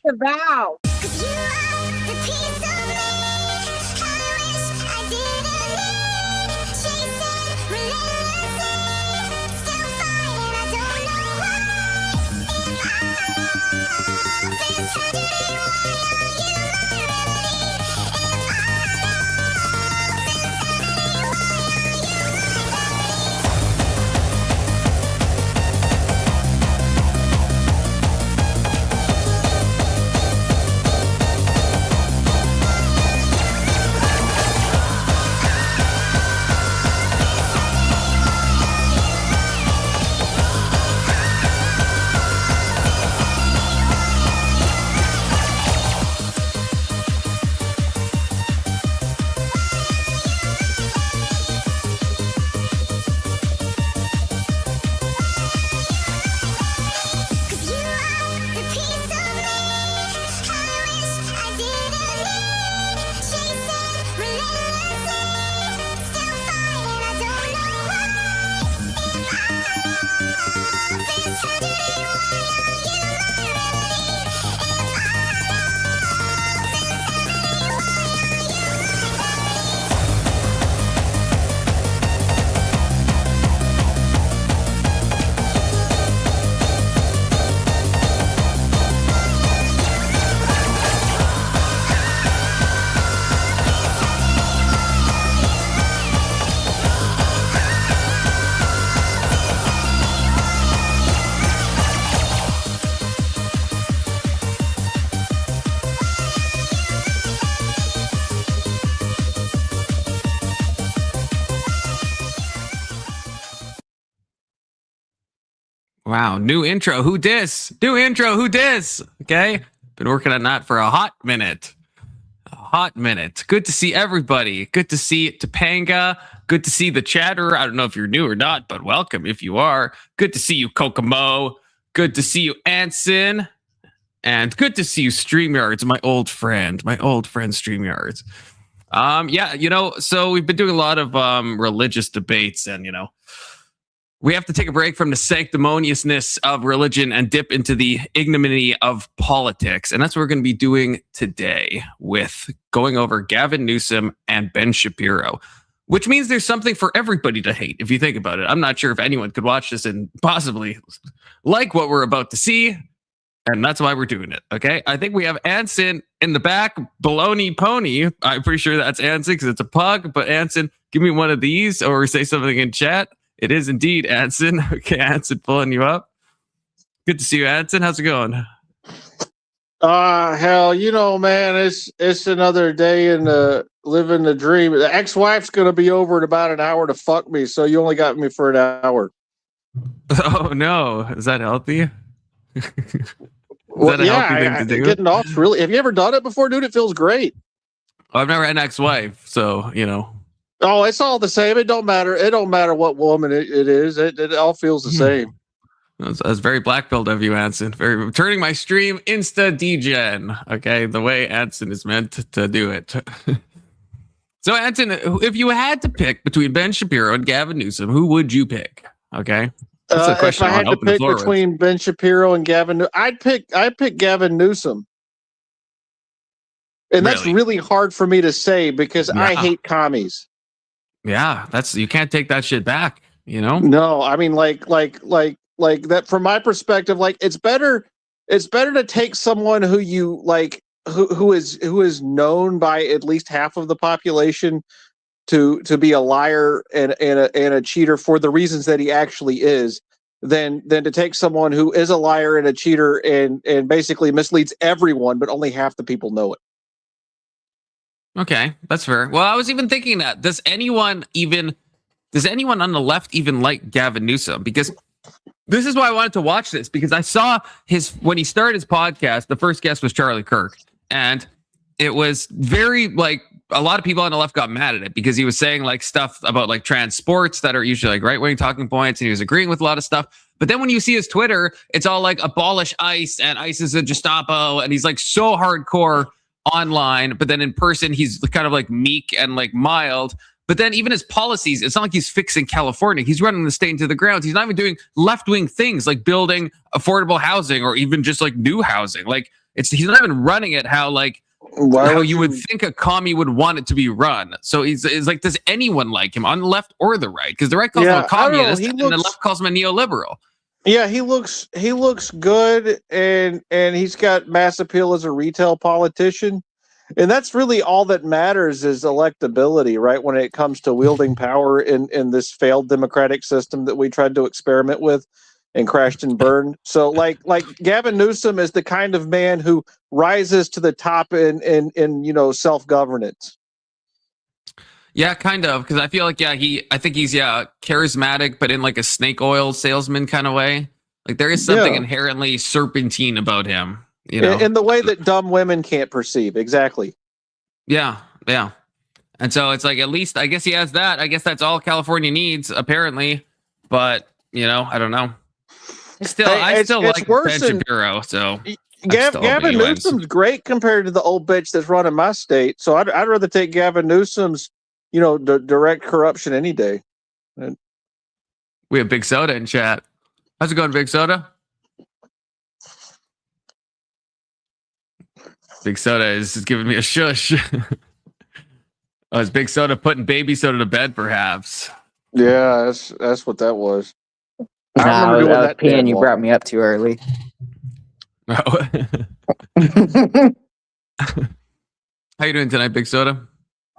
the vow. Wow, new intro. Who dis? New intro. Who dis? Okay, been working on that for a hot minute. A hot minute. Good to see everybody. Good to see Topanga. Good to see the chatter. I don't know if you're new or not, but welcome if you are. Good to see you, Kokomo. Good to see you, Anson. And good to see you, StreamYards, my old friend StreamYards. So we've been doing a lot of religious debates, and we have to take a break from the sanctimoniousness of religion and dip into the ignominy of politics. And that's what we're going to be doing today with going over Gavin Newsom and Ben Shapiro, which means there's something for everybody to hate, if you think about it. I'm not sure if anyone could watch this and possibly like what we're about to see. And that's why we're doing it. Okay. I think we have Anson in the back, Baloney Pony. I'm pretty sure that's Anson because it's a pug. But Anson, give me one of these or say something in chat. It is indeed Anson. Okay, Anson pulling you up. Good to see you, Anson. How's it going? Hell, man, it's another day in living the dream. The ex-wife's gonna be over in about an hour to fuck me, so you only got me for an hour. Oh no, is that healthy? Well, healthy thing to do? Getting off really. Have you ever done it before, dude? It feels great. I've never had an ex-wife, so Oh, it's all the same. It don't matter. It don't matter what woman it is. It all feels the same. That's very black-pilled of you, Anson. Very turning my stream insta-degen. Okay, the way Anson is meant to do it. So, Anson, if you had to pick between Ben Shapiro and Gavin Newsom, who would you pick? Okay, that's the question. If I had to pick between Ben Shapiro and Gavin, I'd pick Gavin Newsom. And that's really hard for me to say because I hate commies. Yeah, you can't take that shit back, No, I mean like that from my perspective, like it's better to take someone who you like who is known by at least half of the population to be a liar and a cheater for the reasons that he actually is than to take someone who is a liar and a cheater and basically misleads everyone, but only half the people know it. Okay, that's fair. Well, I was even thinking that does anyone on the left even like Gavin Newsom? Because this is why I wanted to watch this, because I saw when he started his podcast, the first guest was Charlie Kirk, and it was very like a lot of people on the left got mad at it because he was saying like stuff about like trans sports that are usually like right-wing talking points, and he was agreeing with a lot of stuff. But then when you see his Twitter, it's all like abolish ICE and ICE is a Gestapo, and he's like so hardcore online, but then in person he's kind of like meek and like mild. But then even his policies, it's not like he's fixing California. He's running the state into the ground. He's not even doing left-wing things like building affordable housing or even just like new housing. Like He's not even running it how you would think a commie would want it to be run. So he's like, does anyone like him on the left or the right? Because the right calls him a communist and the left calls him a neoliberal. Yeah, he looks good, and he's got mass appeal as a retail politician, and that's really all that matters is electability, right? When it comes to wielding power in this failed democratic system that we tried to experiment with and crashed and burned. So, like Gavin Newsom is the kind of man who rises to the top in self-governance. Yeah, kind of, because I feel like I think he's charismatic, but in like a snake oil salesman kind of way. Like there is something inherently serpentine about him, in the way that dumb women can't perceive. Exactly. Yeah. And so it's like, at least I guess he has that. I guess that's all California needs, apparently. But I don't know. I still like Ben Shapiro. So Gavin Newsom's great compared to the old bitch that's running my state. So I'd rather take Gavin Newsom's direct corruption any day. We have Big Soda in chat. How's it going, Big Soda? Big Soda is giving me a shush. Oh, is Big Soda putting Baby Soda to bed, perhaps? Yeah, that's what that was. I remember doing that. Peeing, you brought me up too early. Oh. How you doing tonight, Big Soda?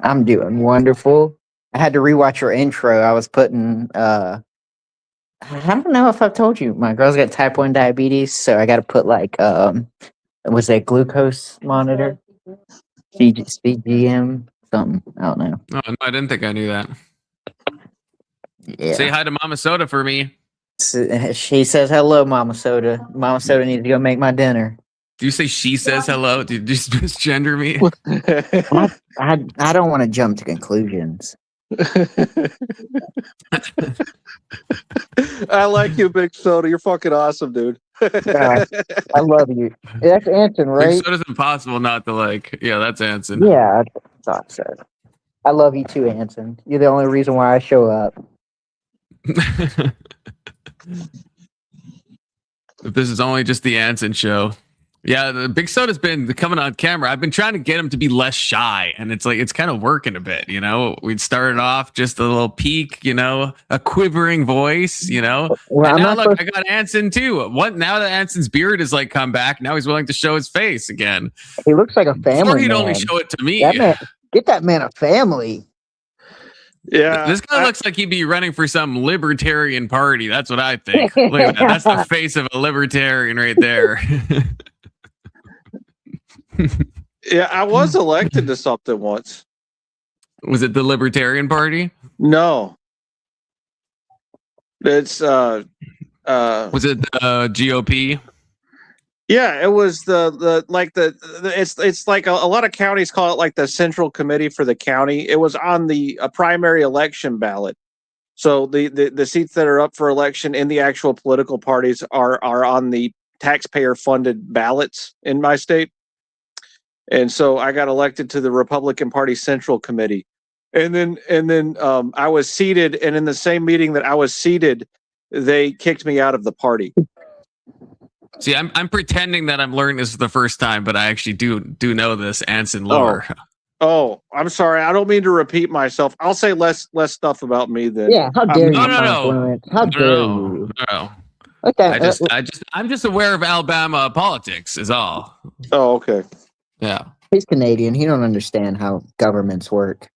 I'm doing wonderful. I had to rewatch your intro. I was putting I don't know if I've told you, my girl's got type 1 diabetes, so I got to put was that glucose monitor? CGM something. I don't know. Oh, no, I didn't think I knew that. Yeah. Say hi to Mama Soda for me. She says hello, Mama Soda. Mama Soda needs to go make my dinner. Do you say she says hello? Did you just misgender me? I don't want to jump to conclusions. I like you, Big Soda. You're fucking awesome, dude. I love you. That's Anson, right? Big Soda's impossible not to like. Yeah, that's Anson. Yeah, I thought so. I love you too, Anson. You're the only reason why I show up. If this is only just the Anson show. Yeah, the Big Soda's been coming on camera. I've been trying to get him to be less shy, and it's kind of working a bit, We'd started off just a little peak, a quivering voice, Well, and now look, I got Anson too. What now that Anson's beard is come back, now he's willing to show his face again. He looks like a family. Before he'd only show it to me. Get that man a family. Yeah, this guy looks like he'd be running for some libertarian party. That's what I think. Look at that. That's the face of a libertarian right there. Yeah, I was elected to something once. Was it the Libertarian Party? No. It's was it the GOP? Yeah, it was it's like a lot of counties call it like the Central Committee for the county. It was on a primary election ballot. So the seats that are up for election in the actual political parties are on the taxpayer funded ballots in my state. And so I got elected to the Republican Party Central Committee. And then I was seated, and in the same meeting that I was seated, they kicked me out of the party. See, I'm pretending that I'm learning this for the first time, but I actually do know this Anson lore. Oh, I'm sorry. I don't mean to repeat myself. I'll say less stuff about me then. Yeah, how dare you? No. How dare you? No. Okay. I'm just aware of Alabama politics is all. Oh, okay. Yeah. He's Canadian. He don't understand how governments work.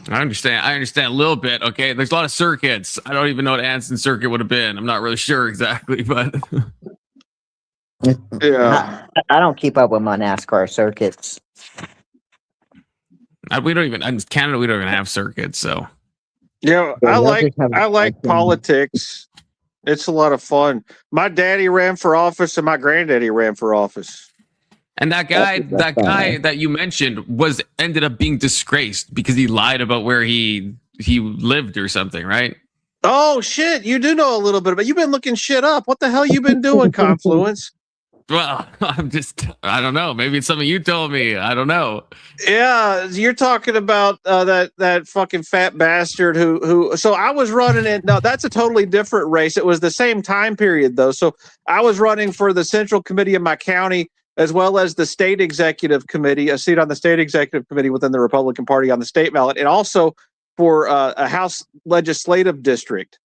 I understand a little bit. Okay. There's a lot of circuits. I don't even know what Anson's circuit would have been. I'm not really sure exactly, but yeah. I don't keep up with my NASCAR circuits. We don't even in Canada. We don't even have circuits. So yeah, I like politics. It's a lot of fun. My daddy ran for office, and my granddaddy ran for office. And that guy that you mentioned ended up being disgraced because he lied about where he lived or something, right? Oh shit! You do know a little bit about. You've been looking shit up. What the hell you been doing, Confluence? Well, I don't know. Maybe it's something you told me. I don't know. Yeah, you're talking about that fucking fat bastard who. So I was running it. No, that's a totally different race. It was the same time period though. So I was running for the Central Committee of my county as well as the State Executive Committee, a seat on the State Executive Committee within the Republican Party on the state ballot, and also for a House legislative district.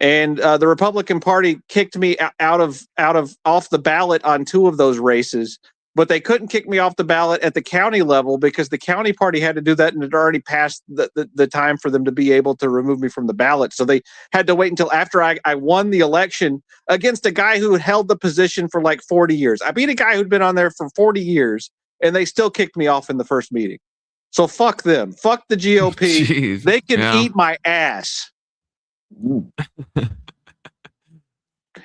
And the Republican Party kicked me off the ballot on 2 of those races, but they couldn't kick me off the ballot at the county level because the county party had to do that, and it already passed the time for them to be able to remove me from the ballot. So they had to wait until after I won the election against a guy who had held the position for like 40 years. I beat a guy who'd been on there for 40 years, and they still kicked me off in the first meeting. So fuck them. Fuck the GOP. Jeez, they can eat my ass.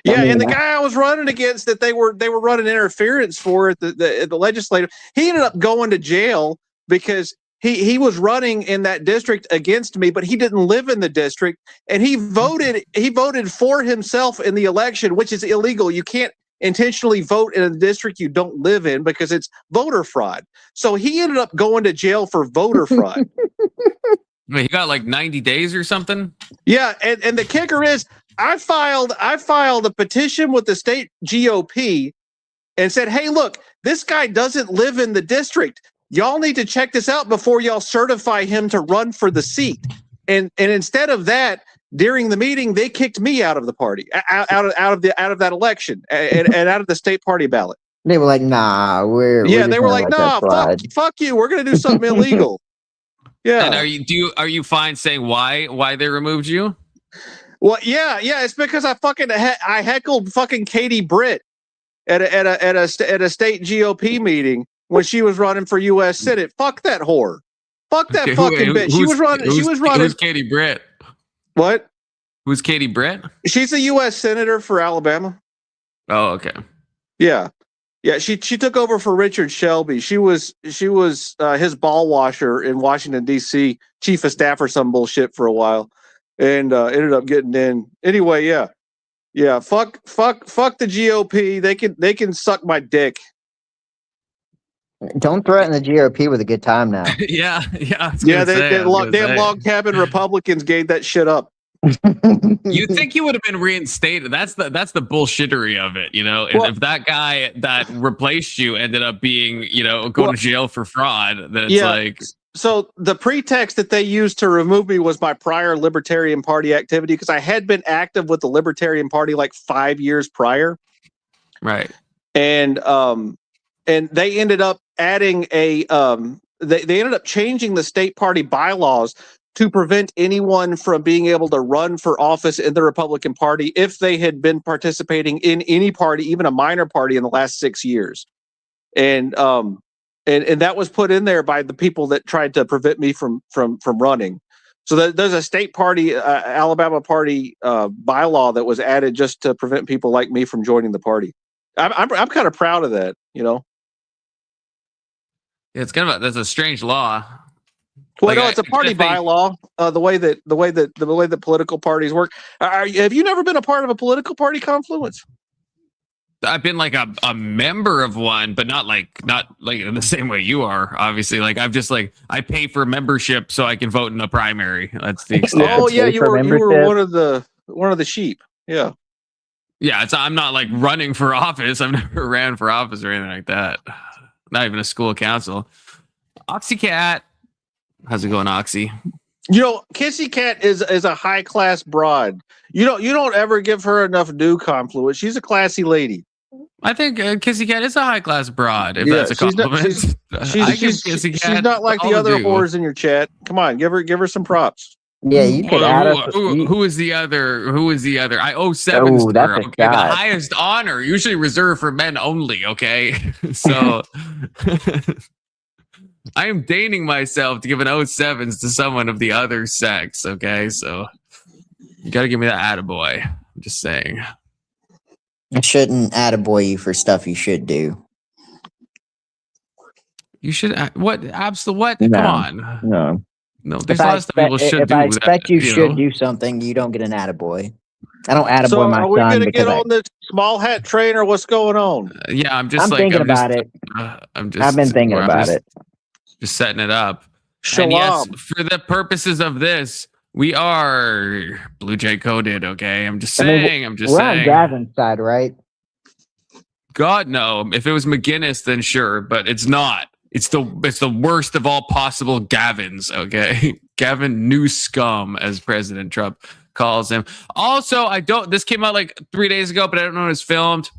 Yeah, and the guy I was running against that they were running interference for at the legislative, he ended up going to jail because he was running in that district against me, but he didn't live in the district, and he voted for himself in the election, which is illegal. You can't intentionally vote in a district you don't live in because it's voter fraud. So he ended up going to jail for voter fraud. He got like 90 days or something. Yeah, and the kicker is I filed a petition with the state GOP and said, "Hey, look, this guy doesn't live in the district. Y'all need to check this out before y'all certify him to run for the seat." And instead of that, during the meeting, they kicked me out of the party, out of that election, and out of the state party ballot. They were like, "Nah, they were like, "Nah, fuck you. We're gonna do something illegal." Yeah. And are you fine saying why they removed you? Well, yeah, it's because I heckled fucking Katie Britt at a state GOP meeting when she was running for U.S. Senate. Fuck that whore. Fuck that fucking bitch. She was running. Who's Katie Britt? What? Who's Katie Britt? She's a U.S. Senator for Alabama. Oh, okay. Yeah. Yeah, she took over for Richard Shelby. She was his ball washer in Washington D.C., chief of staff or some bullshit for a while, and ended up getting in. Anyway, yeah. Fuck the GOP. They can suck my dick. Don't threaten the GOP with a good time now. yeah. Damn log cabin Republicans gave that shit up. You think you would have been reinstated? That's the bullshittery of it, you know. If that guy that replaced you ended up being, going to jail for fraud, then it's like. So the pretext that they used to remove me was my prior Libertarian Party activity because I had been active with the Libertarian Party like 5 years prior, right? And they ended up adding they ended up changing the state party bylaws to prevent anyone from being able to run for office in the Republican Party if they had been participating in any party, even a minor party, in the last 6 years. And that was put in there by the people that tried to prevent me from running. So there's a state party, Alabama party bylaw that was added just to prevent people like me from joining the party. I'm kind of proud of that, Yeah, it's that's a strange law. Well, no, it's a party bylaw. The way that political parties work. Have you never been a part of a political party, Confluence? I've been like a member of one, but not like in the same way you are. Obviously, like I've just like I pay for membership so I can vote in a primary. That's the extent. Oh yeah, you were one of the sheep. Yeah. Yeah, I'm not like running for office. I've never ran for office or anything like that. Not even a school council. Oxycat. How's it going, Oxy? Kissy Cat is a high class broad. You don't ever give her enough due, Confluence. She's a classy lady. I think Kissy Cat is a high class broad. If that's a compliment, she's not like the other whores in your chat. Come on, give her some props. Yeah, you could add us. Who is the other? I owe sevens to her. Okay, the highest honor, usually reserved for men only. Okay, so. I am deigning myself to give an 07s to someone of the other sex, okay? So you got to give me that attaboy. I'm just saying. I shouldn't attaboy you for stuff you should do. You should what? Absolutely. What? No, come on. No. There's a lot of stuff people should do. If I expect you should do something, you don't get an attaboy. I don't attaboy So my are we son going to because get on this small hat train, or what's going on? Yeah, I'm just I'm like thinking about it. I've been thinking about it. Just setting it up. Shalom. And yes, for the purposes of this, we are Blue Jay coded. Okay, I'm just saying. We're on Gavin's side, right? God no. If it was McGinnis, then sure, but it's not. It's the worst of all possible Gavins. Okay, Gavin Newsom, as President Trump calls him. Also, this came out like 3 days ago, but I don't know when it's filmed.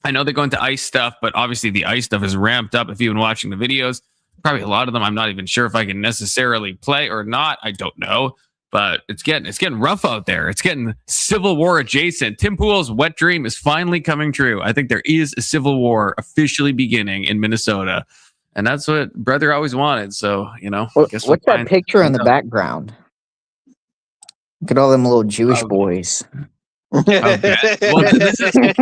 I know they're going to ICE stuff, but obviously the ICE stuff is ramped up. If you've been watching the videos, probably a lot of them I'm not even sure if I can necessarily play or not. I don't know, but it's getting rough out there. It's getting Civil War adjacent. Tim Pool's wet dream is finally coming true. I think there is a civil war officially beginning in Minnesota, and that's what brother always wanted. So what's that picture in the background? Look at all them little Jewish boys. Well, this isn't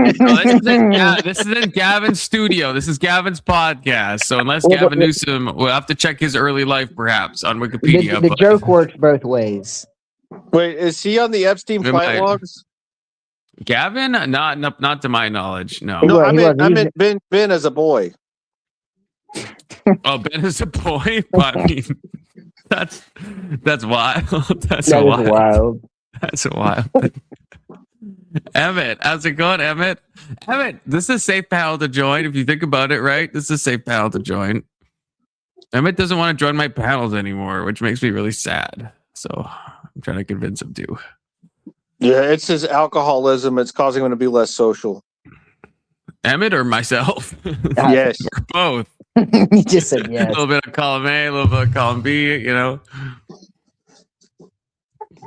Gavin's studio. This is Gavin's podcast. So unless Gavin Newsom, we'll have to check his early life perhaps on Wikipedia. The joke works both ways. Wait, is he on the Epstein flight logs? Gavin? Not to my knowledge. No. No, I meant Ben as a boy. Oh, Ben as a boy? I mean, that's wild. That's wild. That's wild. Emmett, how's it going, Emmett? Emmett, this is a safe panel to join. If you think about it, right? This is a safe panel to join. Emmett doesn't want to join my panels anymore, which makes me really sad. So I'm trying to convince him to. Yeah, it's his alcoholism. It's causing him to be less social. Emmett or myself? Yes. Or both. You just said yes. A little bit of column A, a little bit of column B,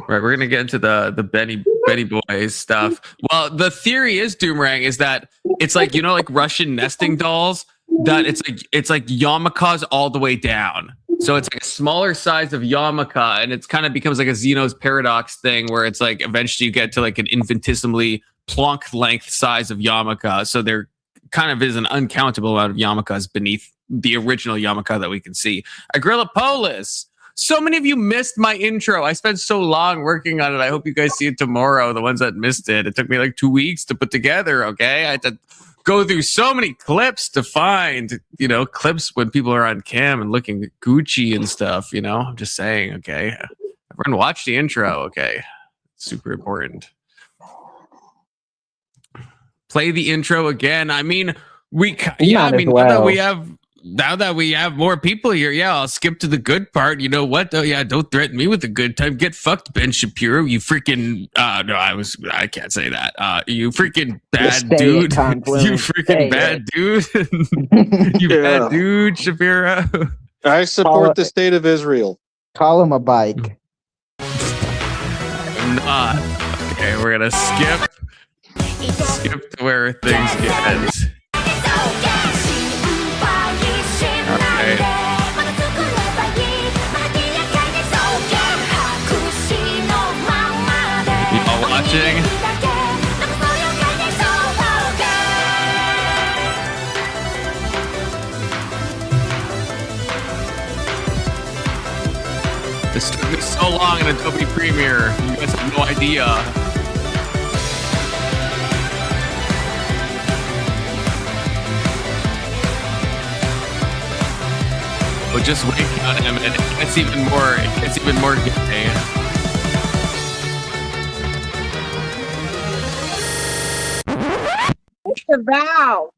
Right, we're gonna get into the Benny Boys stuff. Well, the theory is Doomerang is that it's like like Russian nesting dolls. That it's like yarmulkes all the way down. So it's like a smaller size of yarmulke, and it's kind of becomes like a Zeno's paradox thing where it's like eventually you get to like an infinitesimally plonk length size of yarmulke. So there kind of is an uncountable amount of yarmulkes beneath the original yarmulke that we can see. Agrillapolis. So many of you missed my intro. I spent so long working on it. I hope you guys see it tomorrow. The ones that missed it. It took me like 2 weeks to put together. Okay. I had to go through so many clips to find, clips when people are on cam and looking Gucci and stuff, I'm just saying. Okay. Everyone watch the intro. Okay. Super important. Play the intro again. I mean, now that we have more people here, I'll skip to the good part. You know what? Oh yeah, don't threaten me with a good time. Get fucked, Ben Shapiro. You freaking no, I can't say that. You freaking bad dude. You freaking bad dude. You bad dude, Shapiro. I support the state of Israel. Call him a bike. I'm not. Okay, we're gonna skip to where things get. Okay. You all watching? This took me so long in Adobe Premiere. You guys have no idea. Oh, just wait on him, and it's even more gay. It's the vow.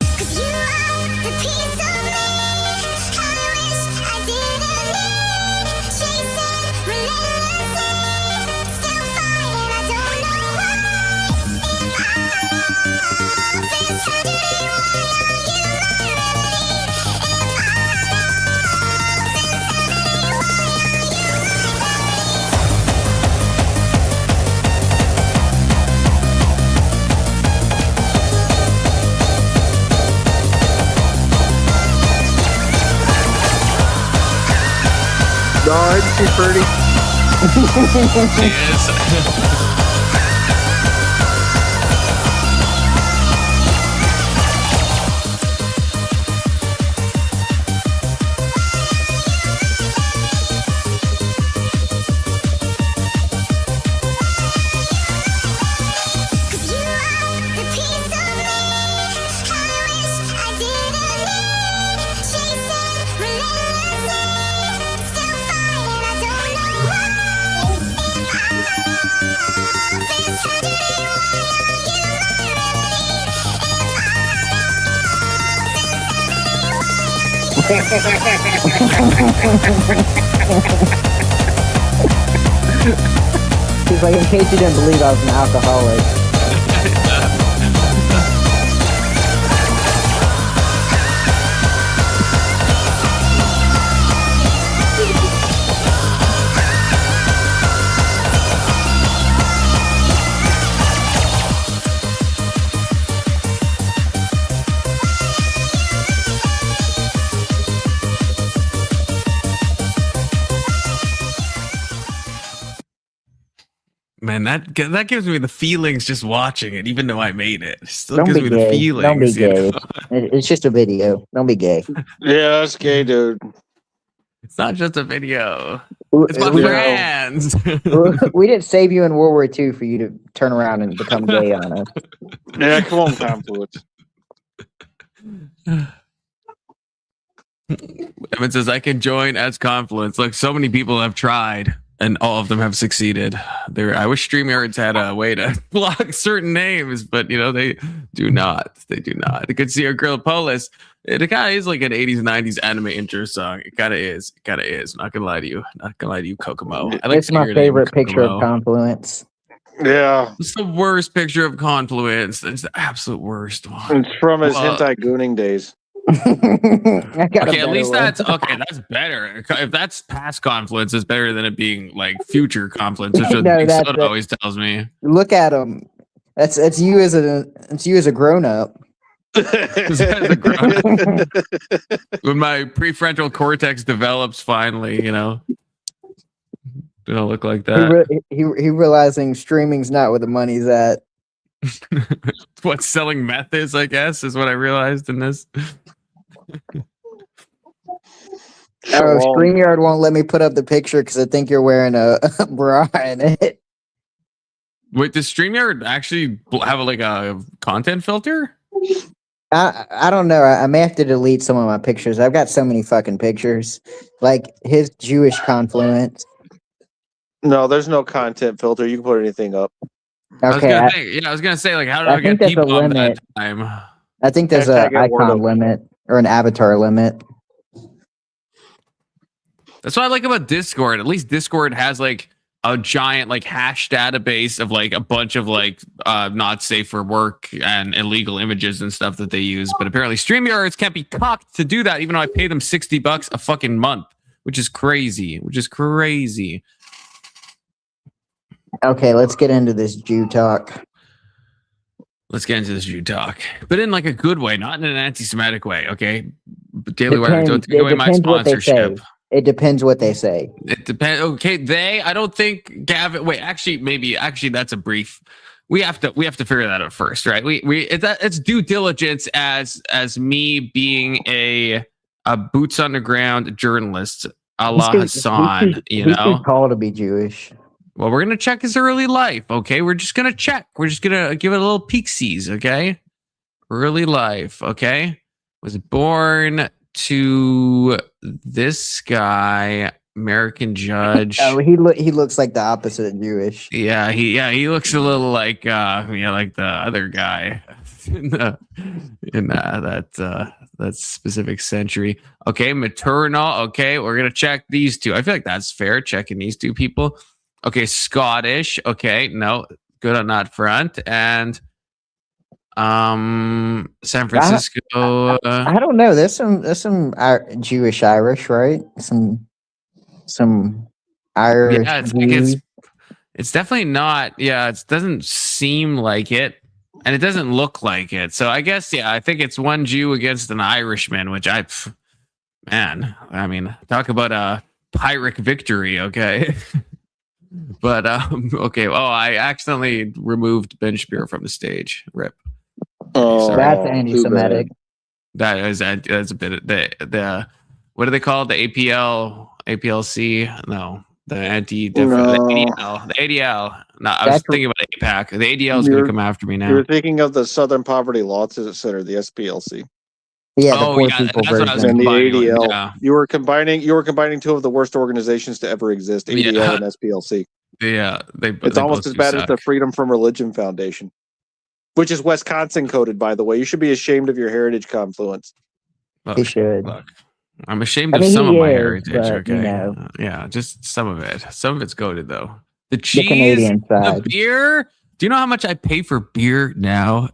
No, isn't she pretty? She is. He's like, in case you didn't believe I was an alcoholic. Man, that gives me the feelings just watching it, even though I made it. It still Don't gives be me the gay. feelings. Don't be you gay. know? It's just a video. Don't be gay. Yeah, that's gay, dude. It's not just a video. It's my friends. We didn't save you in World War II for you to turn around and become gay on us. Yeah, come on, Confluence. Evan says, I can join as Confluence. Like, so many people have tried, and all of them have succeeded. I wish StreamYards had a way to block certain names, but, they do not. They do not. Good to see our girl Polis. It kind of is like an 80s, 90s anime intro song. It kind of is. It kind of is. Not going to lie to you. Not going to lie to you, Kokomo. It's my favorite picture of Confluence. Yeah. It's the worst picture of Confluence. It's the absolute worst one. It's from his hentai gooning days. Okay, at least that's better. If that's past Confluence, it's better than it being like future Confluence, which Soda always tells me. Look at him. That's you as a grown up. When my prefrontal cortex develops finally, it'll look like that. He realizing streaming's not where the money's at. What selling meth is, I guess, is what I realized in this. StreamYard won't let me put up the picture because I think you're wearing a bra in it. Wait, does StreamYard actually have a content filter? I don't know. I may have to delete some of my pictures. I've got so many fucking pictures. Like his Jewish Confluence. No, there's no content filter. You can put anything up. Okay. I was gonna say, like, how do I get people on that time? I think there's an icon limit or an avatar limit. That's what I like about Discord. At least Discord has like a giant like hash database of like a bunch of like not safe for work and illegal images and stuff that they use. But apparently StreamYards can't be cocked to do that, even though I pay them $60 a fucking month, which is crazy. Okay, let's get into this Jew talk. But in like a good way, not in an anti-Semitic way. Okay, but Daily Wire, don't take away my sponsorship. It depends what they say. It depends. Okay, I don't think Gavin. Wait, actually, that's a brief. We have to figure that out first, right? It's due diligence as me being a boots on the ground journalist, a la Hassan. He's too tall to be Jewish. Well, we're gonna check his early life. Okay, we're just gonna check. We're just gonna give it a little peek-sees. Okay, early life. Okay, was born to this guy, American judge. Oh, he looks like the opposite of Jewish. Yeah, he looks a little like like the other guy in that specific century. Okay, maternal. Okay, we're gonna check these two. I feel like that's fair. Checking these two people. Okay, Scottish. Okay, no, good on that front. And San Francisco. I don't know. There's some Jewish Irish, right? Some Irish. Yeah, it's definitely not. Yeah, it doesn't seem like it, and it doesn't look like it. So I guess I think it's one Jew against an Irishman, which I mean, talk about a Pyrrhic victory. Okay. But okay. Oh, I accidentally removed Ben Shapiro from the stage. Rip. Oh, that's anti-Semitic. That's a bit of the what do they call it? The APLC? No, the the ADL. No, I was thinking about APAC. The ADL is going to come after me now. You're thinking of the Southern Poverty Law Center, the SPLC. Yeah, that's what I was and the ADL. Yeah. You were combining two of the worst organizations to ever exist, ADL and SPLC. Yeah, it's almost as bad as the Freedom from Religion Foundation, which is Wisconsin coded, by the way. You should be ashamed of your heritage, Confluence. He should. I'm ashamed I of mean, some of he my is, heritage. but you Okay, know, yeah, just some of it. Some of it's goated though. The the cheese, Canadian the side. beer. Do you know how much I pay for beer now?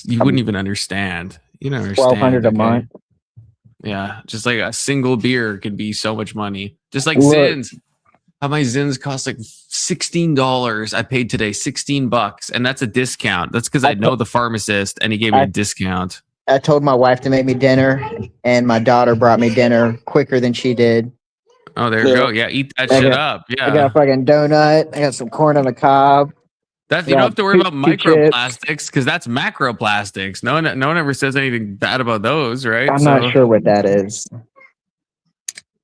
You wouldn't even understand. You don't understand. 1,200 a Okay. month. Yeah, just like a single beer could be so much money. Just like Look, Zins. How my Zins cost like $16. I paid today $16, and that's a discount. That's because I know the pharmacist, and he gave me a I discount. I told my wife to make me dinner, and my daughter brought me dinner quicker than she did. Oh, there you go. Yeah, eat that I shit got, up. I got a Yeah, fucking donut. I got some corn on the cob. that's I you don't got have to worry about two chips. microplastics because that's macroplastics. No one ever says anything bad about those, right? I'm not So sure what that is.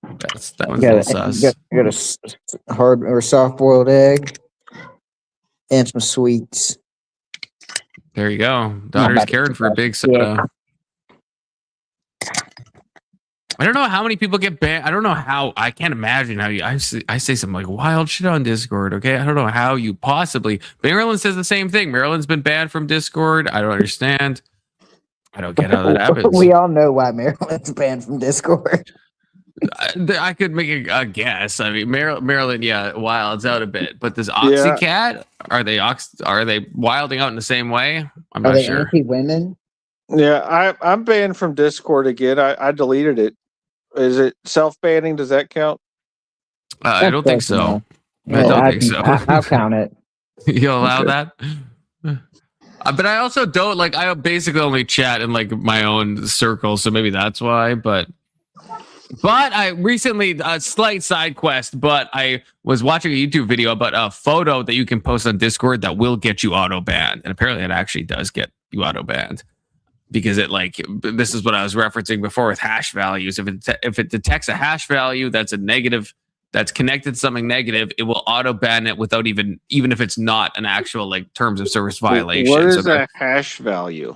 that one's a little sus. Got a hard or soft boiled egg and some sweets. There you go. I'm Daughter's about to caring take for a that big shit. soda. I don't know how many people get banned. I don't know how. I can't imagine how you. I say some like wild shit on Discord. Okay, I don't know how you possibly. Maryland says the same thing. Maryland's been banned from Discord. I don't understand. I don't get how that happens. We all know why Maryland's banned from Discord. I could make a guess. I mean, Maryland, yeah, wilds out a bit. But does Oxycat? Are they wilding out in the same way? I'm Are not they sure. anti-women? Yeah, I'm banned from Discord again. I deleted it. Is it self-banning? Does that count? I don't think so. I don't think so. I'll count it. You allow Okay. that? But I also don't like. I basically only chat in like my own circle, so maybe that's why. But I recently a slight side quest. But I was watching a YouTube video about a photo that you can post on Discord that will get you auto banned, and apparently it actually does get you auto banned. Because it like this is what I was referencing before with hash values. If it detects a hash value that's a negative, that's connected to something negative, it will auto ban it without even if it's not an actual like terms of service violation. What is a hash value?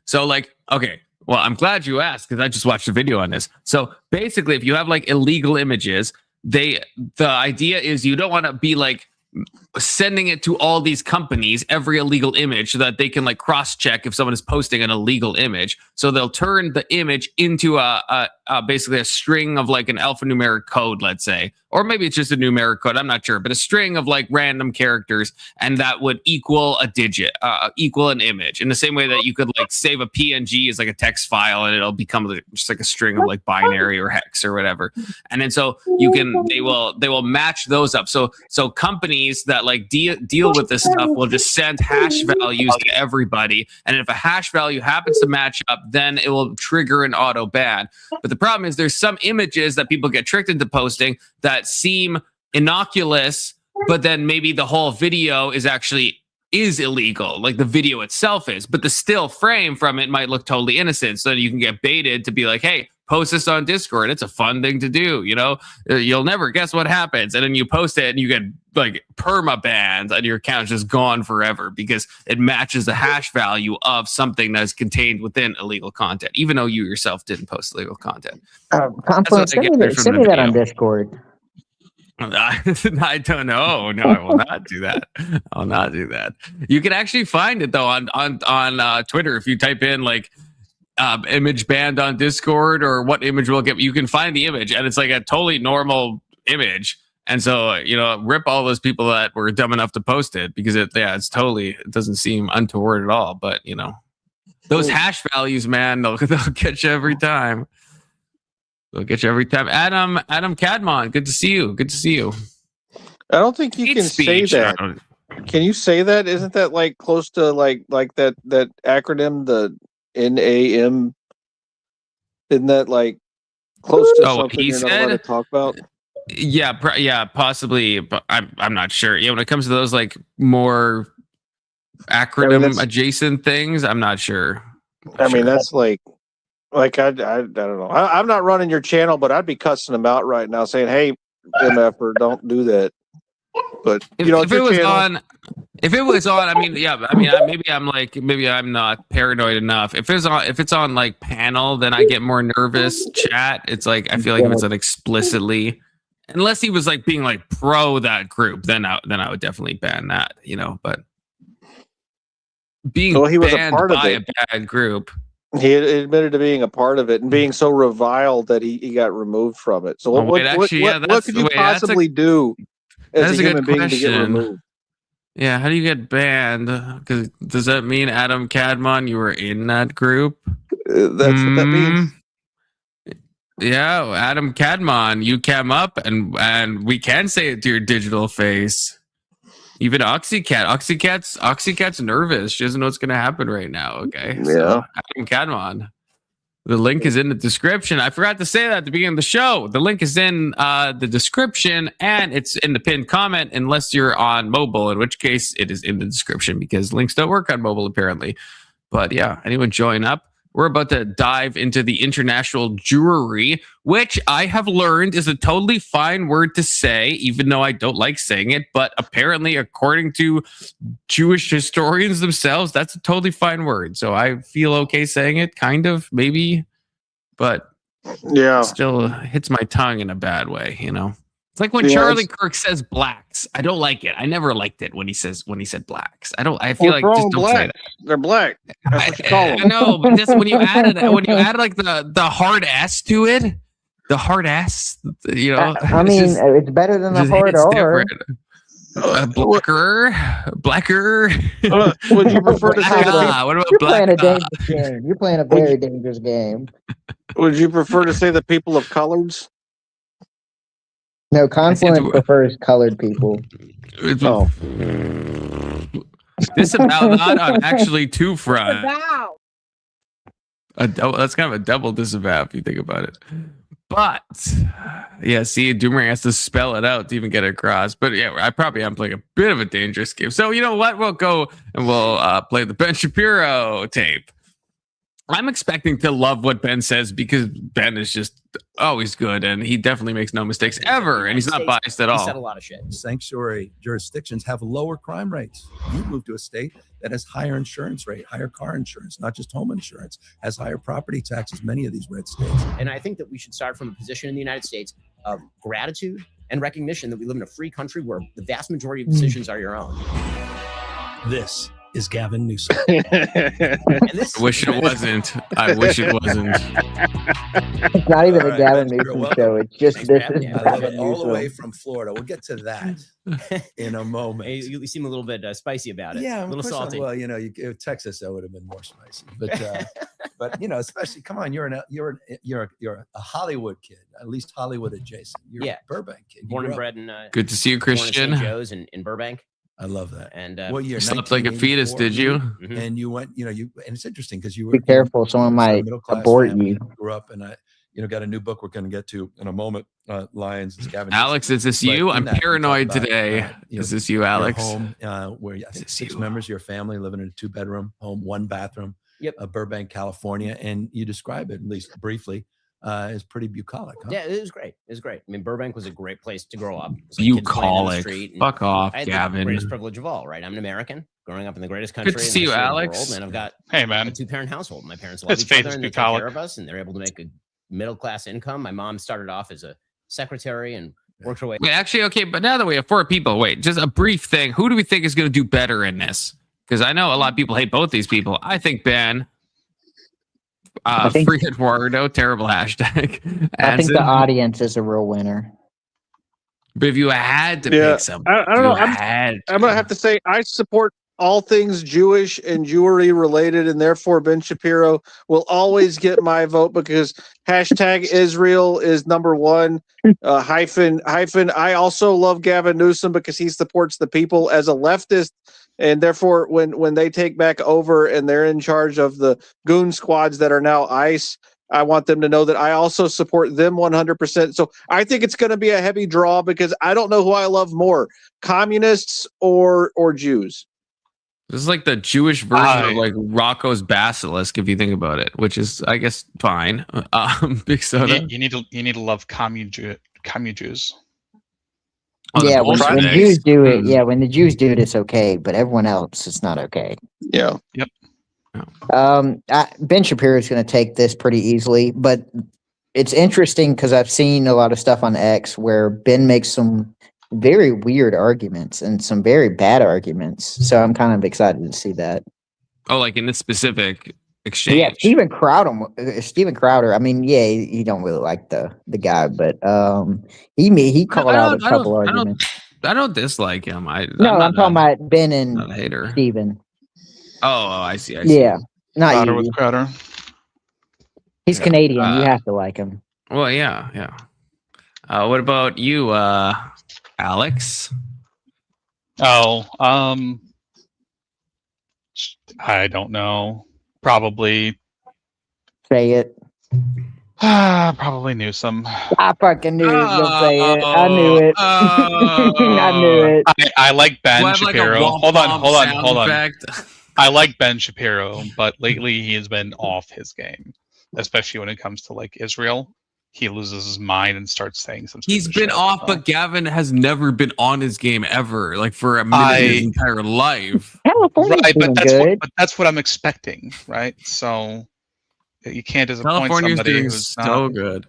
So like, okay, well, I'm glad you asked because I just watched a video on this. So basically, if you have like illegal images, the idea is you don't want to be like sending it to all these companies every illegal image so that they can like cross check if someone is posting an illegal image. So they'll turn the image into a basically a string of like an alphanumeric code, let's say, or maybe it's just a numeric code, I'm not sure, but a string of like random characters, and that would equal a digit, equal an image, in the same way that you could like save a PNG as like a text file and it'll become just like a string of like binary or hex or whatever. And then so they will match those up. So companies that like deal with this stuff will just send hash values to everybody, and if a hash value happens to match up, then it will trigger an auto ban. But the problem is there's some images that people get tricked into posting that seem innocuous, but then maybe the whole video is illegal, like the video itself is, but the still frame from it might look totally innocent. So you can get baited to be like, hey, post this on Discord. It's a fun thing to do. You know, you'll never guess what happens. And then you post it and you get like perma banned and your account's just gone forever because it matches the hash value of something that is contained within illegal content, even though you yourself didn't post illegal content. Confluence, send me that on Discord. I don't know. No, I will not do that. I'll not do that. You can actually find it though on Twitter if you type in like image banned on Discord or what image will get. You can find the image and it's like a totally normal image. And so rip all those people that were dumb enough to post it because it doesn't seem untoward at all. But those hash values, man, they'll get you every time. They'll get you every time. Adam Cadmon, good to see you. Good to see you. I don't think you can say that. Can you say that? Isn't that like close to like that acronym, the NAM? Isn't that like close to something you're not allowed to talk about? Yeah, possibly, but I'm not sure. Yeah, when it comes to those like more acronym adjacent things, I'm not sure. I mean, that's like I don't know. I'm not running your channel, but I'd be cussing them out right now, saying, "Hey, MFer, don't do that." But if it was on, I mean, maybe I'm not paranoid enough. If it's on like panel, then I get more nervous. Chat, it's like I feel like if it's on explicitly, unless he was like being like pro that group, then I would definitely ban that. But being he was banned a part by of it. a bad group. He admitted to being a part of it and being so reviled that he got removed from it. So what could you possibly do as a human being to get removed? Yeah, how do you get banned? Because does that mean Adam Cadmon, you were in that group? That's what that means. Yeah, Adam Cadmon, you came up, and we can say it to your digital face. Even Oxycat's nervous. She doesn't know what's going to happen right now. Okay, Yeah. So Adam Cadmon. The link is in the description. I forgot to say that at the beginning of the show. The link is in the description, and it's in the pinned comment, unless you're on mobile, in which case it is in the description because links don't work on mobile apparently. But yeah, anyone join up? We're about to dive into the international Jewry, which I have learned is a totally fine word to say, even though I don't like saying it. But apparently, according to Jewish historians themselves, that's a totally fine word. So I feel okay saying it, kind of, maybe. But yeah, it still hits my tongue in a bad way, you know? It's like when Charlie Kirk says blacks. I don't like it. I never liked it when he said blacks. I feel like just don't say that. They're black. That's what you call them. I know, but just when you add like the hard S to it, the hard S, you know. I mean, it's better than the hard R. Blacker. Would you prefer to say what about You're playing a dangerous game. You're playing a very dangerous game. Would you prefer to say the people of colors? No, Confluent prefers colored people. Oh. Disavow not on actually two front. That's kind of a double disavow if you think about it. But yeah, see, Doomer has to spell it out to even get it across. But yeah, I probably am playing a bit of a dangerous game. So you know what? We'll go and we'll play the Ben Shapiro tape. I'm expecting to love what Ben says because Ben is just always good and he definitely makes no mistakes ever, and he's not biased at all. He said a lot of shit. Sanctuary jurisdictions have lower crime rates. You move to a state that has higher insurance rate, higher car insurance, not just home insurance, has higher property taxes, many of these red states. And I think that we should start from a position in the United States of gratitude and recognition that we live in a free country where the vast majority of decisions are your own. This is Gavin Newsom. I wish it wasn't. It's not even a Gavin Newsom show. It's just this. I love it all the way from Florida. We'll get to that in a moment. Hey, you seem a little bit spicy about it. Yeah, a little salty. Well, you know, Texas, that would have been more spicy. But you know, especially, come on, you're a Hollywood kid, at least Hollywood adjacent. You're a Burbank kid. Born and bred in. Good to see you, Christian. Born in St. Joe's in Burbank. I love that. And what year? You slept like a fetus, did you? Mm-hmm. And you went, and it's interesting because you were. Be careful, someone might abort you. Grew up, and I, got a new book we're going to get to in a moment. Lions. Gavin Alex, is this you? I'm paranoid today. Is this you, Alex? Home where 6 members of your family living in a 2-bedroom home, 1 bathroom. Yep. Burbank, California, and you describe it at least briefly. Is pretty bucolic. Huh? Yeah, it was great. I mean, Burbank was a great place to grow up. Bucolic. Fuck off, I had Gavin. the greatest privilege of all, right? I'm an American growing up in the greatest country. Good to see you, Alex. World, and I've got a 2-parent household. My parents love each other and they take care of us, and they're able to make a middle-class income. My mom started off as a secretary and worked her way. Wait, actually, okay, but now that we have 4 people, just a brief thing. Who do we think is going to do better in this? Because I know a lot of people hate both these people. I think Ben. Free Eduardo, terrible hashtag. I think the audience is a real winner. But if you had to pick something, I don't know. I'm gonna have to say I support all things Jewish and Jewry related, and therefore Ben Shapiro will always get my vote because hashtag Israel is number 1. Hyphen. I also love Gavin Newsom because he supports the people as a leftist. And therefore, when they take back over and they're in charge of the goon squads that are now ICE, I want them to know that I also support them 100%. So I think it's going to be a heavy draw because I don't know who I love more, communists or Jews. This is like the Jewish version of like Rocco's Basilisk, if you think about it, which is, I guess, fine. Big Soda. You need to love commune Jews. Yeah, when Jews do it, when the Jews do it, it's okay, but everyone else, it's not okay. Yeah. Yep. Ben Shapiro is going to take this pretty easily, but it's interesting because I've seen a lot of stuff on X where Ben makes some very weird arguments and some very bad arguments. So I'm kind of excited to see that. Oh, like in this specific. exchange. Yeah, Steven Crowder. I mean, yeah, you don't really like the guy, but he called out a couple arguments. I don't dislike him. No, I'm talking about Ben and not a hater. Steven. Oh, I see. Yeah, not Crowder you. with Crowder. He's Canadian. You have to like him. Well, yeah. What about you, Alex? Oh, I don't know. Probably. Say it. Probably Newsom. I fucking knew he was gonna say it. I knew it. I knew it. I like Ben Shapiro. Like hold on. Effect. I like Ben Shapiro, but lately he has been off his game, especially when it comes to like Israel. He loses his mind and starts saying some. He's been off, but Gavin has never been on his game ever, like for a minute in his entire life. California's right, but good. that's what I'm expecting, right? So you can't disappoint California's somebody doing who's so not good.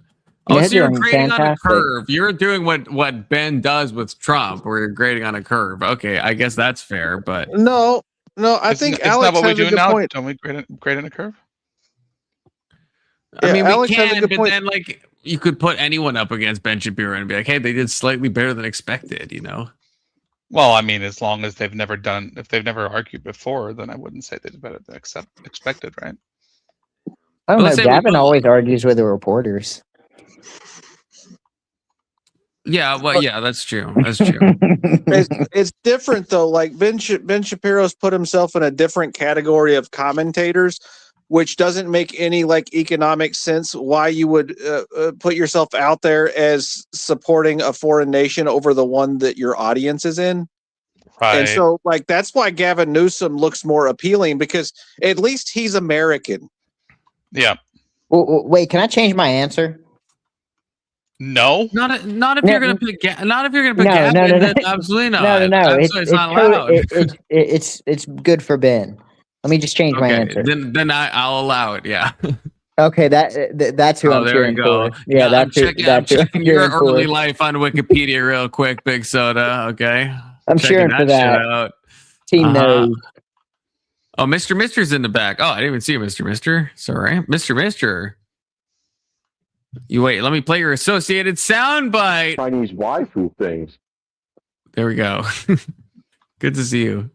Yeah, Oh, so you're doing grading on a fantastic. curve. You're doing what Ben does with Trump, where you're grading on a curve. Okay, I guess that's fair, but No, I think Alex has a good point. Don't we grade on a curve? I mean, Alex we has a can, good but point. then like you could put anyone up against Ben Shapiro and be like, hey, they did slightly better than expected, you know? Well, I mean, as long as if they've never argued before, then I wouldn't say they did better than expected, right? I don't know. Let's say Gavin always argues with the reporters. Yeah, well, yeah, that's true. That's true. It's different though. Like Ben Shapiro's put himself in a different category of commentators, which doesn't make any like economic sense. Why you would put yourself out there as supporting a foreign nation over the one that your audience is in? Right. And so, like, that's why Gavin Newsom looks more appealing, because at least he's American. Yeah. Well, wait, can I change my answer? No, not if you're gonna put Gavin. Then absolutely not. No. It's not allowed. It's good for Ben. Let me just change my answer. Then I'll allow it. Yeah. Okay, that's who I'm cheering for. Yeah, I'm checking your early life on Wikipedia real quick, Big Soda. Okay, I'm cheering for that. Team knows. Oh, Mr. Mister's in the back. Oh, I didn't even see Mr. Mister. Sorry, Mr. Mister. You wait. Let me play your associated soundbite. Chinese waifu things. There we go. Good to see you,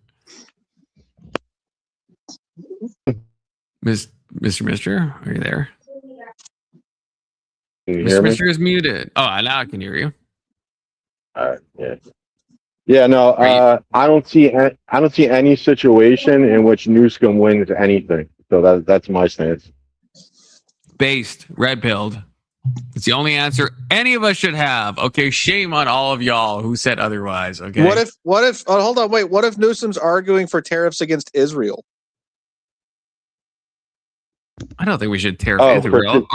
Mr. Mister. Are you there? Mr. Mister is muted. Oh, now I can hear you. Yeah. No. I don't see any situation in which Newsom wins anything. So that's my stance. Based, red pilled. It's the only answer any of us should have. Okay, shame on all of y'all who said otherwise. Okay. What if? Oh, hold on, wait. What if Newsom's arguing for tariffs against Israel? I don't think we should tariff Israel.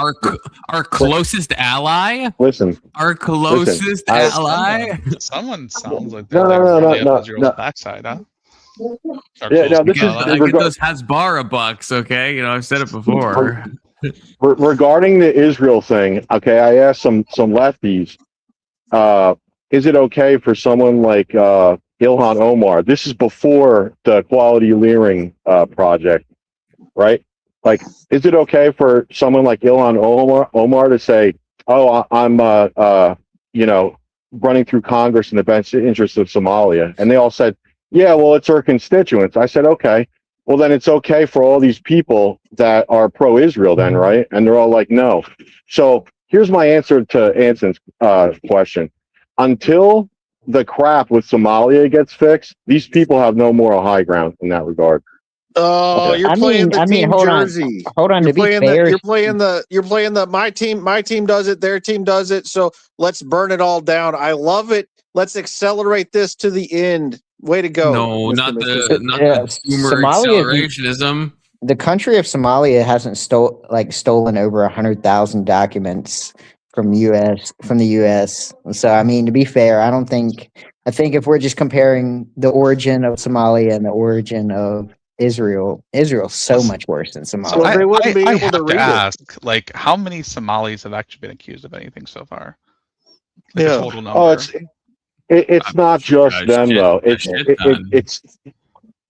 Our closest ally. Listen. Our closest ally. Someone sounds like no. Israel's backside, huh? Yeah, no. This is I get those Hasbara bucks. Okay, I've said it before. Regarding the Israel thing, okay, I asked some lefties, is it okay for someone like Ilhan Omar? This is before the Quality Leering project, right? Like, is it okay for someone like Ilhan Omar to say, "Oh, I'm running through Congress in the best interest of Somalia," and they all said, "Yeah, well, it's her constituents." I said, "Okay. Well, then it's okay for all these people that are pro-Israel then, right?" And they're all like, no. So here's my answer to Anson's question. Until the crap with Somalia gets fixed, these people have no moral high ground in that regard. Oh, you're playing the team jersey. Hold on. To be fair, you're playing the my team does it, their team does it. So let's burn it all down. I love it. Let's accelerate this to the end. Way to go! No, not the accelerationism. The country of Somalia hasn't stolen over 100,000 documents from the U.S. So I mean, to be fair, I think if we're just comparing the origin of Somalia and the origin of Israel's so much worse than Somalia. So they wouldn't be able to read ask, like, how many Somalis have actually been accused of anything so far? Like a total number. It's not just them though. It's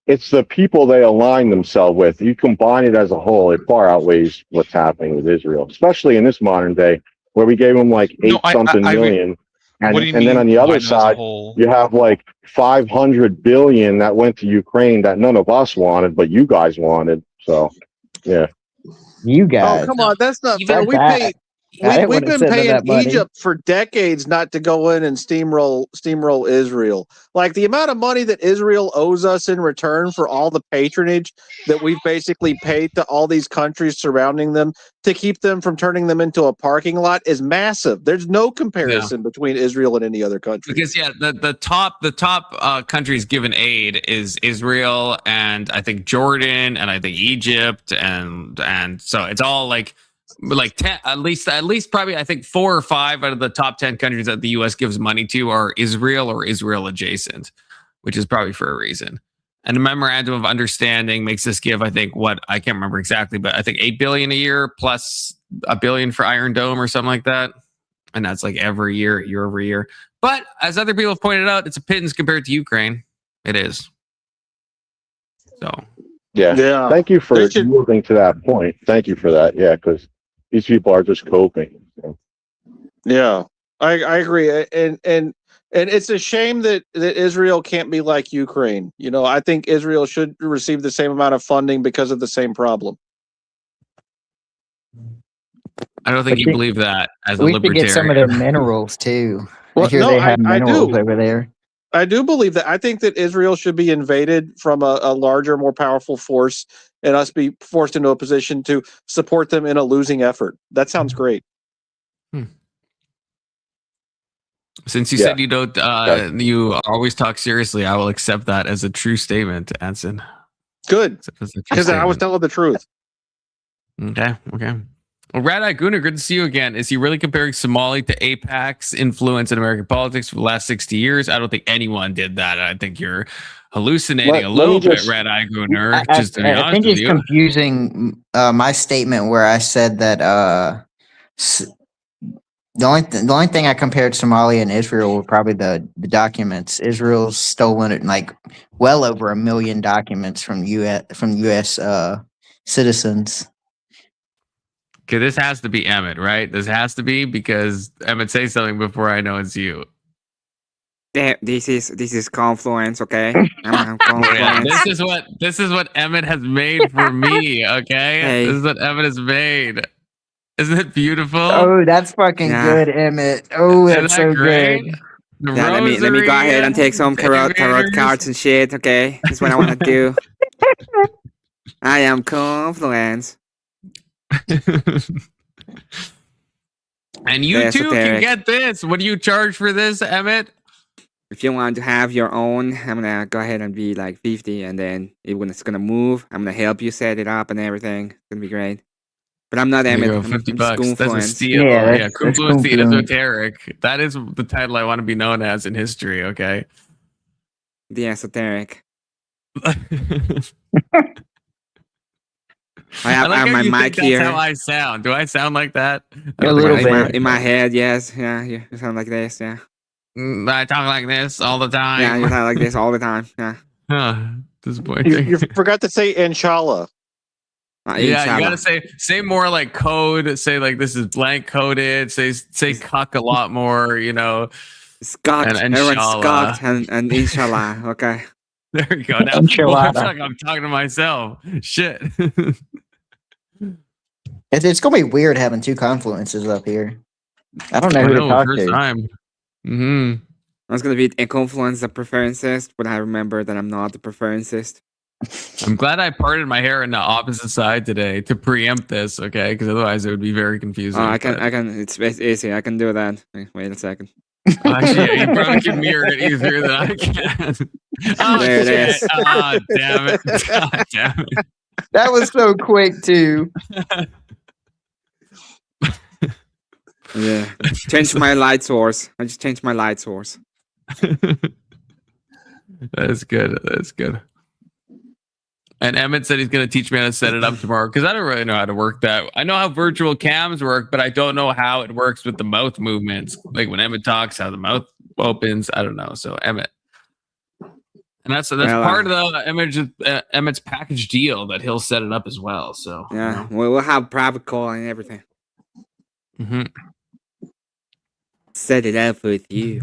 it's the people they align themselves with. You combine it as a whole, it far outweighs what's happening with Israel, especially in this modern day where we gave them like eight million. What do you And mean then on the other combine it as a side, whole? you have like 500 billion that went to Ukraine that none of us wanted, but you guys wanted. So, yeah. You Oh, guys. come on. That's not fair. Fuck We that. pay. I didn't We've wanna been send them paying that money. Egypt for decades not to go in and steamroll Israel. Like the amount of money that Israel owes us in return for all the patronage that we've basically paid to all these countries surrounding them to keep them from turning them into a parking lot is massive. There's no comparison between Israel and any other country. Because the top countries given aid is Israel and I think Jordan and I think Egypt and so it's all like 10, at least probably I think 4 or 5 out of the top 10 countries that the US gives money to are Israel or Israel adjacent, which is probably for a reason. And the memorandum of understanding makes us give, I think, what I can't remember exactly, but I think 8 billion a year plus $1 billion for Iron Dome or something like that. And that's like every year over year. But as other people have pointed out, it's a pittance compared to Ukraine. It is. So yeah. Thank you for moving to that point. Thank you for that. Yeah, because these people are just coping. So. Yeah, I agree, and it's a shame that Israel can't be like Ukraine. You know, I think Israel should receive the same amount of funding because of the same problem. I don't think you believe that as a libertarian. We should get some of their minerals too. Well, I hear they have minerals over there. I do believe that. I think that Israel should be invaded from a larger, more powerful force, and us be forced into a position to support them in a losing effort. That sounds great. Since you said you don't, you always talk seriously, I will accept that as a true statement, Anson. Good, because I was telling the truth. Okay. Well, Red-Eye Gunner, good to see you again. Is he really comparing Somali to AIPAC's influence in American politics for the last 60 years? I don't think anyone did that. I think you're hallucinating a little bit, Red-Eye Gunner. I think he's confusing my statement where I said that the only thing I compared Somalia and Israel were probably the documents. Israel's stolen it like well over 1 million documents from U.S. Citizens. Okay, this has to be Emmett, right? This has to be because Emmett say something before I know it's you. This is Confluence, okay? I'm Confluence. Yeah, this is what Emmett has made for me, okay? Hey. This is what Emmett has made. Isn't it beautiful? Oh, that's fucking good, Emmett. Oh, that's so great. Yeah, let me go ahead and take some tarot cards and shit, okay? That's what I want to do. I am Confluence. And you too can get this. What do you charge for this, Emmett? If you want to have your own, I'm gonna go ahead and be like 50, and then when it's gonna move, I'm gonna help you set it up and everything. It's gonna be great. But I'm not Emmett. I'm $50. That's a steal. Yeah, Confluence the Esoteric. That is the title I want to be known as in history. Okay. The Esoteric. I have my mic here. That's how I sound. Do I sound like that? A little bit. In my head, yes. Yeah, you sound like this, yeah. I talk like this all the time. Yeah, you talk like this all the time, yeah. Disappointing. You forgot to say inshallah. Yeah, you gotta say more like code. Say like this is blank coded. Say cuck a lot more. You know, Scott and Scott and inshallah. Okay. There you go. Now I'm talking to myself. Shit. It's gonna be weird having 2 confluences up here. I don't know who to talk to. Time. Mm-hmm. I was gonna be a Confluence the preferencist, but I remember that I'm not the preferencist. I'm glad I parted my hair on the opposite side today to preempt this, okay? Because otherwise it would be very confusing. Oh, I can. It's easy. I can do that. Wait a second. Actually, you probably can mirror it easier than I can. Oh, there it is. Oh, damn it. God damn it. That was so quick, too. Yeah. Change my light source. I just changed my light source. That's good. That's good. And Emmett said he's going to teach me how to set it up tomorrow because I don't really know how to work that. I know how virtual cams work, but I don't know how it works with the mouth movements. Like when Emmett talks, how the mouth opens. I don't know. So Emmett, And that's part of the Emmett's package deal that he'll set it up as well. So yeah, we'll have private call and everything. Mm-hmm. Set it up with you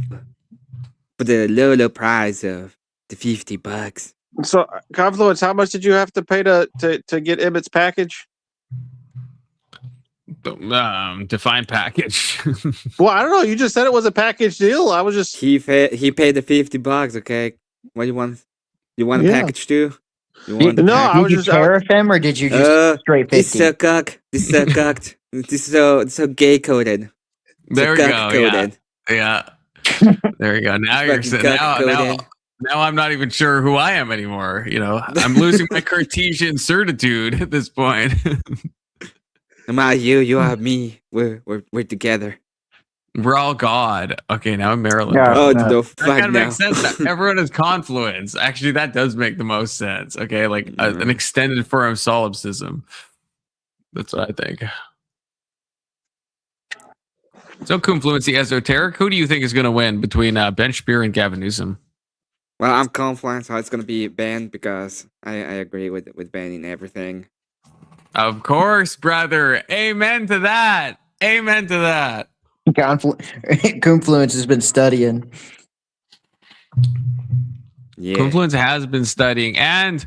for the low price of the $50. So, Confluence, how much did you have to pay to get Emmett's package? Define package. Well, I don't know. You just said it was a package deal. I was just he paid the $50. Okay, what do you want? You want a package too? You want no, I was did you just tariff him or did you just straight 50? This so cock. This so cocked. This is so gay coded. There we go. Yeah. There we go. Now you're now I'm not even sure who I am anymore. You know, I'm losing my Cartesian certitude at this point. I'm not you are me. We're together. We're all God. Okay, now I'm Maryland. No. That kind of makes sense. Everyone is confluence. Actually, that does make the most sense. Okay, like an extended form of solipsism. That's what I think. So, Confluency Esoteric, who do you think is going to win between Ben Shapiro and Gavin Newsom? Well, I'm confident, so it's going to be Ben because I agree with Ben in everything. Of course, brother. Amen to that. Amen to that. Confluence has been studying. Yeah. Confluence has been studying. And,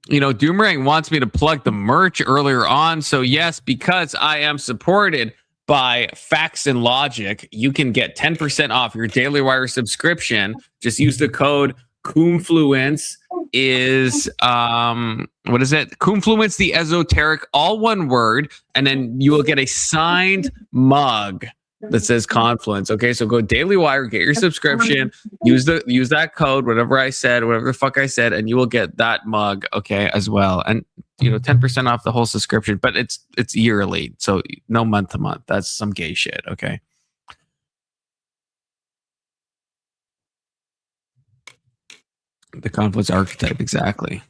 you know, Doomerang wants me to plug the merch earlier on. So, yes, because I am supported by Facts and Logic, you can get 10% off your Daily Wire subscription. Just use the code Confluence is what is it? Confluence the Esoteric, all one word, and then you will get a signed mug that says Confluence. Okay, so go Daily Wire, get your subscription, use that code, whatever the fuck I said, and you will get that mug, okay, as well. And 10% off the whole subscription, but it's yearly, so no month to month. That's some gay shit, okay? The Confluence archetype, exactly.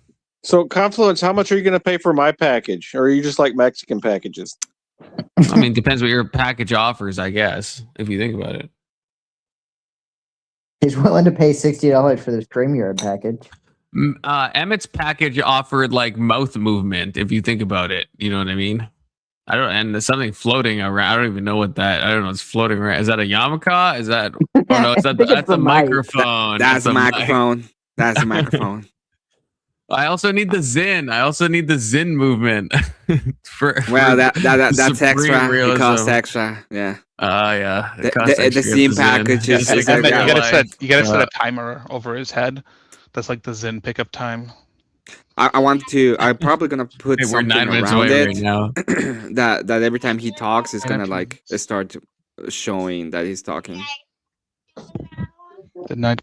So, Confluence, how much are you going to pay for my package? Or are you just like Mexican packages? I mean, depends what your package offers, I guess, if you think about it. He's willing to pay $60 for the StreamYard package. Emmett's package offered like mouth movement, if you think about it. You know what I mean? And there's something floating around. I don't even know what that. I don't know. It's floating around. Is that a yarmulke? Is that? Oh no, that's a microphone. That's a microphone. That's a microphone. I also need the Zin. Movement. That's extra. Realism. It costs extra. Yeah. Yeah. The Zin package is. You gotta set a timer over his head. That's like the Zin pickup time. I'm probably gonna put something around it right now. that every time he talks, it's gonna like start showing that he's talking. Good night.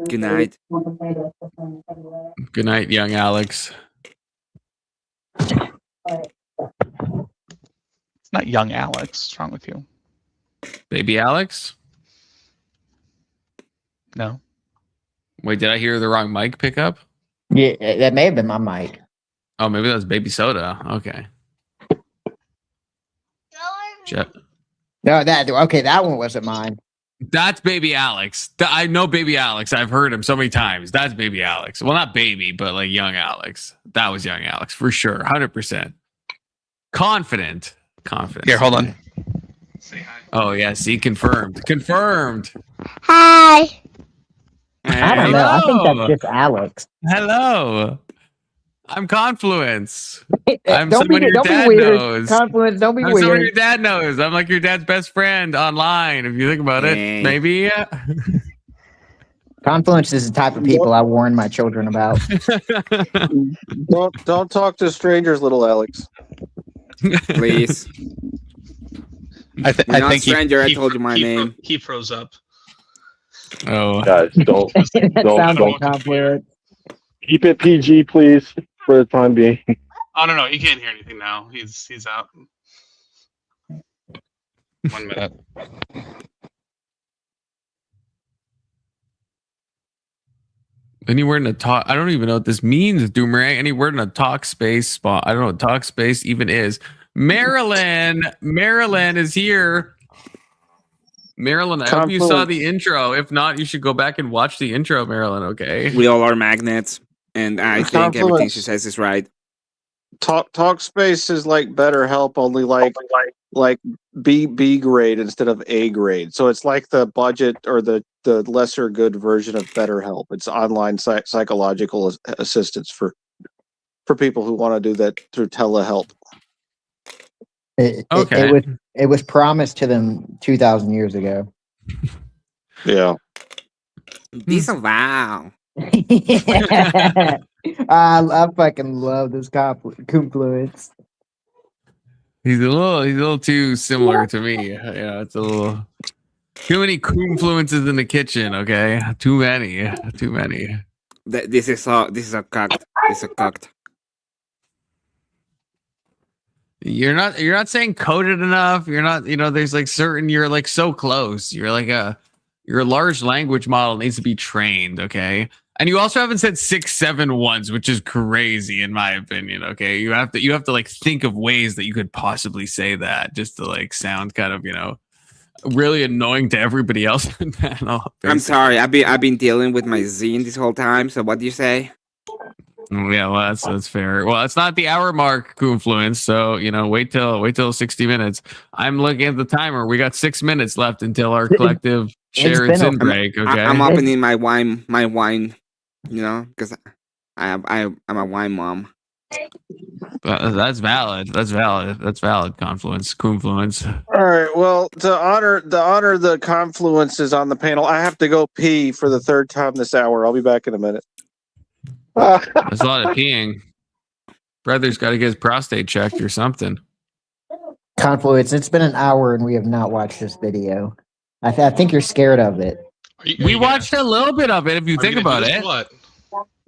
Good night. Good night, young Alex. It's not young Alex. What's wrong with you? Baby Alex? No. Wait, did I hear the wrong mic pickup? Yeah, that may have been my mic. Oh, maybe that was Baby Soda. Okay. No, that one wasn't mine. That's Baby Alex. I know Baby Alex. I've heard him so many times. That's Baby Alex. Well, not baby, but like young Alex. That was young Alex for sure. 100%. Confident. Here, hold on. Say hi. Oh, yeah. See, confirmed. Hi. I don't know. I think that's just Alex. Hello. I'm Confluence. I'm don't someone your dad knows. Confluence, don't be I'm weird. someone your dad knows. I'm like your dad's best friend online, if you think about it. Maybe. Confluence is the type of people I warn my children about. Don't talk to strangers, little Alex. Please. I think stranger. I told you my name. He froze up. Oh, guys, don't Sounds like Confluence. Keep it PG, please, for the time being. Oh no, he can't hear anything now. He's out. 1 minute. Anywhere in the talk, I don't even know what this means, Doomerang. Anywhere in a talk space spot. I don't know what talk space even is. Marilyn is here. Marilyn, I hope you saw the intro. If not, you should go back and watch the intro, Marilyn, okay? We all are magnets, and I think everything she says is right. Talkspace is like BetterHelp, only like B grade instead of A grade. So it's like the budget or the lesser good version of BetterHelp. It's online psychological assistance for people who want to do that through telehelp. It was promised to them 2,000 years ago. Yeah. Disavow. I fucking love this confluence. He's a little too similar to me. Yeah, it's a little too many confluences in the kitchen. Okay, too many. This is a cocked. This is a cocked. You're not saying coded enough. You're not. There's like certain. You're like so close. You're like your large language model needs to be trained. Okay. And you also haven't said 6, 7 once, which is crazy in my opinion. Okay, you have to like think of ways that you could possibly say that just to like sound kind of really annoying to everybody else in the panel. Basically. I'm sorry, I've been dealing with my zine this whole time. So what do you say? Yeah, well that's fair. Well, it's not the hour mark, Confluence. So wait till 60 minutes. I'm looking at the timer. We got 6 minutes left until our collective shared sin break. Okay, I'm opening my wine. Because I'm a wine mom. That's valid. Confluence. All right. Well, to honor the confluences on the panel, I have to go pee for the 3rd time this hour. I'll be back in a minute. There's a lot of peeing. Brother's got to get his prostate checked or something. Confluence. It's been an hour and we have not watched this video. I think you're scared of it. We watched a little bit of it. If you think about it, what?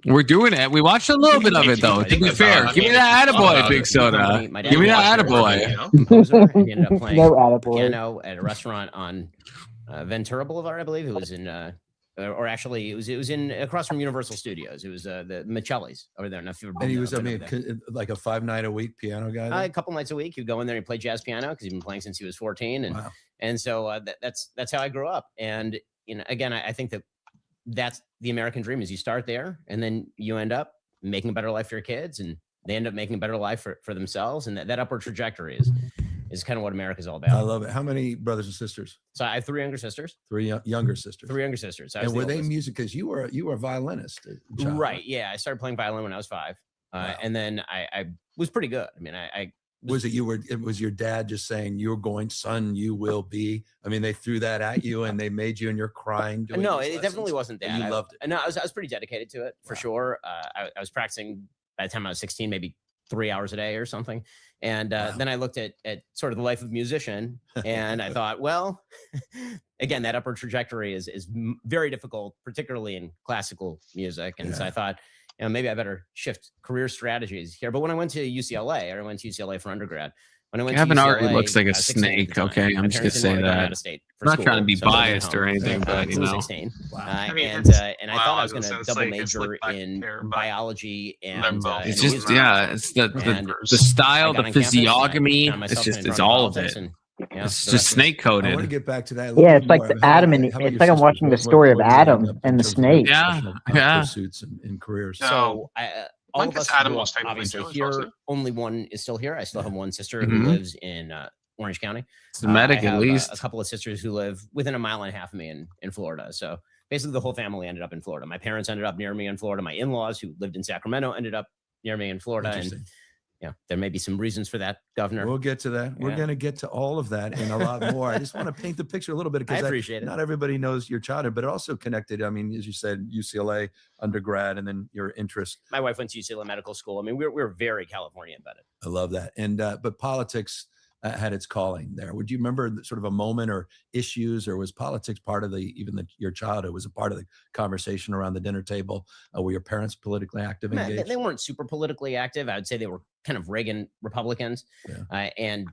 We're doing it. We watched a little bit of it, though. To be fair, give me that attaboy, Big Soda. Give me that attaboy. Composer. He ended up playing No attaboy. piano at a restaurant on Ventura Boulevard, I believe. It was in, or actually, it was in across from Universal Studios. It was the Michelli's over there. And he was, like a 5-night-a-week piano guy. A couple nights a week, he'd go in there and play jazz piano because he'd been playing since he was 14, and so that's how I grew up. And again, I think that's the American dream: is you start there, and then you end up making a better life for your kids, and they end up making a better life for themselves. And that upward trajectory is kind of what America's all about. I love it. How many brothers and sisters? So I have 3 younger sisters. 3 younger sisters. 3 younger sisters. And were they music? Because you were a violinist, right? Yeah, I started playing violin when I was 5, and then I was pretty good. I mean, it was your dad just saying, "You're going, son, you will be." I mean, they threw that at you and they made you, and you're crying. No, it definitely wasn't that. You loved it. No, I was pretty dedicated to it for sure. I was practicing by the time I was 16, maybe 3 hours a day or something. And then I looked at sort of the life of a musician, and I thought, well, again, that upward trajectory is very difficult, particularly in classical music. And so I thought, maybe I better shift career strategies here. But when I went to UCLA, I went to UCLA for undergrad. When I went Gavin to UCLA, already looks like a snake. Okay, I'm just gonna say that. I'm not trying to be biased or anything, but 16. Wow. And I thought I was going to double major in biology and it's just it's the style, the physiognomy. It's all of it. It's just snake coded. I want to get back to that. Yeah, it's like the Adam and it's like I'm watching the story of Adam and the snake. Yeah. Pursuits and careers. So all of us Adam was obviously here. Only one is still here. I still have one sister who lives in Orange County. Semitic, at least. A couple of sisters who live within a mile and a half of me in Florida. So basically, the whole family ended up in Florida. My parents ended up near me in Florida. My in-laws, who lived in Sacramento, ended up near me in Florida. And there may be some reasons for that, Governor. We'll get to that. We're going to get to all of that and a lot more. I just want to paint the picture a little bit because I appreciate it. Not everybody knows your childhood, but it also connected. I mean, as you said, UCLA undergrad and then your interest. My wife went to UCLA Medical School. I mean, we're very California embedded. I love that. And but politics had its calling there. Would you remember sort of a moment or issues, or was politics part of your childhood? Was a part of the conversation around the dinner table? Were your parents politically active? Engaged? They weren't super politically active. I would say they were kind of Reagan Republicans. And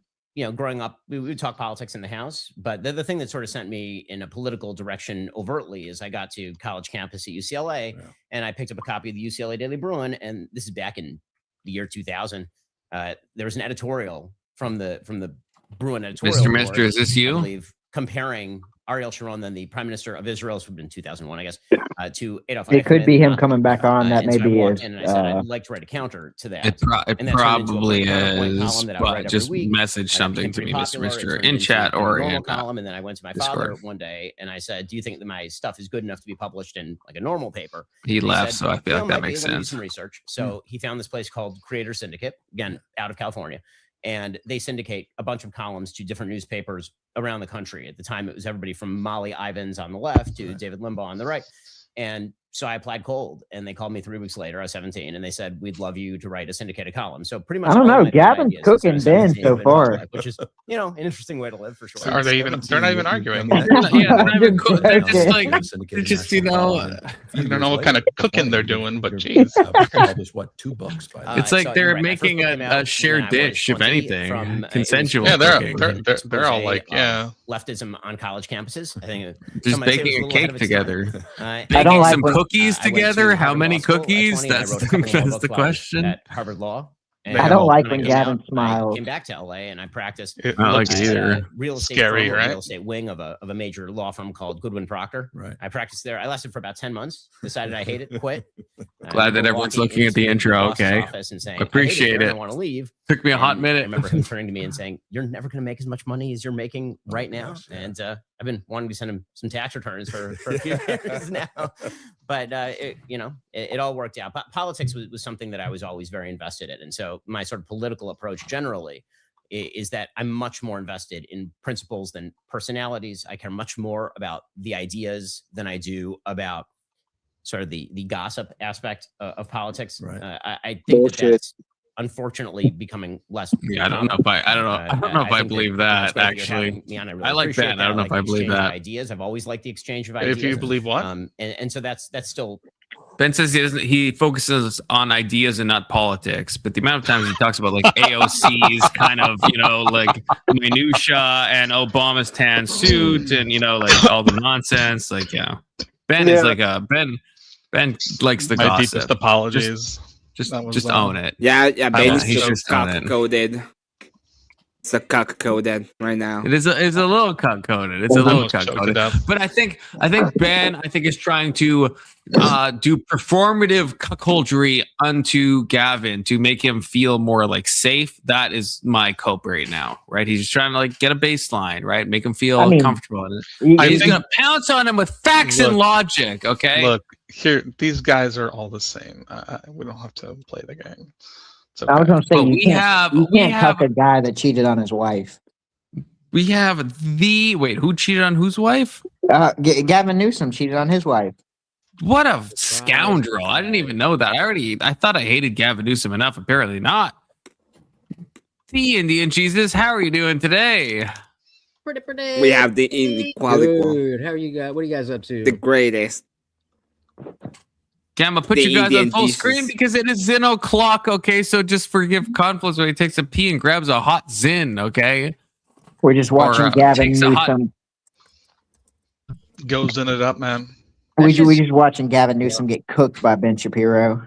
growing up, we would talk politics in the house. But the thing that sort of sent me in a political direction overtly is I got to college campus at UCLA, and I picked up a copy of the UCLA Daily Bruin. And this is back in the year 2000. There was an editorial from the Bruin editorial. Mr. Mister, is this you? I believe, comparing Ariel Sharon, then the Prime Minister of Israel, this would have been 2001, I guess, to Adolf It could Eichmann, be him coming back on. That and may so I be walked his. in and I said, I'd like to write a counter to that. It And that turned into a probably counterpoint is, column that I would write but every just week. message That something became to pretty me, popular. It Mr. turned in into chat kind of or a normal in column. And then I went to my Discord. father one day and I said, do you think that my stuff is good enough to be published in like a normal paper? He And left, said, so I feel like that might be. makes Let me do sense. some research. So he found this place called Creator Syndicate, again, out of California. And they syndicate a bunch of columns to different newspapers around the country. At the time, it was everybody from Molly Ivins on the left to David Limbaugh on the right. And so I applied cold, and they called me 3 weeks later. I was 17, and they said, we'd love you to write a syndicated column. So pretty much, I don't all know. my Gavin's ideas cooking since I was Ben 17 so have been far. public, which is, an interesting way to live for sure. Are they even? They're not even arguing. Yeah, they're not even cool. They're just Okay. like, they're just, you know, I don't know what kind of cooking they're doing, but geez. Published what, 2 books by now? it's like So they're you're right. My first making book came out a when shared I was dish, if 20 anything, from, it was consensual Yeah, cooking. they're all expose like, of yeah. leftism on college campuses. I think just some might say it was baking a little ahead cake of its time. together. I Baking don't like some when- cookies I went to together. How Harvard many Law School at cookies? 20, and I That's wrote a couple more that's books the while I was question. at Harvard Law. And I don't like when I when came Gavin out, I smiles. came back to LA and I practiced It I don't like looks it either. real estate Scary, firm, right? real estate wing of a major law firm called Goodwin Proctor. Right. I practiced there. I lasted for about 10 months. Decided I hate it. Quit. Glad that everyone's looking at the intro. Okay, Office and saying, appreciate I it. want to leave. Took me a hot And minute. I remember him turning to me and saying, "You're never going to make as much money as you're making right now." gosh, yeah. And I've been wanting to send him some tax returns for a few years now. But it all worked out. But politics was something that I was always very invested in, and so my sort of political approach generally is that I'm much more invested in principles than personalities. I care much more about the ideas than I do about sort of the gossip aspect of politics. Right. I think that's unfortunately becoming less. Yeah, I don't know if I don't know if I believe that actually. I like that. I don't know if I believe that. Ideas. I've always liked the exchange of ideas. If you believe what? And so that's still. Ben says he focuses on ideas and not politics, but the amount of times he talks about like AOC's kind of, like minutia and Obama's tan suit and, like all the nonsense. Like, Ben is like Ben likes the My gossip. deepest apologies. Just That was, own it. Yeah, Ben he's is just done it. cock-coded. It's a cock-coded right now. It's a little cut coded. It's a little Almost cut choked coded. it up. But I think Ben is trying to do performative cuckoldry unto Gavin to make him feel more like safe. That is my cope right now, right? He's just trying to like get a baseline, right? Make him feel comfortable. He's gonna pounce on him with facts and logic. Okay. Look, here, these guys are all the same. We don't have to play the game. Okay. I was going to say, But you can't cuck a guy that cheated on his wife. We have who cheated on whose wife? Gavin Newsom cheated on his wife. What a scoundrel. I didn't even know that. I thought I hated Gavin Newsom enough. Apparently not. The Indian Jesus, how are you doing today? Pretty. We have the inequality. Dude, how are you guys? What are you guys up to? The greatest. Gamma, put The you guys Indian on full Jesus. screen because it is Zin o'clock, okay? So just forgive conflicts when he takes a pee and grabs a hot Zin, okay? We're just watching Gavin takes a hot- Newsom. Goes in it up, man. We just watching Gavin Newsom get cooked by Ben Shapiro.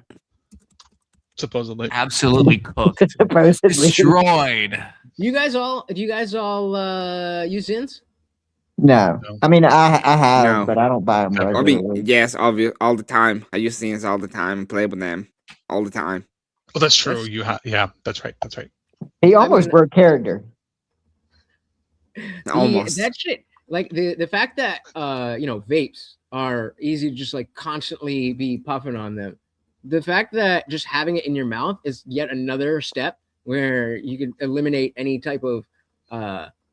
Supposedly. Absolutely cooked. Supposedly. Destroyed. Do you guys all use Zins? No. I mean, I have, No. but I don't buy them I regularly. mean, yes, obvious, all the time. I use scenes all the time and play with them all the time. Well, that's true. Yeah, that's right. That's right. He almost broke character. Almost. That shit. Like the fact that vapes are easy to just like constantly be puffing on them. The fact that just having it in your mouth is yet another step where you can eliminate any type of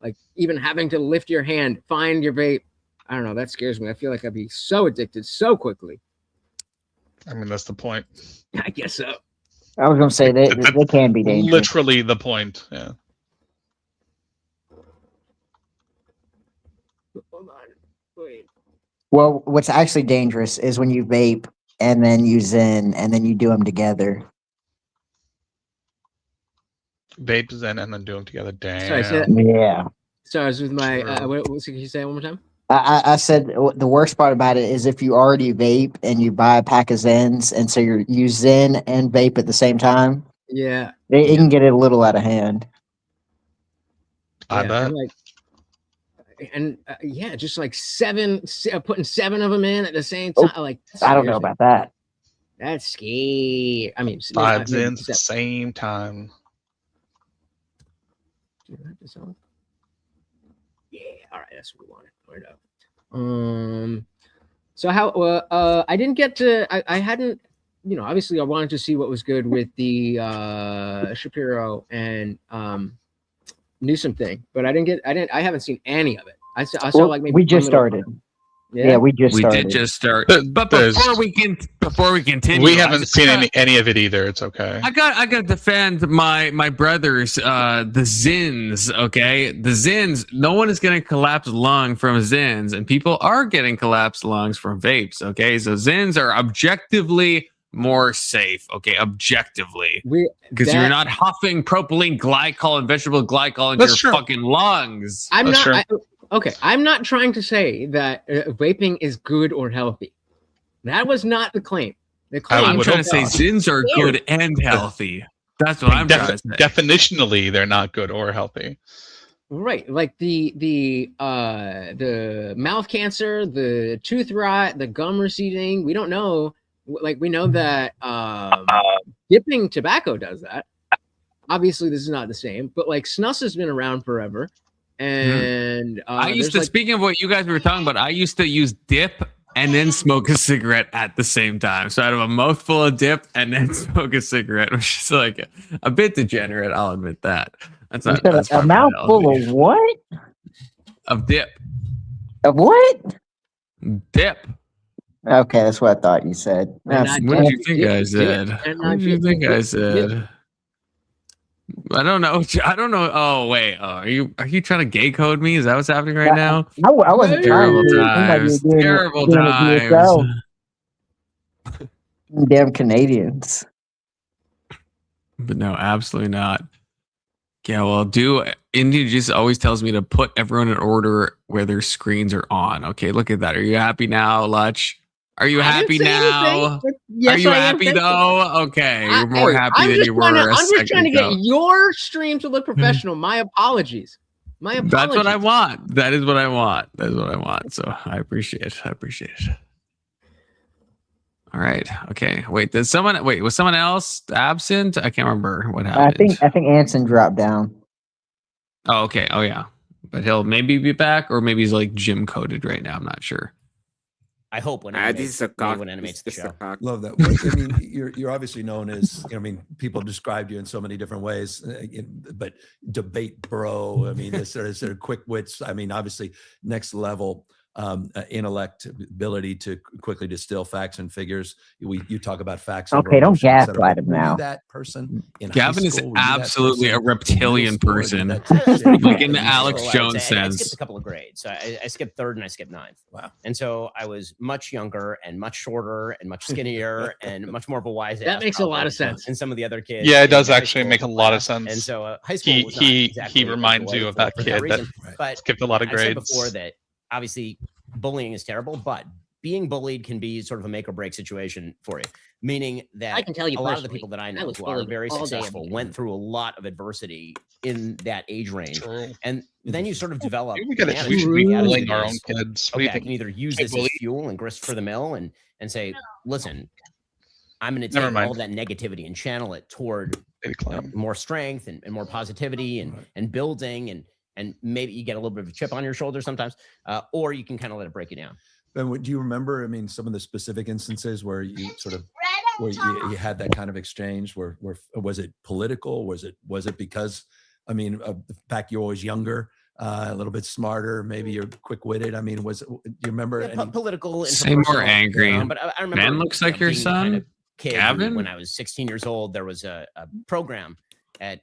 like even having to lift your hand, find your vape. I don't know. That scares me. I feel like I'd be so addicted so quickly. I mean, that's the point. I guess so. I was going to say they can be dangerous. Literally the point. Yeah. Hold on. Wait. Well, what's actually dangerous is when you vape and then you Zen and then you do them together. Vape Zen and then do them together. Damn. Sorry, say that. Yeah. Sorry, I was with my. True. What can you say it one more time? I said the worst part about it is if you already vape and you buy a pack of Zens and so you Zen and vape at the same time, Yeah. it can get it a little out of hand. I Yeah, bet. I'm like, and yeah, just like putting 7 of them in at the same Oh, time. Like, I don't know seriously, about that. that's scary. I mean, 5 maybe zins at the 7. same time. Do I have this on? Yeah, all right, that's what we wanted. Right up. So how? I didn't get to. I hadn't. Obviously, I wanted to see what was good with the Shapiro and Newsom thing, but I haven't seen any of it. I saw Well, like maybe we one just little- started. Yeah, we just We started. did just start, Th- but there's- before we continue, We I haven't just seen gotta- any of it either. It's okay. I got to defend my brothers, the Zins. Okay, the Zins. No one is getting collapsed lung from Zins, and people are getting collapsed lungs from vapes. Okay, so Zins are objectively more safe. Okay, objectively, because you're not huffing propylene glycol and vegetable glycol into That's your true. fucking lungs. I'm That's not. true. Okay, I'm not trying to say that vaping is good or healthy. That was not the claim. The claim. I'm would trying to hope say not. Zins are good and healthy. That's what I'm trying to say. Definitionally, they're not good or healthy. Right, like the mouth cancer, the tooth rot, the gum receding. We don't know. Like we know that dipping tobacco does that. Obviously, this is not the same, but like snus has been around forever. And I used to, speaking of what you guys were talking about, I used to use dip and then smoke a cigarette at the same time. So I'd have a mouthful of dip and then smoke a cigarette, which is like a bit degenerate. I'll admit that. That's not that's a mouthful of what? Of dip. Of what? Dip. Okay, that's what I thought you said. What did you think I said? What did you think I said? I don't know. Oh wait, are you trying to gay code me? Is that what's happening right now? I wasn't Terrible trying to. times. Terrible doing it to yourself. times. Damn Canadians. But no, absolutely not. Yeah, well, India just always tells me to put everyone in order where their screens are on. Okay, look at that. Are you happy now, Lutch? Are you happy now? Yes, are you I am. happy though? Okay, you're more happy than you were. I'm just trying to get your stream to look Hmm. professional. My apologies. That's what I want. That is what I want. That is what I want. So I appreciate it. All right. Okay. Wait. Was someone else absent? I can't remember what happened. I think Anson dropped down. Oh, okay. Oh, yeah. But he'll maybe be back, or maybe he's like gym coded right now. I'm not sure. I hope when this is a cock. when animates the show. Love that. Well, I mean, you're obviously known as. I mean, people described you in so many different ways, but debate bro. I mean, this sort of quick wits. I mean, obviously, next level intellect, ability to quickly distill facts and figures. You talk about facts. Okay, don't gaslight him now. That person in Gavin high is school, were you that absolutely person a reptilian in middle person. school? Like Like in the Middle Alex school, I would Jones say. I sense. skipped a couple of grades. So I skipped 3rd and I skipped 9th. Wow. And so I was much younger and much shorter and much skinnier and much more of a wise ass. That makes a lot of probably, sense. And some of the other kids. Yeah, it in does high actually school make a lot of class. sense. And so high school was not He exactly reminds you of for that kid that reason. Right. But skipped a lot of I've said grades. before that obviously bullying is terrible, but being bullied can be sort of a make or break situation for you. Meaning that I can tell you a lot of the personally, people that I I know was who are bullied very all day successful every day. went through a lot of adversity in that age range. True. And then you sort of develop. We should attitude. be The attitude bullying our own is, kids. What do Okay, you I think? can either use Should I this as bully? fuel and grist for the mill and say, listen, I'm going to Never take mind. all that negativity and channel it toward more strength and more positivity and building and maybe you get a little bit of a chip on your shoulder sometimes, or you can kind of let it break you down. Ben, do you remember? I mean, some of the specific instances where you sort of you had that kind of exchange. Where was it political? Was it because? I mean, the fact you're always younger, a little bit smarter, maybe you're quick-witted. I mean, do you remember Yeah, any? political and Say more personal, angry. But I remember Man looks like your being the kind son, of kid who, Gavin? when I was 16 years old, there was a program at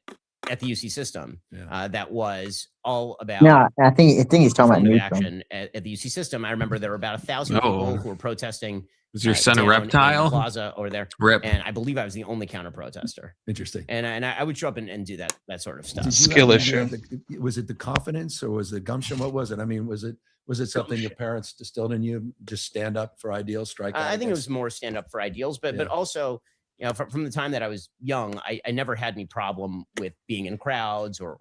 the UC system that was all about No, I think he's talking about affirmative Newsom. action at the UC system. I remember there were about 1,000 people No. who were protesting. Was your son a down in the reptile? plaza over there? Rip. And I believe I was the only counter protester. Interesting. And I would show up and do that sort of stuff. Did you Skill did issue. you have was it the confidence or was it gumption? What was it? I mean, was it something your parents distilled in you? Just stand up for ideals, strike out? I think it was more stand up for ideals, but also, you know, from the time that I was young, I never had any problem with being in crowds or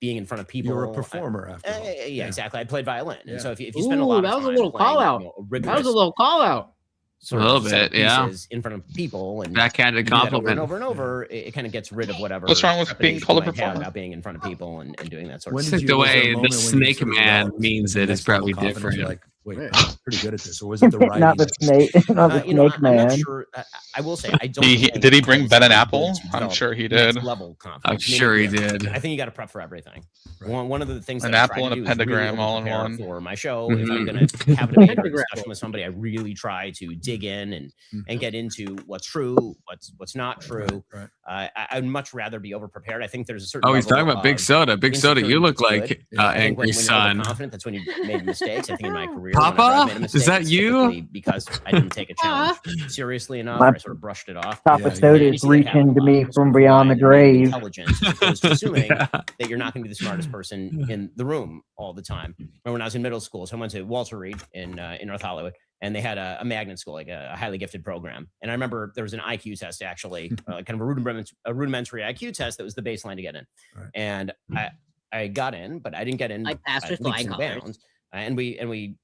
being in front of people. You're a performer after all. Yeah, exactly. I played violin, Yeah. and so if you spend a lot of that time was a little playing, call out. you know, That was a little call out. Sort A of little set of bit, yeah. pieces in front of people, and Backhanded you do that compliment. over and over, it kind of gets rid of whatever. What's wrong with being trepidation called a you might have performer? about being in front of people and doing that sort When of did stuff. The you- was there a way the moment when you snake sort of man developed means the it is next level probably of confidence? different. You're like, wait, Right. I'm pretty good at this, or was it the writing? Not the snake, not the You know, snake I'm not man. sure. I will say I don't. Did he bring think Ben and it's Apple? good to I'm develop sure he next did. level I'm confidence. sure he did. I think you got to prep for everything. Right. One of the things An that I apple try and to a do is really pentagram all in prepare one. for my show. If I'm Mhm. going to have a debate or a Pentagram. discussion with somebody, I really try to dig in and Mhm. get into what's true, what's not true. Right. I'd much rather be overprepared. I think there's a certain. Oh, he's level talking about Big of Soda. Big Soda, you insecurity look that's like good. Yeah. I think angry when you're son. overconfident, that's when you made mistakes. I think in my career, Papa? whenever I've made a Is mistake, that it's you? typically because I didn't take a challenge seriously enough, My- or I sort of brushed it off. Papa Yeah, Soda You is see that happen reaching a to lot. me People from sort of beyond the rely on innate grave. intelligence, as opposed to assuming Yeah. that you're not going to be the smartest person in the room all the time. Remember when I was in middle school, so I went to Walter Reed in North Hollywood, and they had a magnet school, like a highly gifted program. And I remember there was an IQ test, actually, kind of a rudimentary IQ test that was the baseline to get in. Right. And I got in, but I didn't get in I passed with leaps flying and colors. bounds. And we,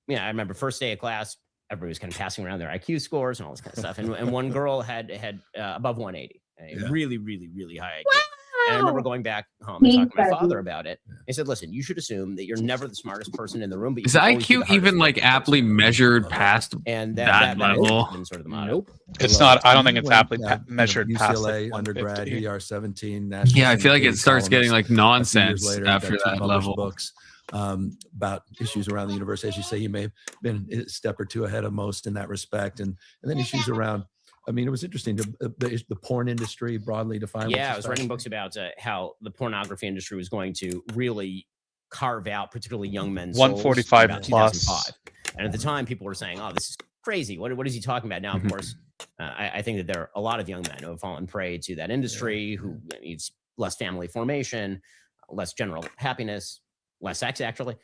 yeah, I remember first day of class, everybody was kind of passing around their IQ scores and all this kind of stuff. And one girl had above 180, Yeah. really, really, really high IQ. And I remember going back home and talking to my father about it. He said, "Listen, you should assume that you're never the smartest person in the room, but you Is can always be IQ the hardest even like working aptly person." measured past And that has level? been sort of the motto. Nope. It's not. I don't think You it's went, aptly measured past UCLA like undergrad. 150. Here you are, 17. National Yeah, I feel like it syndicated starts getting columnist. like A few years nonsense later, you got after two that published level. books about issues around the university. As you say, you may have been a step or two ahead of most in that respect, and then issues around. I mean, it was interesting. The porn industry, broadly defined. Yeah, I was writing books about how the pornography industry was going to really carve out particularly young men's souls in 145 about plus. 2005. And at the time, people were saying, "Oh, this is crazy. What is he talking about?" Now, of Mhm. course, I think that there are a lot of young men who have fallen prey to that industry, who needs less family formation, less general happiness, less sex, actually.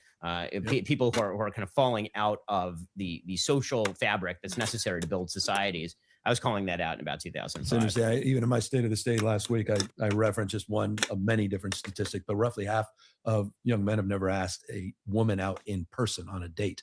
People who are kind of falling out of the social fabric that's necessary to build societies. I was calling that out in about 2005. It's interesting. Even in my State of the State last week, I referenced just one of many different statistics, but roughly half of young men have never asked a woman out in person on a date.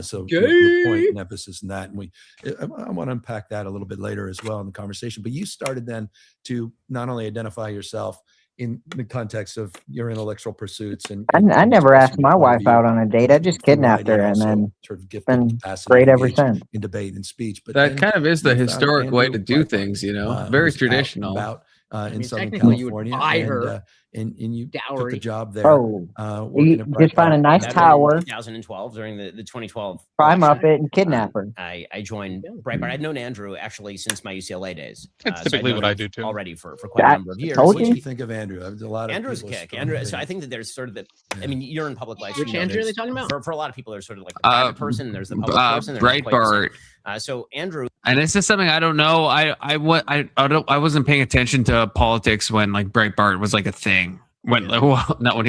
So your point and emphasis in that, and I want to unpack that a little bit later as well in the conversation. But you started then to not only identify yourself in the context of your intellectual pursuits, and I never expressing asked my your point of wife view out on a date. I just through kidnapped writing, her, and also then sort of gifted been capacity great to ever engage since. in debate and speech. But That then kind of is the you found historic way to Andrew do Breitbart, things, you know, who very was out and traditional. about, in mean, Southern technically, you would California, buy her and you took a dowry. job there. Oh, Working you at just find a Breitbart. nice That was tower, in 2012 during the 2012 climb up election. it, and kidnap her. I joined Breitbart. I'd known Andrew actually since my UCLA days. That's So I'd typically known what I him do too. already for quite a I number of years. told What do you. you think of Andrew? There's a lot of Andrew's a people's kick. strong Andrew. So I opinions. think that there's sort of the. Yeah. I mean, you're in public life. Which you know Andrew are they there's- talking about? For a lot of people, there's sort of like the private person, and there's the public person. They're not quite the Breitbart. same. So Andrew, And this is something I don't know. I wasn't paying attention to politics when like Breitbart was like a thing. When well, not when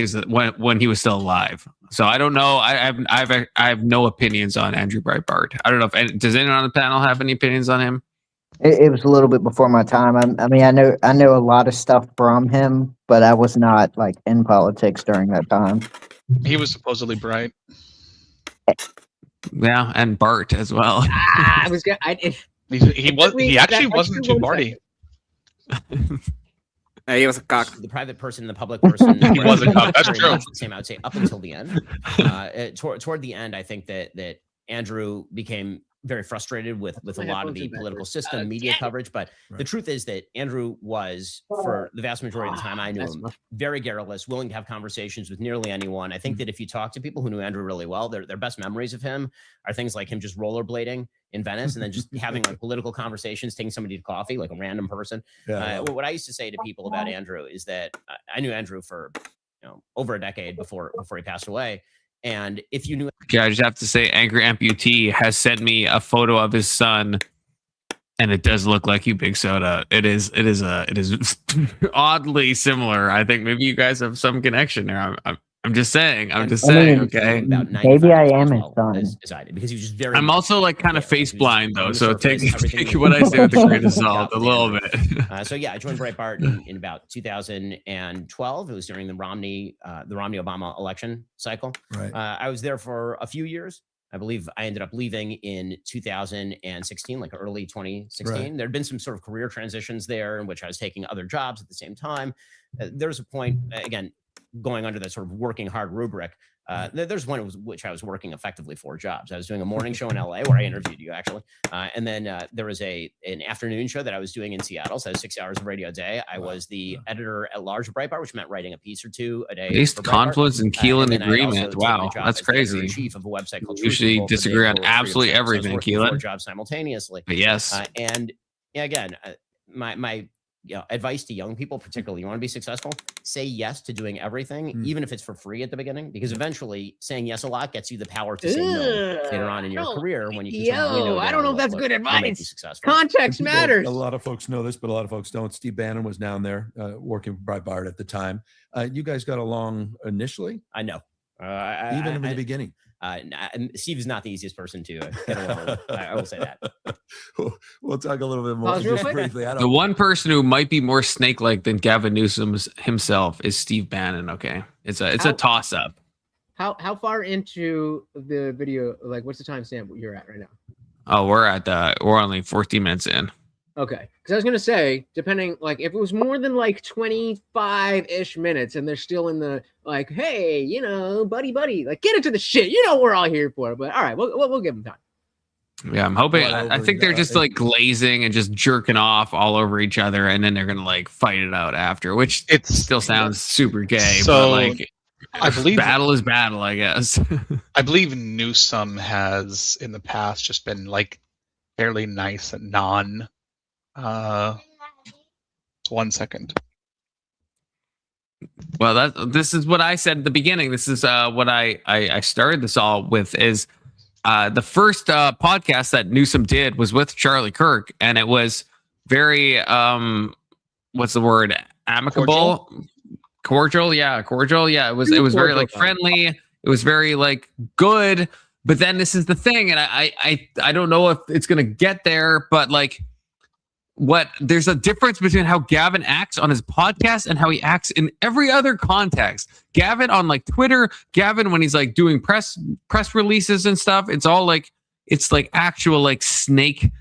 he was still alive. So I don't know. I have no opinions on Andrew Breitbart. I don't know if does anyone on the panel have any opinions on him? It was a little bit before my time. I mean, I know a lot of stuff from him, but I was not like in politics during that time. He was supposedly bright. Yeah, and Bart as well. I was gonna. He actually that wasn't extra too 1 Barty. He was a cock. the private person, the public person. He was a cop. That's very true. much the same, I would say, up until the end. Toward the end, I think that Andrew became very frustrated with a lot of the political system, media coverage. But the Right. truth is that Andrew was, for the vast majority of the time I knew him, very garrulous, willing to have conversations with nearly anyone. I think that if you talk to people who knew Andrew really well, their best memories of him are things like him just rollerblading in Venice and then just having like political conversations, taking somebody to coffee, like a random person. Yeah. What I used to say to people about Andrew is that I knew Andrew for over a decade before he passed away. And if you knew, Okay, I just have to say, Angry Amputee has sent me a photo of his son, and it does look like you, Big Soda. It is oddly similar. I think maybe you guys have some connection there. I I'm just saying. I'm just I mean, saying. Okay. About maybe 95 I as am his well son. as I did, because he was just very. I'm also like kind of Yeah, face he was blind though, on the so surface, take everything take was what I say with a grain of job salt a little bit. So yeah, I joined Breitbart in about 2012. It was during the Romney Obama election cycle. Right. I was there for a few years. I believe I ended up leaving in 2016, like early 2016. Right. There had been some sort of career transitions there in which I was taking other jobs at the same time. There's a point, again, going under that sort of working hard rubric. There's one which I was working effectively 4 jobs. I was doing a morning show in LA where I interviewed you actually. And then there was an afternoon show that I was doing in Seattle. So I was 6 hours of radio a day. I was the editor at large of Breitbart, which meant writing a piece or 2 a day. Based confluence and Keelan then I agreement. also taken a Wow, job that's as the editor in crazy. chief of a website called We usually Truth People, disagree on for free of absolutely charge. So I was everything, working Keelan. 4 jobs simultaneously. But yes. And yeah, again, my advice to young people, particularly, you want to be successful, say yes to doing everything, even if it's for free at the beginning, because eventually saying yes a lot gets you the power to say no later on in your career when you can I don't know if that's good advice. successful. Context matters. A lot of folks know this, but a lot of folks don't. Steve Bannon was down there working for Breitbart at the time. You guys got along initially? I know. Even in the beginning. Steve is not the easiest person to get along with. I will say that. We'll talk a little bit more Pause real just quick. briefly. The one person who might be more snake-like than Gavin Newsom himself is Steve Bannon. Okay, it's a toss-up. How far into the video? Like, what's the timestamp you're at right now? Oh, we're only 14 minutes in. Okay, because I was gonna say, depending, like, if it was more than like 25-ish minutes, and they're still in the like, hey, buddy, like, get into the shit. We're all here for it. But all right, we'll give them time. Yeah, I'm hoping. I think they're just like glazing and just jerking off all over each other, and then they're gonna like fight it out after, which it still sounds super gay. So, but like, I believe battle is battle, I guess. I believe Newsom has in the past just been like fairly nice and non. 1 second. Well, this is what I said at the beginning. This is what I started this all with is the first podcast that Newsom did was with Charlie Kirk, and it was very what's the word? Amicable, cordial. Yeah, cordial. Yeah, it was very like friendly. It was very like good. But then this is the thing, and I don't know if it's gonna get there, but like. There's a difference between how Gavin acts on his podcast and how he acts in every other context. Gavin on like Twitter, Gavin when he's like doing press releases and stuff, it's all like actual like snake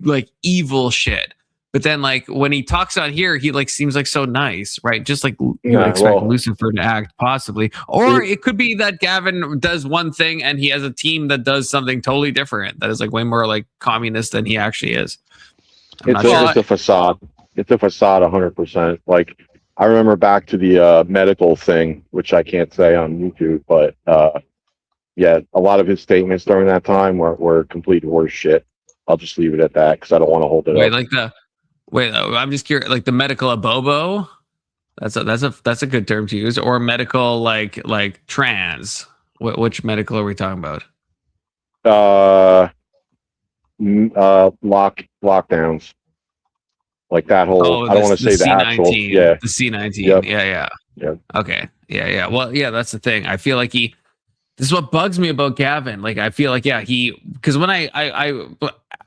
like evil shit. But then like when he talks on here, he like seems like so nice, right? Just like you would expect Lucifer to act possibly. Or it could be that Gavin does one thing and he has a team that does something totally different that is like way more like communist than he actually is. It's a facade. It's a facade 100%. Like I remember back to the medical thing, which I can't say on YouTube, but yeah, a lot of his statements during that time were complete horse shit. I'll just leave it at that because I don't want to hold it up. I'm just curious, like the medical abobo. That's a good term to use, or medical like trans. Which medical are we talking about? Lockdowns, like that whole. I don't want to say the actual. Yeah, the C-19. Yep. Yeah. Okay. Yeah. Well, yeah, that's the thing. I feel like this is what bugs me about Gavin. Like, I feel like, because when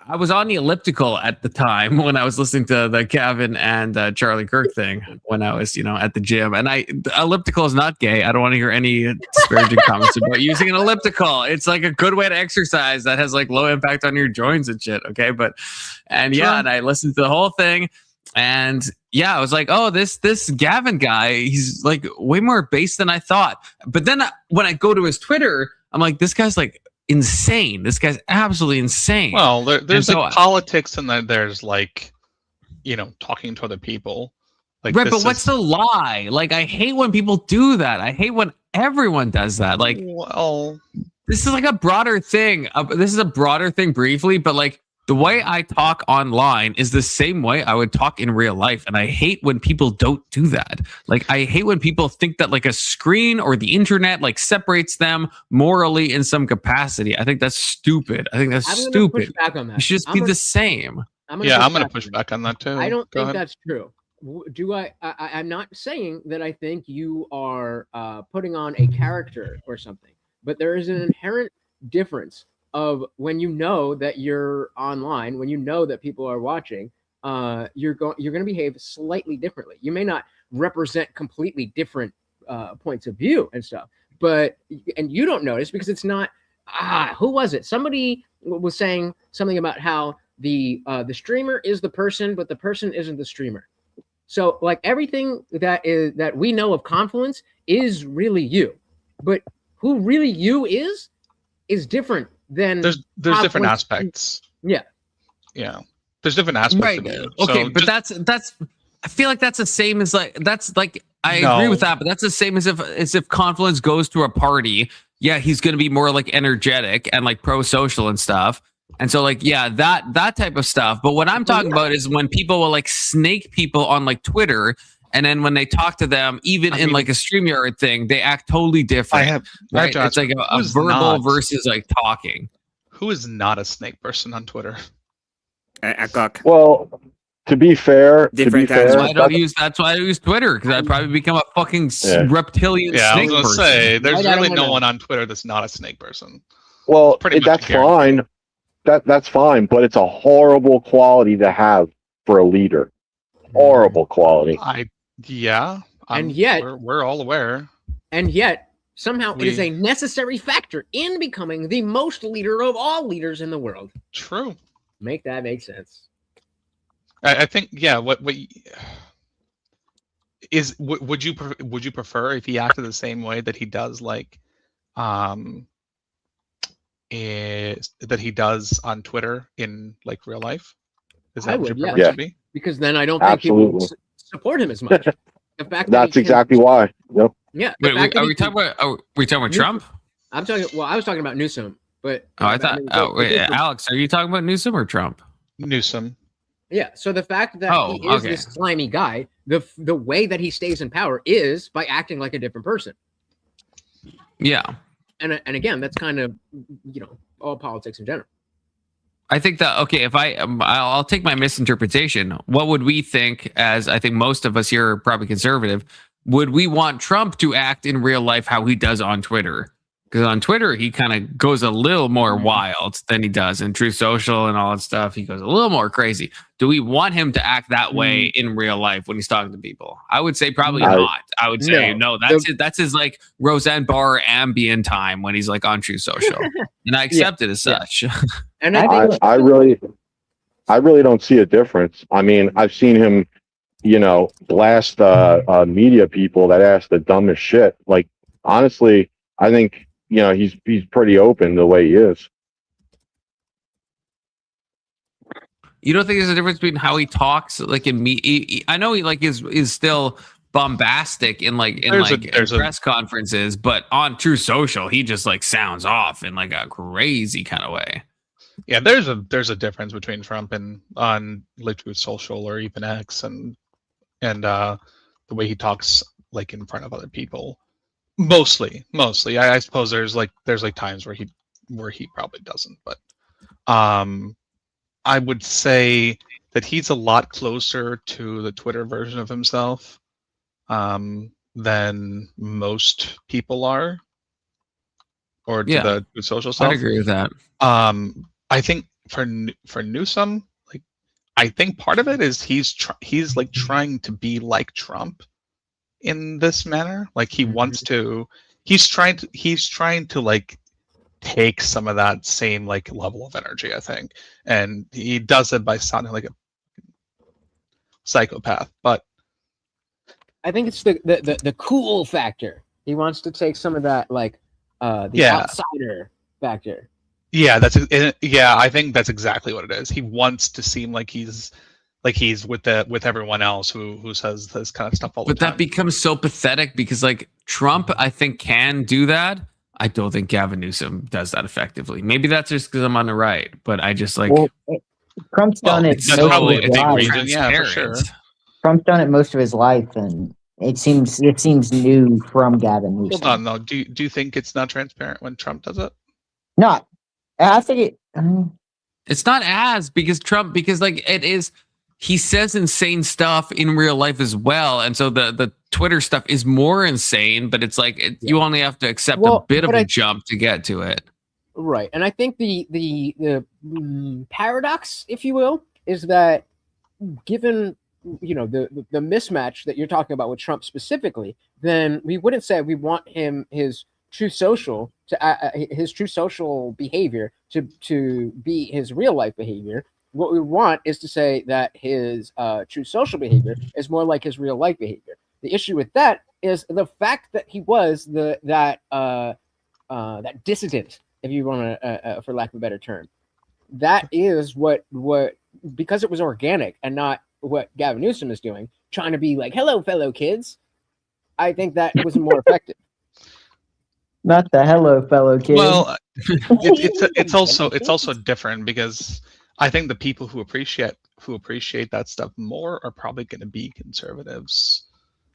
I was on the elliptical at the time when I was listening to the Gavin and Charlie Kirk thing when I was, at the gym. And the elliptical is not gay. I don't want to hear any disparaging comments about using an elliptical. It's like a good way to exercise that has like low impact on your joints and shit. Okay. And I listened to the whole thing. And I was like, oh, this Gavin guy, he's like way more base than I thought. But then when I go to his Twitter, I'm like, this guy's like insane. This guy's absolutely insane. Well, there's like politics, and then there's like, talking to other people. Like, right, but what's the lie? Like, I hate when people do that. I hate when everyone does that. Like, well, this is like a broader thing. This is a broader thing briefly, but like the way I talk online is the same way I would talk in real life. And I hate when people don't do that. Like, I hate when people think that like a screen or the internet like separates them morally in some capacity. I think that's stupid. I think that's stupid. Push back on that. You should just be the same. I'm going to push back on that too. I don't think that's true. I'm not saying that I think you are putting on a character or something, but there is an inherent difference of when you know that you're online, when you know that people are watching, you're going to behave slightly differently. You may not represent completely different points of view and stuff, but and you don't notice because it's not. Who was it? Somebody was saying something about how the streamer is the person, but the person isn't the streamer. So like everything that we know of Confluence is really you, but who really you is different than There's different aspects. Yeah. Yeah. There's different aspects Right. of you. Okay, So but just- that's I feel like that's the same as I agree with that, but that's the same as if Confluence goes to a party. Yeah, he's going to be more like energetic and like pro-social and stuff. And so like, yeah, that type of stuff. But what I'm talking about is when people will like snake people on like Twitter, and then when they talk to them, even in like a StreamYard thing, they act totally different. I have right? to ask, It's like a who's verbal not- versus like talking. Who is not a snake person on Twitter? I got Well, to be fair, Different times. That's why I don't use Twitter, because I'd probably become a fucking reptilian Yeah, I snake was gonna person. say there's I don't really no wanna- one on Twitter that's not a snake person. well, Pretty much that's guaranteed. fine. That's fine, but it's a horrible quality to have for a leader. Horrible quality. And yet- we're all aware. And yet somehow it is We- a necessary factor in becoming the most leader of all leaders in the world. True. Make that make sense. I think what is would you prefer if he acted the same way that he does that he does on Twitter in like real life? Is I that what you would, prefer yeah. to be? Because then I don't think people would Absolutely. support him as much. The fact that That's he can- exactly why. Yep. Yeah. the Wait, fact that are he we can- talking about Trump? I'm talking. Well, I was talking about Newsom, but Oh, I thought. Wait, but- Alex, are you talking about Newsom or Trump? Newsom. yeah. So the fact that Oh, he is okay. this slimy guy, the way that he stays in power is by acting like a different person. Yeah, And again, that's kind of all politics in general. I think that if I'll take my misinterpretation. What would we think? As I think most of us here are probably conservative. Would we want Trump to act in real life how he does on Twitter? Because on Twitter, he kind of goes a little more wild than he does in True Social and all that stuff. He goes a little more crazy. Do we want him to act that way in real life when he's talking to people? I would say probably not. I would say no. That's his like Roseanne Barr ambient time when he's like on True Social, and I accept it as such. And I really don't see a difference. I mean, I've seen him, blast media people that ask the dumbest shit. Like, honestly, I think he's pretty open the way he is. You don't think there's a difference between how he talks, like in me? I know he like is still bombastic in press conferences, but on True Social, he just like sounds off in like a crazy kind of way. Yeah, there's a difference between Trump and on like True Social or even X and the way he talks like in front of other people. Mostly. I suppose there's times where he probably doesn't, but I would say that he's a lot closer to the Twitter version of himself than most people are, or to the social self. I agree with that. I think for Newsom, like, I think part of it is he's like trying to be like Trump in this manner. Like he wants to. He's trying to like take some of that same like level of energy, I think, and he does it by sounding like a psychopath. But I think it's the cool factor. He wants to take some of that like the outsider factor. Yeah, I think that's exactly what it is. He wants to seem like he's with everyone else who says this kind of stuff all the time. But that becomes so pathetic because like Trump, I think, can do that. I don't think Gavin Newsom does that effectively. Maybe that's just because I'm on the right, but I just like. Well, Trump's done it. It's most of totally his life. Yeah, for sure. Trump's done it most of his life, and it seems new from Gavin Newsom. Hold on, though. Do you think it's not transparent when Trump does it? No, I think it. It's not because like it is. he says insane stuff in real life as well, and so the Twitter stuff is more insane. But it's like you only have to accept a bit of a jump to get to it. Right, and I think the paradox, if you will, is that given the mismatch that you're talking about with Trump specifically, then we wouldn't say we want his true social behavior to be his real life behavior. What we want is to say that his true social behavior is more like his real life behavior. The issue with that is the fact that he was that dissident, if you want to, for lack of a better term. That is what because it was organic and not what Gavin Newsom is doing, trying to be like, hello, fellow kids. I think that was more effective. Not the hello, fellow kids. Well, it's also different because I think the people who appreciate that stuff more are probably going to be conservatives.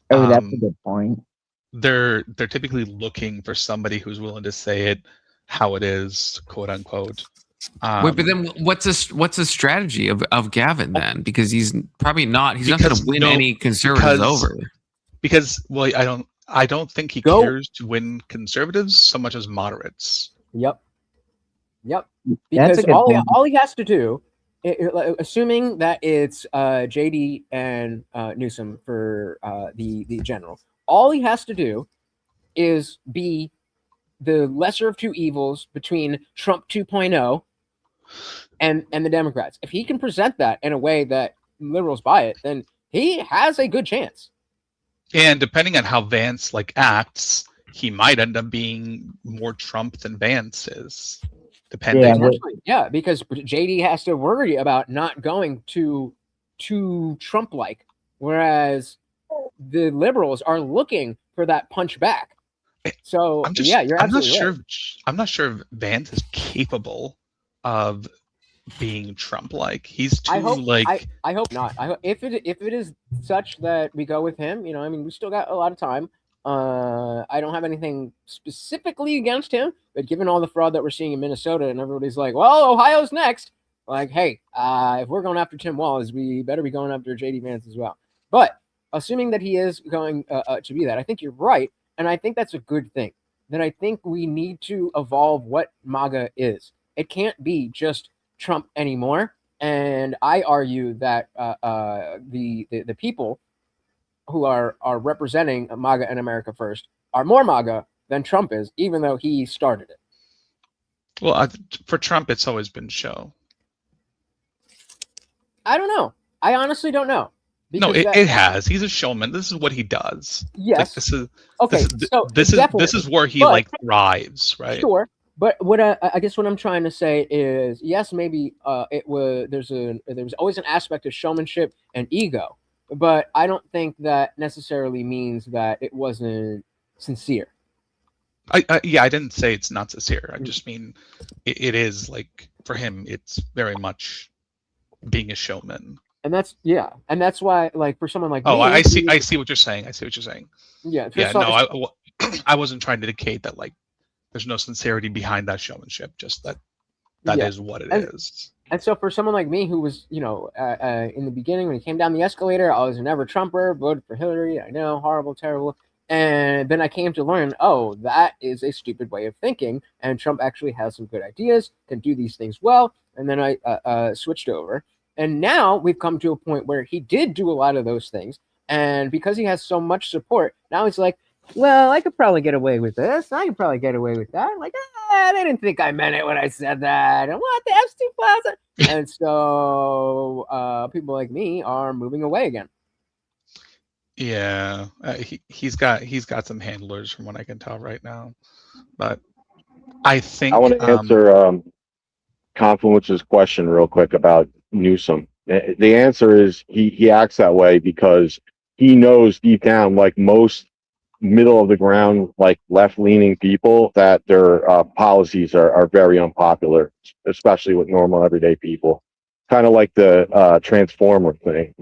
Oh, that's a good point. They're typically looking for somebody who's willing to say it how it is, quote unquote. Wait, but then what's the strategy of Gavin then? Because he's probably not. He's not going to win any conservatives over. Because I don't think he cares to win conservatives so much as moderates. Yep. Because all he has to do, assuming that it's JD and Newsom for the general, all he has to do is be the lesser of two evils between Trump 2.0 and the Democrats. If he can present that in a way that liberals buy it, then he has a good chance. And depending on how Vance acts, he might end up being more Trump than Vance is. Depending. Yeah, because JD has to worry about not going too Trump-like, whereas the liberals are looking for that punch back. So you're absolutely right. I'm not sure if Vance is capable of being Trump-like. He's too I hope not. If it is such that we go with him, we still got a lot of time. I don't have anything specifically against him, but given all the fraud that we're seeing in Minnesota, and everybody's like, "Well, Ohio's next." Like, hey, if we're going after Tim Walz, we better be going after JD Vance as well. But assuming that he is going to be that, I think you're right. And I think that's a good thing. That I think we need to evolve what MAGA is. It can't be just Trump anymore. And I argue that the people who are representing MAGA and America First are more MAGA than Trump is, even though he started it. Well, for Trump, it's always been show. I don't know. I honestly don't know. No, it has. He's a showman. This is what he does. Yes. This is where he thrives, right? Sure. But what I guess what I'm trying to say is, yes, maybe there was always an aspect of showmanship and ego, but I don't think that necessarily means that it wasn't sincere. I didn't say it's not sincere. I just mean it is for him, it's very much being a showman. And that's why for someone like me, I see what you're saying. Yeah. I wasn't trying to indicate that there's no sincerity behind that showmanship, just that is what it is. And so for someone like me who was, in the beginning when he came down the escalator, I was never Trumper, voted for Hillary. I know, horrible, terrible. And then I came to learn, that is a stupid way of thinking. And Trump actually has some good ideas, can do these things well. And then I switched over. And now we've come to a point where he did do a lot of those things. And because he has so much support, now he's like, well, I could probably get away with this. I could probably get away with that. They didn't think I meant it when I said that. And what? The F's too plaza. And so people like me are moving away again. Yeah, he's got some handlers from what I can tell right now. But I think I want to answer Confluence's question real quick about Newsom. The answer is he acts that way because he knows deep down, like most middle of the ground, left-leaning people, that their policies are very unpopular, especially with normal everyday people. Kind of like the Transformer thing.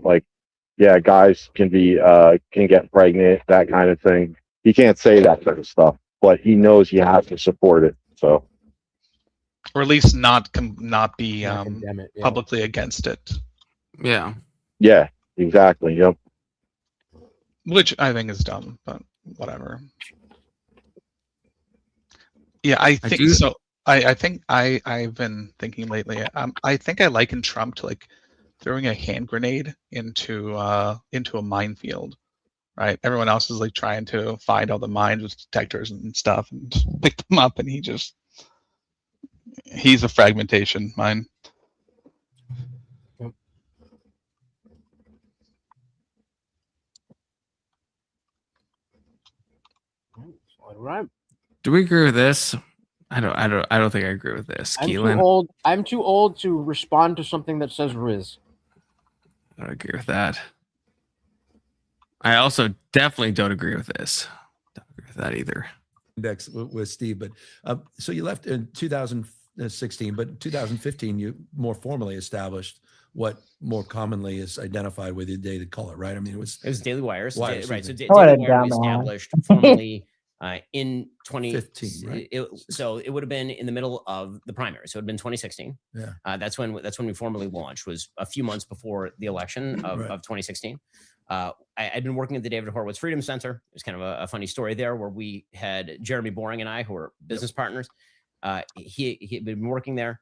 Guys can get pregnant, that kind of thing. He can't say that kind of stuff, but he knows he has to support it. So, or at least not be publicly against it. Yeah. Yeah, exactly. Yep. Which I think is dumb, but whatever. Yeah, I think do- so. I think I've been thinking lately. I think I liken Trump to like throwing a hand grenade into a minefield, right? Everyone else is like trying to find all the mines with detectors and stuff and pick them up, and he's a fragmentation mine. All right. Do we agree with this? I don't think I agree with this. Keelan, I'm too old to respond to something that says Riz. I don't agree with that. I also definitely don't agree with this. Don't agree with that either. Index with Steve, but so you left in 2016, but 2015 you more formally established what more commonly is identified with the Daily Caller, right? I mean, it was Daily Wire, so Wire, right? So excuse me. What Daily a Wire we dumbass. established formally in 15, right? So it would have been in the middle of the primary. So it would have been 2016. Yeah. That's when we formally launched. Was a few months before the election of, Right. of 2016. I'd been working at the David Horowitz Freedom Center. There's kind of a funny story there where we had Jeremy Boring and I, who were business partners. He had been working there,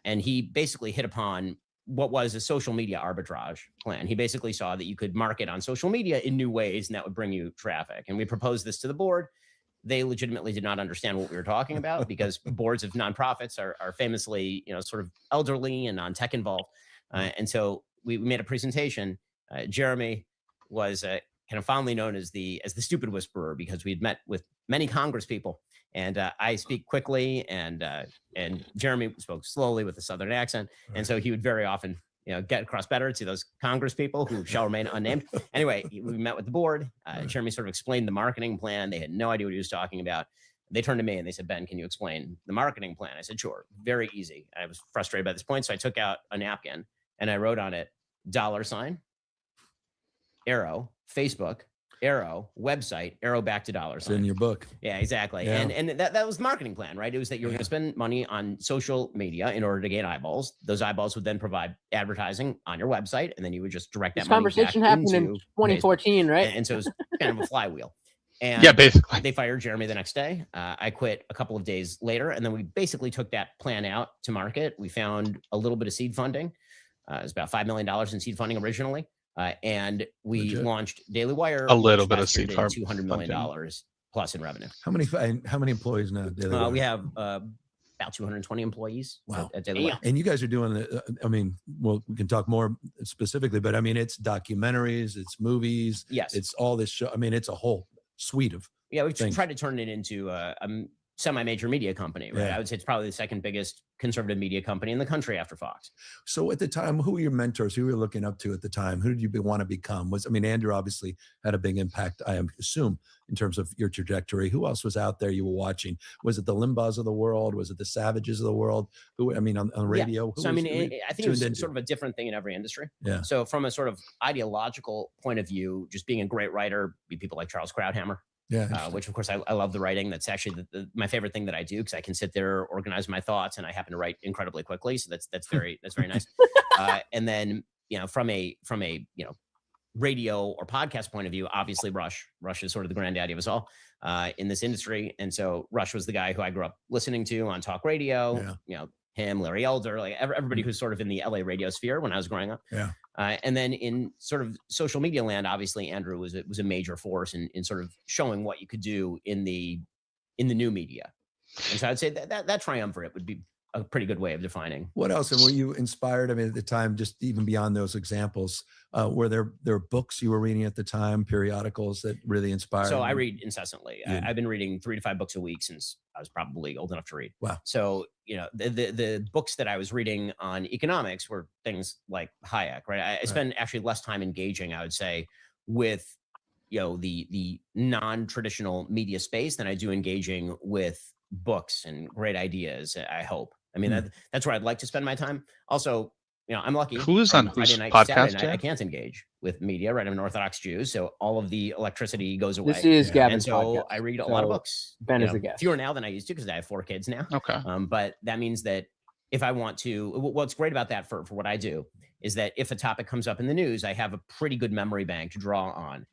and he basically hit upon what was a social media arbitrage plan. He basically saw that you could market on social media in new ways, and that would bring you traffic. And we proposed this to the board. They legitimately did not understand what we were talking about because boards of nonprofits are famously, sort of elderly and non-tech involved. And so we made a presentation. Jeremy was kind of fondly known as the stupid whisperer because we'd met with many Congress people, and I speak quickly, and Jeremy spoke slowly with a Southern accent, and so he would very often get across better to those Congress people who shall remain unnamed. Anyway, we met with the board. Jeremy sort of explained the marketing plan. They had no idea what he was talking about. They turned to me and they said, Ben, can you explain the marketing plan? I said, sure, very easy. I was frustrated by this point, so I took out a napkin and I wrote on it, $, arrow, Facebook, arrow, website, arrow back to $. It's in your book. Yeah, exactly. Yeah. And that was the marketing plan, right? It was that you were going to spend money on social media in order to gain eyeballs. Those eyeballs would then provide advertising on your website, and then you would just direct This that money conversation back happened in into 2014, right? And so it was kind of a flywheel. And Yeah, basically. they fired Jeremy the next day. I quit a couple of days later, and then we basically took that plan out to market. We found a little bit of seed funding. It was about $5 million in seed funding originally. And we Legit. launched Daily Wire. A little which bit of last year seed did funding. $200 million plus in revenue. How many employees now? Daily Wire? We have about 220 employees. Wow. At Daily Wire. And you guys are doing I mean, well, we can talk more specifically, but I mean, it's documentaries, it's movies, Yes. it's all this show. I mean, it's a whole suite of Yeah, we've things. tried to turn it into a semi-major media company, right? Yeah. I would say it's probably the second biggest conservative media company in the country after Fox. So at the time, who were your mentors? Who were you looking up to at the time? Who did you want to become? Andrew obviously had a big impact, I assume, in terms of your trajectory. Who else was out there you were watching? Was it the Limbaughs of the world? Was it the Savages of the world? On radio? Yeah. So, I think it was sort of a different thing in every industry. Yeah. So from a sort of ideological point of view, just being a great writer, be people like Charles Krauthammer. Yeah. Which of course I love the writing. That's actually my favorite thing that I do because I can sit there, organize my thoughts, and I happen to write incredibly quickly. So that's very nice. And then from a radio or podcast point of view, obviously Rush is sort of the granddaddy of us all in this industry. And so Rush was the guy who I grew up listening to on talk radio. Yeah. Him, Larry Elder, like everybody who's sort of in the LA radio sphere when I was growing up. Yeah. And then in sort of social media land, obviously Andrew was a major force in sort of showing what you could do in the new media. And so I'd say that triumvirate would be a pretty good way of defining. What else? And were you inspired? I mean, at the time, just even beyond those examples, were there books you were reading at the time, periodicals that really inspired? So you? I read incessantly. Yeah. I've been reading 3 to 5 books a week since I was probably old enough to read. Wow. So, the books that I was reading on economics were things like Hayek, right? I spend actually less time engaging, I would say, with, the non-traditional media space than I do engaging with books and great ideas, I hope. I mean, that's where I'd like to spend my time. Also, I'm lucky. Who's on Friday whose night, podcast, Saturday night, Jeff? I can't engage with media, right? I'm an Orthodox Jew, so all of the electricity goes away. This is Gavin's and so podcast. I read a lot of books. Ben is the guest. Fewer now than I used to because I have 4 kids now. Okay. But that means that if I want to, what's great about that for what I do is that if a topic comes up in the news, I have a pretty good memory bank to draw on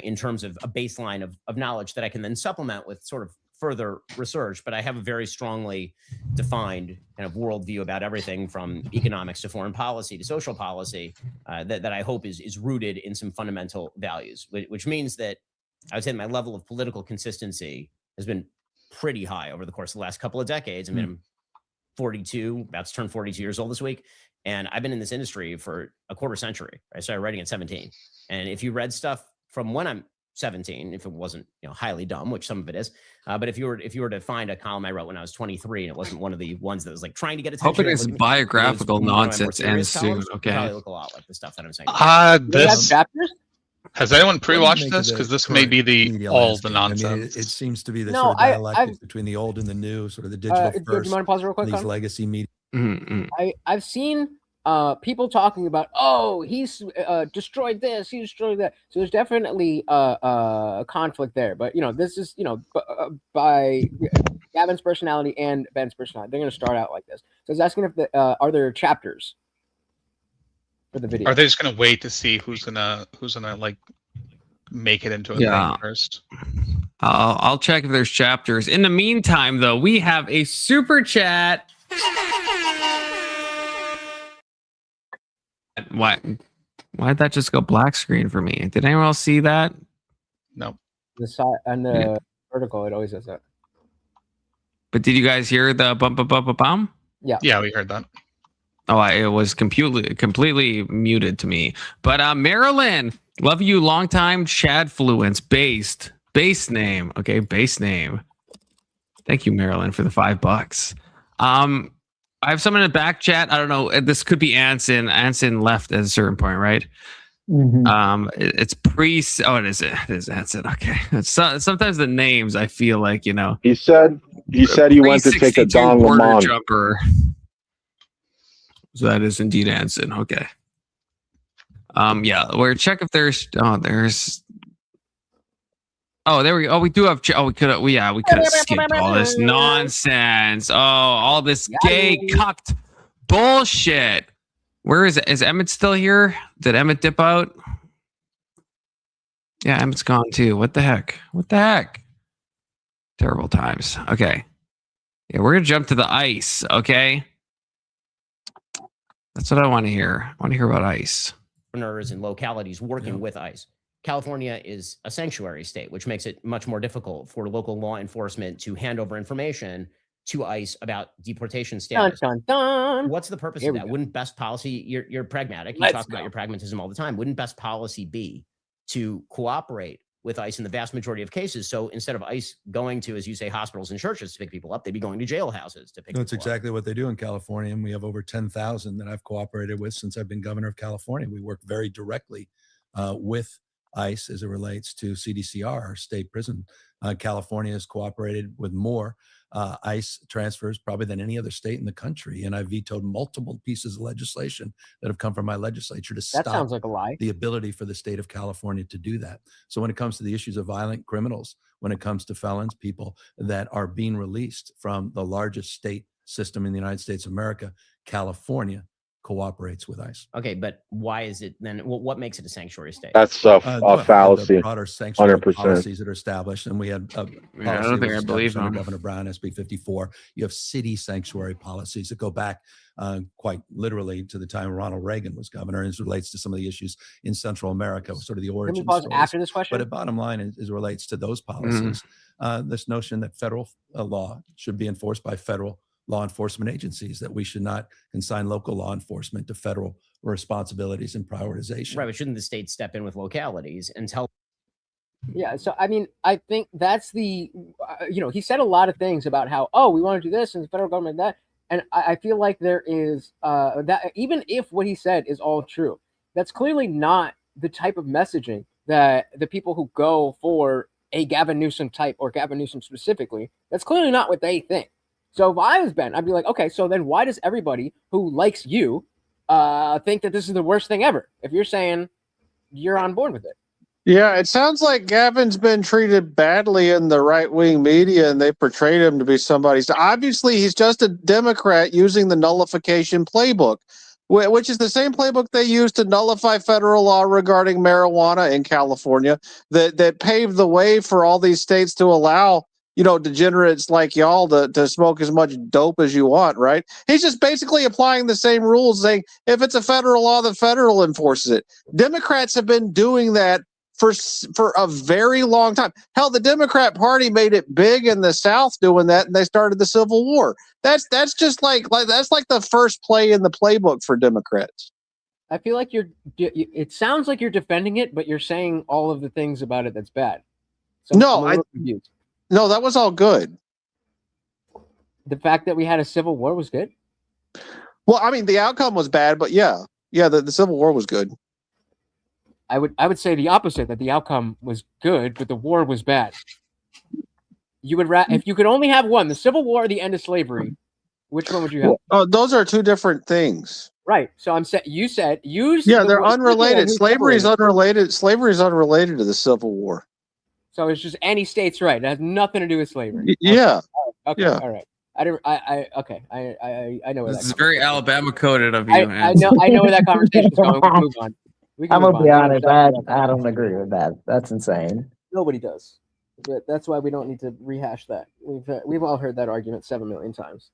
in terms of a baseline of knowledge that I can then supplement with sort of further research. But I have a very strongly defined kind of worldview about everything from economics to foreign policy to social policy that I hope is rooted in some fundamental values, which means that I would say my level of political consistency has been pretty high over the course of the last couple of decades. I mean, I'm 42, about to turn 42 years old this week. And I've been in this industry for a quarter century. I started writing at 17. And if you read stuff from when I'm 17, if it wasn't, highly dumb, which some of it is, but if you were to find a column I wrote when I was 23 and it wasn't one of the ones that was like trying to get attention, hoping it's biographical nonsense ends soon. Okay, probably look a lot like the stuff that I'm saying. This has anyone pre-watched this? Because this may be all the nonsense. I mean, it seems to be the sort of dialectic between the old and the new, sort of the digital first. Do you mind to pause real quick? These legacy media. I've seen people talking about, he's destroyed this, he destroyed that. So there's definitely a conflict there. But this is by Gavin's personality and Ben's personality, they're going to start out like this. So I was asking if are there chapters for the video? Are they just going to wait to see who's gonna like make it into a thing first? I'll check if there's chapters. In the meantime, though, we have a super chat. Why'd that just go black screen for me? Did anyone else see that? No. The side and the vertical, it always does that. But did you guys hear the bump, bump, bump, bump? Yeah, we heard that. Oh, it was completely muted to me. But Marilyn, love you, long time Chadfluence base name. Okay, base name. Thank you, Marilyn, for the $5. I have someone in the back chat. I don't know. This could be Anson. Anson left at a certain point, right? Mm-hmm. It's priest. Oh, it is Anson. Okay. Sometimes the names I feel like He said he went to take a Don Lemon jumper. So that is indeed Anson. Okay. Yeah. We're check if there's. Oh, there we go. Oh, we do have. We could have skipped all this nonsense. Oh, all this gay cucked bullshit. Where is it? Is Emmett still here? Did Emmett dip out? Yeah, Emmett's gone too. What the heck? Terrible times. Okay. Yeah, we're gonna jump to the ice. Okay. That's what I want to hear. I want to hear about ICE. Entrepreneurs and localities working with ICE. California is a sanctuary state, which makes it much more difficult for local law enforcement to hand over information to ICE about deportation status. Dun, dun, dun. What's the purpose of that? Wouldn't best policy, you're pragmatic. You talk about your pragmatism all the time. Wouldn't best policy be to cooperate with ICE in the vast majority of cases? So instead of ICE going to, as you say, hospitals and churches to pick people up, they'd be going to jailhouses to pick people up. That's exactly what they do in California. And we have over 10,000 that I've cooperated with since I've been governor of California. We work very directly with ICE as it relates to CDCR, our state prison. California has cooperated with more ICE transfers probably than any other state in the country. And I vetoed multiple pieces of legislation that have come from my legislature to stop sounds like a lie. The ability for the state of California to do that. So when it comes to the issues of violent criminals, when it comes to felons, people that are being released from the largest state system in the United States of America, California cooperates with ICE. Okay, but why is it then? What makes it a sanctuary state? That's a fallacy. The broader sanctuary 100%. policies that are established, and we had I don't think I believe them. Governor Brown, SB 54. You have city sanctuary policies that go back quite literally to the time Ronald Reagan was governor, as relates to some of the issues in Central America, sort of the origin stories. After this question, but the bottom line is relates to those policies. This notion that federal law should be enforced by federal law enforcement agencies, that we should not consign local law enforcement to federal responsibilities and prioritization. Right, but shouldn't the state step in with localities and tell? Yeah, so I mean, I think that's the, he said a lot of things about how, we want to do this and the federal government that, and I feel like there is that even if what he said is all true, that's clearly not the type of messaging that the people who go for a Gavin Newsom type or Gavin Newsom specifically, that's clearly not what they think. So if I was Ben, I'd be like, okay, so then why does everybody who likes you think that this is the worst thing ever? If you're saying you're on board with it. Yeah, it sounds like Gavin's been treated badly in the right-wing media, and they portrayed him to be somebody. So obviously, he's just a Democrat using the nullification playbook, which is the same playbook they used to nullify federal law regarding marijuana in California, that paved the way for all these states to allow, you know, degenerates like y'all to smoke as much dope as you want, right? He's just basically applying the same rules, saying if it's a federal law, the federal enforces it. Democrats have been doing that for a very long time. Hell, the Democrat Party made it big in the South doing that, and they started the Civil War. That's just like that's like the first play in the playbook for Democrats. I feel like it sounds like you're defending it, but you're saying all of the things about it that's bad. So No, I'm a little confused. No, that was all good. The fact that we had a civil war was good. Well, I mean, the outcome was bad, but yeah, the Civil War was good. I would say the opposite, that the outcome was good, but the war was bad. You would if you could only have one, the Civil War or the end of slavery, which one would you have? Oh, those are two different things. Right. So I'm saying you said use. Yeah, they're unrelated. Slavery is unrelated. Slavery is unrelated to the Civil War. So it's just any state's right. It has nothing to do with slavery. Yeah. Okay. Yeah. All right. I don't. Okay. I know where This that is very Alabama coded of you. I know where that conversation is going. We'll move on. I'm gonna be honest. I don't agree with that. That's insane. Nobody does, but that's why we don't need to rehash that. We've all heard that argument 7 million times.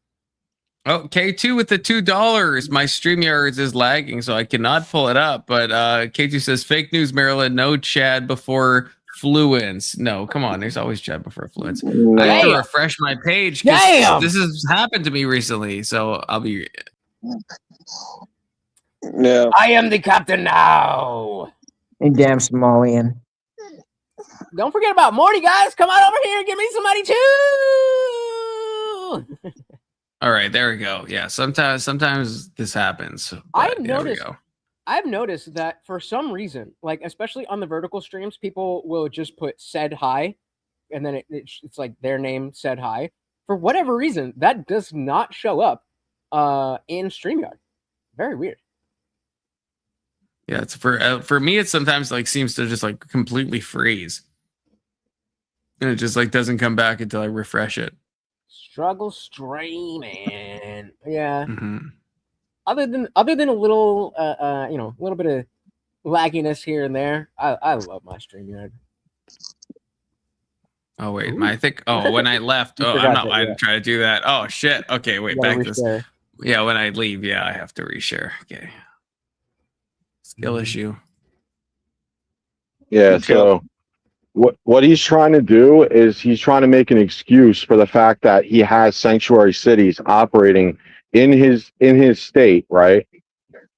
Oh, K2 with the $2. My StreamYards is lagging, so I cannot pull it up. But K2 says fake news, Maryland. No Chad before fluence. No, come on. There's always Chad before fluence. I have to refresh my page because this has happened to me recently. So I'll be. Yeah. I am the captain now. And damn Somalian. Don't forget about Morty, guys. Come on over here and give me some money too. All right, there we go. Yeah, sometimes this happens. I've noticed that for some reason, like especially on the vertical streams, people will just put said hi, and then it's like their name said hi. For whatever reason, that does not show up in StreamYard. Very weird. Yeah, it's for me. It sometimes like seems to just like completely freeze, and it just like doesn't come back until I refresh it. Struggle streaming. Yeah. Mm-hmm. Other than a little a little bit of lagginess here and there, I love my StreamYard. Oh wait, I think when I left, I didn't try to do that. Oh shit. Okay, wait, back this. Yeah, when I leave, I have to reshare. Okay. Skill issue. Yeah, so what he's trying to do is he's trying to make an excuse for the fact that he has sanctuary cities operating in his state, right?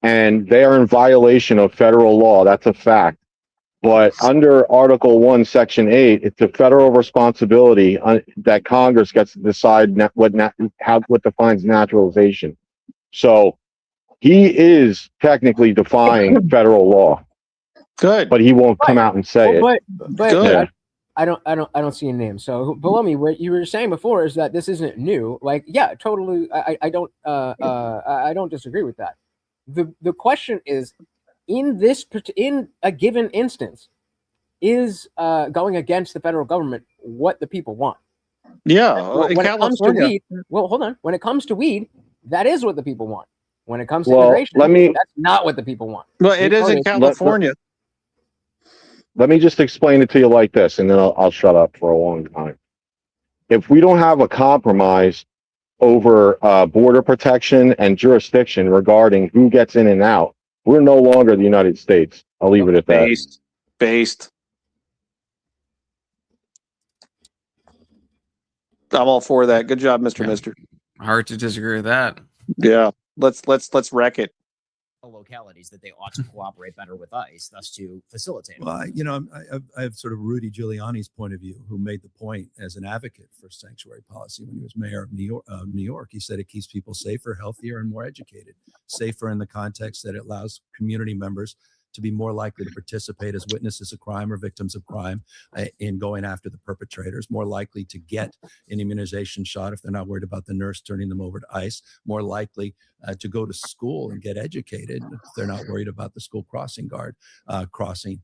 And they are in violation of federal law. That's a fact. But under Article 1, Section 8, it's a federal responsibility that Congress gets to decide what defines naturalization. So he is technically defying federal law. Good, but he won't come out and say it. But I don't see a name. So below me, what you were saying before is that this isn't new. Like, yeah, totally. I don't disagree with that. The question is, in a given instance, is going against the federal government what the people want? Yeah, when it comes to weed, hold on. When it comes to weed, that is what the people want. When it comes to immigration, that's not what the people want. Well, it is in California. Let me just explain it to you like this, and then I'll shut up for a long time. If we don't have a compromise over border protection and jurisdiction regarding who gets in and out, we're no longer the United States. I'll leave it at that. Based. I'm all for that. Good job, Mr. Mister. Hard to disagree with that. Yeah. Let's wreck it. Localities that they ought to cooperate better with ICE, thus to facilitate. Well, I have sort of Rudy Giuliani's point of view, who made the point as an advocate for sanctuary policy when he was mayor of New York. He said it keeps people safer, healthier, and more educated. Safer in the context that it allows community members to be more likely to participate as witnesses of crime or victims of crime in going after the perpetrators, more likely to get an immunization shot if they're not worried about the nurse turning them over to ICE, more likely to go to school and get educated if they're not worried about the school crossing guard crossing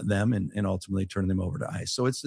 them and ultimately turning them over to ICE. So it's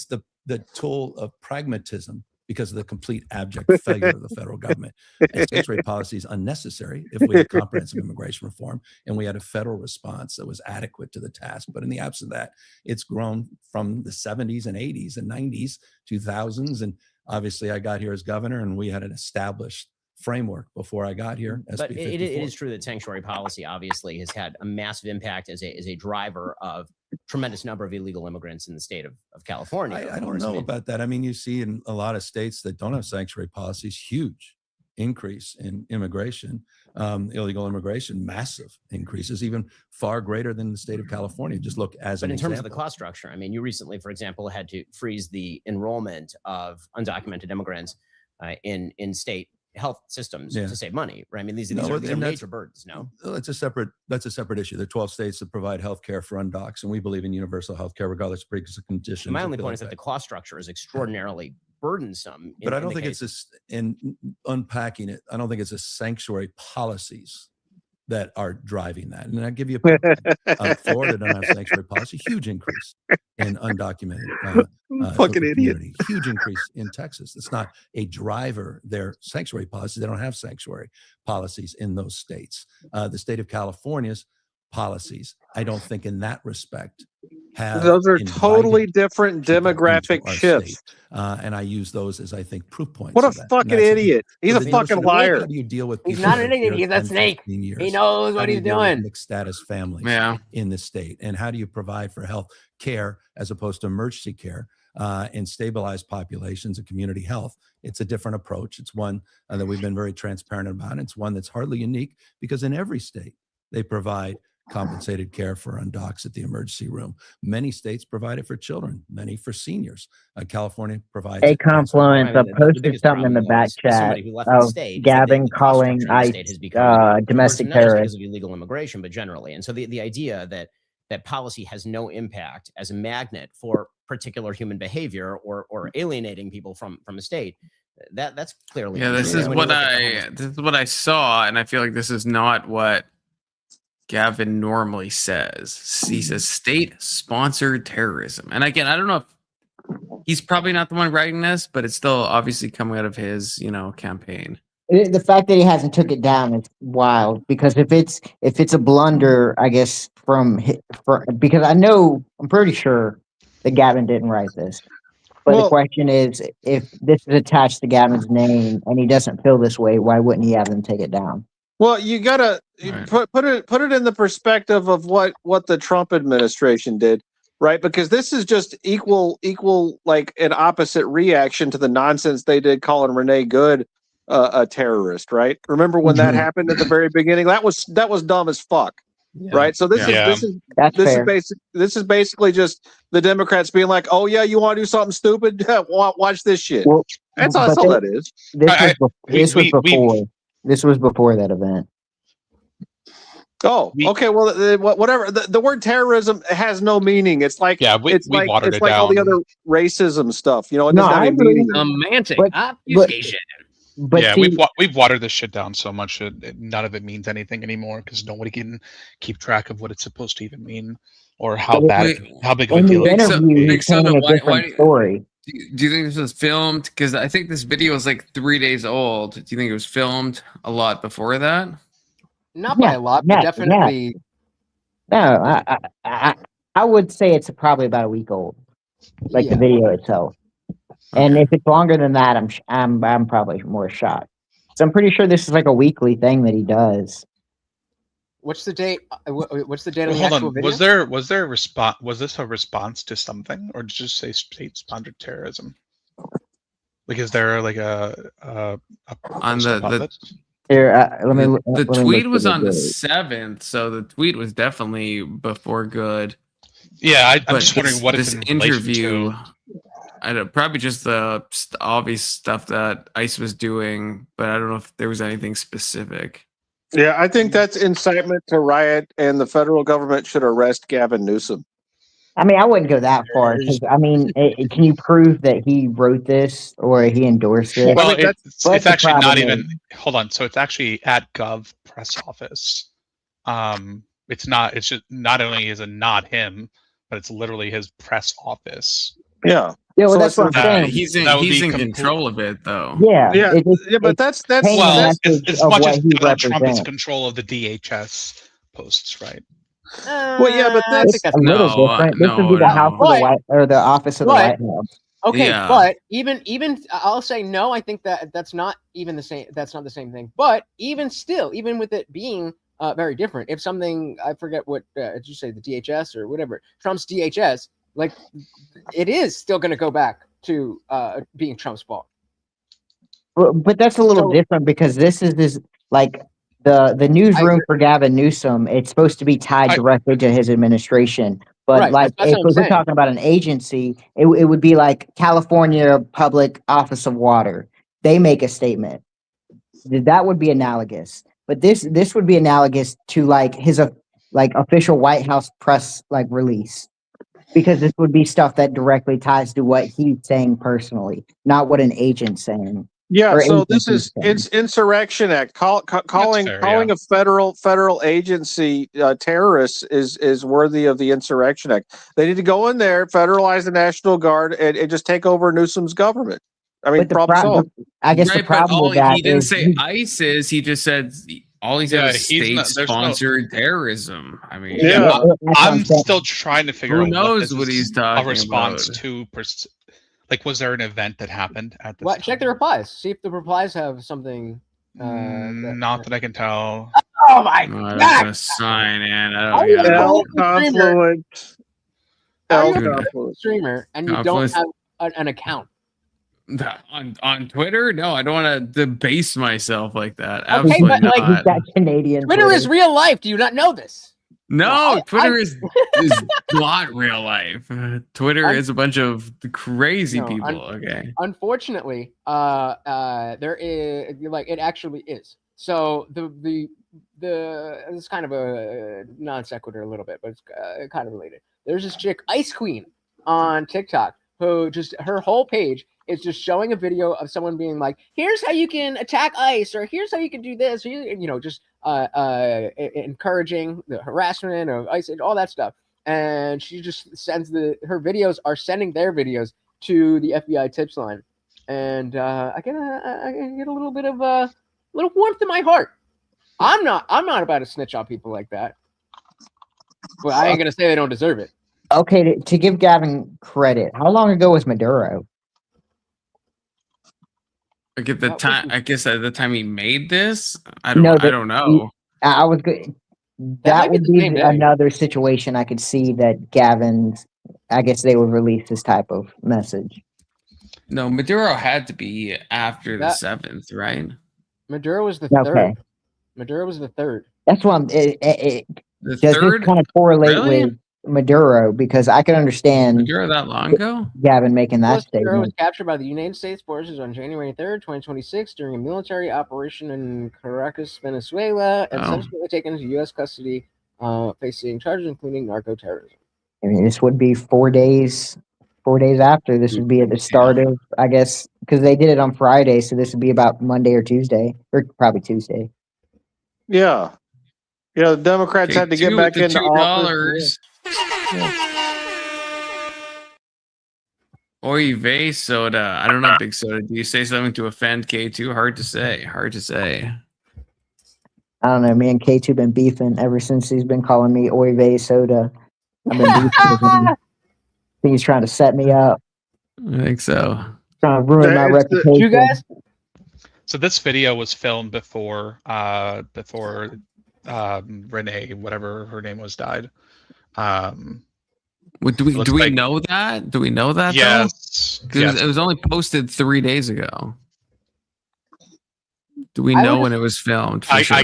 the tool of pragmatism because of the complete abject failure of the federal government. And sanctuary policy is unnecessary if we had comprehensive immigration reform and we had a federal response that was adequate to the task. But in the absence of that, it's grown from the 70s and 80s and 90s, 2000s. And obviously I got here as governor and we had an established framework before I got here. But it is true that sanctuary policy obviously has had a massive impact as a driver of tremendous number of illegal immigrants in the state of California. I don't know about that. I mean, you see in a lot of states that don't have sanctuary policies, huge increase in immigration, illegal immigration, massive increases, even far greater than the state of California. Just look as but an in terms example. of the cost structure, I mean, you recently, for example, had to freeze the enrollment of undocumented immigrants in state health systems to save money, right? I mean, these are major burdens. No, that's a separate issue. There are 12 states that provide health care for undocs, and we believe in universal health care regardless of pre-existing conditions. My only point is that the cost structure is extraordinarily burdensome. But I don't think it's in unpacking it. I don't think it's the sanctuary policies that are driving that. And I give you a Florida don't have sanctuary policy, huge increase in undocumented fucking idiot. Huge increase in Texas. It's not a driver. Their sanctuary policies, they don't have sanctuary policies in those states. The state of California's policies, I don't think in that respect those are totally different demographic shifts. And I use those as, I think, proof points. What a fucking idiot. He's a fucking liar. How do you deal with He's not an idiot. He's a snake. He knows what he's doing. Mixed status families in the state. And how do you provide for health care as opposed to emergency care and stabilize populations and community health? It's a different approach. It's one that we've been very transparent about. It's one that's hardly unique because in every state they provide compensated care for undocs at the emergency room. Many states provide it for children, many for seniors. California provides a confluence. I posted something in the back chat of Gavin calling ICE domestic terrorists because of illegal immigration, but generally. And so the idea that policy has no impact as a magnet for particular human behavior or alienating people from a state, that's clearly this is what I saw, and I feel like this is not what Gavin normally says. He says state-sponsored terrorism. And again, I don't know if he's probably not the one writing this, but it's still obviously coming out of his, campaign. The fact that he hasn't took it down is wild because if it's a blunder, I guess because I'm pretty sure that Gavin didn't write this. But the question is, if this is attached to Gavin's name and he doesn't feel this way, why wouldn't he have them take it down? Well, you gotta put it in the perspective of what the Trump administration did, right? Because this is just equal like an opposite reaction to the nonsense they did calling Renee Good a terrorist, right? Remember when that happened at the very beginning? That was dumb as fuck, right? So this is basically just the Democrats being like, oh yeah, you want to do something stupid? Watch this shit. Well, that's all that is. This was before that event. Oh, okay. Well, whatever. The word terrorism has no meaning. It's like it's like all the other racism stuff. It doesn't have any meaning. Semantic obfuscation. But we've watered this shit down so much that none of it means anything anymore because nobody can keep track of what it's supposed to even mean or how big of a deal it is. Story. Do you think this was filmed? Because I think this video is like 3 days old. Do you think it was filmed a lot before that? Not by a lot, but definitely. No, I would say it's probably about a week old, like the video itself. Okay. And if it's longer than that, I'm probably more shocked. So I'm pretty sure this is like a weekly thing that he does. What's the date? What's the date of the actual actual video? Was there a response? Was this a response to something, or did you just say state-sponsored terrorism? Like, is there like a on the here? The tweet was on the 7th, so the tweet was definitely before Good. Yeah, I'm just wondering what this interview. I don't, probably just the obvious stuff that ICE was doing, but I don't know if there was anything specific. Yeah, I think that's incitement to riot, and the federal government should arrest Gavin Newsom. I mean, I wouldn't go that far because I mean, can you prove that he wrote this or he endorsed this? Well, I mean, it's the actually not problem even. Hold on. So it's actually at Gov press office. It's not. It's just not only is it not him, but it's literally his press office. Yeah. Yeah, well, So that's what I'm it's- saying. He's in That would he's be in complete- control of it though. Yeah, Yeah, yeah, but that's painting Well, a as message as of much what as he Donald Trump is represents. control of the DHS posts, right? Well, yeah, but I that's- think that's a little No, different. This would be the no, house of the But- White or the office of the but- White House. okay. Yeah. But even I'll say no. I think that's not even the same. That's not the same thing. But even still, even with it being very different, if something I forget what did you say, the DHS or whatever, Trump's DHS, like it is still going to go back to being Trump's fault. But that's a little So- different because this like the newsroom for Gavin Newsom. It's supposed to be tied directly to his administration. But Right, like that's if what I'm we're saying. talking about an agency, it would be like California Public Office of Water. They make a statement. That would be analogous. But this would be analogous to like his like official White House press like release. Because this would be stuff that directly ties to what he's saying personally, not what an agent's saying. Yeah, Or so this agency's is saying. it's Insurrection Act. Calling fair, a federal agency terrorists is worthy of the Insurrection Act. They need to go in there, federalize the National Guard, and just take over Newsom's government. I mean, But the problem solved. I guess the Right, but problem all with that he didn't is say ISIS. He just said all he said Yeah, was he's not- there's no- state-sponsored terrorism. I mean, Yeah. that's what I'm saying. still trying to figure Who out knows this what is he's talking a response about. to. Like, was there an event that happened at this? Well, check the time? replies. See if the replies have something. Not that I can tell. Oh my I'm not god! gonna sign in. How I are you don't a L political streamer? confluence. How are L you a Dude. political streamer and you Confluence. don't have an account? on Twitter. No, I don't want to debase myself like that. Okay, Absolutely but, like, He's not. got Canadian. Twitter is real life. Do you not know this? No, No, Twitter is not real life. Twitter I'm- is a bunch of crazy No, people. I'm- Okay. Unfortunately, there is like it actually is. So the it's kind of a non sequitur a little bit, but it's kind of related. There's this chick, Ice Queen, on TikTok, who just her whole page is just showing a video of someone being like, "Here's how you can attack ICE," or "Here's how you can do this," or, you know, just encouraging the harassment of ICE and all that stuff. And she just sends her videos are sending their videos to the FBI tips line, and I get a little bit of little warmth in my heart. I'm not about to snitch on people like that, but I ain't gonna say they don't deserve it. Okay, to give Gavin credit, how long ago was Maduro? Like at the That time, was- I guess at the time he made this, I No, don't know. I was good. might That be would the be same day. another situation I could see that Gavin's. I guess they would release this type of message. No, Maduro had to be after the That- 7th, right? Maduro was the Okay. third. Maduro was the third. That's why The does third this kind of correlate Really? with Maduro because I can understand Maduro that long ago? Gavin making that Maduro was statement. captured by the United States forces on January 3rd, 2026, during a military operation in Caracas, Venezuela, and Oh. subsequently taken into U.S. custody, facing charges including narco-terrorism. I mean, this would be 4 days. 4 days after this would be at the start of, I guess, because they did it on Friday, so this would be about Monday or Tuesday, or probably Tuesday. Yeah. Yeah, the Democrats had to get K2 back with the into office. $2. Oy vey soda. I don't know, Big Soda. Do you say something to offend K2? Hard to say. Hard to say. I don't know. Me and K2 been beefing ever since he's been calling me Oy vey soda. I've been beefing with him. I think he's trying to set me up, I think so. trying to ruin my It's the- reputation. You guys, So this video was filmed before Renee, whatever her name was, died. Do we Looks do we like- know that? Do we know that? Yes. Because yes. it was only posted 3 days ago. Do we I know would when it was filmed? For I sure?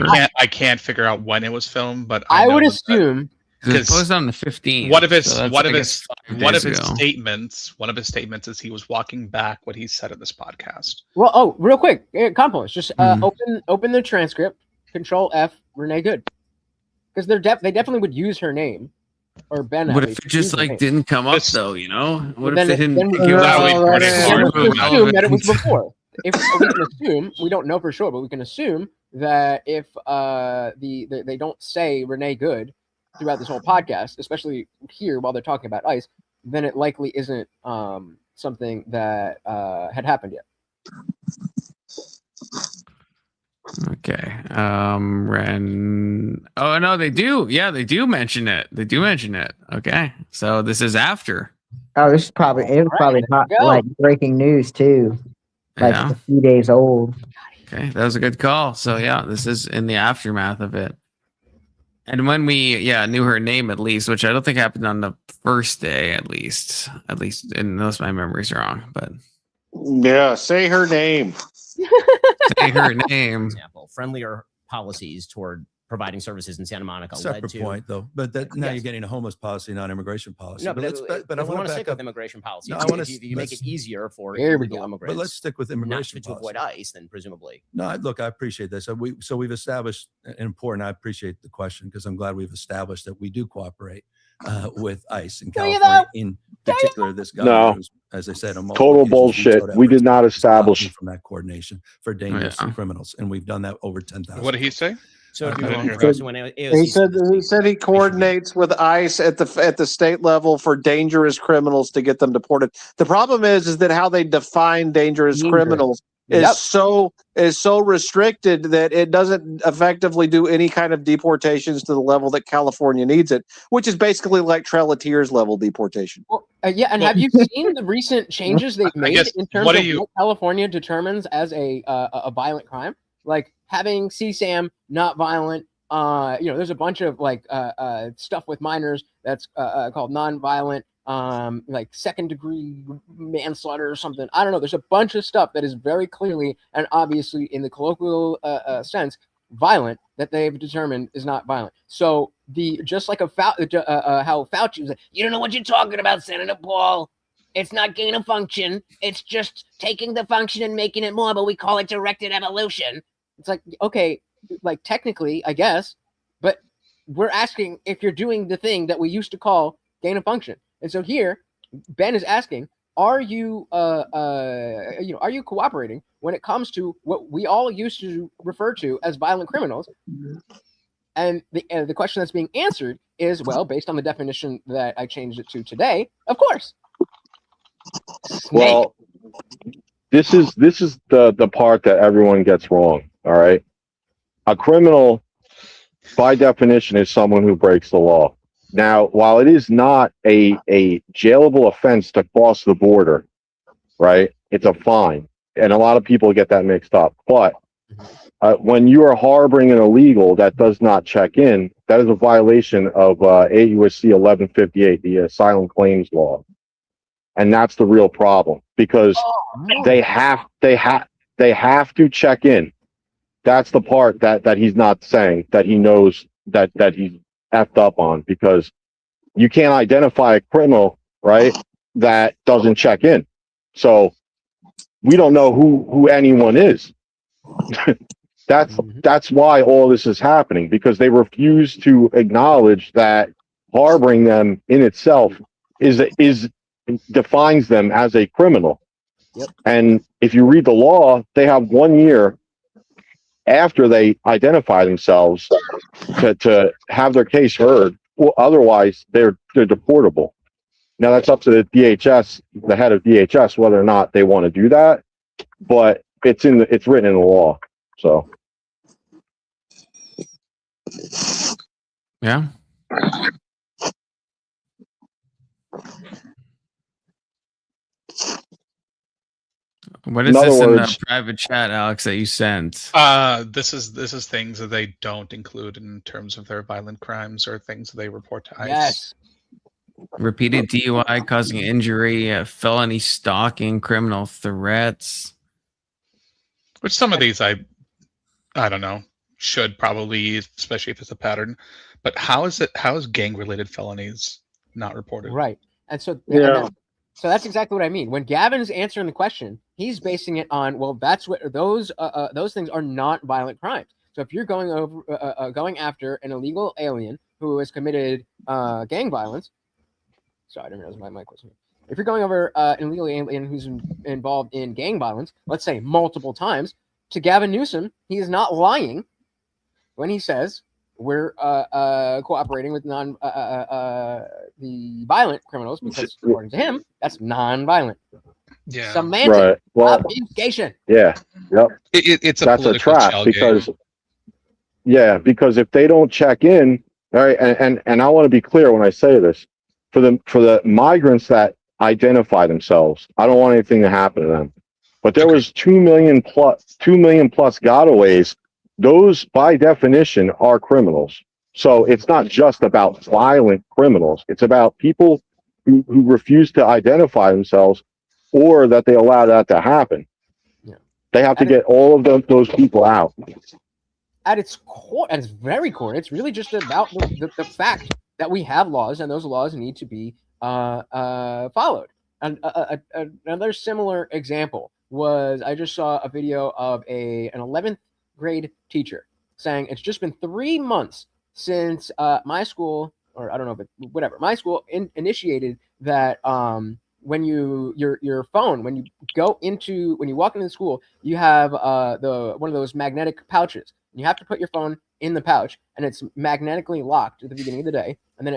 can't figure out when it was filmed, but I know would that- assume. 'Cause it was 'cause posted on the 15th. one of his so that's, one I of guess, his 5 one of days his ago. statements is he was walking back what he said in this podcast. Well, real quick, Compost, just Mhm. open the transcript Control F Renee Good, because they definitely would use her name, or Ben. What at if least, it just use her like name. didn't come up This- though? You know, what Well, if then they it- didn't then- think it was That like would be pretty super hard. Then we can assume that it was relevant? before. If we can assume, we don't know for sure, but we can assume that if they don't say Renee Good throughout this whole podcast, especially here while they're talking about ICE, then it likely isn't something that had happened yet. Okay. Ren. Oh no, they do. Yeah, they do mention it. They do mention it. Okay. So this is after. Oh, this is probably it was Right, probably there hot, you go. like breaking news too. Like Yeah. a few days old. Okay. That was a good call. So yeah, this is in the aftermath of it. And when we knew her name at least, which I don't think happened on the first day, at least, unless my memory's wrong, but Yeah, say her name. say her name. Example, friendlier policies toward providing services in Santa Monica led Separate to. point, though. But that now Yes. you're getting a homeless policy, not immigration policy. No, but, let's, if but I we want want to to stick back with up. immigration policy, No, if I wanna you make it let's- easier for Here we illegal go. immigrants But let's stick with not immigration to avoid policy. ICE, then presumably. No, look, I appreciate this. So we've established an important. I appreciate the question because I'm glad we've established that we do cooperate with ICE in Do you California, though? in particular. This guy, No. who's, as I said, on multiple Total occasions, bullshit. vetoed We did efforts not to stop me establish. from that coordination for dangerous Yeah. criminals, and we've done that over 10,000. What did he say? So I if didn't you're hear wrong, that. so when He AOC said said this he week, coordinates with ICE at the state level for dangerous criminals to get them deported. The problem is that how they define dangerous Dangerous. criminals is Yep. so restricted that it doesn't effectively do any kind of deportations to the level that California needs it, which is basically like Trellatier's level deportation. Well, yeah, and Well- have you seen the recent changes they've made guess, in terms what of do you- what California determines as a violent crime? Like having CSAM not violent. There's a bunch of like stuff with minors that's called non-violent, like second-degree manslaughter or something. I don't know. There's a bunch of stuff that is very clearly and obviously, in the colloquial sense, violent that they've determined is not violent. So just like how Fauci was like, you don't know what you're talking about, Senator Paul. It's not gain of function. It's just taking the function and making it more, but we call it directed evolution. It's like, okay, like technically, I guess, but we're asking if you're doing the thing that we used to call gain of function. And so here, Ben is asking, are you cooperating when it comes to what we all used to refer to as violent criminals? And the question that's being answered is, well, based on the definition that I changed it to today, of course. Well, this is the part that everyone gets wrong. All right, a criminal, by definition, is someone who breaks the law. Now, while it is not a jailable offense to cross the border, right? It's a fine, and a lot of people get that mixed up. But when you are harboring an illegal that does not check in, that is a violation of 8 U.S.C. 1158, the asylum claims law, and that's the real problem because they have to check in. That's the part that he's not saying, that he knows that he's effed up on, because you can't identify a criminal, right, that doesn't check in. So we don't know who anyone is. That's why all this is happening, because they refuse to acknowledge that harboring them in itself defines them as a criminal. Yep. And if you read the law, they have 1 year after they identify themselves to have their case heard. Well, otherwise they're deportable. Now that's up to the DHS, the head of DHS, whether or not they want to do that. But it's written in the law. So Yeah. What is In other this in words- the private chat, Alex, that you sent? This is things that they don't include in terms of their violent crimes or things that they report to ICE. Yes. Repeated DUI causing injury, felony stalking, criminal threats. Which some of these I don't know, should probably, especially if it's a pattern. But how is gang related felonies not reported? Right. And so Yeah. so that's exactly what I mean. When Gavin's answering the question, he's basing it on, well, that's what those things are not violent crimes. So if you're going after an illegal alien who has committed gang violence, sorry, I didn't realize my mic was here. If you're going over an illegal alien who's involved in gang violence, let's say multiple times, to Gavin Newsom, he is not lying when he says we're cooperating with the violent criminals, because according to him, that's non-violent. Yeah. Semantic Right. Well, obfuscation. yeah. Yep. It's a That's a political trap shell because, game. yeah, because if they don't check in, all right, and I want to be clear when I say this, for the migrants that identify themselves, I don't want anything to happen to them. But there Okay. was 2 million plus gotaways. Those, by definition, are criminals. So it's not just about violent criminals. It's about people who refuse to identify themselves, or that they allow that to happen. Yeah. They have to get all of those people out. At its core, at its very core, it's really just about the fact that we have laws, and those laws need to be followed. And another similar example was, I just saw a video of an 11th grade teacher saying it's just been 3 months since my school, or I don't know, but whatever, my school initiated that when your phone, when you walk into the school, you have one of those magnetic pouches. You have to put your phone in the pouch, and it's magnetically locked at the beginning of the day, and then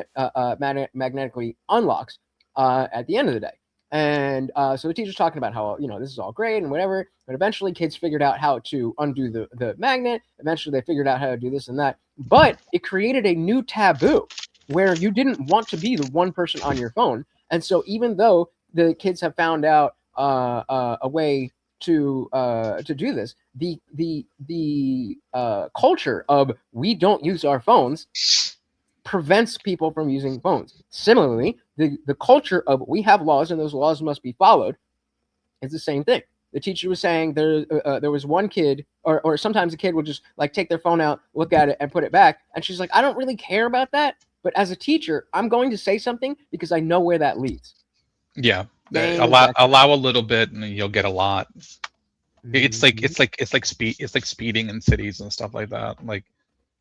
it magnetically unlocks at the end of the day. And so the teacher's talking about how, this is all great and whatever, but eventually kids figured out how to undo the magnet. Eventually they figured out how to do this and that, but it created a new taboo where you didn't want to be the one person on your phone. And so even though the kids have found out a way to do this, the culture of we don't use our phones prevents people from using phones. Similarly, the culture of we have laws and those laws must be followed is the same thing. The teacher was saying there was one kid, or sometimes a kid would just like take their phone out, look at it, and put it back. And she's like, I don't really care about that, but as a teacher, I'm going to say something because I know where that leads. Yeah. Same Allow exact- a little bit, and you'll get a lot. It's Mhm. like speeding in cities and stuff like that. Like,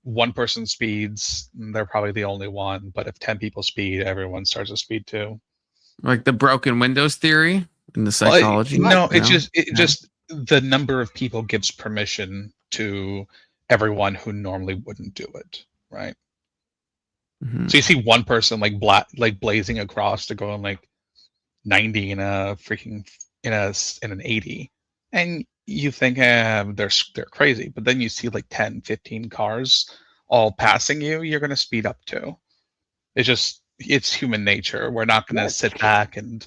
one person speeds, they're probably the only one. But if 10 people speed, everyone starts to speed too. Like the broken windows theory in the Well, psychology. no, you it's know? just the number of people gives permission to everyone who normally wouldn't do it, right? Mhm. So you see one person like blazing across to go on like 90 in a freaking in an 80, and you think they're crazy, but then you see like 10, 15 cars all passing you, you're going to speed up too. It's human nature. We're not going to sit back and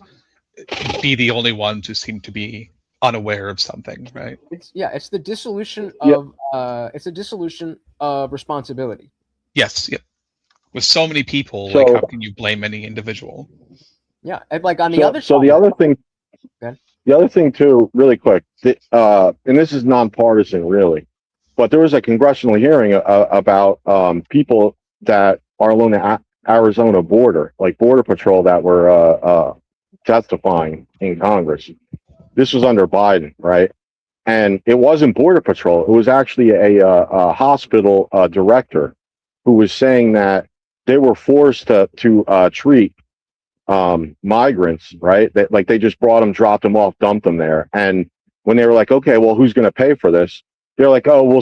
be the only ones who seem to be unaware of something, right? It's the dissolution Yep. of responsibility. Yes, yep. With so many people, like, So how can you blame any individual? Yeah, and like on the other side. so the other thing, Okay. the other thing too, really quick, and this is nonpartisan really, but there was a congressional hearing about people that are along the Arizona border, like border patrol, that were testifying in Congress. This was under Biden, right? And it wasn't border patrol; it was actually a hospital director who was saying that they were forced to treat migrants, right? That, like, they just brought them, dropped them off, dumped them there. And when they were like, okay, well, who's going to pay for this? They're like, oh, we'll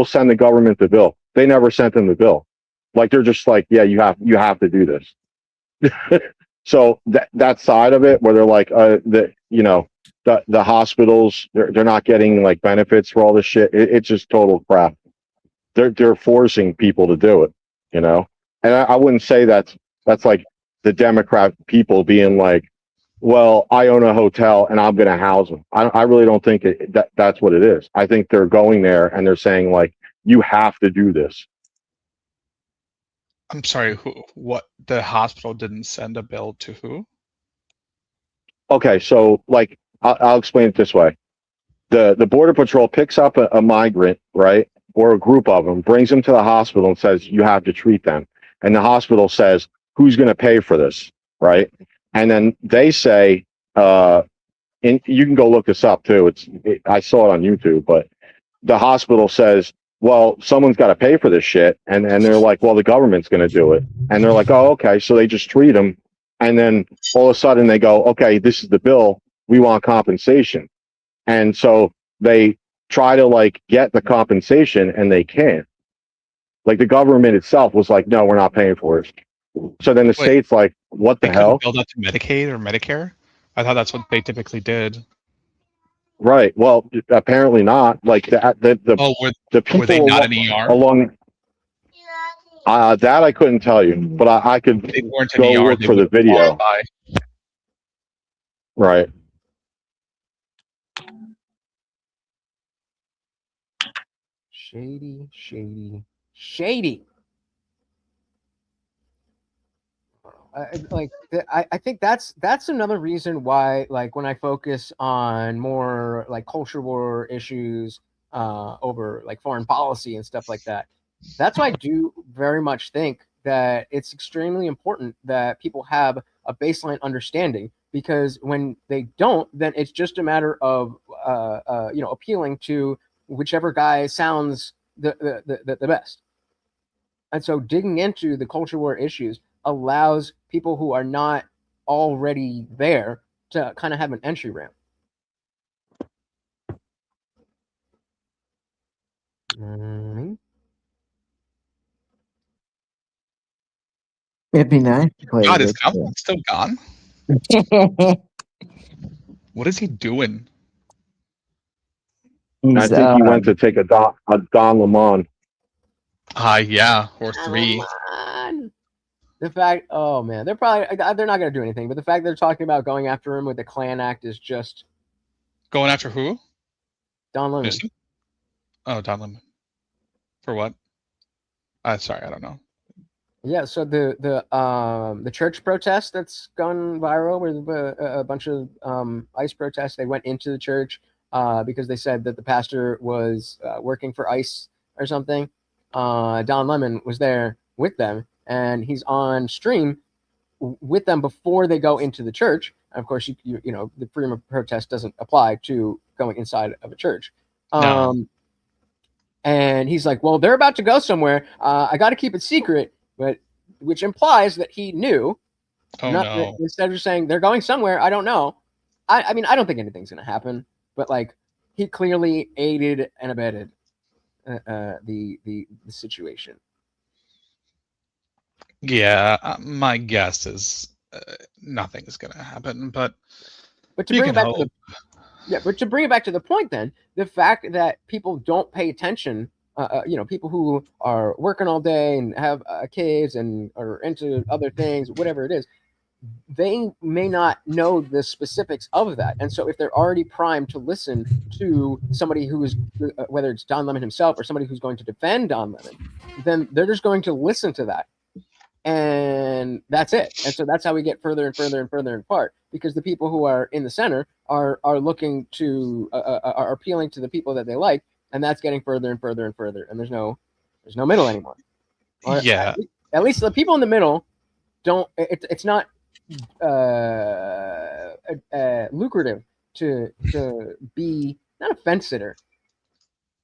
send the government the bill. They never sent them the bill. Like, they're just like, yeah, you have to do this. So that side of it, where they're like, the hospitals, they're not getting like benefits for all this shit. It's just total crap. They're forcing people to do it, and I wouldn't say that's like the Democrat people being like, well, I own a hotel and I'm going to house them. I really don't think that's what it is. I think they're going there and they're saying like, you have to do this. I'm sorry, what, the hospital didn't send a bill to who? Okay, so like, I'll explain it this way. The Border Patrol picks up a migrant, right, or a group of them, brings them to the hospital and says, you have to treat them. And the hospital says, who's going to pay for this, right? And then they say, and you can go look this up too. I saw it on YouTube, but the hospital says, well, someone's got to pay for this shit. And they're like, well, the government's going to do it. And they're like, oh, okay. So they just treat them. And then all of a sudden they go, okay, this is the bill. We want compensation. And so they try to like get the compensation and they can't. Like the government itself was like, no, we're not paying for it. So then the state's like, what the They hell? couldn't build up to Medicaid or Medicare? I thought that's what they typically did. Right. Well, apparently not. Like the people were they not an ER? along that I couldn't tell you, but I could They weren't go an ER. look They for the would video. qualify. Right. Shady, shady, shady. I think that's another reason why, like, when I focus on more like culture war issues over like foreign policy and stuff like that, that's why I do very much think that it's extremely important that people have a baseline understanding, because when they don't, then it's just a matter of appealing to whichever guy sounds the best. And so digging into the culture war issues allows people who are not already there to kind of have an entry ramp. It'd be nice to play God, is with Gauntlet still gone? What is he doing? I think he went to take a Don Lemon. Yeah, or 3. The fact, oh man, they're not going to do anything, but the fact they're talking about going after him with the Klan Act is just going after who? Don Lemon. Newsom? Oh, Don Lemon. For what? Sorry, I don't know. Yeah, so the church protest that's gone viral, where a bunch of ICE protests, they went into the church because they said that the pastor was working for ICE or something. Don Lemon was there with them, and he's on stream with them before they go into the church. And of course, you know, the freedom of protest doesn't apply to going inside of a church. No. And he's like, well, they're about to go somewhere. I got to keep it secret, but which implies that he knew. No. Instead of just saying they're going somewhere, I don't know. I mean, I don't think anything's going to happen, but like he clearly aided and abetted the situation. Yeah, my guess is nothing is going to happen, but to bring it back to bring it back to the point, then the fact that people don't pay attention, people who are working all day and have kids and are into other things, whatever it is, they may not know the specifics of that. And so if they're already primed to listen to somebody who is, whether it's Don Lemon himself or somebody who's going to defend Don Lemon, then they're just going to listen to that. And that's it. And so that's how we get further and further and further apart, because the people who are in the center are looking to are appealing to the people that they like, and that's getting further and further and further. And there's no middle anymore. Yeah. At least the people in the middle don't. It's not lucrative to be not a fence sitter,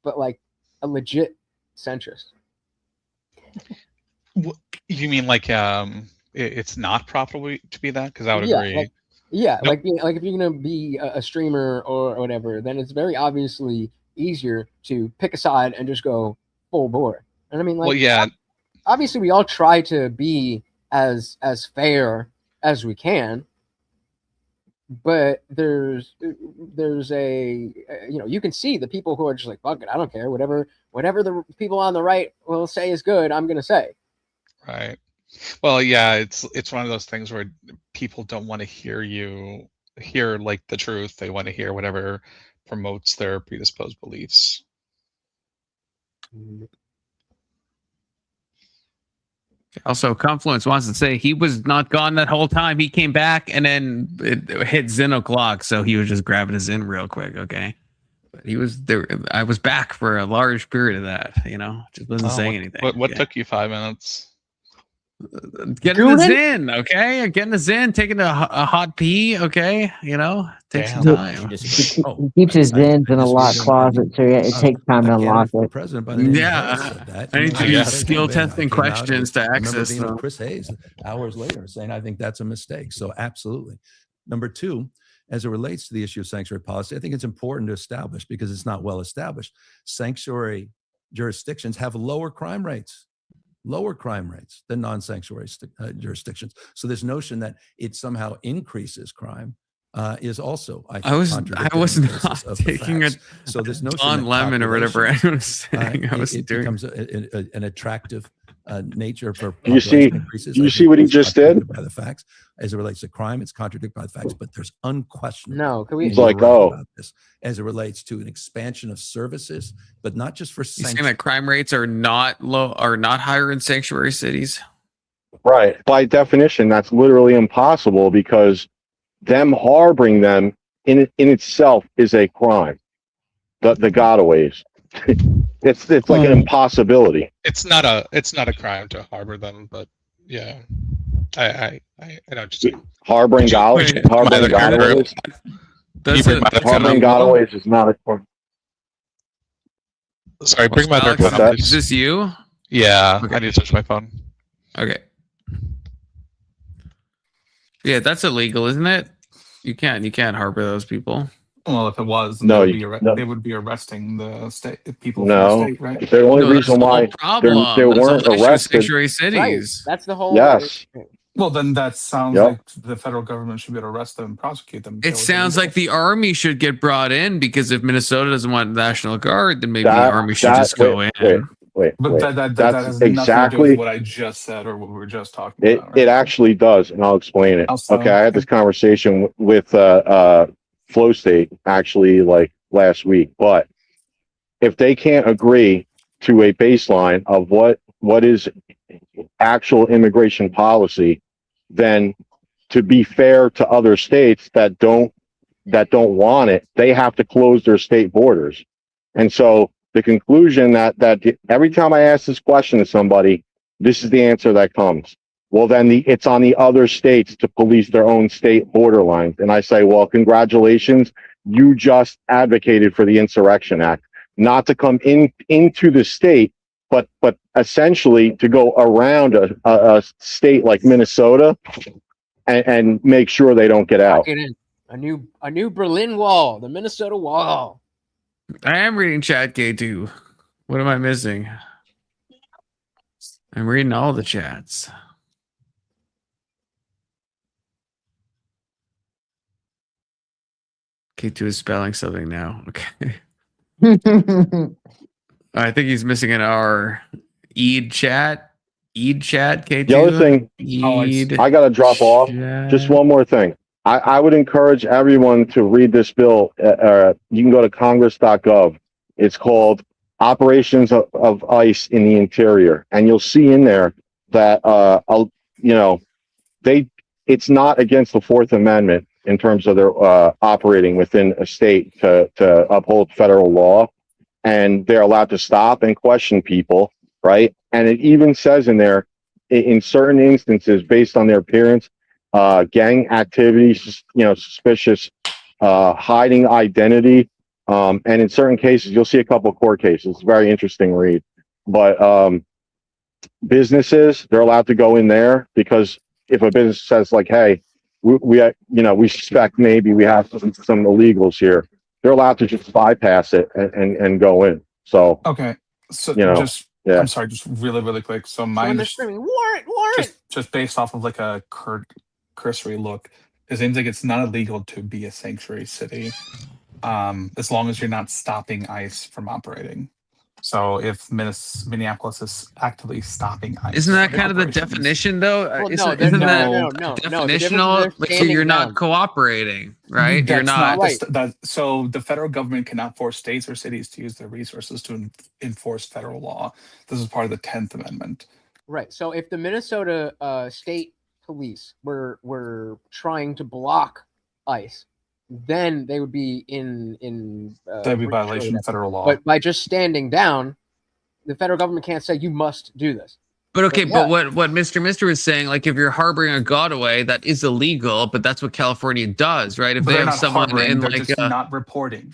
but like a legit centrist. You mean like it's not profitable to be that? Because I would agree. Like if you're gonna be a streamer or whatever, then it's very obviously easier to pick a side and just go full bore. And I mean, like, well, yeah, obviously we all try to be as fair as we can, but there's a you can see the people who are just like, fuck it, I don't care, whatever the people on the right will say is good, I'm gonna say. Right. Well, yeah, it's one of those things where people don't want to hear like the truth. They want to hear whatever promotes their predisposed beliefs. Also, Confluence wants to say he was not gone that whole time. He came back and then it hit Zin o'clock, so he was just grabbing his in real quick. Okay, but he was there. I was back for a large period of that. Just wasn't saying anything. What took you 5 minutes? Getting the Goonin? Zen, okay? Getting the Zen, taking a hot pee, okay? Take some Damn. time. He Oh, keeps his I Zens in a just locked read closet, so yeah, it takes time a to candidate unlock for it. president by the name of Harris Yeah, said that. I need to I use guess. skill I testing came out, questions to I remember access being with them. Chris Hayes hours later saying, I think that's a mistake. So absolutely. Number two, as it relates to the issue of sanctuary policy, I think it's important to establish, because it's not well established, sanctuary jurisdictions have lower crime rates than non-sanctuary jurisdictions. So this notion that it somehow increases crime is also, I think, I was contradicted on the basis not of the taking a facts. So this notion Don that Lemon or whatever population, I was saying. I was it doing. becomes an attractive nature for You see, population increases. you I see think what he it's just did? contradicted by the facts. As it relates to crime, it's contradicted by the facts, but there's unquestionable. No, can we? It's and you're like, right oh. about this, as it relates to an expansion of services, but not just for You saying sanctuary. that crime rates are not higher in sanctuary cities? Right. By definition, that's literally impossible, because them harboring them in itself is a crime. The gotaways. it's like an impossibility. It's not a crime to harbor them, but yeah, I know what you're saying. Harboring Wait, gotaways. That's bring my other Harboring phone up? gotaways is not a crime. Sorry, bring my other Alex, phone up, is please. this you? Yeah, Okay. I need to search my phone. Okay. Yeah, that's illegal, isn't it? You can't harbor those people. Well, if it was, then No, they would be arresting the state people No. from the state, right? The only No, that's reason the whole why problem. they That's the weren't whole issue with arrested. sanctuary Right. cities. That's the whole. Yes. Well, then that sounds Yep. like the federal government should be able to arrest them and prosecute them. It sounds like the army should get brought in, because if Minnesota doesn't want National Guard, then maybe the army should just go in. But that That's has nothing to do exactly with what I just said or what we were just talking it. about. Right? It actually does, and I'll explain it. Also, Okay, I had this conversation with Flow State actually like last week. But if they can't agree to a baseline of what is actual immigration policy, then to be fair to other states that don't want it, they have to close their state borders. And so the conclusion that every time I ask this question to somebody, this is the answer that comes. Well, then it's on the other states to police their own state borderlines. And I say, well, congratulations. You just advocated for the Insurrection Act, not to come into the state, but essentially to go around a state like Minnesota and make sure they don't get out. Get in. A new Berlin Wall, the Minnesota Wall. I am reading chat, K2. What am I missing? I'm reading all the chats. K2 is spelling something now. Okay. I think he's missing an R. Eid chat. K2. The other thing, I got to drop off. Just one more thing. I would encourage everyone to read this bill. You can go to congress.gov. It's called Operations of ICE in the Interior. And you'll see in there that, it's not against the Fourth Amendment in terms of their operating within a state to uphold federal law. And they're allowed to stop and question people, right? And it even says in there, in certain instances, based on their appearance, gang activities, suspicious, hiding identity. And in certain cases, you'll see a couple of court cases. It's a very interesting read. But businesses, they're allowed to go in there, because if a business says like, hey, we suspect maybe we have some illegals here, they're allowed to just bypass it and go in. So, okay. So yeah. I'm sorry, just really, really quick. So my When they're screaming, warrant! just based off of like a cursory look, it seems like it's not illegal to be a sanctuary city, as long as you're not stopping ICE from operating. So if Minneapolis is actively stopping ICE, isn't that kind of the operations- definition, though? Well, Isn't no, that definitional? they're So you're not standing cooperating, right? That's You're not. right. So the federal government cannot force states or cities to use their resources to enforce federal law. This is part of the 10th Amendment. Right. So if the Minnesota state police were trying to block ICE, then they would be in That'd be violation of federal law. But by just standing down, the federal government can't say you must do this. But okay, But but what Mr. is saying, like if you're harboring a godaway, that is illegal, but that's what California does, right? If But they they're have not someone harboring, in they're like just not reporting.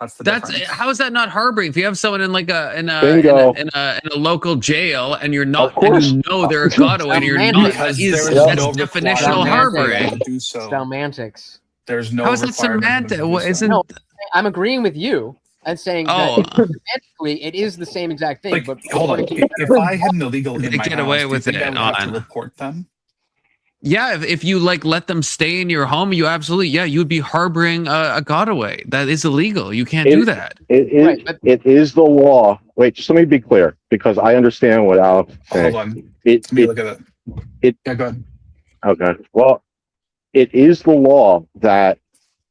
That's the that's difference. how is that not harboring? If you have someone in like Bingo. in a local jail and you're Of not course. and you know they're a godaway and you're not, Because that is there is that's no definitional requirement for them harboring. to do so. Semantics. There's no How is that requirement for them to semantic? do What so. isn't No, I'm agreeing with you and saying Oh. that semantically it is the same exact thing. Like, But hold on. according to If I had an illegal in They my get house, away do you with think I it would have to on- report them? Yeah, if you like let them stay in your home, you absolutely you would be harboring a godaway. That is illegal. You can't do that. It is the law. Wait, just let me be clear because I understand what Alex is saying. Hold on. Let me look at it. Yeah, go ahead. Okay. Well, it is the law that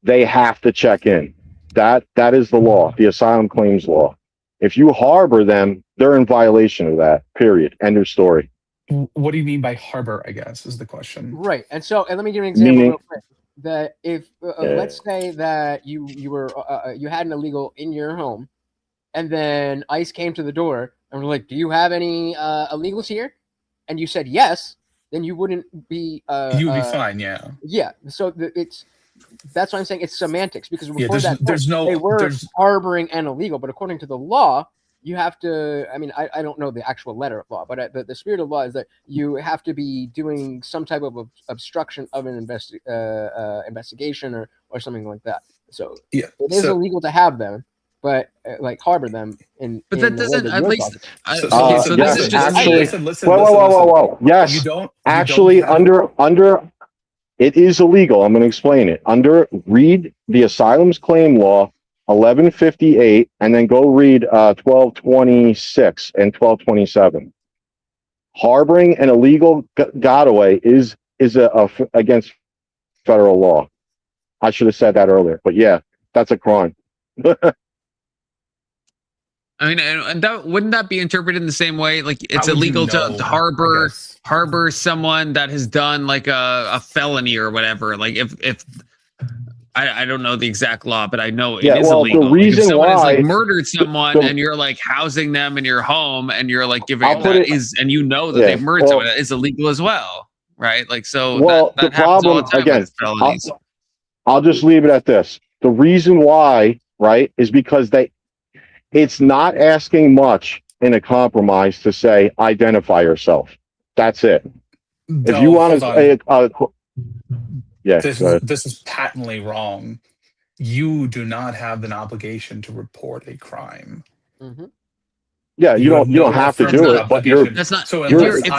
they have to check in. That is the law, the asylum claims law. If you harbor them, they're in violation of that. Period. End of story. What do you mean by harbor, I guess, is the question. Right. And so, and let me give you an example Meaning- real quick. That if let's say that you were you had an illegal in your home, and then ICE came to the door and were like, "Do you have any illegals here?" And you said yes, then you wouldn't be. You would be fine, yeah. Yeah. So that's why I'm saying it's semantics because before there's no they were harboring an illegal, but according to the law, you have to. I mean, I don't know the actual letter of law, but the spirit of law is that you have to be doing some type of obstruction of an investigation or something like that. So yeah, it is illegal to have them, but like harbor them in. But in that doesn't at least. So this listen, is just actually, listen. Whoa. Yes, You don't actually, have- under it is illegal. I'm going to explain it. Read the asylums claim law 1158 and then go read 1226 and 1227. Harboring an illegal godaway is against federal law. I should have said that earlier, but yeah, that's a crime. I mean, and that wouldn't that be interpreted in the same way? Like it's How would you illegal know, to I guess? harbor someone that has done like a felony or whatever. Like if I don't know the exact law, but I know it is illegal. The reason like if someone has why like murdered someone and you're like housing them in your home and you're like giving and you know that they've murdered someone, that is illegal as well, right? Like so. Well, that the problem all the time again. with felonies. I'll just leave it at this. The reason why, right, is because it's not asking much in a compromise to say identify yourself. That's it. No, if you want to, this is patently wrong. You do not have an obligation to report a crime. Mm-hmm. Yeah, you don't have to do it, but that's not. So if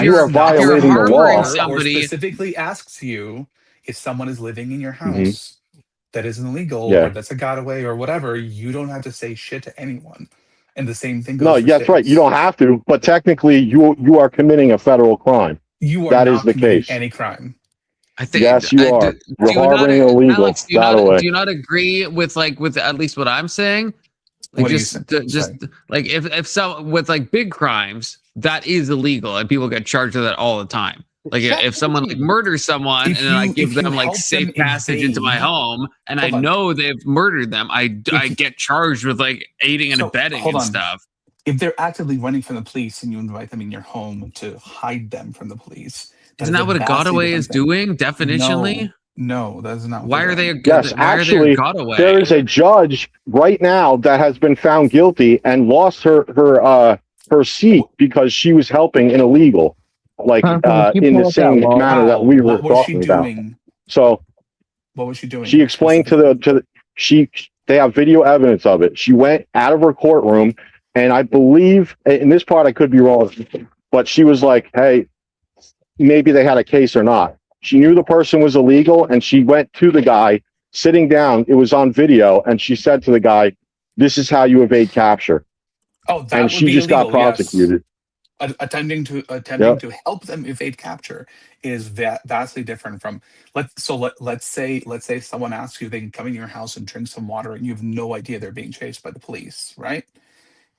you are violating the law. Somebody or specifically asks you if someone is living in your house that is illegal or that's a godaway or whatever, you don't have to say shit to anyone. And the same thing goes. No, that's right. You don't have to, but technically, you are committing a federal crime. You are that not is the committing case. any crime. I think yes, you are. You're harboring illegal. Alex, do you not agree with at least what I'm saying? Like what just like if some with like big crimes, that is illegal and people get charged with that all the time. Like if someone like murders someone and then I give them like safe passage into my home and I know they've murdered them, I get charged with like aiding and abetting and stuff. If they're actively running from the police and you invite them in your home to hide them from the police, isn't that what a godaway is doing definitionally? No, that is not. Why are they? Yes, actually, there is a judge right now that has been found guilty and lost her seat because she was helping an illegal, like in the same manner that we were talking about. So, what was she doing? She explained they have video evidence of it. She went out of her courtroom, and I believe in this part I could be wrong, but she was like, "Hey, maybe they had a case or not." She knew the person was illegal, and she went to the guy sitting down. It was on video, and she said to the guy, "This is how you evade capture." Oh, that and would she be just illegal, got prosecuted. Yes. Attempting to help them evade capture is vastly different from let's say someone asks you they can come in your house and drink some water and you have no idea they're being chased by the police, right?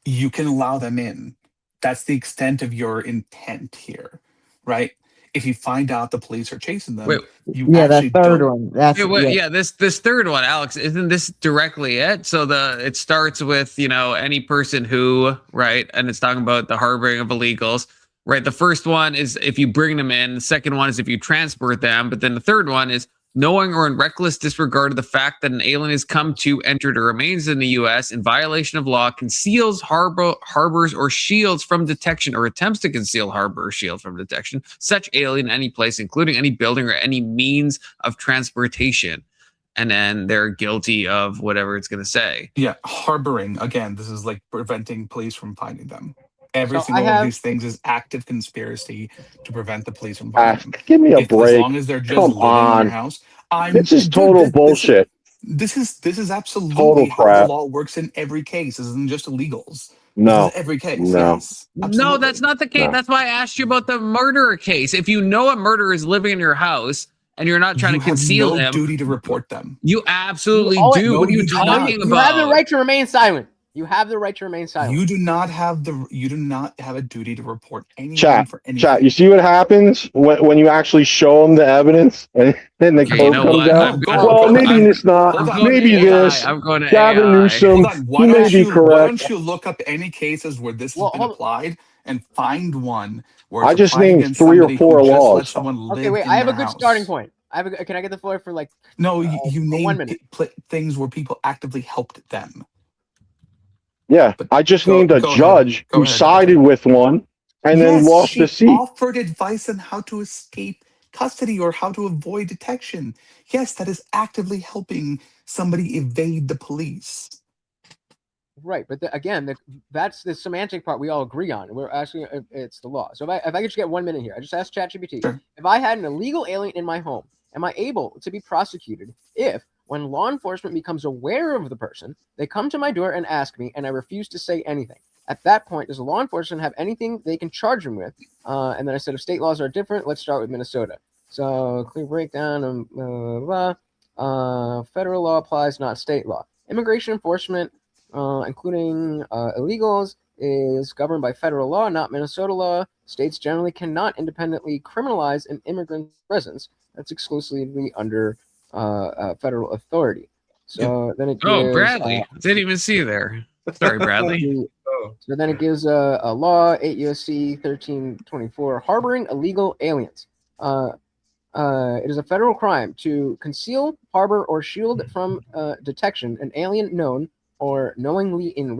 You can allow them in. That's the extent of your intent here, right? If you find out the police are chasing them, that third one. This third one, Alex, isn't this directly it? So it starts with any person who, right, and it's talking about the harboring of illegals. Right. The first one is if you bring them in. The second one is if you transport them. But then the third one is knowing or in reckless disregard of the fact that an alien has come to, entered, or remains in the U.S. in violation of law, conceals, harbors, or shields from detection, or attempts to conceal, harbor, or shield from detection such alien in any place, including any building or any means of transportation. And then they're guilty of whatever it's going to say. Yeah, harboring. Again, this is like preventing police from finding them. Every So single one of these things is active conspiracy to prevent the police from finding them. Give me a As break. long as they're just Come living in your on. house, This is total bullshit. This is absolutely Total how the crap. law works in every case. This isn't just illegals. No. This is every case. No. Yes. No, Absolutely. that's not the case. No. That's why I asked you about the murderer case. If you know a murderer is living in your house and you're not trying You to conceal have no him, duty to report them. you absolutely You always- do. No, What are you you do not. talking You have the about? right to remain silent. You have the right to remain silent. You do not have a duty to report anyone Chat, for anything. chat. You see what happens when you actually show them the evidence and then the Okay, code you know comes what? out? I'm Go going- on, Well, go on. maybe it's not. Hold on. Maybe AI. this. I'm going to Gavin AI. Newsom. Hold on. Why He may don't be you? Why correct. don't you look up any cases where this has Well, been hold on. applied and find one where I it's just applied named against 3 or somebody 4 who just laws. let someone live Okay, wait. in I have a their good house. starting point. Can I get the floor for like? No, you 1 named minute. things where people actively helped them. Yeah, But I just go- named a go ahead. judge Go who ahead, sided Gavin. with one and then Yes, lost the she seat. offered advice on how to escape custody or how to avoid detection. Yes, that is actively helping somebody evade the police. Right, but again, that's the semantic part we all agree on. We're asking if it's the law. So if I could just get 1 minute here, I just asked ChatGPT, Sure. if I had an illegal alien in my home, am I able to be prosecuted if, when law enforcement becomes aware of the person, they come to my door and ask me, and I refuse to say anything? At that point, does law enforcement have anything they can charge him with? And then I said, if state laws are different, let's start with Minnesota. So clear breakdown of federal law applies, not state law. Immigration enforcement, including illegals, is governed by federal law, not Minnesota law. States generally cannot independently criminalize an immigrant's presence. That's exclusively under federal authority. So then it gives. Oh, Bradley. Didn't even see you there. Sorry, Bradley. So then it gives a law, 8 U.S.C. 1324, harboring illegal aliens. It is a federal crime to conceal, harbor, or shield from detection an alien known or knowingly in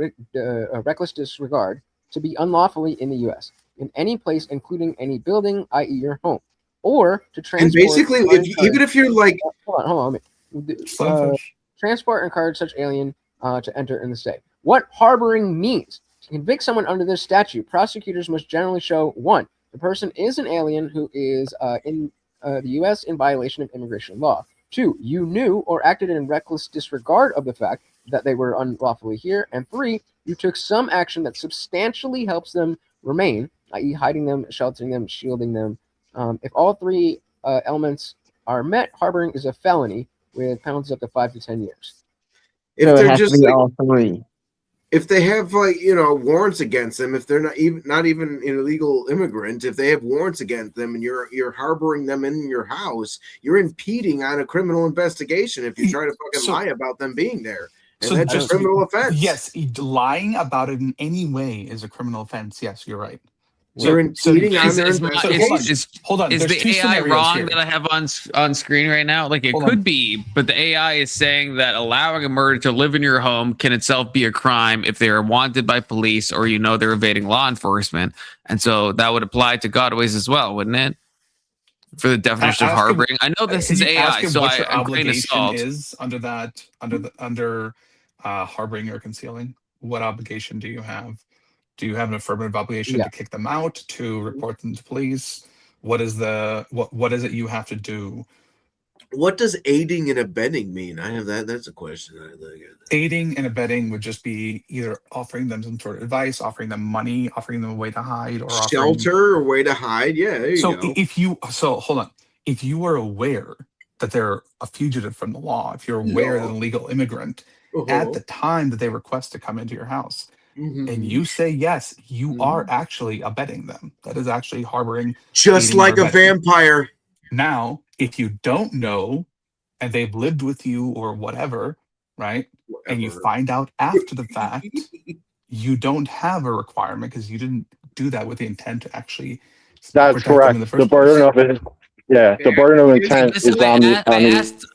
reckless disregard to be unlawfully in the U.S. in any place, including any building, i.e., your home, or to transport. And basically, even if you're like, hold on, transport and encourage such alien to enter in the state. What harboring means? To convict someone under this statute, prosecutors must generally show 1, the person is an alien who is in the U.S. in violation of immigration law. 2, you knew or acted in reckless disregard of the fact that they were unlawfully here. And 3, you took some action that substantially helps them remain, i.e. hiding them, sheltering them, shielding them. If all 3 elements are met, harboring is a felony with penalties up to 5 to 10 years. if So it they're has to just be like, all 3. if they have warrants against them, if they're not even an illegal immigrant, if they have warrants against them and you're harboring them in your house, you're impeding on a criminal investigation if you try to fucking lie about them being there. And that's a criminal offense. Yes, lying about it in any way is a criminal offense. Yes, you're right. You're impeding on their investigation. Hold on. Is There's the 2 AI scenarios wrong here. that I have on screen right now? Like it Hold could on. be, but the AI is saying that allowing a murderer to live in your home can itself be a crime if they are wanted by police or they're evading law enforcement. And so that would apply to gotaways as well, wouldn't it? For the definition of harboring. I know this is AI, so what your I'm grain of obligation salt. is under harboring or concealing. What obligation do you have? Do you have an affirmative obligation to kick them out, to report them to police? What is it you have to do? What does aiding and abetting mean? I have that. That's a question. Aiding and abetting would just be either offering them some sort of advice, offering them money, offering them a way to hide, or shelter or way to hide. Yeah, there you go. So hold on. If you are aware that they're a fugitive from the law, if you're aware that an illegal immigrant at the time that they request to come into your house, and you say yes, you are actually abetting them. That is actually harboring. Just like a vampire. Now, if you don't know and they've lived with you or whatever, right? And you find out after the fact, you don't have a requirement because you didn't do that with the intent to actually That's protect them in the correct. first The burden place. of it, yeah, the burden of intent Listen, is on the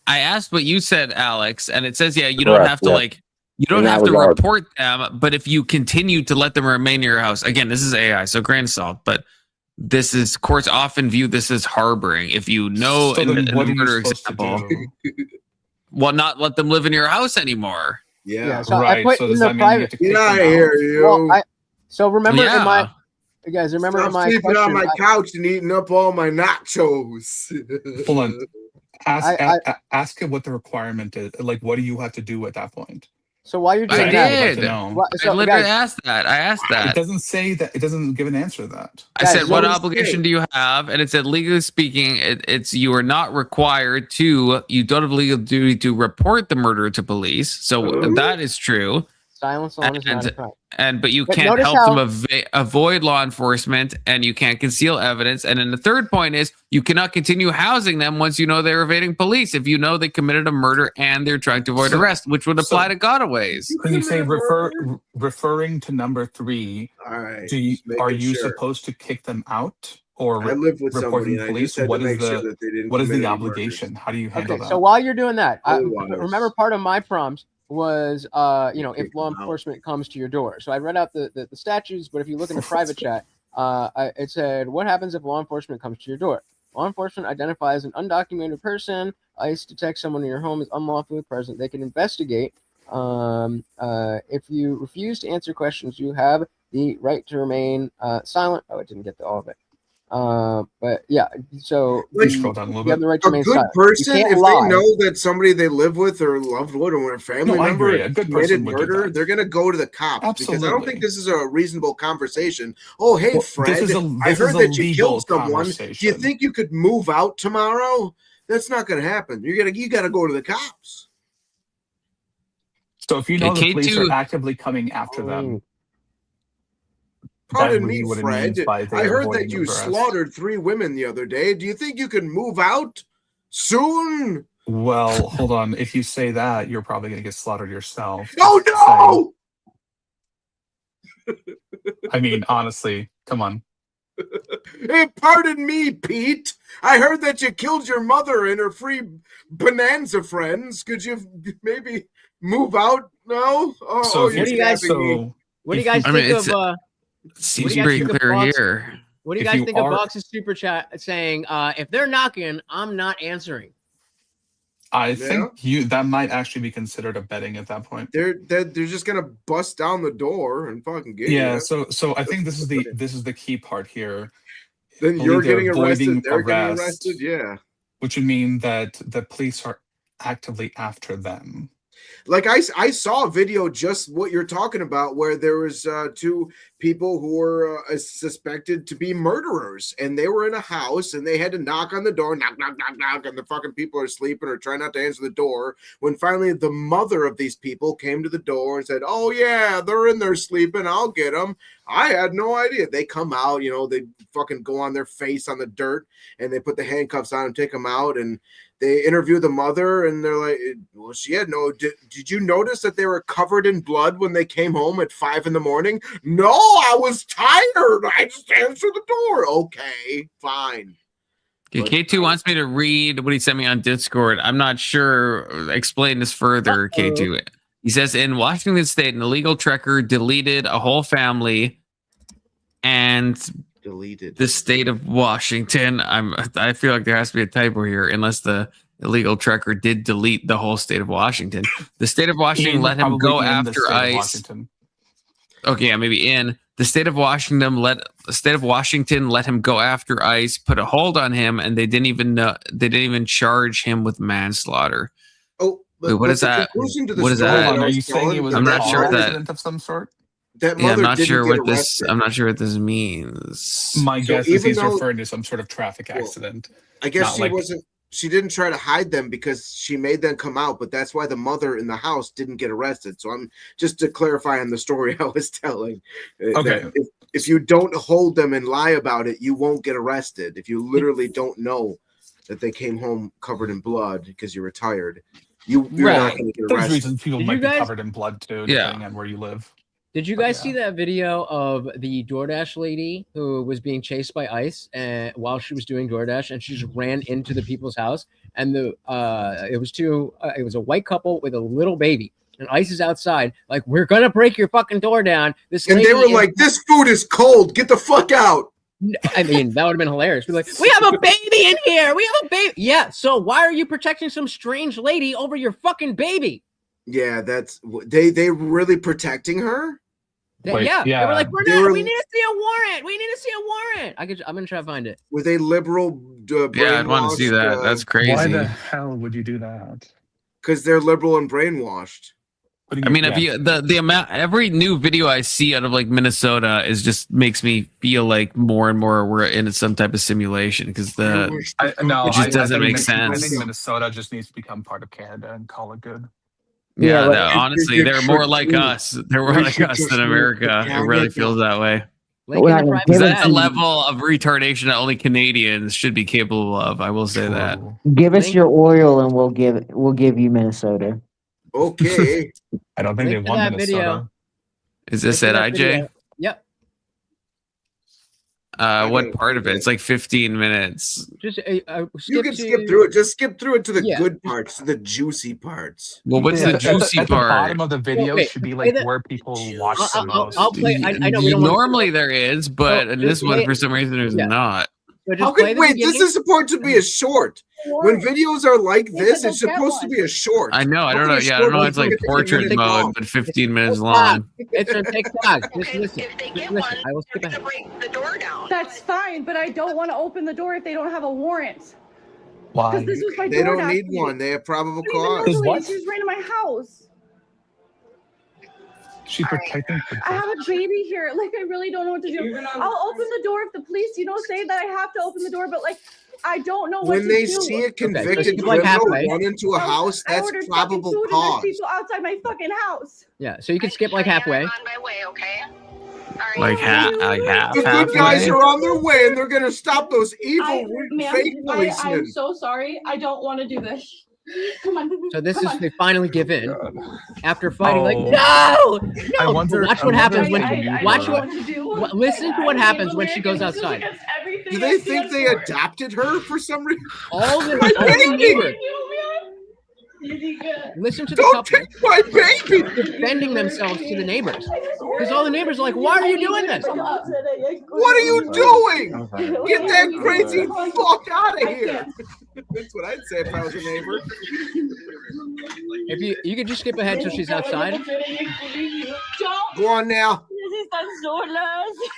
I asked what you said, Alex, and it says, yeah, you don't correct. have to Yeah. you don't In that have to regard. report them, but if you continue to let them remain in your house, again, this is AI, so grain of salt, but this is courts often view this as harboring. If you know, So in then the what are you murder supposed to example, do? well, not let them live in your house anymore. Yeah. So I Right. put So in does the that mean you have private. to Get kick out them of here, out? you. Well, so remember in my, Yeah. you guys remember in Stop my sleeping on question. my couch and eating up all my nachos. Hold on. I Ask him what the requirement is. Like, what do you have to do at that point? so while you're That's doing what that, I'd like to did. know. what, I so literally guys, asked that. I asked It that. doesn't say that. It doesn't give an answer to that. I Guys, said, what what does it obligation say? do you have? And it said, legally speaking, it's you are not required to, you don't have legal duty to report the murder to police. So that is true. silence alone is not a crime. But you But can't notice help them how- avoid law enforcement, and you can't conceal evidence. And then the third point is you cannot continue housing them once you know they're evading police. If you know they committed a murder and they're trying to avoid So- arrest, which would apply to gotaways. When you say committed referring to number 3, All right. are making you sure. supposed to kick them out or I live with reporting somebody, and I police? just had What to is make sure the that they didn't. what is commit the any obligation? How do you handle Okay, that? so while you're doing that, Otherwise- remember part of my prompts was if Kick law them out. enforcement comes to your door. So I read out the statutes, but if you look in the private chat, it said, what happens if law enforcement comes to your door? Law enforcement identifies an undocumented person. ICE detects someone in your home is unlawfully present. They can investigate. If you refuse to answer questions, you have the right to remain silent. Oh, I didn't get to all of it. But yeah, so Like, scroll down a little you have bit. the right to A remain good silent. person, You can't if lie. they know that somebody they live with or loved one or a family No, I member agree. A good committed person would do murder, that. they're gonna go to the cops because I don't Absolutely. think this is a reasonable conversation. Oh, hey Well, Fred, this is I heard a that you legal killed someone. Do you conversation. think you could move out tomorrow? That's not gonna happen. You gotta go to the cops. So if you know the police K2 are actively coming after them, that Pardon would me, be what it Fred. means by I they're heard avoiding that you arrest. slaughtered 3 women the other day. Do you think you can move out soon? Well, hold on. If you say that, you're probably going to get slaughtered yourself. Oh no! I mean, honestly, come on. Hey, pardon me, Pete. I heard that you killed your mother and her 3 bonanza friends. Could you maybe move out now? So if What do you guys- so What do you if guys I mean, think it's- of? Seems do you guys pretty think of clear Fox? here. What do you if guys you think of are- Box's super chat saying, if they're knocking, I'm not answering? I think that might actually be considered abetting at that point. They're just gonna bust down the door and fucking get Yeah. you. So I think this is the key part here. Then I you're believe they're getting arrested. avoiding They're getting arrest, arrested. Yeah. which would mean that the police are actively after them. Like I saw a video just what you're talking about where there was 2 people who were suspected to be murderers, and they were in a house and they had to knock on the door, knock, and the fucking people are sleeping or trying not to answer the door. When finally the mother of these people came to the door and said, "Oh yeah, they're in there sleeping. I'll get them." I had no idea. They come out, they fucking go on their face on the dirt and they put the handcuffs on and take them out, and they interview the mother and they're like, well, she had no, did you notice that they were covered in blood when they came home at 5 a.m? No, I was tired. I just answered the door. Okay, fine. Okay, K2 wants me to read what he sent me on Discord. I'm not sure. Explain this further, K2. He says, in Washington State, an illegal trekker deleted a whole family and Deleted the state of Washington. I feel like there has to be a typo here, unless the illegal trekker did delete the whole state of Washington. The state of Washington let him go after ICE. Okay, yeah, maybe in the state of Washington let him go after ICE, put a hold on him, and they didn't even charge him with manslaughter. Oh, wait, what is that? What is that? Are you saying it was I'm a not sure accident of some sort? That yeah, mother I'm not didn't sure get what this. arrested. I'm not sure what this means. My So guess is even he's though- referring to some sort of traffic accident. I guess Not she like- wasn't. She didn't try to hide them because she made them come out, but that's why the mother in the house didn't get arrested. So I'm just to clarify on the story I was telling. Okay. that if you don't hold them and lie about it, you won't get arrested. If you literally don't know that they came home covered in blood because you're retired, you're not going to get There's arrested. reasons people Did might you be guys- covered in blood too, Yeah. depending on where you live. Did you guys see that video of the DoorDash lady who was being chased by ICE and while she was doing DoorDash, and she just ran into the people's house, and it was a white couple with a little baby, and ICE is outside like, we're gonna break your fucking door down. This and they were like, this food is cold. Get the fuck out. I mean, that would have been hilarious. Be like, we have a baby in here. We have a baby. Yeah. So why are you protecting some strange lady over your fucking baby? Yeah, that's they really protecting her. Wait, yeah, yeah. they were like, we need to see a warrant. We need to see a warrant. I'm gonna try to find it. Were they liberal? Yeah, I'd want to see that. That's crazy. Why the hell would you do that? Because they're liberal and brainwashed. I mean, if you the amount, every new video I see out of like Minnesota is just makes me feel like more and more we're in some type of simulation because it just doesn't make sense. I think Minnesota just needs to become part of Canada and call it good. Yeah, honestly, they're more like us. They're more like us than America. It really feels that way. That's a level of retardation that only Canadians should be capable of. I will say that. Give us your oil, and we'll give you Minnesota. Okay. I don't think they want Minnesota. Video. Is this at IJ? Video. Yep. What part of it? It's like 15 minutes. Just you can skip through it. Just skip through it to the good parts, to the juicy parts. Well, what's the juicy at part? The bottom of the video should be like where people watch the most. I'll play. I know. Normally there is, but in this one, for some reason, there's not. Wait, this is supposed to be a short. When videos are like this, it's supposed to be a short. I know. I don't know. Yeah, I don't know. It's like portrait mode, but 15 minutes long. It's a TikTok. Just listen. I will skip ahead. The door down. That's fine, but I don't want to open the door if they don't have a warrant. Why? This was my they don't need one. They have probable cause. What? She just ran to my house. She's protecting. I have a baby here. Like, I really don't know what to do. I'll open the door if the police, say that I have to open the door, but like, I don't know what to do. When they see a convicted criminal run into a house, that's probable cause. There's people outside my fucking house. Yeah, so you can skip like halfway. On my way, okay? Like half. The good guys are on their way, and they're gonna stop those evil fake policemen. I'm so sorry. I don't want to do this. Come on. So this is they finally give in after fighting. Like I no. wonder, Watch what happens when. Listen to what happens I when she goes outside. Do they think they adopted her for some reason? All the neighbors. Listen to the couple. Don't take my baby. Defending themselves to the neighbors because all the neighbors are like, "Why are you doing this? What are you doing? Get that crazy fuck out of here!" That's what I'd say if I was a neighbor. If you could just skip ahead till she's outside. Go on now.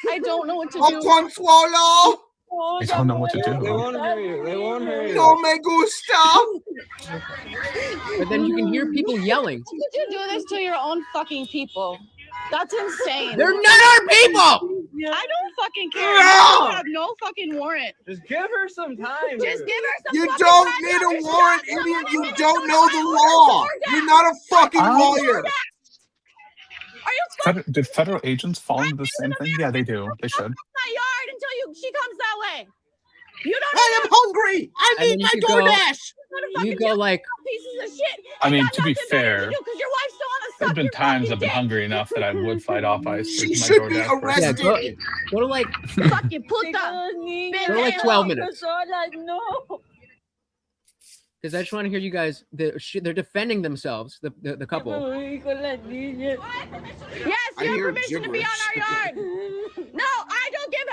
I don't know what to do. Consuelo. I don't know what to do. They won't hear you. They won't hear you. No me gusta. But then you can hear people yelling. How could you do this to your own fucking people? That's insane. They're not our people. I don't fucking care. I have no fucking warrant. Just give her some time. Just give her some. You don't need a warrant, idiot. You don't know the law. You're not a fucking lawyer. Did federal agents fall into the same thing? Yeah, they do. They should. My yard until she comes that way. You don't. I am hungry. I need my DoorDash. You go like pieces of shit. I mean, to be fair, because your wife's still on the there's been times I've been hungry enough that I would fight off ICE. She should be arrested. Yeah, go to like fucking puta. Go to like 12 minutes. No. Because I just want to hear you guys. They're defending themselves. The couple. Yes, you have permission to be on our yard. No, I don't give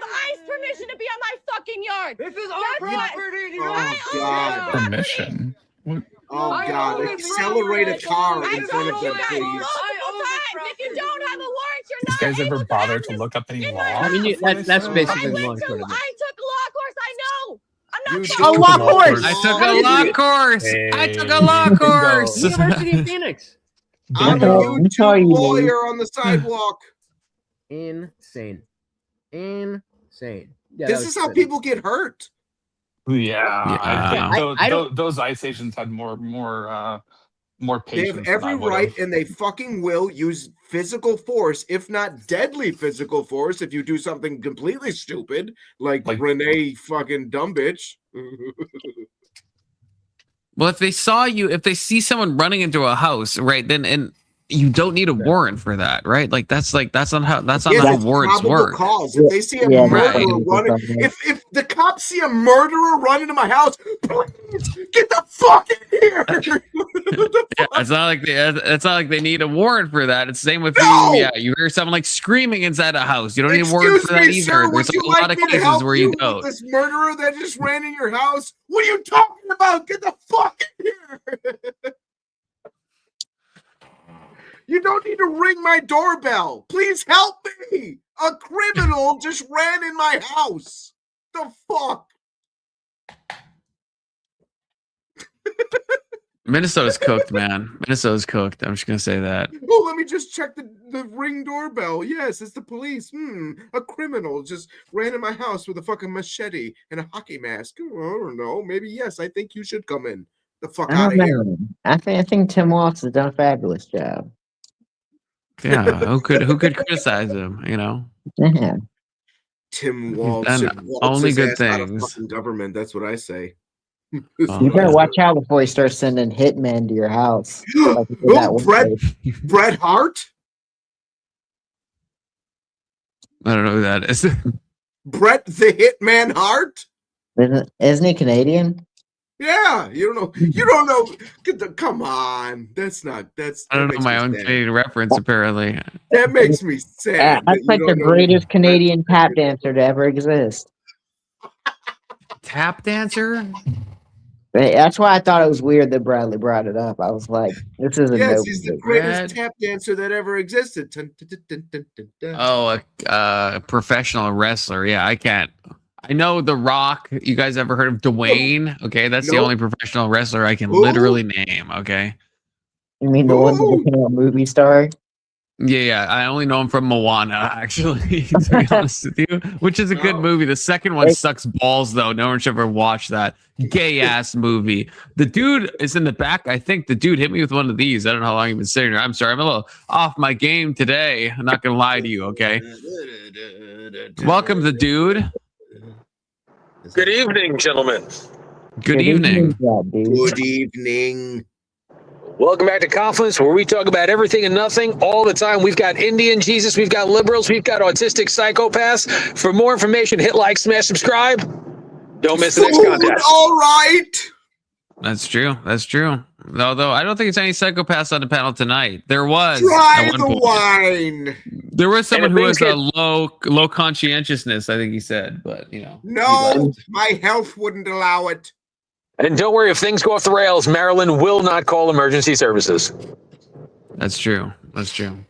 ICE permission to be on my fucking yard. This is our property. Oh God. Permission. What? Oh God! Accelerate a car in front of them, please. If you don't have a warrant, you're not. You guys ever bother to look up any law? I mean, that's basically the long story. I took a law course. I know. I'm not a law course. I took a law course. I took a law course. University of Phoenix. I'm a YouTube lawyer on the sidewalk. Insane. Yeah, this is how people get hurt. Yeah. Those ICE agents had more patience. They have every right, and they fucking will use physical force, if not deadly physical force, if you do something completely stupid, like Renee fucking dumb bitch. Well, if they see someone running into a house, right, then and you don't need a warrant for that, right? Like that's not how Yes, how it's warrants probable work. cause. If they see a Yeah, murderer right. running, if the cops see a murderer run into my house, please get the fuck in here. Yeah, it's not like they need a warrant for that. It's the same with No! you. Yeah, you hear someone like screaming inside a house. You don't need a warrant Excuse for that me, either. sir, There's would you a lot like of me to cases help where you you with don't. this murderer that just ran in your house? What are you talking about? Get the fuck in here. You don't need to ring my doorbell. Please help me. A criminal just ran in my house. The fuck? Minnesota's cooked, man. Minnesota's cooked. I'm just gonna say that. Oh, let me just check the ring doorbell. Yes, it's the police. A criminal just ran in my house with a fucking machete and a hockey mask. Oh, I don't know. Maybe yes. I think you should come in. The fuck I out don't of here. know. I think Tim Walz has done a fabulous job. Yeah, who could criticize him? You know, Yeah. Tim He's Walz done should waltz only his good ass out of things. fucking government. That's what I say. Oh, You better yeah. watch out before he starts sending hitmen to your house. Like he did that Oh, one day. Bret Hart? I don't know who that is. Bret the Hitman Hart? Isn't he Canadian? Yeah, you don't know. Come on, I don't know my own Canadian reference. Apparently, that makes me sad. That's like the greatest Canadian tap dancer to ever exist. tap dancer. That's why I thought it was weird that Bradley brought it up. I was like, this is a Yes, no. he's the greatest tap dancer that ever existed. Oh, a professional wrestler. Yeah, I can't. I know The Rock. You guys ever heard of Dwayne? Okay, that's the Nope. only professional wrestler I can Who? literally name. Okay. You mean the one that became a movie star? Yeah. I only know him from Moana, actually, to be honest with you, which is a good movie. The second one sucks balls, though. No one should ever watch that gay ass movie. The dude is in the back. I think the dude hit me with one of these. I don't know how long you've been sitting here. I'm sorry. I'm a little off my game today. I'm not going to lie to you. Okay. Welcome, the dude. Good evening, gentlemen. Good evening. Good evening. Welcome back to Confluence, where we talk about everything and nothing all the time. We've got Indian Jesus, we've got liberals, we've got autistic psychopaths. For more information, hit like, smash, subscribe. Don't miss the next contest. All right. That's true. That's true. Although I don't think it's any psychopaths on the panel tonight. There was Try at one the point. wine. There was someone And who if was things a low conscientiousness, I think he said, but you know. No, my health wouldn't allow it. And don't worry, if things go off the rails, Maryland will not call emergency services. That's true. That's true.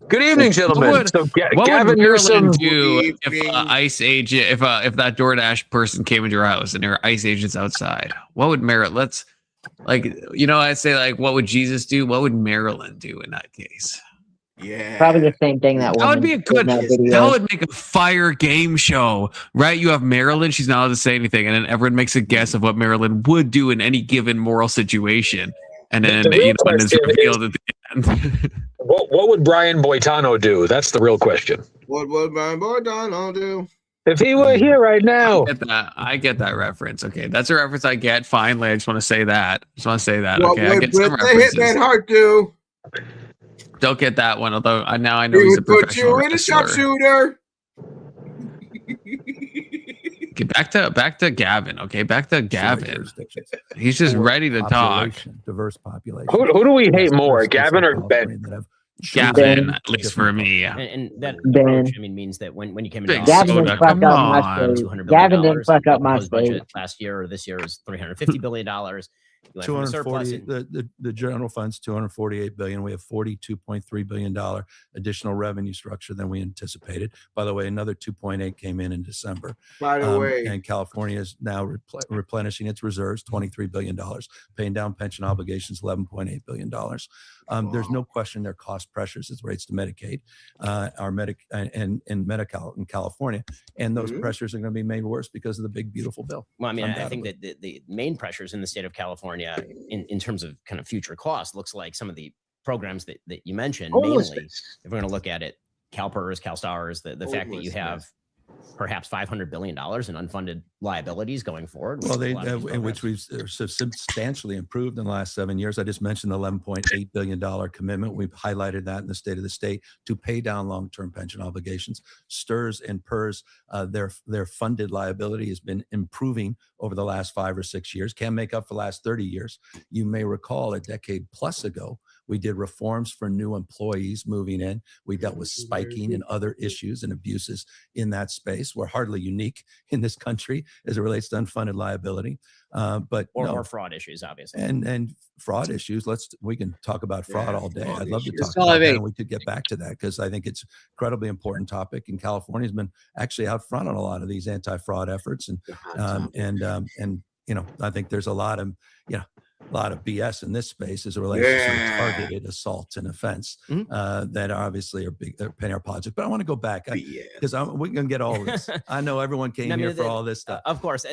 Good evening, gentlemen. What So, would Gavin Newsom, Maryland do if ICE agent, if that DoorDash person came into your house and there were ICE agents outside? What would Maryland? Let's I say like, what would Jesus do? What would Maryland do in that case? Yeah, Probably the same thing that That would be a good. That would make a fire game show, right? You have Maryland; she's not allowed to say anything, and then everyone makes a guess of what Maryland would do in any given moral situation, and then The real and it's question revealed at the end. what would Brian Boitano do? That's the real question. What would my boy Donald do? If he were here right now. I get that reference. Okay, that's a reference I get. Finally, I just want to say that. What Okay, I would get some the references. Hitman Hart do? Don't get that one. Although now I know He he's a would put professional you in a wrestler. sharpshooter. Okay, back to Gavin. Okay, back to Gavin. Jurisdictions. He's just ready to talk. Population, diverse population. Who do we hate Yes, more, there's states Gavin like or Ben? California that have Gavin, Ben. at least for me. And that Ben. approach, I mean, means that when you came into Big office, Gavin soda, didn't fuck come up my on. state. $200 billion. Gavin didn't fuck The up my proposed budget state. last year or this year is $350 billion. You went from a surplus 240 the general fund's 248 billion. We have $42.3 billion additional revenue structure than we anticipated. By the way, another 2.8 came in December. By the way, And California is now replenishing its reserves, $23 billion, paying down pension obligations, $11.8 billion. There's no question there are cost pressures as relates to Medicaid, and Medi-Cal in California, and those pressures are going to be made worse because of the big beautiful bill. Well, I mean, I think that the main pressures in the state of California in terms of kind of future costs looks like some of the programs that you mentioned, mainly, if we're going to look at it, CalPERS, CalSTARS, the fact that you have perhaps $500 billion in unfunded liabilities going forward. Well, in which we've substantially improved in the last 7 years. I just mentioned the $11.8 billion commitment. We've highlighted that in the State of the State to pay down long-term pension obligations. STRS and PERS, their funded liability has been improving over the last 5 or 6 years. Can make up for the last 30 years. You may recall a decade plus ago, we did reforms for new employees moving in. We dealt with spiking and other issues and abuses in that space. We're hardly unique in this country as it relates to unfunded liability, but or fraud issues, obviously, and fraud issues. We can talk about fraud all day. I'd love to talk all about I that, mean. and we could get back to that because I think it's incredibly important topic. And California's been actually out front on a lot of these anti-fraud efforts, and I think there's a lot of BS in this space as it relates to sort of targeted assaults and offense that obviously are big, they're penny project. But I want to go back because we're going to get all this. I know everyone came here for all this stuff. Of course.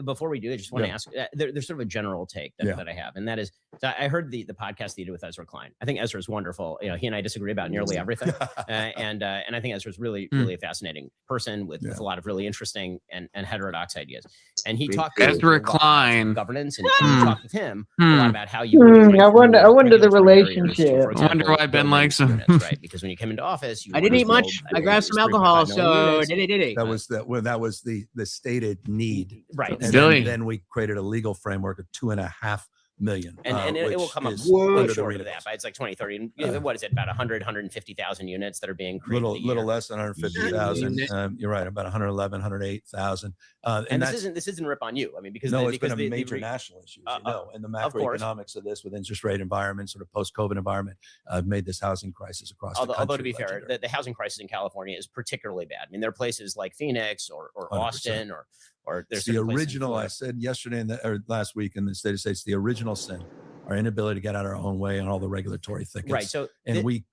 Before we do, I just want to ask, there's sort of a general take that I have, and that is, so I heard the podcast that you did with Ezra Klein. I think Ezra is wonderful. He and I disagree about nearly everything, and I think Ezra is really a fascinating person with a lot of really interesting and heterodox ideas. And he talked to Ezra Klein governance, and you talked with him a lot about how you. I wonder the relationship. I wonder why Ben likes him. Right, because when you came into office, I didn't eat much. I grabbed some alcohol, so did it. That was the stated need, right? And then we created a legal framework of 2.5 million, and it will come up way short of that. But it's like 2030. And what is it? About 150,000 units that are being created. Little less than 150,000. You're right. About 111, 108,000. And this isn't a rip on you. I mean, because it's been a major national issue, and the macroeconomics of this with interest rate environment, sort of post-COVID environment, made this housing crisis across the country. Although to be fair, the housing crisis in California is particularly bad. I mean, there are places like Phoenix or Austin or there's the original. I said yesterday or last week in the State of States, the original sin, our inability to get out our own way on all the regulatory thickets. Right. So we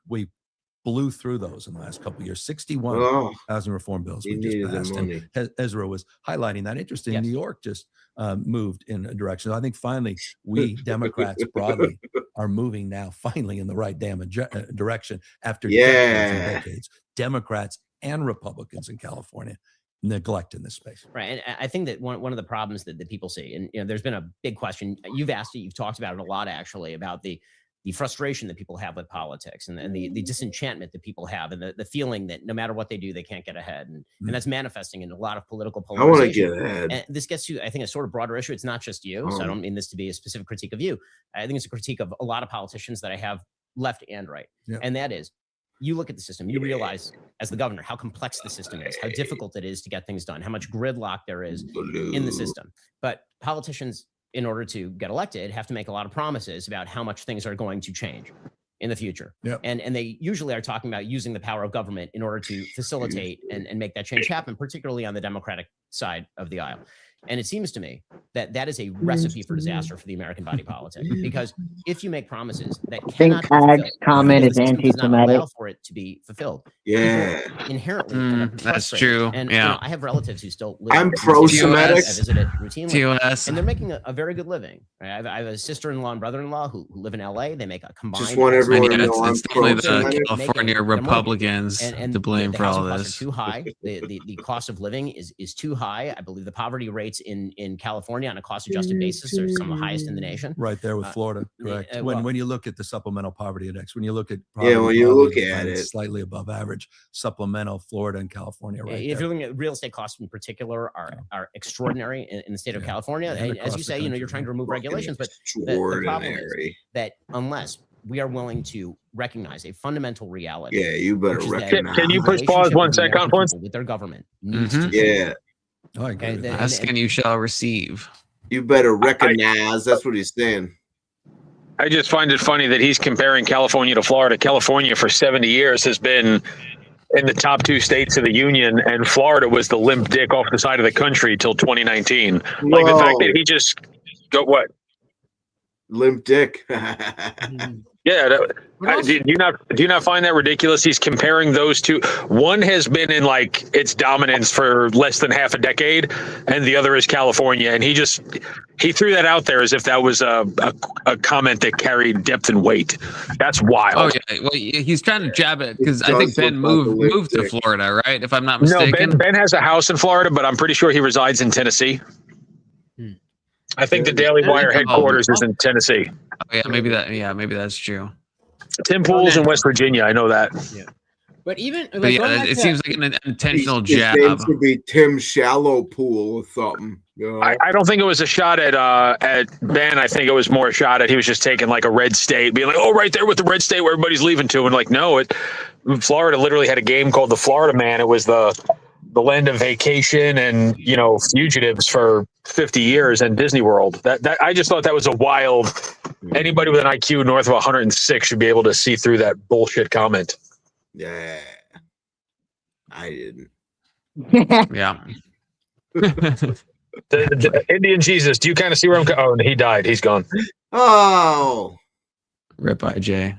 blew through those in the last couple of years. 61 housing reform bills we just passed. And Ezra was highlighting that. Interesting. New York just moved in a direction. I think finally we Democrats broadly are moving now finally in the right direction after decades and decades. Democrats and Republicans in California neglect in this space. Right. And I think that one of the problems that people see, and there's been a big question, you've asked it, you've talked about it a lot actually, about the frustration that people have with politics and the disenchantment that people have and the feeling that no matter what they do, they can't get ahead. And that's manifesting in a lot of political polarization. I want to get ahead. And this gets to, I think, a sort of broader issue. It's not just you. So I don't mean this to be a specific critique of you. I think it's a critique of a lot of politicians that I have left and right. And that is, you look at the system, you realize as the governor how complex the system is, how difficult it is to get things done, how much gridlock there is in the system. But politicians, in order to get elected, have to make a lot of promises about how much things are going to change in the future. And they usually are talking about using the power of government in order to facilitate and make that change happen, particularly on the Democratic side of the aisle. And it seems to me that is a recipe for disaster for the American body politic, because if you make promises that cannot comment is anti-Semitic, allow for it to be fulfilled, inherently that's true. And I have relatives who still live. I'm pro-Semitic. I visit it routinely, and they're making a very good living. Right? I have a sister-in-law and brother-in-law who live in LA. They make a combined. Just want everyone to know it's definitely the California Republicans to blame for all this. Too high. The cost of living is too high. I believe the poverty rates in California on a cost-adjusted basis are some of the highest in the nation. Right there with Florida, correct. When you look at the supplemental poverty index, when you look at it, slightly above average, supplemental Florida and California. Right. If you're looking at real estate costs in particular, are extraordinary in the state of California. And as you say, you're trying to remove regulations, but the problem is that unless we are willing to recognize a fundamental reality. Yeah, you better recognize. Can you push pause 1 second, Conference? With their government needs to I agree. Ask and you shall receive. You better recognize. That's what he's saying. I just find it funny that he's comparing California to Florida. California for 70 years has been in the top 2 states of the union, and Florida was the limp dick off the side of the country till 2019. Like the fact that he just limp dick. Yeah, also, Do you not find that ridiculous? He's comparing those two. One has been in like its dominance for less than half a decade, and the other is California. And he threw that out there as if that was a comment that carried depth and weight. That's wild. Oh yeah, well he's trying to jab it because It I think does Ben look like a moved to lipstick. Florida, right? If I'm not No, mistaken. Ben has a house in Florida, but I'm pretty sure he resides in Tennessee. I think the Daily Wire headquarters is in Tennessee. Oh yeah, maybe that's true. Tim Pool's in West Virginia. I know that. yeah. But even But like, yeah, it seems like an intentional His jab. name should be Tim Shallow Pool or something. You know? I don't think it was a shot at Ben. I think it was more a shot at he was just taking like a red state, being like, oh, right there with the red state where everybody's leaving to. And like, no, Florida literally had a game called the Florida Man. It was the land of vacation and, you know, fugitives for 50 years and Disney World. That I just thought that was a wild. Anybody with an IQ north of 106 should be able to see through that bullshit comment. Yeah, I didn't. Yeah. The Indian Jesus. Do you kind of see where I'm? Oh, he died. He's gone. Oh, Rip IJ.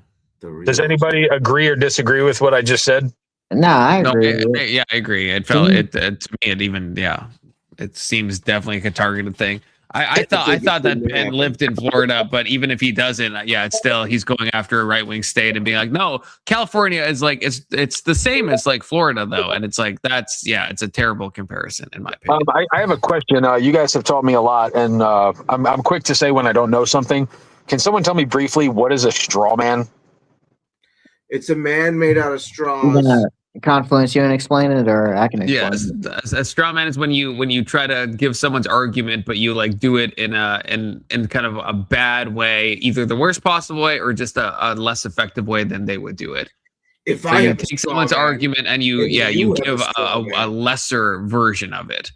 Does anybody agree or disagree with what I just said? No, I agree. I agree. It felt it to me. It seems definitely a targeted thing. I thought that Ben lived in Florida, but even if he doesn't, it's still he's going after a right wing state and being like, no, California is like it's the same as like Florida though, and it's like it's a terrible comparison in my opinion. I have a question. You guys have taught me a lot, and I'm quick to say when I don't know something. Can someone tell me briefly what is a straw man? It's a man made out of straws. Confluence, you want to explain it, or I can explain it? A straw man is when you try to give someone's argument, but you like do it in kind of a bad way, either the worst possible way or just a less effective way than they would do it. If I take someone's argument and you give a lesser version of it.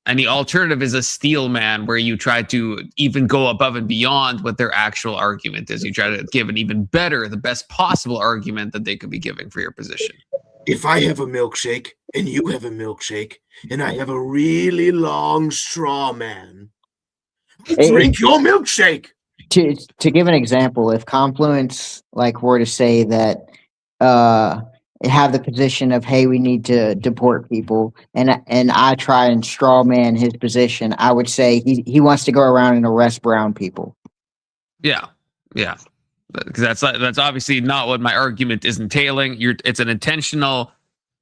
And the alternative is a steel man, where you try to even go above and beyond what their actual argument is. You try to give an even better, the best possible argument that they could be giving for your position. If I have a milkshake and you have a milkshake and I have a really long straw man, drink your milkshake. To give an example, if Confluence were to say that have the position of, hey, we need to deport people, and I try and straw man his position, I would say he wants to go around and arrest brown people. Yeah. Because that's obviously not what my argument is entailing. It's an intentional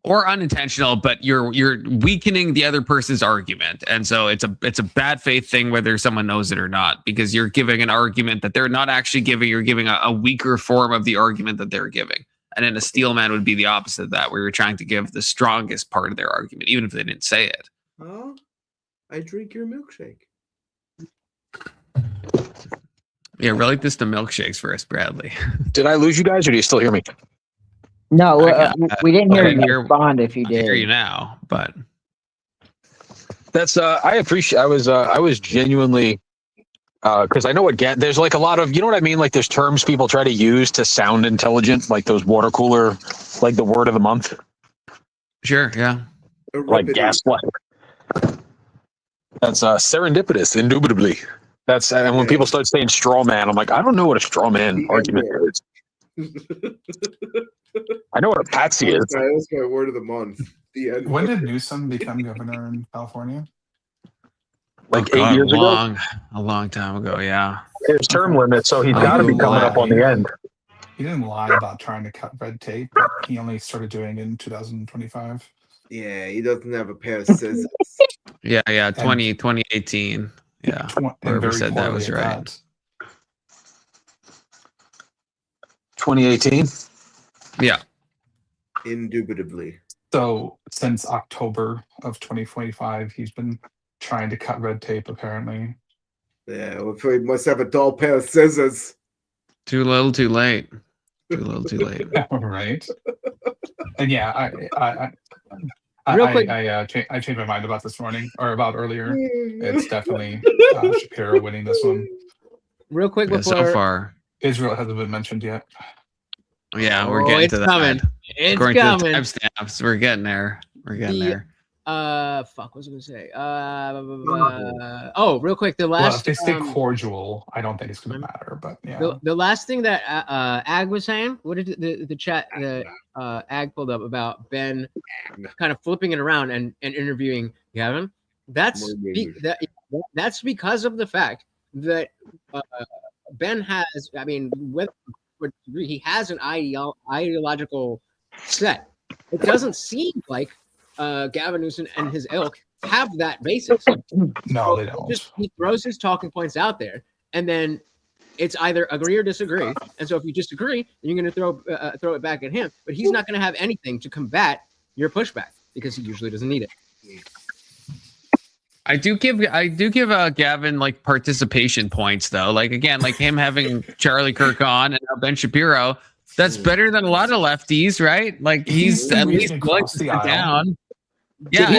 or unintentional, but you're weakening the other person's argument, and so it's a bad faith thing whether someone knows it or not, because you're giving an argument that they're not actually giving. You're giving a weaker form of the argument that they're giving, and then a steel man would be the opposite of that, where you're trying to give the strongest part of their argument, even if they didn't say it. Oh, I drink your milkshake. Yeah, relate this to milkshakes first, Bradley. Did I lose you guys, or do you still hear me? No, we didn't hear you respond. If you did, I hear you now, but that's I appreciate. I was genuinely because I know there's like a lot of, you know what I mean, like there's terms people try to use to sound intelligent, like those water cooler, like the word of the month. Sure, yeah, like gaslight. That's serendipitous, indubitably. That's and when people start saying straw man, I'm like, I don't know what a straw man argument is. I know what a patsy is. That's my word of the month. When did Newsom become governor in California? Like 8 years ago? A long time ago, yeah. His term limit, so he's got to be coming up on the end. He didn't lie about trying to cut red tape, but he only started doing it in 2025. Yeah, he doesn't have a pair of scissors. Yeah, 2018. Yeah, whoever said that was right. 2018? Yeah. Indubitably. So since October of 2025, he's been trying to cut red tape, apparently. Yeah, well, he must have a dull pair of scissors. Too little, too late. Too little, too late. Right. And yeah, I changed my mind about this morning, or about earlier. It's definitely Shapiro winning this one. Real quick before so far, Israel hasn't been mentioned yet. Yeah, we're getting to that. Coming. It's According coming. to the timestamps, we're getting there. We're getting there. Fuck, what was I gonna say? Oh, real quick, the Well, last if they stay cordial, I don't think it's going to matter. But yeah, the last thing that Ag was saying, what did the chat that Ag pulled up about Ben kind of flipping it around and interviewing Gavin? That's that's because of the fact that Ben has, I mean, he has an ideological set. It doesn't seem like Gavin Newsom and his ilk have that basis. no, they don't. He throws his talking points out there, and then it's either agree or disagree. And so if you disagree, then you're going to throw it back at him. But he's not going to have anything to combat your pushback because he usually doesn't need it. I do give Gavin like participation points though. Like again, like him having Charlie Kirk on and now Ben Shapiro. That's better than a lot of lefties, right? Like he's at least going to sit down. Yeah,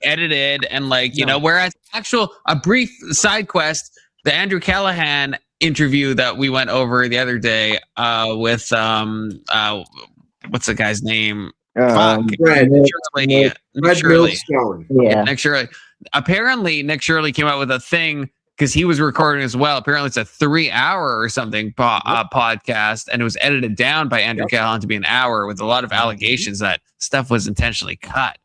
edited and like you know, whereas a brief side quest, the Andrew Callahan interview that we went over the other day what's the guy's name? Nick Shirley. Yeah. Nick Shirley. Apparently, Nick Shirley came out with a thing because he was recording as well. Apparently, it's a 3-hour or something podcast, and it was edited down by Andrew Callahan to be an hour with a lot of allegations that stuff was intentionally cut.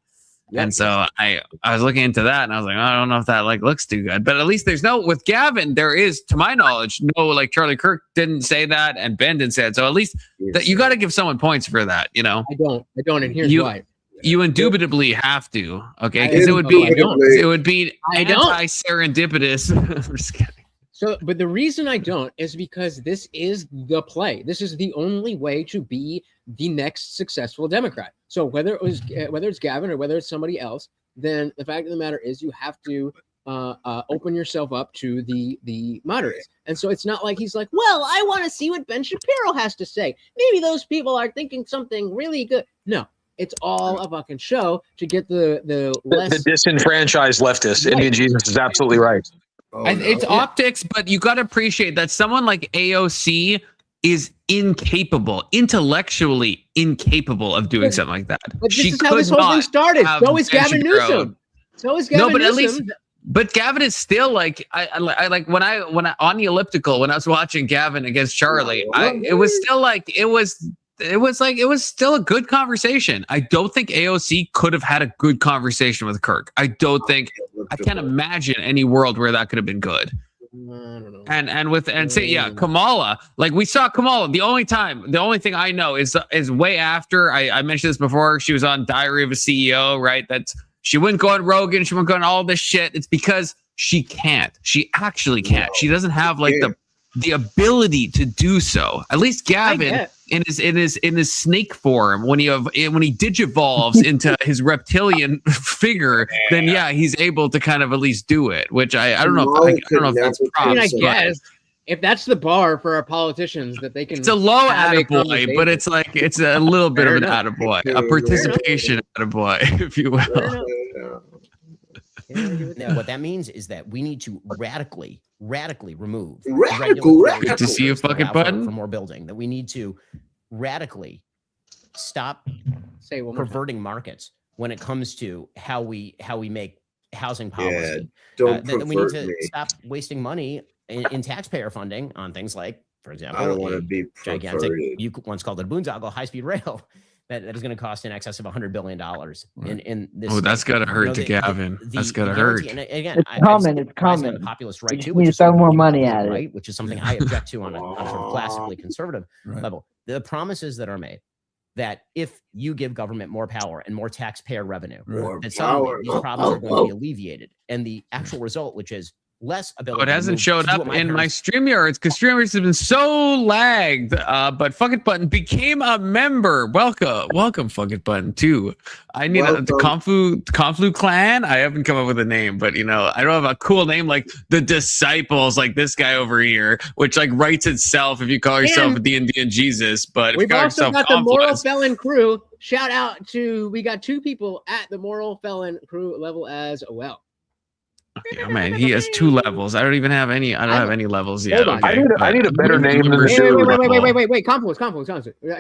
And so I was looking into that, and I was like, I don't know if that like looks too good. But at least there's with Gavin, there is, to my knowledge, no like Charlie Kirk didn't say that, and Ben didn't say it. So at least that you got to give someone points for that, you know. I don't, and here's why. You indubitably have to, okay? Because it would be anti-serendipitous. I'm just kidding. So, but the reason I don't is because this is the play. This is the only way to be the next successful Democrat. So whether it's Gavin or whether it's somebody else, then the fact of the matter is you have to open yourself up to the moderates. And so it's not like he's like, well, I want to see what Ben Shapiro has to say. Maybe those people are thinking something really good. No. It's all a fucking show to get the disenfranchised leftists. Right. Indian Jesus is absolutely right. It's optics, but you got to appreciate that someone like AOC is intellectually incapable of doing something like that. But this is how this whole thing started. So is Gavin Newsom. But Gavin is still like I like when I on the elliptical when I was watching Gavin against Charlie, it was still a good conversation. I don't think AOC could have had a good conversation with Kirk. I can't imagine any world where that could have been good. I don't know. Kamala, like we saw Kamala. The only thing I know is way after I mentioned this before. She was on Diary of a CEO, right? She wouldn't go on Rogan. She wouldn't go on all this shit. It's because she can't. She actually can't. She doesn't have like the ability to do so. At least Gavin in his snake form, when he digivolves into his reptilian figure, then he's able to kind of at least do it. Which I don't know if that's props. I mean, I guess if that's the bar for our politicians, that they can. It's a low attaboy, but it's like it's a little bit of an attaboy, a participation attaboy, if you will. Now, what that means is that we need to radically remove to see a fucking button for more building. That we need to radically stop perverting markets when it comes to how we make housing policy. That we need to stop wasting money in taxpayer funding on things like, for example, I don't want to be gigantic. You once called it a boondoggle high-speed rail. That is going to cost in excess of $100 billion in this. Oh, that's got to hurt to Gavin. That's got to hurt. And again, it's coming. The populist right too. We need to throw more money at it, right? Which is something I object to on a sort of classically conservative level. The promises that are made that if you give government more power and more taxpayer revenue, that suddenly these problems are going to be alleviated, and the actual result, which is less ability. It hasn't showed up in my StreamYards because StreamYards has been so lagged. But Fuck It Button became a member. Welcome, Fuck It Button too. I need the Conflu clan. I haven't come up with a name, but I don't have a cool name like the Disciples, like this guy over here, which like writes itself if you call yourself the Indian Jesus. But if you call yourself got the Moral Felon Crew. Shout out to we got 2 people at the Moral Felon Crew level as well. Yeah, man, he has 2 levels. I don't even have any. I don't have any levels yet. Okay, I need a better name than the Wait. Confluence.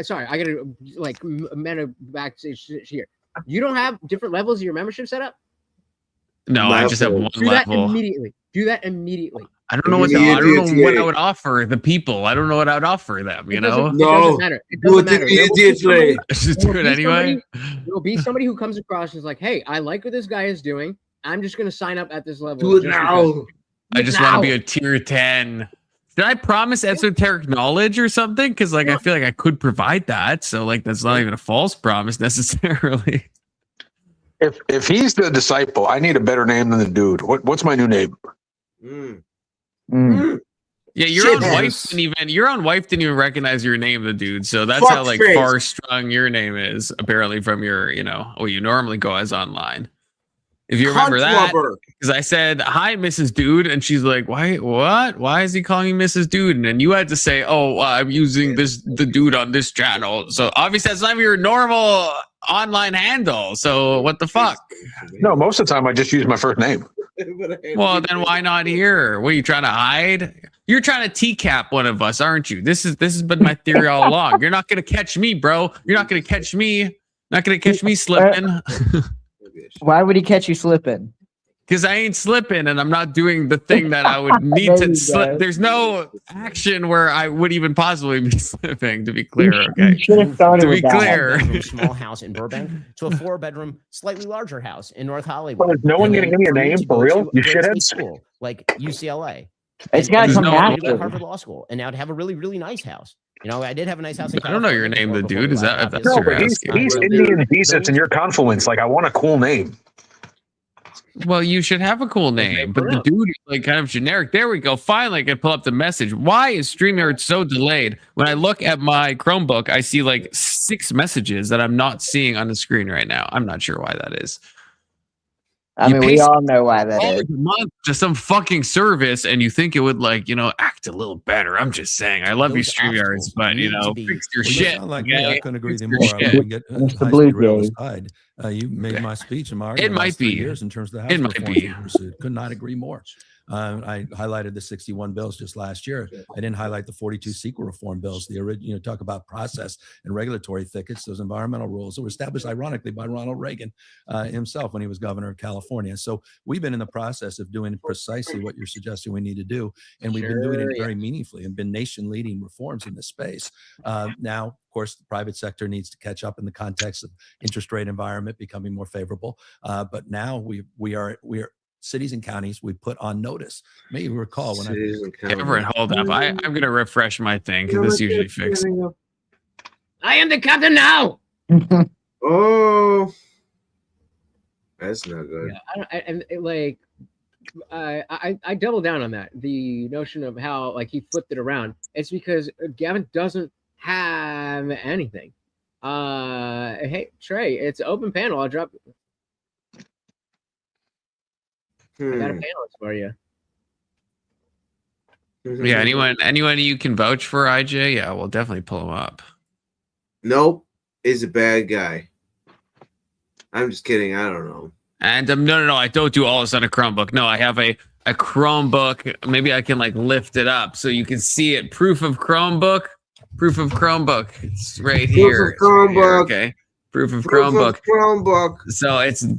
Sorry, I gotta like meta backstage here. You don't have different levels of your membership set up? No, I just have one Do that level. immediately. Do that immediately. I don't know what I don't know what I would offer the people. I don't know what I would offer them. You know, It doesn't matter. It doesn't matter. Immediately. Just do it anyway. There'll be somebody who comes across and is like, "Hey, I like what this guy is doing. I'm just going to sign up at this level." Do it now. I just want to be a tier 10. Did I promise esoteric knowledge or something? Because like I feel like I could provide that. So like that's not even a false promise necessarily. If he's the disciple, I need a better name than the dude. What's my new name? Yeah, your own wife didn't even recognize your name, the dude. So that's how like far strung your name is, apparently, from your, what you normally go as online. If you remember that, because I said, "Hi, Mrs. Dude," and she's like, "Why? What? Why is he calling me Mrs. Dude?" And then you had to say, "Oh, I'm using the dude on this channel." So obviously that's not your normal online handle. So what the fuck? No, most of the time I just use my first name. Well, then why not here? What are you trying to hide? You're trying to TCAP one of us, aren't you? This has been my theory all along. You're not gonna catch me, bro. You're not gonna catch me. Not gonna catch me slipping. Why would he catch you slipping? Because I ain't slipping and I'm not doing the thing that I would need to slip. There's no action where I would even possibly be slipping, to be clear. Okay. To be clear. Small house in Burbank to a 4-bedroom, slightly larger house in North Hollywood. But is no one going to give me a name for real? You shitheads? School, like UCLA. It's got to come naturally. Harvard Law School, and now to have a really, really nice house. I did have a nice house in California. I don't know your name, the dude. Is that? That's no, but he's Indian Jesus in your confluence. Like, I want a cool name. Well, you should have a cool name, but the dude is like kind of generic. There we go. Finally, I can pull up the message. Why is StreamYard so delayed? When I look at my Chromebook, I see like 6 messages that I'm not seeing on the screen right now. I'm not sure why that is. I mean, we all know why that is. A month to some fucking service, and you think it would act a little better. I'm just saying. I love you, StreamYards, but fix your shit. I couldn't agree with you more. I would get the Blue side. You made my speech and my argument. It might be years in terms of the House. It might be. Could not agree more. I highlighted the 61 bills just last year. I didn't highlight the 42 CEQA reform bills. The original, talk about process and regulatory thickets. Those environmental rules that were established, ironically, by Ronald Reagan himself when he was governor of California. So we've been in the process of doing precisely what you're suggesting we need to do, and we've been doing it very meaningfully and been nation-leading reforms in this space. Now, of course, the private sector needs to catch up in the context of interest rate environment becoming more favorable. But now we are cities and counties we put on notice. May you recall when Everett, hold up. I'm going to refresh my thing because this usually fixes. I am the captain now. Oh, that's not good. Yeah, I double down on that. The notion of how he flipped it around. It's because Gavin doesn't have anything. Hey Trey, it's open panel. I'll drop. I got a panelist for you. Yeah, anyone you can vouch for, IJ? Yeah, we'll definitely pull him up. Nope, is a bad guy. I'm just kidding. I don't know. And no, I don't do all this on a Chromebook. No, I have a Chromebook. Maybe I can lift it up so you can see it. Proof of Chromebook. It's right here. Chromebook. Okay. Proof of Chromebook. So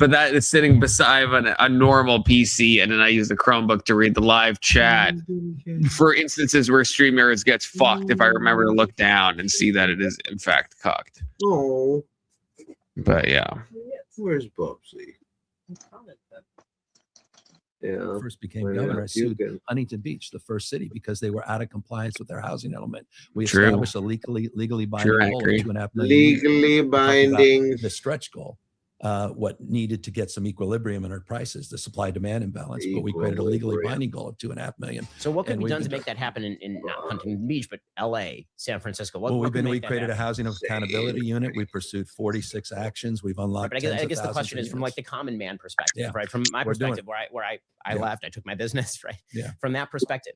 that is sitting beside a normal PC, and then I use the Chromebook to read the live chat for instances where StreamYards gets fucked. If I remember to look down and see that it is in fact cocked. Oh, but yeah. Where's Bubsy? Yeah. First became governor, I sued Huntington Beach, the first city, because they were out of compliance with their housing element. We established a legally binding goal of $2.5 million. Legally binding. The stretch goal, what needed to get some equilibrium in our prices, the supply-demand imbalance, but we created a legally binding goal of $2.5 million. So what could be done to make that happen in not Huntington Beach, but LA, San Francisco? We created a housing accountability unit. We pursued 46 actions. We've unlocked. But I guess the question is from the common man perspective, right? From my perspective, where I left, I took my business, right? Yeah. From that perspective,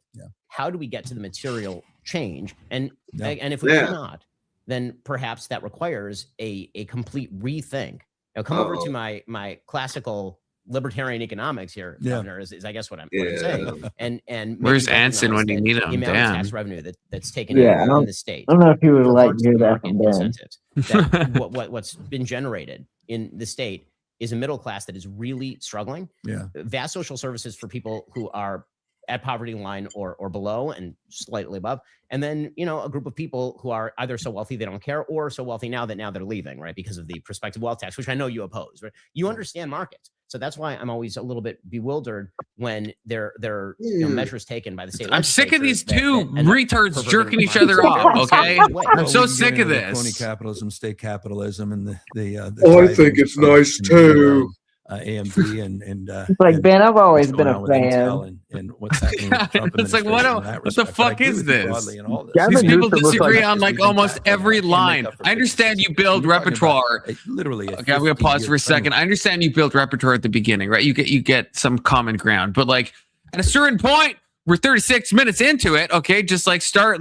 how do we get to the material change? And if we do not, then perhaps that requires a complete rethink. Now come over to my classical libertarian economics here, Governor, is I guess what I'm saying. And where's maybe Anson when you need him? the amount of tax revenue that's taken in the state. I don't know if you would like to perverts hear the that market from Ben. incentives. That what's been generated in the state is a middle class that is really struggling. Vast social services for people who are at poverty line or below and slightly above. And then, a group of people who are either so wealthy they don't care or so wealthy now they're leaving, right? Because of the prospective wealth tax, which I know you oppose, right? You understand markets. So that's why I'm always a little bit bewildered when there are measures taken by the state. I'm sick of these two retards jerking each other off. Okay, I'm so sick of this. Crony capitalism, state capitalism, and the I think it's nice too. AMD and like Ben, I've always been a fan. And what's happening with Trump it's like what the fuck is this? These people disagree on like almost every line. I understand you build repertoire. Literally. Okay, I'm gonna pause for a second. I understand you build repertoire at the beginning, right? You get some common ground, but like at a certain point, we're 36 minutes into it. Okay, just like start,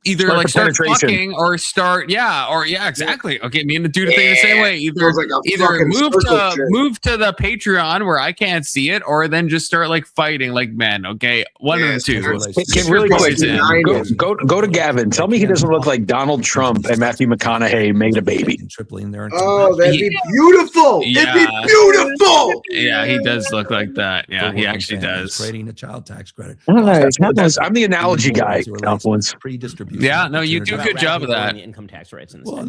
either like start fucking or start exactly. Okay, me and the dude think the same way. Either move to the Patreon where I can't see it, or then just start like fighting like men. Okay, one of the two. Really quick, go to Gavin. Tell me he doesn't look like Donald Trump and Matthew McConaughey made a baby. Oh, that'd be beautiful. It'd be beautiful. Yeah, he does look like that. Yeah, he actually does. Creating the child tax credit. I'm the analogy guy. Pre-distribution. Yeah, no, you do a good job of that. The income tax rates in the state.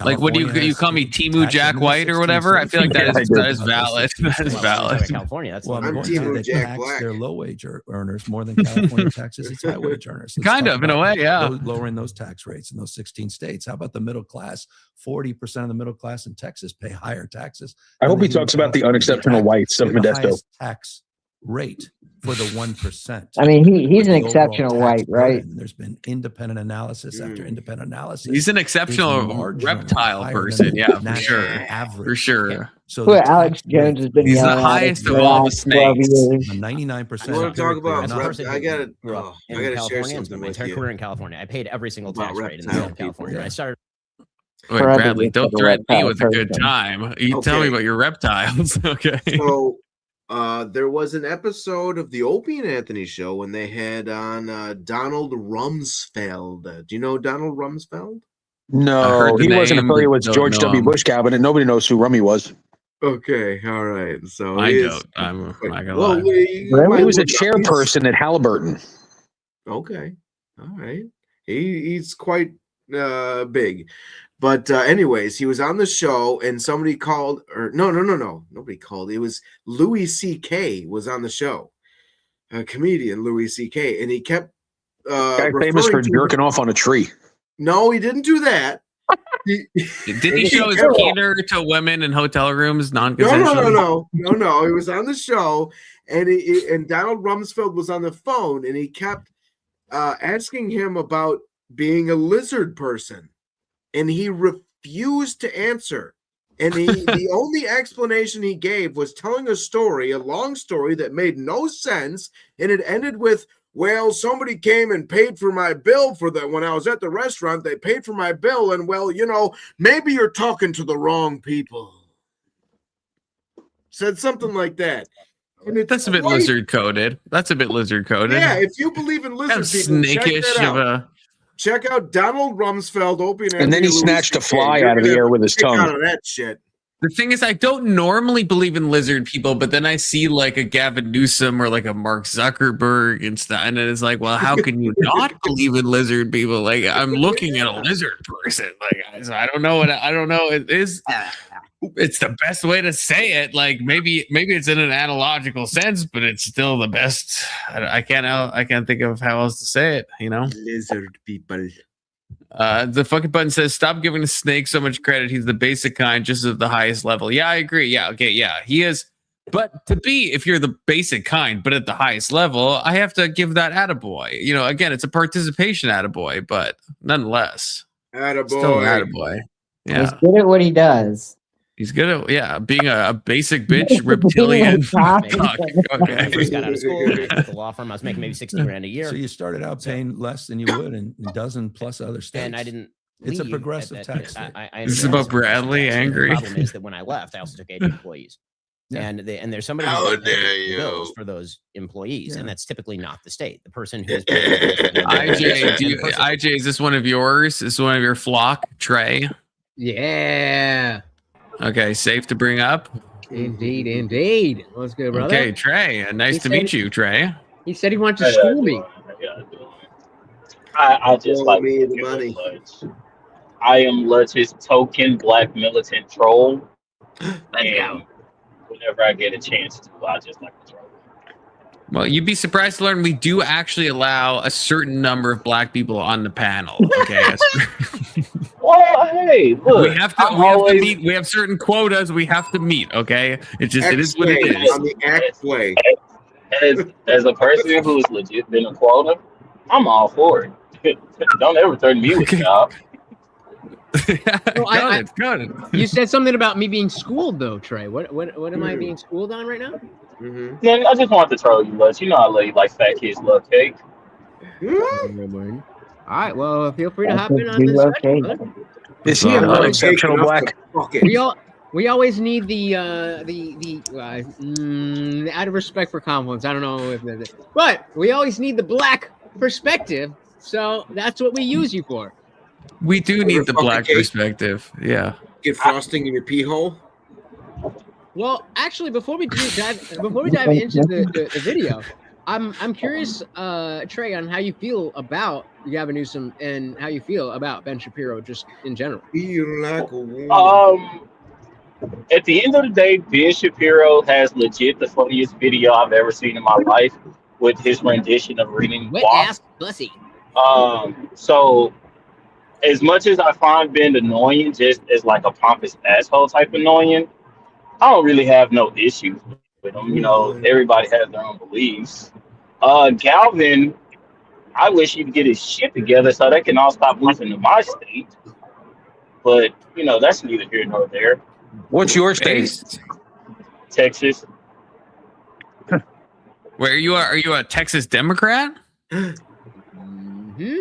Like, what do you call me, Timu Jack White or whatever? I feel like that is valid. That is valid. California, that's I'm Timu Jack Black. Their low wage earners more than California taxes its high wage earners. Kind of, in a way, yeah. Lowering those tax rates in those 16 states. How about the middle class? 40% of the middle class in Texas pay higher taxes. I hope he talks about the unexceptional whites of Modesto. Tax rate for the 1%. I mean, he's an exceptional white, right? There's been independent analysis after independent analysis. He's an exceptional reptile person, yeah, for sure. Average. For sure. So Alex Jones has been. He's the highest of all the snakes. 99%. I want to talk about. I got to share California. something My with entire you. career in California, I paid every single tax rate in the state of California. I started. Wait, Bradley, don't threaten me with a good time. You tell me about your reptiles, okay? So. There was an episode of the Opie and Anthony show when they had on Donald Rumsfeld. Do you know Donald Rumsfeld? No, he wasn't affiliated with George W. Bush cabinet. Nobody knows who Rummy was. Okay, all right. So I don't. I'm not gonna lie. He was a chairperson at Halliburton. Okay, all right. He's quite big. But anyways, he was on the show and somebody called, or no. Nobody called. It was Louis C.K. was on the show, a comedian, Louis C.K. And he kept guy famous for jerking off on a tree. No, he didn't do that. Did he show his penis to women in hotel rooms non-consensually? No. He was on the show and Donald Rumsfeld was on the phone and he kept asking him about being a lizard person. And he refused to answer. And the only explanation he gave was telling a long story that made no sense. And it ended with, well, somebody came and paid for my bill for that. When I was at the restaurant, they paid for my bill. And, well, maybe you're talking to the wrong people. Said something like that. And that's a bit lizard coded. Yeah, if you believe in lizard people, snakish of a... Check out Donald Rumsfeld, Opie and then he snatched a fly out of the air with his tongue. Out of that shit. The thing is, I don't normally believe in lizard people, but then I see like a Gavin Newsom or like a Mark Zuckerberg and stuff, and it's like, well, how can you not believe in lizard people? Like, I'm looking at a lizard person. Like, so I don't know. It is. It's the best way to say it. Like maybe it's in an analogical sense, but it's still the best. I can't think of how else to say it. Lizard people. The fucking button says, "Stop giving the snake so much credit. He's the basic kind, just at the highest level." Yeah, I agree. Yeah, okay, yeah, he is. But if you're the basic kind, but at the highest level, I have to give that attaboy. Again, it's a participation attaboy, but nonetheless, attaboy. Still an attaboy. Yeah, he's good at what he does. He's good at being a basic bitch reptilian. When I first got out of school, I at the law firm. I was making maybe $60,000 a year. So you started out paying less than you would, and a dozen plus other states. And I didn't It's a leave progressive at tax that- state. I This is understand about it's a progressive Bradley tax state. angry. The problem is that when I left, I also took 80 employees. Yeah. And there's somebody who's How going to dare pay the you. bills for those employees, Yeah. and that's typically not the state. The person who is paying the bills for the employees. IJ, is this one of yours? Is this one of your flock, Trey? Yeah. Okay, safe to bring up. Indeed, indeed. What's good, brother? Okay, Trey. Nice He to said- meet you, Trey. He said he wanted to school me. I just Roll like me the looking at money. Lutz. I am Lutz's token black militant troll. Let's And whenever I get a chance to, I just like to troll. Well, you'd be surprised to learn we do actually allow a certain number of black people on the panel. Okay. Well, hey, look, we have to meet. We have certain quotas we have to meet. Okay. It is what it is. On the X-Way. As a person who's legit been a quota, I'm all for it. Don't ever turn me with a job. Got it. You said something about me being schooled, though, Trey. What am I being schooled on right now? Yeah, I just wanted to troll you, Lutz. You know I like fat kids love cake. All right. Well, feel free to hop in on this session, brother. Is he an unexceptional black? We always need the out of respect for confidence. I don't know if there's, but we always need the black perspective. So that's what we use you for. We do need the black cake? perspective. Yeah. Get frosting in your pee hole. Well, actually, before we dive into the video, I'm curious, Trey, on how you feel about Gavin Newsom and how you feel about Ben Shapiro just in general. Feel like a woman. At the end of the day, Ben Shapiro has legit the funniest video I've ever seen in my life with his rendition of reading Wet Wasp. ass pussy. So as much as I find Ben annoying, just as like a pompous asshole type annoying, I don't really have no issues with him. You know, everybody has their own beliefs. Galvin, I wish he'd get his shit together so they can all stop moving to my state. But, you know, that's neither here nor there. What's your state? Texas. Where are you a Texas Democrat? Mm-hmm.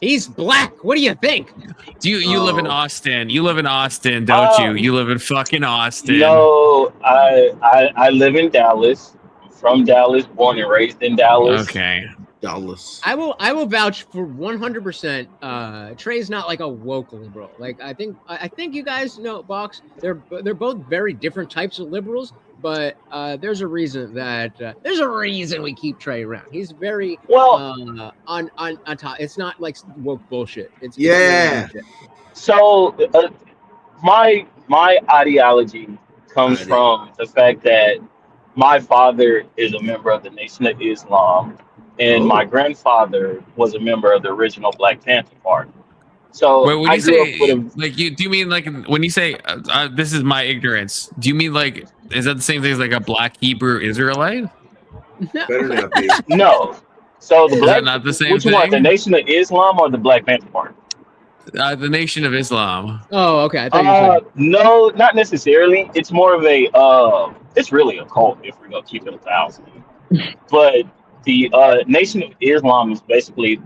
He's black. What do you think? Do you live in Austin? You live in Austin, don't you? You live in fucking Austin. No, I live in Dallas. I'm from Dallas, born and raised in Dallas. Okay. Dallas. I will vouch for 100%. Trey's not like a woke liberal. Like I think you guys know, Box. They're both very different types of liberals, but there's a reason we keep Trey around. He's very on top. It's not like woke bullshit. It's bullshit. So my ideology comes from the fact that my father is a member of the Nation of Islam. And my grandfather was a member of the original Black Panther Party. So when I you grew say up with like do you mean like when you say this is my ignorance? Do you mean like is that the same thing as like a black Hebrew Israelite? Better not be. No. So the Is black that not the same which one? The thing? Nation of Islam or the Black Panther Party? The Nation of Islam. Oh, okay. I thought you were saying. No, not necessarily. It's more of a it's really a cult if we're gonna keep it 1,000. But the Nation of Islam is basically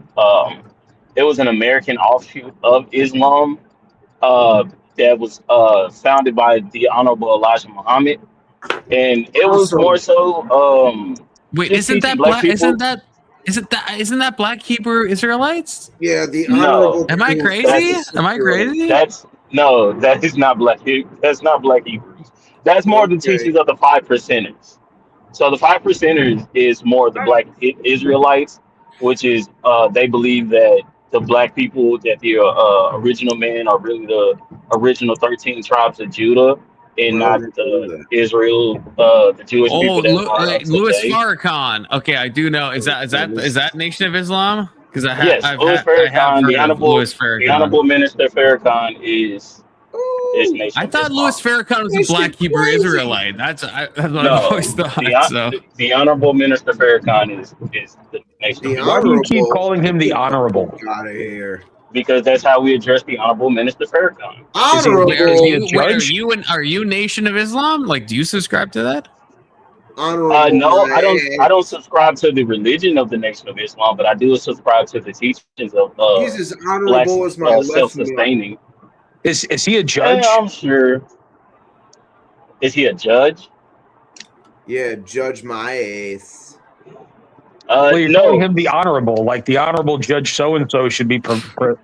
it was an American offshoot of Islam that was founded by the Honorable Elijah Muhammad, and it was more so. Wait, just isn't that teaching black black? people- Isn't that black Hebrew Israelites? Yeah, the No. honorable. Am I crazy? Am I crazy? That is not black. That's not black Hebrews. That's more the teachings of the 5%ers. So the 5%ers is more the black Israelites, which is they believe that the black people, that the original men are really the original 13 tribes of Judah, and not Israel, the Jewish people. Louis Farrakhan. Okay, I do know. Is that Nation of Islam? Because Yes, Louis Farrakhan, the honorable Minister Farrakhan is Nation. I thought Louis Farrakhan was a black Hebrew Israelite. That's what I always thought. The honorable Minister Farrakhan is the Nation. Why do you keep calling him the honorable? Get out of here. Because that's how we address the honorable Minister Farrakhan. Honorable. Are you Nation of Islam? Like, do you subscribe to that? Honorable. No, I don't. my I don't subscribe to the religion of the Nation of Islam, but I do subscribe to the teachings of He's as black honorable as my left mid. self-sustaining. Is he a Yeah, judge? I'm sure. Is he a judge? Yeah, Judge my eighth. Well, you're calling No. him the honorable, like the honorable Judge so and so should be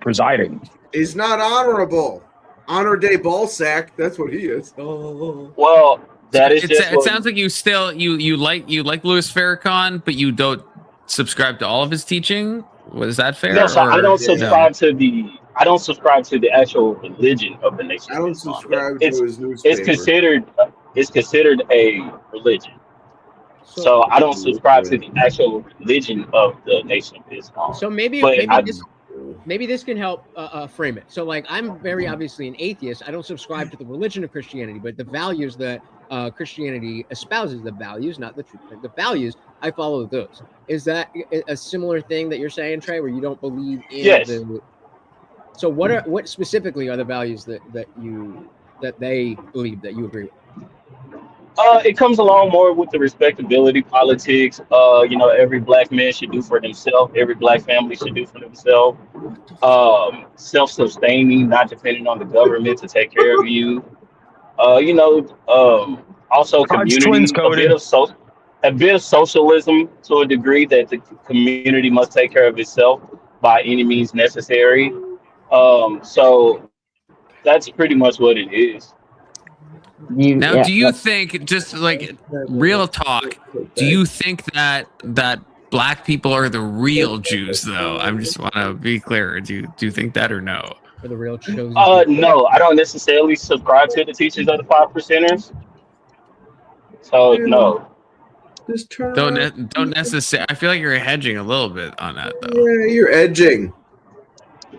presiding. He's not honorable. Honor Day Ballsack. That's what he is. Oh. Well, that is just. It sounds like you still you like Louis Farrakhan, but you don't subscribe to all of his teaching. Was that fair? No, so I don't Yeah. subscribe to the. I don't subscribe to the actual religion of the Nation. I of don't Islam. subscribe It's to his newspaper. it's considered a religion. So I don't subscribe to the actual religion of the Nation of Islam. So maybe this can help frame it. So like I'm very obviously an atheist. I don't subscribe to the religion of Christianity, but the values that Christianity espouses, the values, not the truth, the values, I follow those. Is that a similar thing that you're saying, Trey, where you don't believe in Yes. So what specifically are the values that they believe that you agree with? It comes along more with the respectability politics. Every black man should do for themselves. Every black family should do for themselves. Self-sustaining, not depending on the government to take care of you. Also community, a bit of socialism to a degree that the community must take care of itself by any means necessary. So that's pretty much what it is. Do you think, just like real talk, do you think that black people are the real Jews though? I just want to be clear. Do you think that or no? Or the real chosen? No, I don't necessarily subscribe to the teachings of the 5%ers. So no. Don't necessarily. I feel like you're hedging a little bit on that though. Yeah, you're edging.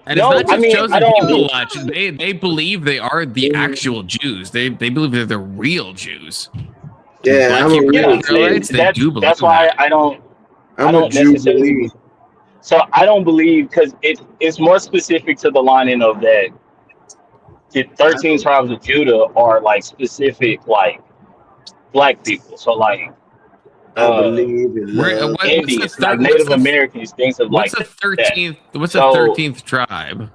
And it's not just chosen people watch. They believe they are the actual Jews. They believe they're the real Jews. Yeah, I'm a real Israelites, they do believe that's why that. I don't Jew necessarily. So I don't believe, because it's more specific to the lining of that. The 13 tribes of Judah are like specific like black people. So like Indians, like Native Americans, things of like What's the 13th? What's the So- 13th tribe?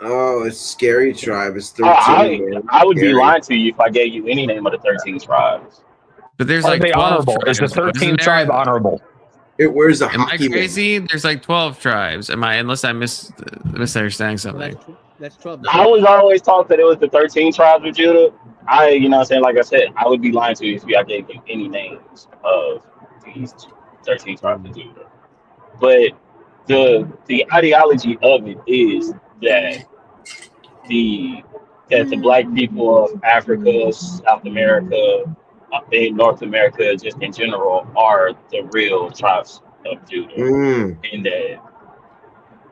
Oh, it's Scary Tribe. It's 13. I would be lying to you if I gave you any name of the 13 tribes. But there's Are like they 12 honorable? Is the tribes, 13th tribe honorable? Where's the Am I hockey man? crazy? There's like 12 tribes. Am I? Unless I misunderstanding something. That's 12. I was always taught that it was the 13 tribes of Judah. Like I said, I would be lying to you if I gave you any names of these 13 tribes of Judah. But the ideology of it is that the black people of Africa, South America, in North America, just in general, are the real tribes of Judah, and that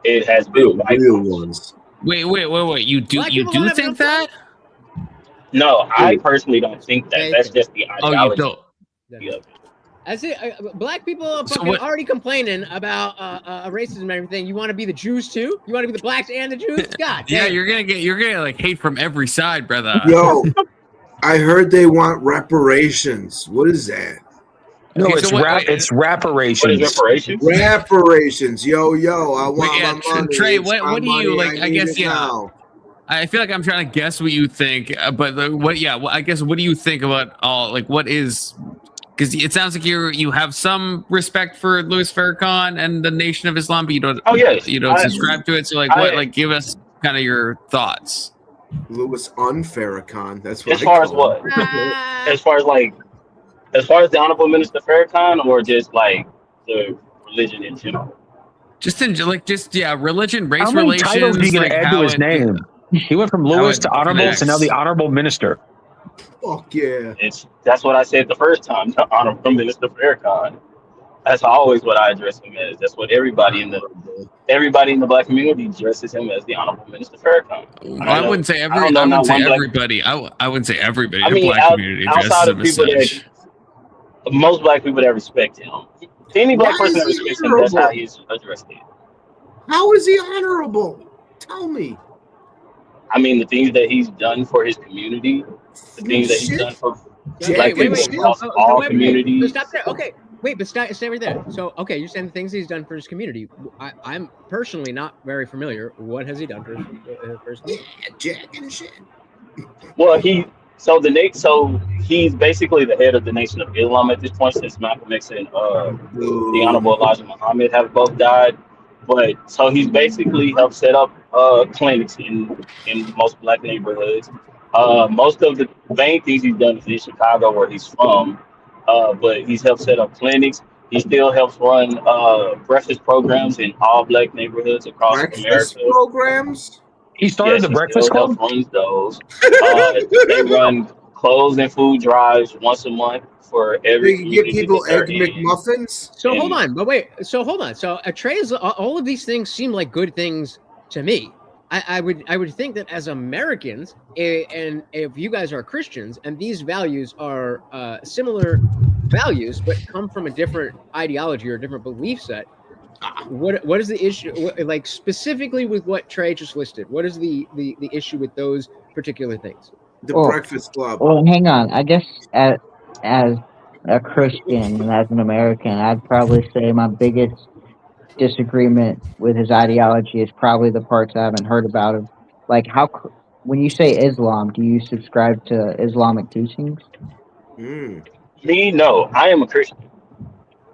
it has been real ones. Wait. You do think that? No, I personally don't think that. That's just the ideology. Oh, you don't. I say black people are fucking already complaining about racism and everything. You want to be the Jews too? You want to be the blacks and the Jews? God, Yeah, damn. you're gonna like hate from every side, brother. Yo, I heard they want reparations. What is that? No, Okay, it's so it's reparations. What is reparations? Reparations. Yo, I want my money. Trey, It's what my do you money. like? I guess need it now. I feel like I'm trying to guess what you think, but what do you think about all like what is? Because it sounds like you have some respect for Louis Farrakhan and the Nation of Islam, but you don't. Oh yes, you don't subscribe to it. So give us kind of your thoughts. Louis Farrakhan. That's what. As far as what? As far as the Honorable Minister Farrakhan, or just like the religion in general? Religion, race How many relations. titles are you going to add to his name? He went from Louis to Honorable to now the Honorable Minister. Fuck yeah! That's what I said the first time. The Honorable Minister Farrakhan. That's always what I address him as. That's what everybody in the black community addresses him as, the Honorable Minister Farrakhan. I wouldn't say everybody. I wouldn't say everybody in the black community addresses him as such. Most black people that respect him. Any black person that respects him, that's how he's addressed it. How is he honorable? Tell me. I mean, the things that he's done for his community, the things that he's done Black people across all communities. Stop there. Okay, wait, but stay right there. So, okay, you're saying the things he's done for his community. I'm personally not very familiar. What has he done for his community? Jack and shit. Well, he's basically the head of the Nation of Islam at this point, since Malcolm X and the Honorable Elijah Muhammad have both died. But so he's basically helped set up clinics in most black neighborhoods. Most of the main things he's done is in Chicago, where he's from. But he's helped set up clinics. He still helps run breakfast programs in all black neighborhoods across Breakfast America. programs? He started the He Breakfast still Club? helps run those. They run clothes and food drives once a month for every They give community people that they're egg in. McMuffins? So And- hold on, but wait. So hold on. So Trey's all of these things seem like good things to me. I would think that as Americans, and if you guys are Christians, and these values are similar values, but come from a different ideology or a different belief set. What is the issue? Like specifically with what Trey just listed, what is the issue with those particular things? The Well- Breakfast Club. Well, hang on. I guess as a Christian and as an American, I'd probably say my biggest disagreement with his ideology is probably the parts I haven't heard about. Of like when you say Islam, do you subscribe to Islamic teachings? Mm. Me, no. I am a Christian.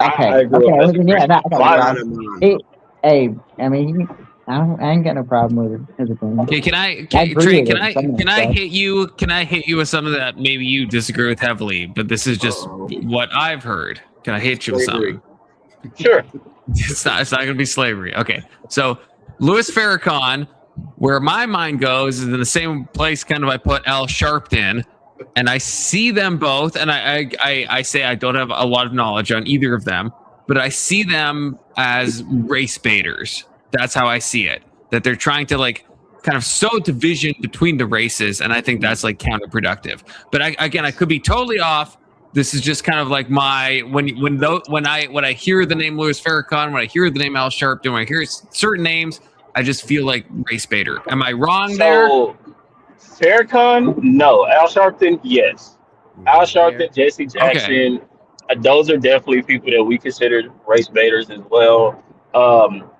Okay. I grew up as a Then, yeah, Christian. I got My- a problem. Hey, I mean, I ain't got no problem with his opinion. Okay, agree Trey, with can it, I some of can that I stuff. hit you? Can I hit you with something that maybe you disagree with heavily? But this is just what I've heard. Can I hit you with Slavery. something? Sure. It's not going to be slavery. Okay, so Louis Farrakhan, where my mind goes, is in the same place kind of I put Al Sharpton, and I see them both, and I say I don't have a lot of knowledge on either of them, but I see them as race baiters. That's how I see it. That they're trying to like kind of sow division between the races, and I think that's like counterproductive. But I could be totally off. This is just kind of like my when I hear the name Louis Farrakhan, when I hear the name Al Sharpton, when I hear certain names, I just feel like race baiter. Am I wrong there? So, Farrakhan, no. Al Sharpton, yes. Al Sharpton, Jesse Jackson, those are definitely people that we consider race baiters as well.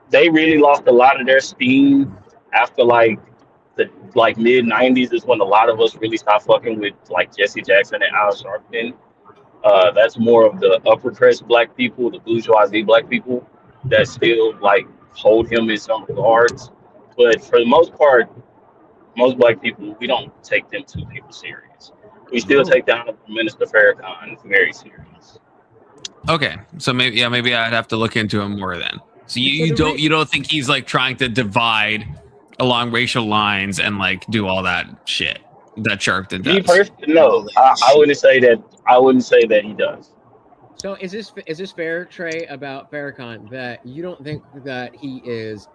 They really lost a lot of their steam after the mid '90s is when a lot of us really stopped fucking with like Jesse Jackson and Al Sharpton. That's more of the upper crust black people, the bourgeoisie black people that still like hold him in some regards. But for the most part, most black people, we don't take them two people serious. We still take down Minister Farrakhan very serious. Okay, so maybe I'd have to look into him more then. So you don't think he's like trying to divide along racial lines and like do all that shit that Sharpton Me does? personally, no, I wouldn't say that. I wouldn't say that he does. So is this fair, Trey, about Farrakhan, that you don't think that he is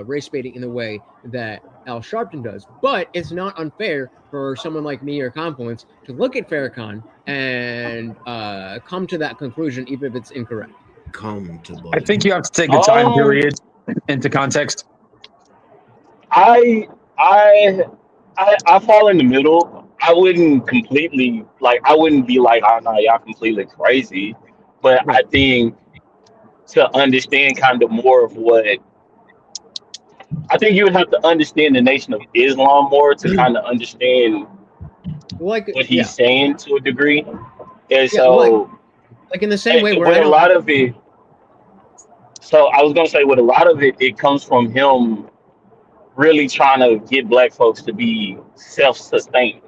race baiting in the way that Al Sharpton does, but it's not unfair for someone like me or Confluence to look at Farrakhan and come to that conclusion, even if it's incorrect? I think you have to take the time period into context. I fall in the middle. I wouldn't completely I wouldn't be like, oh no, y'all completely crazy. But I think to understand kind of more of what I think you would have to understand the Nation of Islam more to kind of understand what he's saying to a degree. And so like in the same way where with a lot of it. So I was gonna say with a lot of it, it comes from him really trying to get black folks to be self-sustained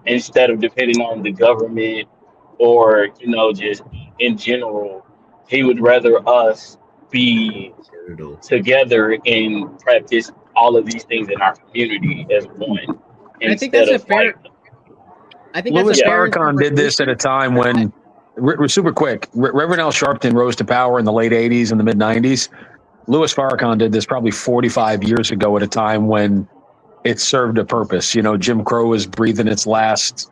instead of depending on the government or just in general. He would rather us be together and practice all of these things in our community as one. I think that's a fair. I think Louis that's a fair Farrakhan did this at a time when, super quick, Reverend Al Sharpton rose to power in the late 80s and the mid 90s. Louis Farrakhan did this probably 45 years ago at a time when it served a purpose. Jim Crow was breathing its last,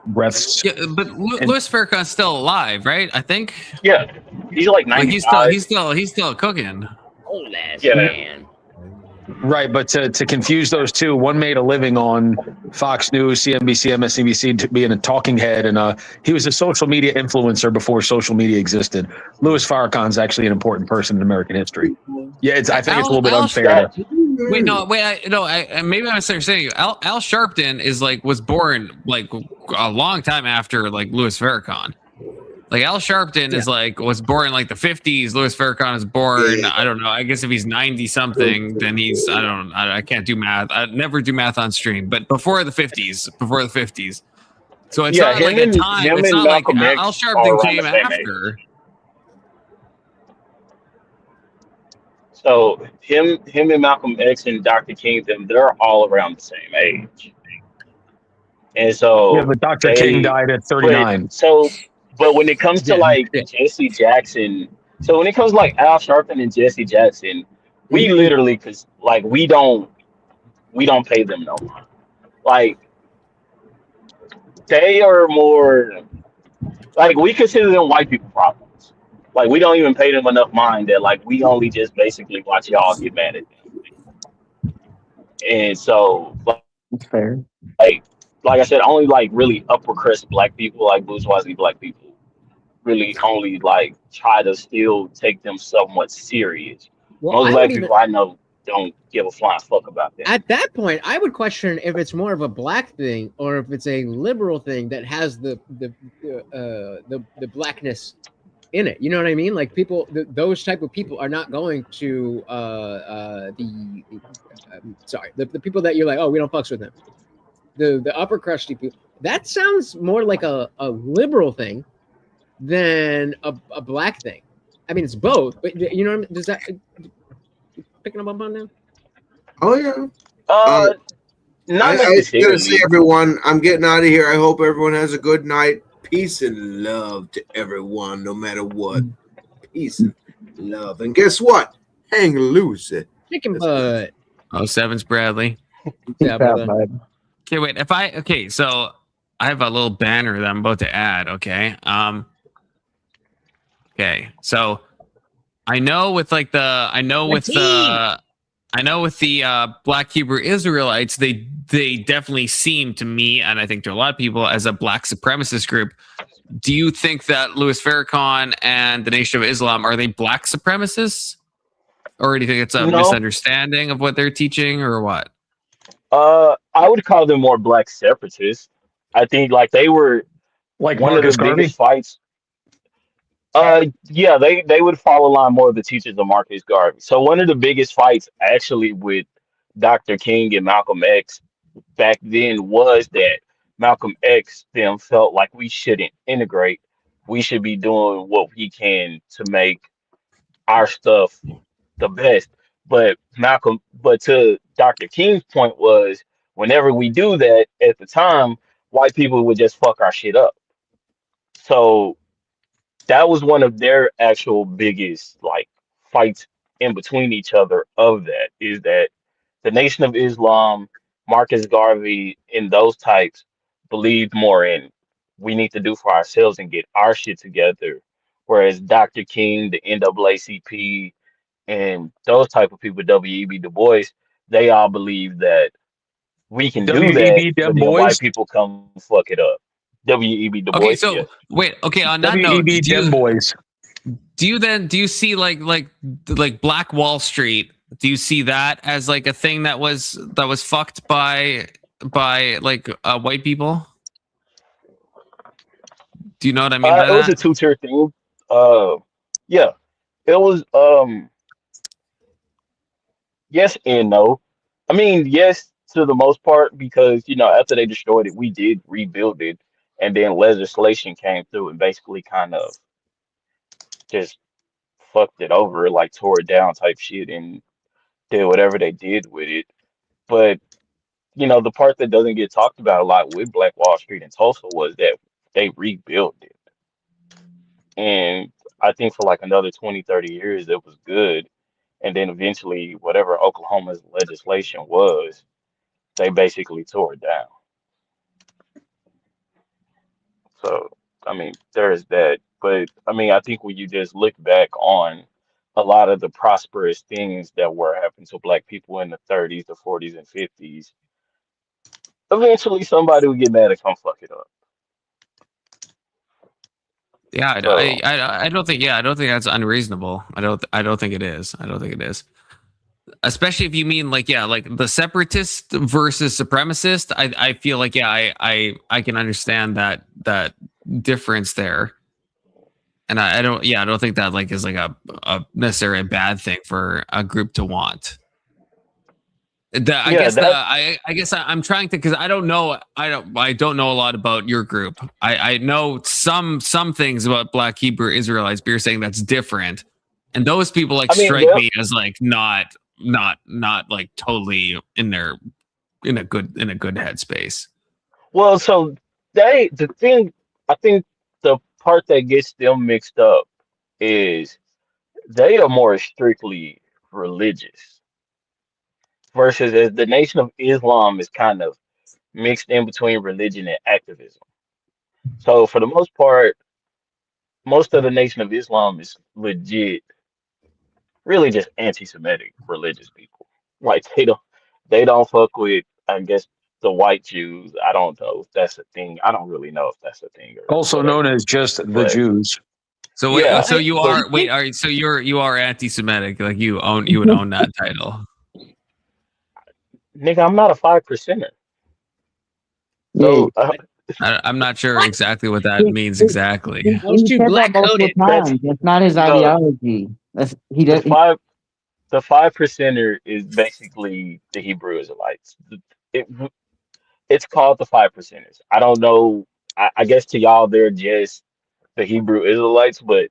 breaths. Yeah, but Louis Farrakhan's still alive, right? I think. Yeah, he's like 95. He's still cooking. Old ass Yeah. man. Right, but to confuse those two, one made a living on Fox News, CNBC, MSNBC, to being a talking head, and he was a social media influencer before social media existed. Louis Farrakhan's actually an important person in American history. Yeah, I think it's a little bit unfair. Wait, no, maybe I'm misunderstanding you. Al Sharpton is was born a long time after Louis Farrakhan. Al Sharpton is was born in the 50s. Louis Farrakhan is born. I don't know. I guess if he's 90 something, then he's I can't do math. I never do math on stream. But before the 50s. So it's not like a time. It's not like Al Sharpton came after. So him and Malcolm X and Dr. King, they're all around the same age. And so yeah, but Dr. King died at 39. But when it comes to Jesse Jackson, so when it comes to Al Sharpton and Jesse Jackson, we literally we don't pay them no mind. They are more we consider them white people problems. We don't even pay them enough mind that we only just basically watch y'all get mad at them. And so It's fair. Like I said, only really upper crust black people, bourgeoisie black people, really only try to still take them somewhat serious. Well, Most black people I know don't give a flying fuck about that. At that point, I would question if it's more of a black thing or if it's a liberal thing that has the blackness in it. You know what I mean? People, those type of people are not going to the people that you're like, oh, we don't fucks with them. The upper crusty people. That sounds more like a liberal thing than a black thing. I mean, it's both, but you know what I mean? Does that picking up on that? Oh yeah. Not I was necessarily. gonna say, everyone, I'm getting out of here. I hope everyone has a good night. Peace and love to everyone, no matter what. Peace and love. And guess what? Hang loose. Chicken butt. Oh, Sevens Bradley. Yeah, brother. Okay, wait. So I have a little banner that I'm about to add. Okay. Okay. So I know with the Black Hebrew Israelites, they definitely seem to me, and I think to a lot of people, as a black supremacist group. Do you think that Louis Farrakhan and the Nation of Islam, are they black supremacists? Or do you think it's a misunderstanding of what they're teaching, or what? I would call them more black separatists. I think they were one Marcus of the Garvey? biggest fights. Yeah, they would follow line more of the teachers of Marcus Garvey. So one of the biggest fights actually with Dr. King and Malcolm X back then was that Malcolm X them felt like we shouldn't integrate. We should be doing what we can to make our stuff the best. But to Dr. King's point was, whenever we do that at the time, white people would just fuck our shit up. So that was one of their actual biggest fights in between each other of that, is that the Nation of Islam, Marcus Garvey, and those types believed more in we need to do for ourselves and get our shit together. Whereas Dr. King, the NAACP, and those type of people, W.E.B. Du Bois, they all believe that we can do that, but then white people come fuck it up. W.E.B. Du Bois. Okay, so wait. Okay, on that note, do you see like Black Wall Street? Do you see that as a thing that was fucked by white people? Do you know what I mean by it was that? a two-tier thing. Yeah, it was. Yes and no. I mean, yes to the most part, because after they destroyed it, we did rebuild it, and then legislation came through and basically kind of just fucked it over, tore it down type shit, and did whatever they did with it. But the part that doesn't get talked about a lot with Black Wall Street in Tulsa was that they rebuilt it. And I think for another 20, 30 years, it was good. And then eventually, whatever Oklahoma's legislation was, they basically tore it down. So, I mean, there's that. But, I mean, I think when you just look back on a lot of the prosperous things that were happening to black people in the 30s, the 40s, and 50s, eventually somebody would get mad and come fuck it up. Yeah, So I don't think that's unreasonable. I don't think it is. I don't think it is. Especially if you mean like the separatist versus supremacist. I feel like I can understand that difference there. And I don't think that like is like a necessarily a bad thing for a group to want. I guess I'm trying to, because I don't know a lot about your group. I know some things about Black Hebrew Israelites, but you're saying that's different, and those people like strike me as like not like totally in a good headspace. well, so I think the part that gets them mixed up is they are more strictly religious versus as the Nation of Islam is kind of mixed in between religion and activism. So for the most part, most of the Nation of Islam is legit, really just anti-Semitic religious people. Like they don't fuck with, I guess, the white Jews. I don't know if that's a thing. I don't really know if that's a thing or Also whatever. known as just the But Jews. So yeah, so you but are so you are anti-Semitic, like you would own that title. nigga, I'm not a 5%er. Yeah, So I'm not sure exactly what that means exactly. he That was too said that black multiple coded. that's times. That's not his no ideology. That's he the does. the 5%er is basically the Hebrew Israelites. It, it's called the 5%ers. I don't know. I guess to y'all they're just the Hebrew Israelites, but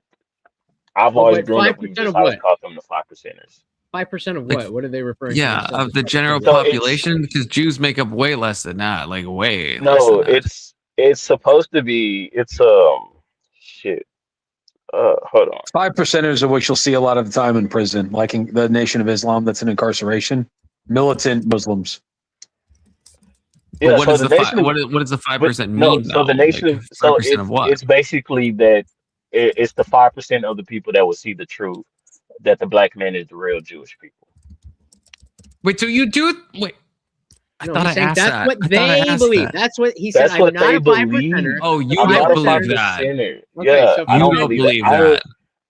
I've Oh, always but grown up. 5% Just of always what? called them the 5%ers. 5% of Like, what? What are they referring to yeah, themselves of as the 5% general of? So it's population, because Jews make up way less than that, like way less no, than that. it's supposed to be. It's shit. Hold on. 5%ers of which you'll see a lot of the time in prison, like in the Nation of Islam that's in incarceration. Militant Muslims. But Yeah. what So is the the nation of, what does the but 5% no. mean So the though? nation Like of, so 5% of what? it's basically that it's the 5% of the people that will see the truth that the black man is the real Jewish people. Wait, so you do wait? I No, thought he's I saying asked that's that. what I thought I they asked believe. that. That's what he said. That's I'm what not they a 5%er. believe. Oh, you I'm The not don't a 5%ers. believe that. 5%er. Okay, Yeah, so I You from don't don't believe that. believe that.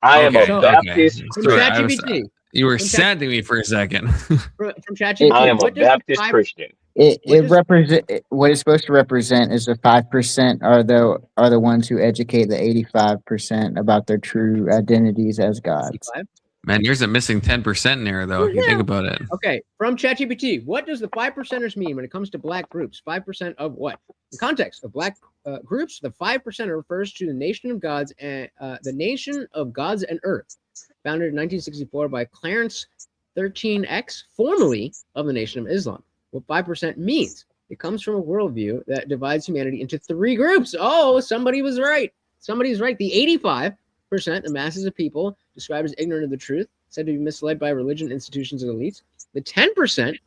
I am a Okay, so okay. Baptist from Sorry, I Christian. was. ChatGPT, You were from Chat sanding me for a second. from It I ChatGPT, am a what does the Baptist 5 Christian. it, what it does represent what it's supposed to represent is the 5% are the ones who educate the 85% about their true identities as gods. 85? Man, there's a missing 10% in there, though, if you think about it. Okay, from ChatGPT, what does the 5%ers mean when it comes to black groups? 5% of what? In context of black groups, the 5% refers to the nation of gods and the nation of gods and earth, founded in 1964 by Clarence 13X, formerly of the Nation of Islam. What 5% means? It comes from a worldview that divides humanity into 3 groups. Oh, somebody was right. Somebody's right. The 85%, the masses of people described as ignorant of the truth, said to be misled by religion, institutions, and elites. The 10%,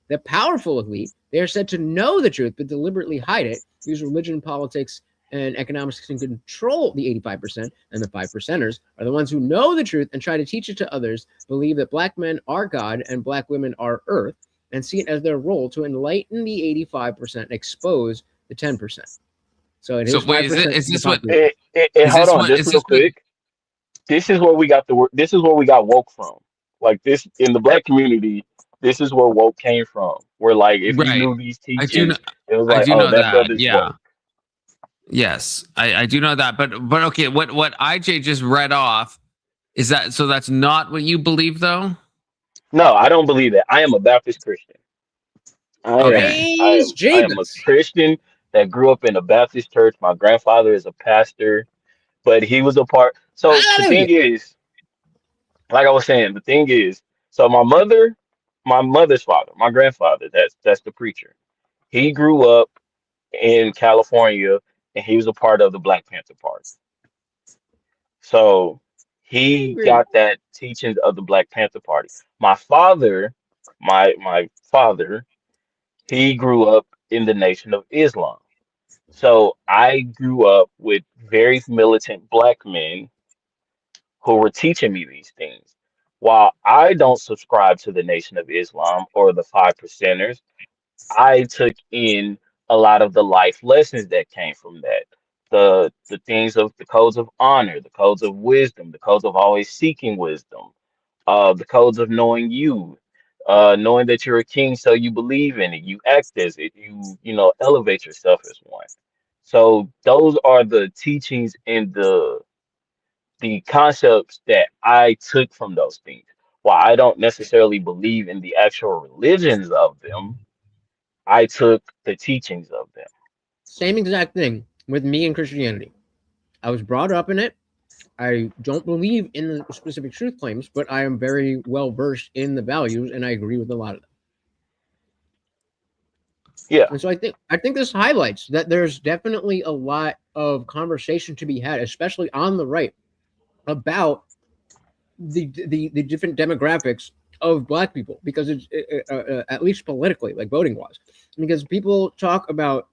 the powerful elite, they are said to know the truth but deliberately hide it, use religion, politics, and economics can control the 85%, and the 5%ers are the ones who know the truth and try to teach it to others, believe that black men are God and black women are earth, and see it as their role to enlighten the 85% and expose the 10%. So it is So wait, 5% is of the this what? population. Is Hold this on, what? just Is this real what? quick. This is where we got the word. This is where we got woke from. Like this in the black community. This is where woke came from. Where like if you Right. knew these I do know. teachings, it was I like, do oh, know that that. brother's Yeah. woke. Yes, I do know that. But okay, what IJ just read off is that, so that's not what you believe, though. No, I don't believe that. I am a Baptist Christian. I am. Okay. I Praise am. I am a Jesus. Christian that grew up in a Baptist church. My grandfather is a pastor, but he was a part. So the Hallelujah. thing is, like I was saying, the thing is, so my mother's father, my grandfather, that's the preacher. He grew up in California, and he was a part of the Black Panther Party. So he Angry. got that teachings of the Black Panther Party. My father, my father, he grew up in the Nation of Islam. So I grew up with very militant black men who were teaching me these things. while I don't subscribe to the Nation of Islam or the Five Percenters, I took in a lot of the life lessons that came from that. The things of the codes of honor, the codes of wisdom, the codes of always seeking wisdom, the codes of knowing you, knowing that you're a king, so you believe in it, you act as it, you elevate yourself as one. So those are the teachings and the concepts that I took from those things. While I don't necessarily believe in the actual religions of them, I took the teachings of them. Same exact thing with me and Christianity. I was brought up in it. I don't believe in the specific truth claims, but I am very well versed in the values, and I agree with a lot of them. Yeah. And so I think this highlights that there's definitely a lot of conversation to be had, especially on the right, about the different demographics of Black people, because it's at least politically, like voting wise, because people talk about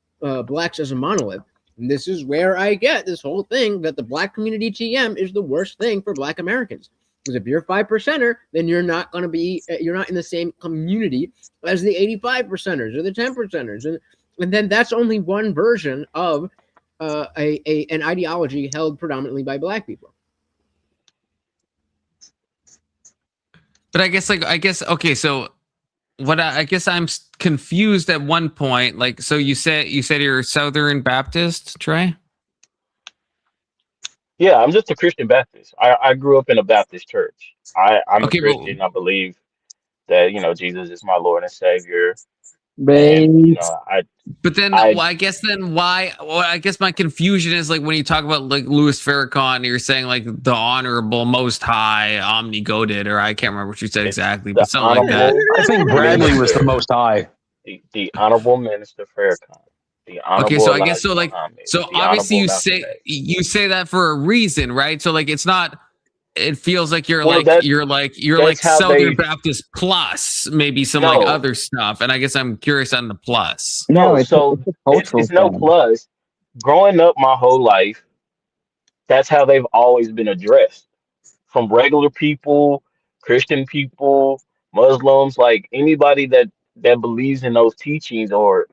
Blacks as a monolith. And this is where I get this whole thing that the Black community TM is the worst thing for Black Americans. Because if you're 5%er, then you're not going to be, you're not in the same community as the 85%ers or the 10%ers. And then that's only one version of an ideology held predominantly by Black people. But I guess okay, so what I guess I'm confused at one point. Like, so you said you're Southern Baptist, Trey? Yeah, I'm just a Christian Baptist. I grew up in a Baptist church. I'm a Okay, Christian. I believe that, Jesus is my Lord and Savior. And, Babe. but then, I well, I guess then why? Well, I guess my confusion is like when you talk about like Louis Farrakhan, you're saying like the honorable, most high, omnigoted, or I can't remember what you said it's exactly, the but something like that. honorable I think Bradley was the minister, most high. the honorable minister Farrakhan, the Okay, honorable so I guess Elijah so. Like, Muhammad, so the obviously honorable Malcolm X. you say that for a reason, right? So like, it's not. It feels like Well, you're that's like how Southern they Baptist plus maybe some like no other stuff, and I guess I'm curious on the plus. No, no. So it's a cultural it's no thing. plus. Growing up my whole life, that's how they've always been addressed from regular people, Christian people, Muslims, like anybody that believes in those teachings or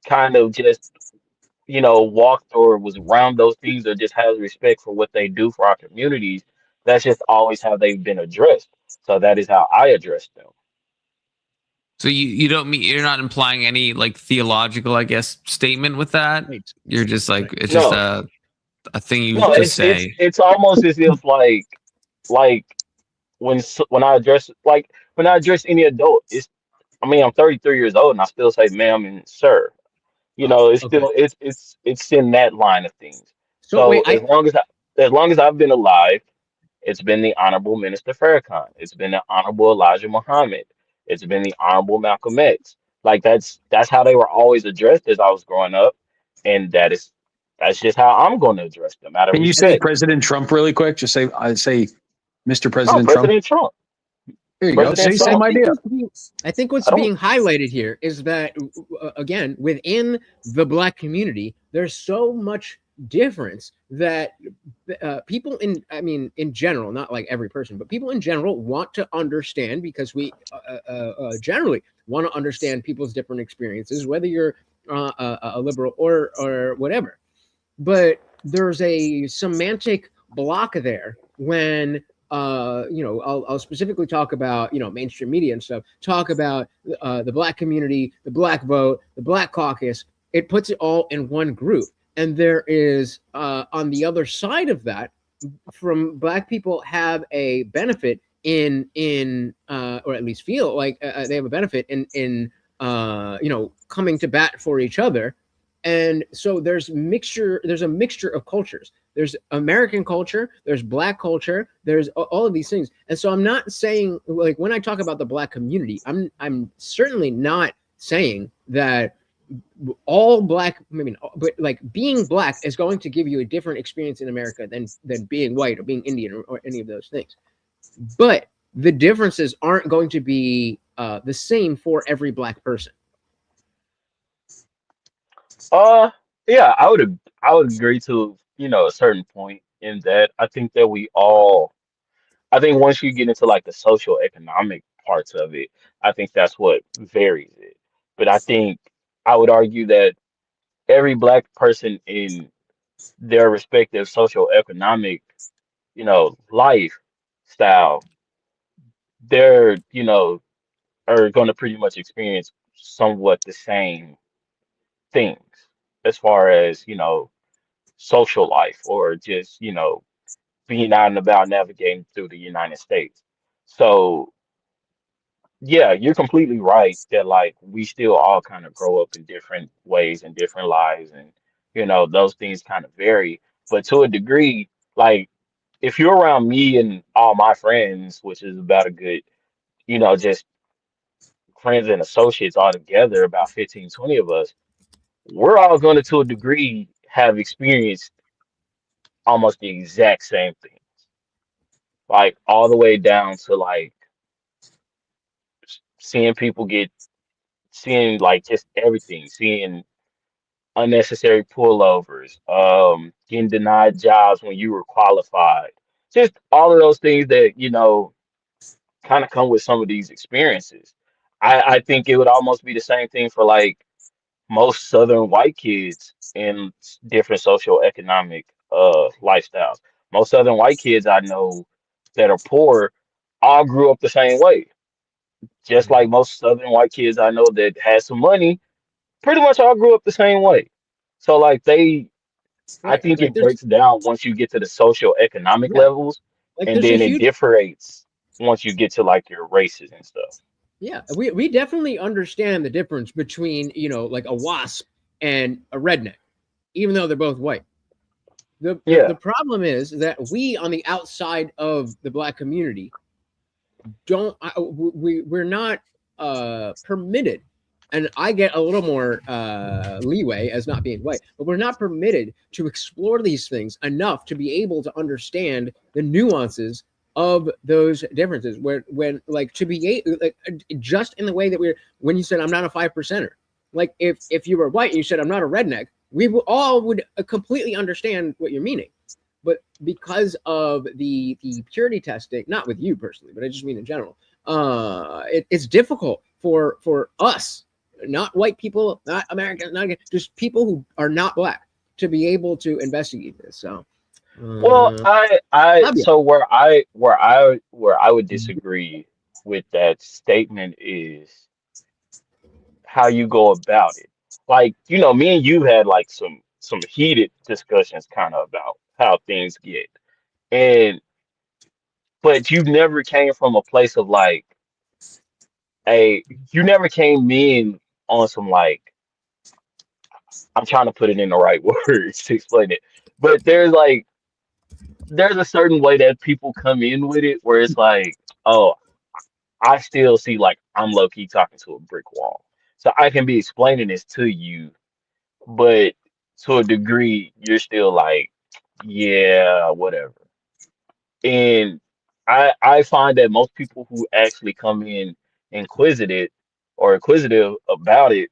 kind of just walked or was around those things or just has respect for what they do for our communities. That's just always how they've been addressed. So that is how I address them. So you don't mean, you're not implying any like theological, I guess, statement with that. You're just like it's just No, a thing you no, just it's say. it's almost as if like when I address when I address any adult, I'm 33 years old and I still say ma'am and sir. It's Okay. still it's in that line of things. So So wait, as long as I've been alive, it's been the Honorable Minister Farrakhan. It's been the Honorable Elijah Muhammad. It's been the Honorable Malcolm X. Like that's how they were always addressed as I was growing up, and that's just how I'm going to address them out of Can you say respect. President Trump really quick? Just say I say Mr. No, President Trump. President Trump. There you go. President See, Trump. same idea. I think what's I don't. being highlighted here is that again, within the Black community, there's so much difference that people in general, not like every person, but people in general want to understand, because we generally want to understand people's different experiences, whether you're a liberal or whatever. But there's a semantic block there when I'll specifically talk about mainstream media and stuff, talk about the Black community, the Black vote, the Black caucus. It puts it all in one group, and there is on the other side of that, from Black people have a benefit in or at least feel like they have a benefit in coming to bat for each other. And so there's a mixture of cultures. There's American culture, there's Black culture, there's all of these things. And so I'm not saying, like, when I talk about the Black community, I'm certainly not saying that all Black, but like being Black is going to give you a different experience in America than being white or being Indian or any of those things. But the differences aren't going to be the same for every Black person. Yeah, I would agree to a certain point in that. I think that we all I think once you get into like the social economic parts of it, I think that's what varies it. But I think I would argue that every black person in their respective social economic, lifestyle, they're, are going to pretty much experience somewhat the same things as far as, social life or just, being out and about navigating through the United States. So, yeah, you're completely right that like we still all kind of grow up in different ways and different lives and those things kind of vary. But to a degree, like if you're around me and all my friends, which is about a good, just friends and associates all together, about 15, 20 of us, we're all going to a degree have experienced almost the exact same thing. Like all the way down to like seeing people seeing like just everything, seeing unnecessary pullovers, getting denied jobs when you were qualified, just all of those things that kind of come with some of these experiences. I think it would almost be the same thing for like most Southern white kids in different social economic lifestyles. Most Southern white kids I know that are poor all grew up the same way. Just like most Southern white kids I know that had some money, pretty much all grew up the same way. So like I Right. think Like it there's breaks down once you get to the social economic yeah, levels, like and there's a then it huge differentiates once you get to like your races and stuff. yeah. We definitely understand the difference between like a wasp and a redneck, even though they're both white. The Yeah, problem is that we on the outside of the black community don't we're not permitted, and I get a little more leeway as not being white, but we're not permitted to explore these things enough to be able to understand the nuances of those differences when like to be like, just in the way that we're when you said I'm not a 5%er, like if you were white and you said I'm not a redneck, we all would completely understand what you're meaning. But because of the purity testing, not with you personally, but I just mean in general, it's difficult for us, not white people, not Americans, not just people who are not black, to be able to investigate this. So, well, I love you. so where I would disagree with that statement is how you go about it. Like, me and you had like some heated discussions kind of about how things get. And but you never came from a place of like a you never came in on some like I'm trying to put it in the right words to explain it. But there's a certain way that people come in with it where it's like, oh, I still see like I'm low key talking to a brick wall. So I can be explaining this to you, but to a degree, you're still like, yeah, whatever. And I find that most people who actually come in inquisitive or inquisitive about it,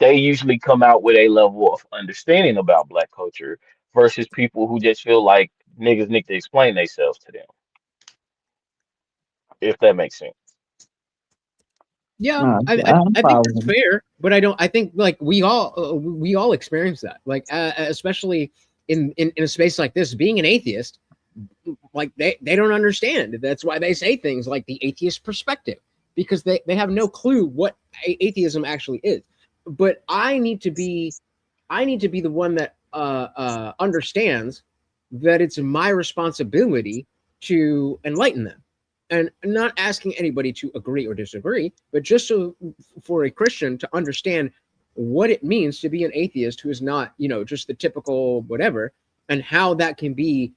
they usually come out with a level of understanding about black culture versus people who just feel like niggas need to explain themselves to them, if that makes sense. Yeah, No, I'm I think that's following. fair, but I don't. I think like we all experience that, like especially in a space like this, being an atheist, like they don't understand. That's why they say things like the atheist perspective, because they have no clue what atheism actually is. But I need to be the one that understands that it's my responsibility to enlighten them, and not asking anybody to agree or disagree, but just so for a Christian to understand what it means to be an atheist who is not, just the typical whatever, and how that can be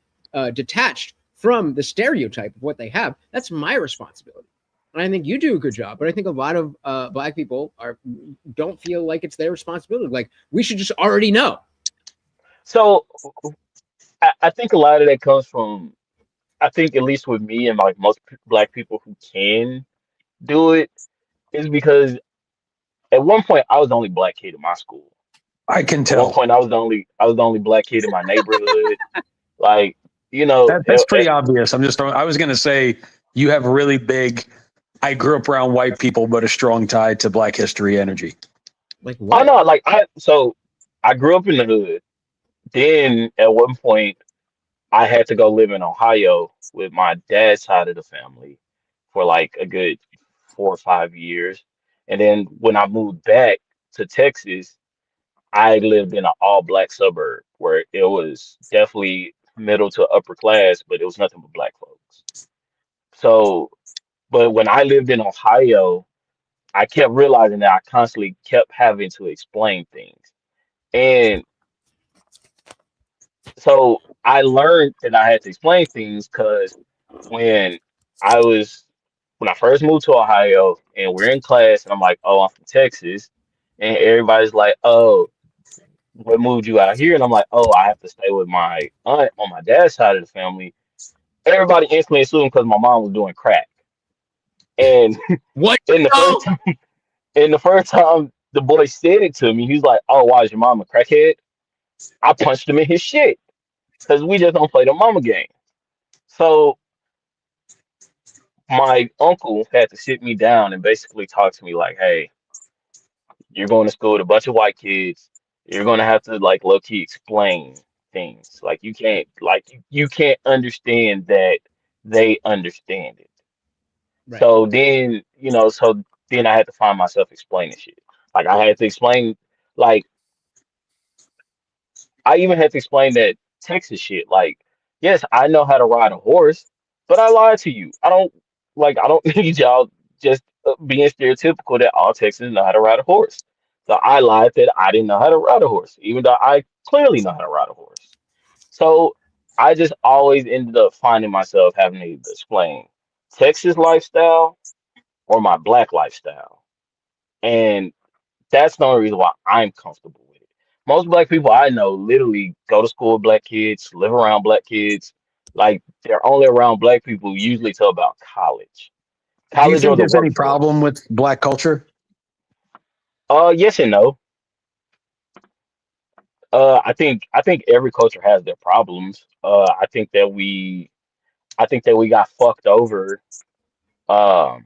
detached from the stereotype of what they have. That's my responsibility. And I think you do a good job, but I think a lot of black people don't feel like it's their responsibility. Like we should just already know. So I think a lot of that comes from, I think at least with me and like most black people who can do it, is because at one point I was the only black kid in my school. I can At one tell. point I was the only black kid in my neighborhood. Like you know, That's pretty obvious. I was going to say you have really big. I grew up around white people, but a strong tie to Black history energy. Like oh what? no, I grew up in the hood. Then at one point I had to go live in Ohio with my dad's side of the family for like a good 4 or 5 years. And then when I moved back to Texas, I lived in an all black suburb where it was definitely middle to upper class, but it was nothing but black folks. So, but when I lived in Ohio, I kept realizing that I constantly kept having to explain things. And so I learned that I had to explain things because when I was when I first moved to Ohio and we're in class and I'm like, oh, I'm from Texas, and everybody's like, oh, what moved you out here? And I'm like, oh, I have to stay with my aunt on my dad's side of the family. Everybody instantly assumed because my mom was doing crack. And What? in the first Oh, time, in the first time the boy said it to me, he's like, oh, why is your mom a crackhead? I punched him in his shit because we just don't play the mama game. So my uncle had to sit me down and basically talk to me like, hey, you're going to school with a bunch of white kids. You're going to have to like low key explain things. Like you can't understand that they understand it. Right. So then, so then I had to find myself explaining shit. Like I had to explain, like I even had to explain that Texas shit. Like, yes, I know how to ride a horse, but I lied to you. I don't need y'all just being stereotypical that all Texans know how to ride a horse. So I lied that I didn't know how to ride a horse, even though I clearly know how to ride a horse. So I just always ended up finding myself having to either explain Texas lifestyle or my black lifestyle. And that's the only reason why I'm comfortable with it. Most black people I know literally go to school with black kids, live around black kids. Like they're only around black people usually till about college. Do you College or think the there's any problem workforce. with Black culture? Yes and no. I think every culture has their problems. I think that we got fucked over, um,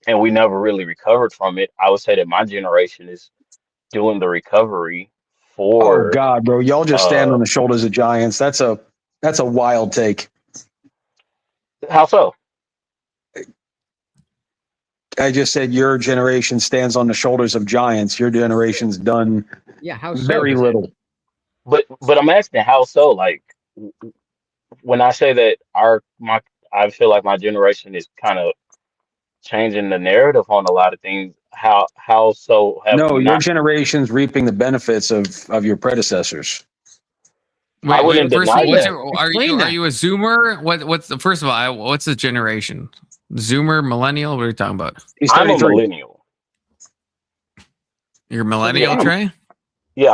and we never really recovered from it. I would say that my generation is doing the recovery Oh for God, bro, y'all just stand uh on the shoulders of giants. That's a wild take. how so? I just said your generation stands on the shoulders of giants. Your generation's done Yeah, how so? very little. But I'm asking how so? Like when I say that I feel like my generation is kind of changing the narrative on a lot of things. How so have No, we your not? generation's reaping the benefits of your predecessors. I wait. wouldn't First, deny Explain what's that. that. your, Explain are that. you a Zoomer? What's the first of all? What's the generation? Zoomer, millennial? What are you talking about? He's I'm a 33. millennial. You're Yeah, millennial, Trey?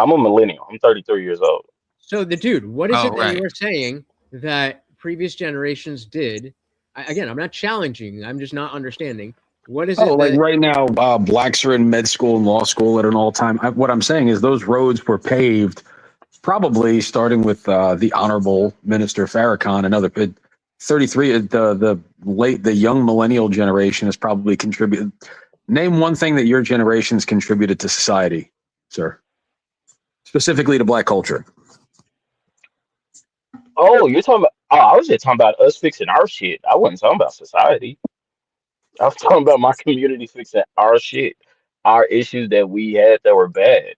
I'm a millennial. I'm 33 years old. So the dude, what is Oh, it that you right. are saying that previous generations did? Again, I'm not challenging. I'm just not understanding. What is Oh, it like that? right now, blacks are in med school and law school at an all-time. What I'm saying is those roads were paved probably starting with the Honorable Minister Farrakhan and other. 33, the young millennial generation has probably contributed. Name one thing that your generation's contributed to society, sir, specifically to Black culture. Oh, you're talking about? Oh, I was just talking about us fixing our shit. I wasn't talking about society. I was talking about my community fixing our shit, our issues that we had that were bad.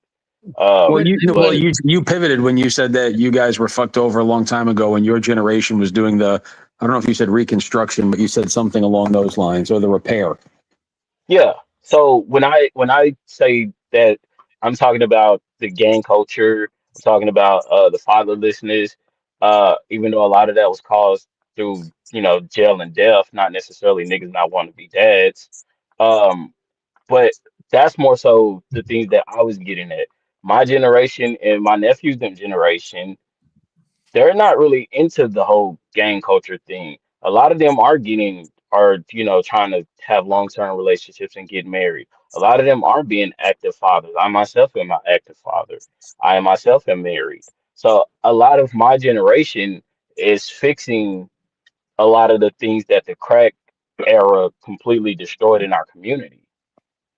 Well, But you I no, well mean, But you pivoted when you said that you guys were fucked over a long time ago, and your generation was doing the. I don't know if you said reconstruction, but you said something along those lines, or the repair. yeah. So when I say that, I'm talking about the gang culture. I'm talking about the fatherlessness. Even though a lot of that was caused through jail and death, not necessarily niggas not wanting to be dads. Um, but that's more so the things that I was getting at. My generation and my nephew's them generation, they're not really into the whole gang culture thing. A lot of them are trying to have long-term relationships and get married. A lot of them are being active fathers. I myself am an active father. I myself am married. So a lot of my generation is fixing a lot of the things that the crack era completely destroyed in our community.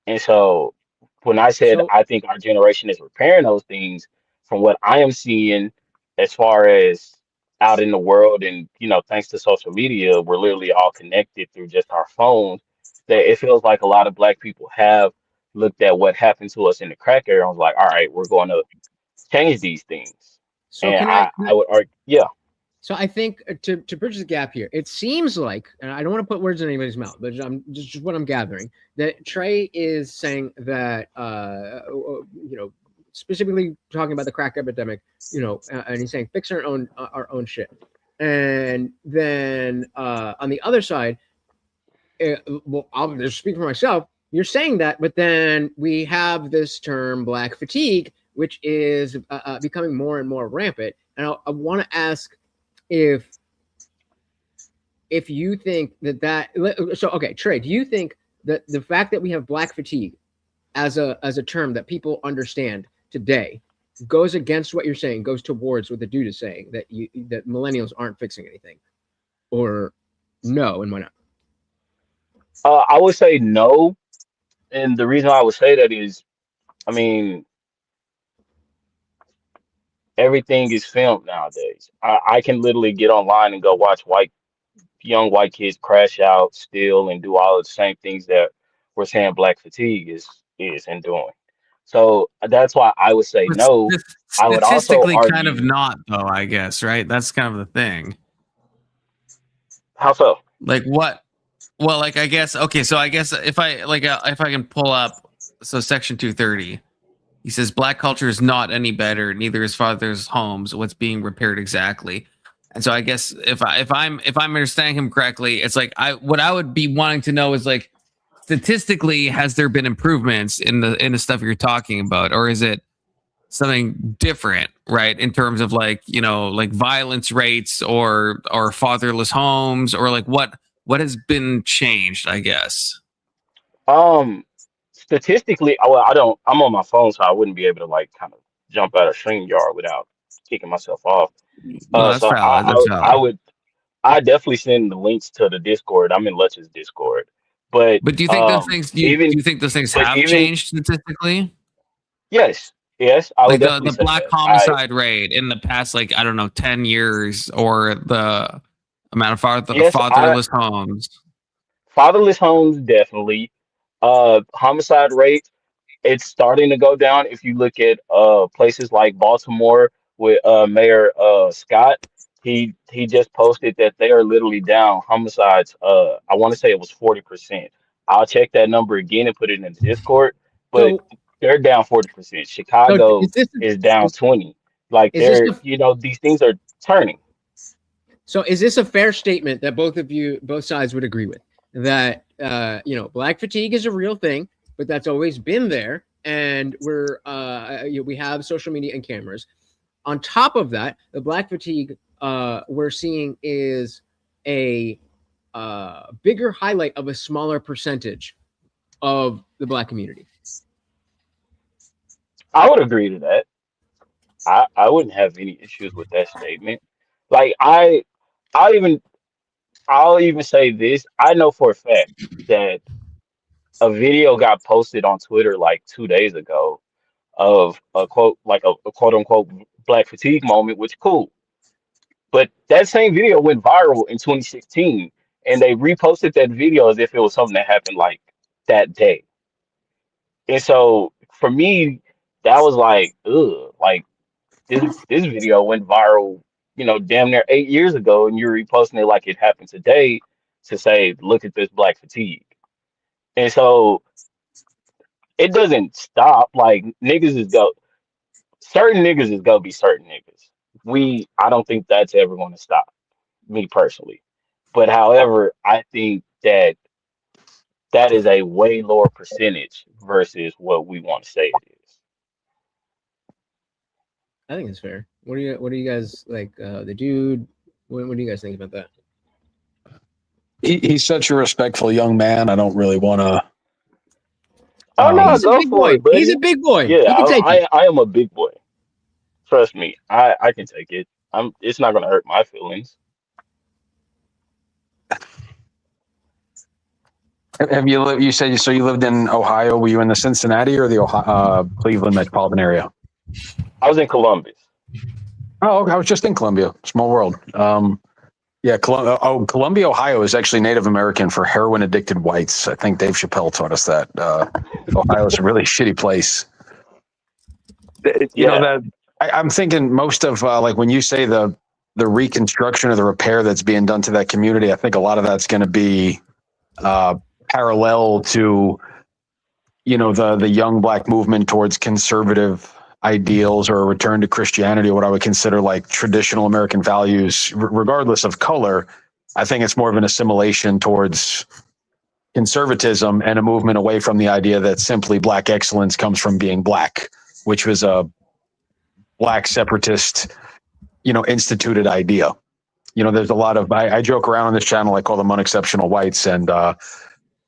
And so when I said So I think our generation is repairing those things, from what I am seeing as far as out in the world, and thanks to social media, we're literally all connected through just our phones, that it feels like a lot of black people have looked at what happened to us in the crack era and was like, all right, we're going to change these things. so And can I? I would argue, yeah. So I think to bridge the gap here, it seems like, and I don't want to put words in anybody's mouth, but I'm just what I'm gathering, that Trey is saying that specifically talking about the crack epidemic, and he's saying fix our own shit, and then on the other side, well, I'll just speak for myself. You're saying that, but then we have this term black fatigue, which is becoming more and more rampant, and I want to ask if you think that so okay, Trey, do you think that the fact that we have black fatigue as a term that people understand today goes against what you're saying, goes towards what the dude is saying, that millennials aren't fixing anything, or no, and why not? I would say no, and the reason I would say that is, I mean, everything is filmed nowadays. I can literally get online and go watch young white kids crash out, steal, and do all of the same things that we're saying black fatigue is and doing. So that's why I would say But no. I would also statistically, kind of argue, not, though. I guess, right? That's kind of the thing. how so? Like what? Well, like I guess. Okay, so I guess if I can pull up, so Section 230, he says black culture is not any better. Neither is Father's homes. What's being repaired exactly? And so I guess if I'm understanding him correctly, it's like what I would be wanting to know is, like, statistically, has there been improvements in the stuff you're talking about, or is it something different, right? In terms of like violence rates or fatherless homes, or like what has been changed, I guess. Um, Statistically, well, I don't. I'm on my phone, so I wouldn't be able to like kind of jump out of StreamYard without kicking myself off. No, that's So valid. That's I valid. would. I definitely send the links to the Discord. I'm in Lutch's Discord, but But do you think those things do even you think those things but have even changed statistically? yes, I would Like definitely the say black that. homicide rate in the past, like, I don't know, 10 years, or the amount of Yes, fatherless homes. fatherless homes definitely. Homicide rate, it's starting to go down. If you look at places like Baltimore with Mayor Scott, he just posted that they are literally down homicides. I want to say it was 40%. I'll check that number again and put it in the Discord, but So they're down 40%. so Chicago is this is down is, 20. Like is this a these things are turning. So is this a fair statement that both sides would agree with, that black fatigue is a real thing, but that's always been there, and we have social media and cameras. On top of that, the black fatigue we're seeing is a bigger highlight of a smaller percentage of the black community. I would agree to that. I wouldn't have any issues with that statement. Like I even I'll even say this. I know for a fact that a video got posted on Twitter like 2 days ago of a quote, like a quote unquote black fatigue moment, which cool. But that same video went viral in 2016, and they reposted that video as if it was something that happened like that day. And so for me, that was like, ugh, like this video went viral, damn near 8 years ago, and you're reposting it like it happened today to say, look at this black fatigue. And so it doesn't stop. Like certain niggas is go be certain niggas. I don't think that's ever going to stop, me personally. But however, I think that that is a way lower percentage versus what we want to say it is. I think it's fair. What do you guys like? The dude. What do you guys think about that? He's such a respectful young man. I don't really want to. Oh no, He's a go big for boy. it, buddy. He's a big boy. Yeah, He can take it. I am a big boy. Trust me, I can take it. It's not gonna hurt my feelings. Have you lived? You said so. You lived in Ohio. Were you in the Cincinnati or the Cleveland metropolitan area? I was in Columbus. Oh, okay. I was just in Columbia. Small world. Yeah, Columbia, Ohio is actually Native American for heroin addicted whites. I think Dave Chappelle taught us that. Ohio is a really shitty place. You know that I'm thinking most of like when you say the reconstruction or the repair that's being done to that community, I think a lot of that's going to be parallel to the young black movement towards conservative ideals or a return to Christianity, or what I would consider like traditional American values, regardless of color. I think it's more of an assimilation towards conservatism and a movement away from the idea that simply black excellence comes from being black, which was a black separatist, instituted idea. There's a lot of, I joke around on this channel, I call them unexceptional whites. And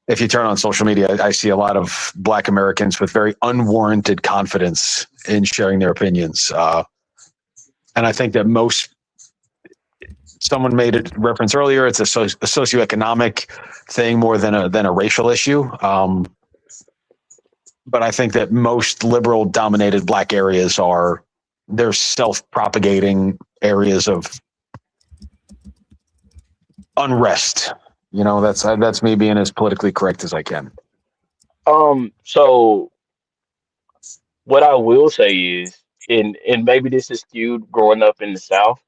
if you turn on social media, I see a lot of black Americans with very unwarranted confidence in sharing their opinions. And I think that someone made a reference earlier, it's a socioeconomic thing more than a racial issue. But I think that most liberal dominated black areas they're self-propagating areas of unrest. That's me being as politically correct as I can. So what I will say is, and maybe this is skewed growing up in the South,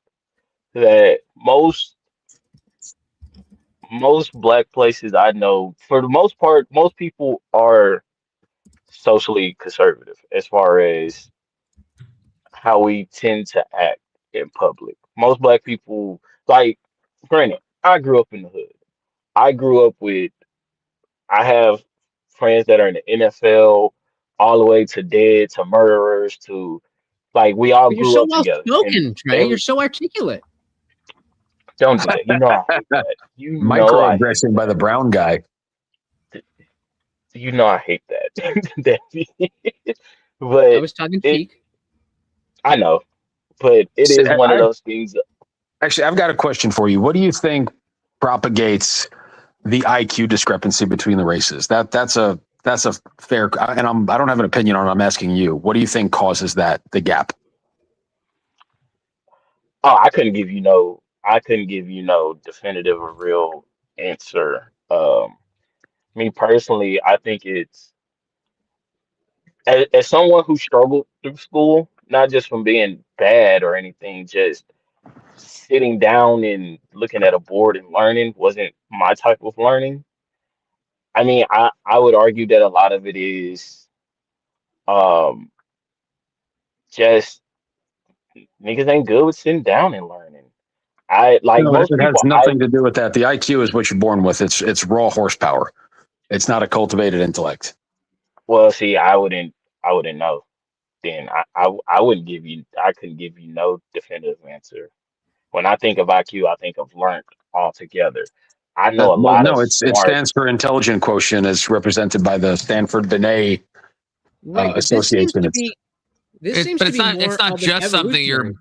that most black places I know, for the most part, most people are socially conservative as far as how we tend to act in public. Most black people, like, granted, I grew up in the hood. I grew up with, I have friends that are in the NFL, all the way to dead, to murderers, to like, we all But you're grew so up well together. spoken, Trey. You're so articulate. Don't do that. You know I hate that. You know I hate Microaggression by the brown guy. You know I hate that. I But was tongue in it, cheek. I know, but it is one of those things. Actually, I've got a question for you. What do you think propagates the IQ discrepancy between the races? That's a fair, and I don't have an opinion on it. I'm asking you. What do you think causes the gap? Oh, I couldn't give you no definitive or real answer. Me personally, I think it's, as someone who struggled through school, not just from being bad or anything, just sitting down and looking at a board and learning wasn't my type of learning. I mean, I would argue that a lot of it is um just niggas ain't good with sitting down and learning. I like No, most it has people. nothing to do with that. The IQ is what you're born with. It's raw horsepower. It's not a cultivated intellect. Well, see, I wouldn't know. Then I wouldn't give you, I couldn't give you no definitive answer. When I think of IQ, I think of learned altogether. I know a Well, lot of no, it smart. stands for intelligent quotient, as represented by the Stanford Binet Right, but Association. this seems to be more it's not of just an something evolutionary.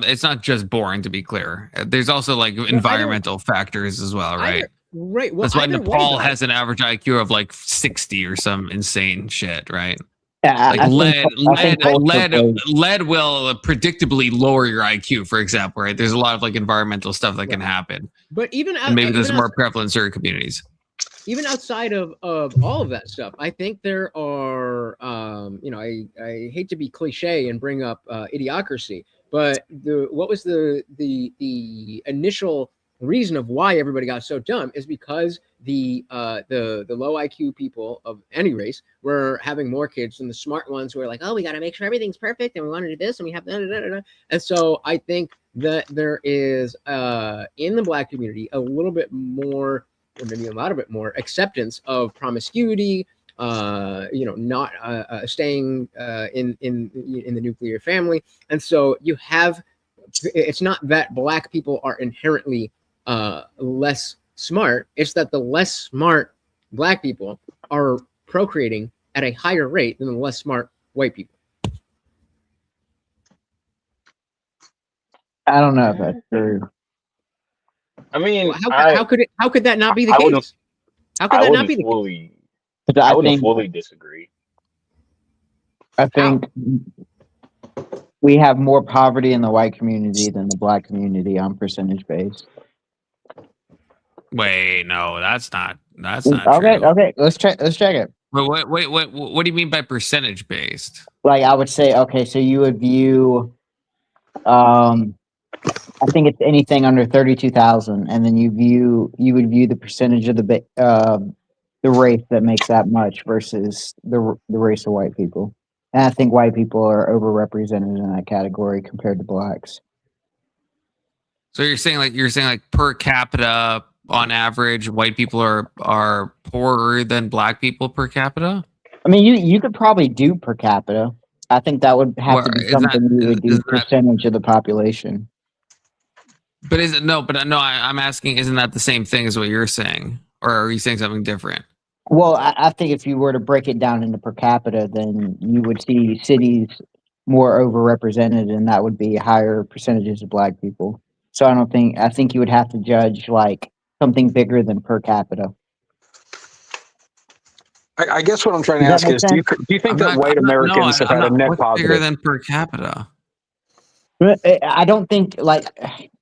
it's not just boring, to be clear. There's also like environmental factors as well, right? Right. Well, that's why either way, Nepal though. has an average IQ of like 60 or some insane shit, right? Yeah, Like I lead think culture will predictably lower your IQ, for example, right? There's a lot of like environmental stuff that can happen, But and maybe there's more prevalent in certain communities. Even outside of all of that stuff, I think there are, I hate to be cliche and bring up idiocracy, but what was the initial reason of why everybody got so dumb is because the low IQ people of any race were having more kids than the smart ones who are like, oh, we got to make sure everything's perfect and we want to do this and we have and so I think that there is in the black community a little bit more, or maybe a lot bit more acceptance of promiscuity, not staying in the nuclear family, and so you have. It's not that black people are inherently less smart. It's that the less smart black people are procreating at a higher rate than the less smart white people. I don't know if that's true. I mean, Well, how could that not be the I wouldn't case? How could I that not wouldn't be the case? fully But I wouldn't fully disagree. I think we have more poverty in the white community than the black community on percentage base. Wait, no, that's not Okay, true. okay, let's check it. What do you mean by percentage based? Like I would say, okay, so you would view, I think it's anything under 32,000, and then you would view the percentage of the race that makes that much versus the race of white people. And I think white people are overrepresented in that category compared to blacks. So you're saying like per capita on average, white people are poorer than black people per capita? I mean, you could probably do per capita. I think that would have to be something you would do percentage of the population. But I'm asking, isn't that the same thing as what you're saying? Or are you saying something different? Well, I think if you were to break it down into per capita, then you would see cities more overrepresented, and that would be higher percentages of black people. So I think you would have to judge like something bigger than per capita. I guess what I'm trying to ask is, do you think that white Americans have had a net positive? Bigger than per capita? I don't think, like,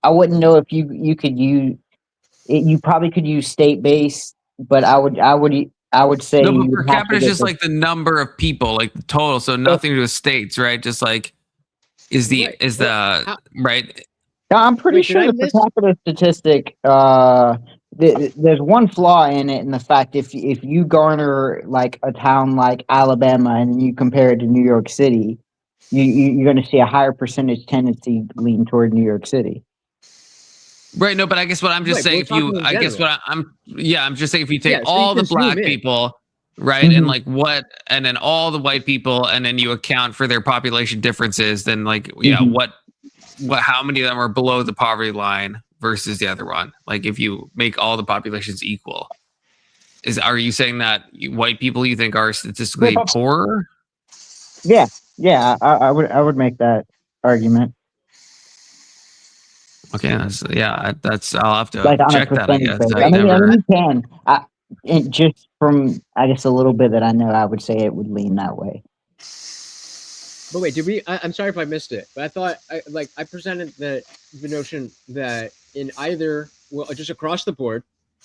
I wouldn't know if you could use it. You probably could use state based, but I would say no, but per capita is just like the number of people, like the total. So nothing to do with states, right? Just like right. No, I'm pretty sure the per capita statistic. There's one flaw in it, in the fact if you garner like a town like Alabama and you compare it to New York City, you're going to see a higher percentage tendency lean toward New York City. Right. No, but I guess what I'm just saying, I'm just saying if you take all the black people, right, Mm-hmm. and then all the white people, and then you account for their population differences, then how many of them are below the poverty line versus the other one? Like if you make all the populations equal, are you saying that white people you think are statistically poorer? Yeah, I would make that argument. Okay, I'll have to Like on check a that. I percentage guess base. I mean, you can. Just from just a little bit that I know, I would say it would lean that way. But wait, I'm sorry if I missed it, but I thought I presented the notion that in either, just across the board,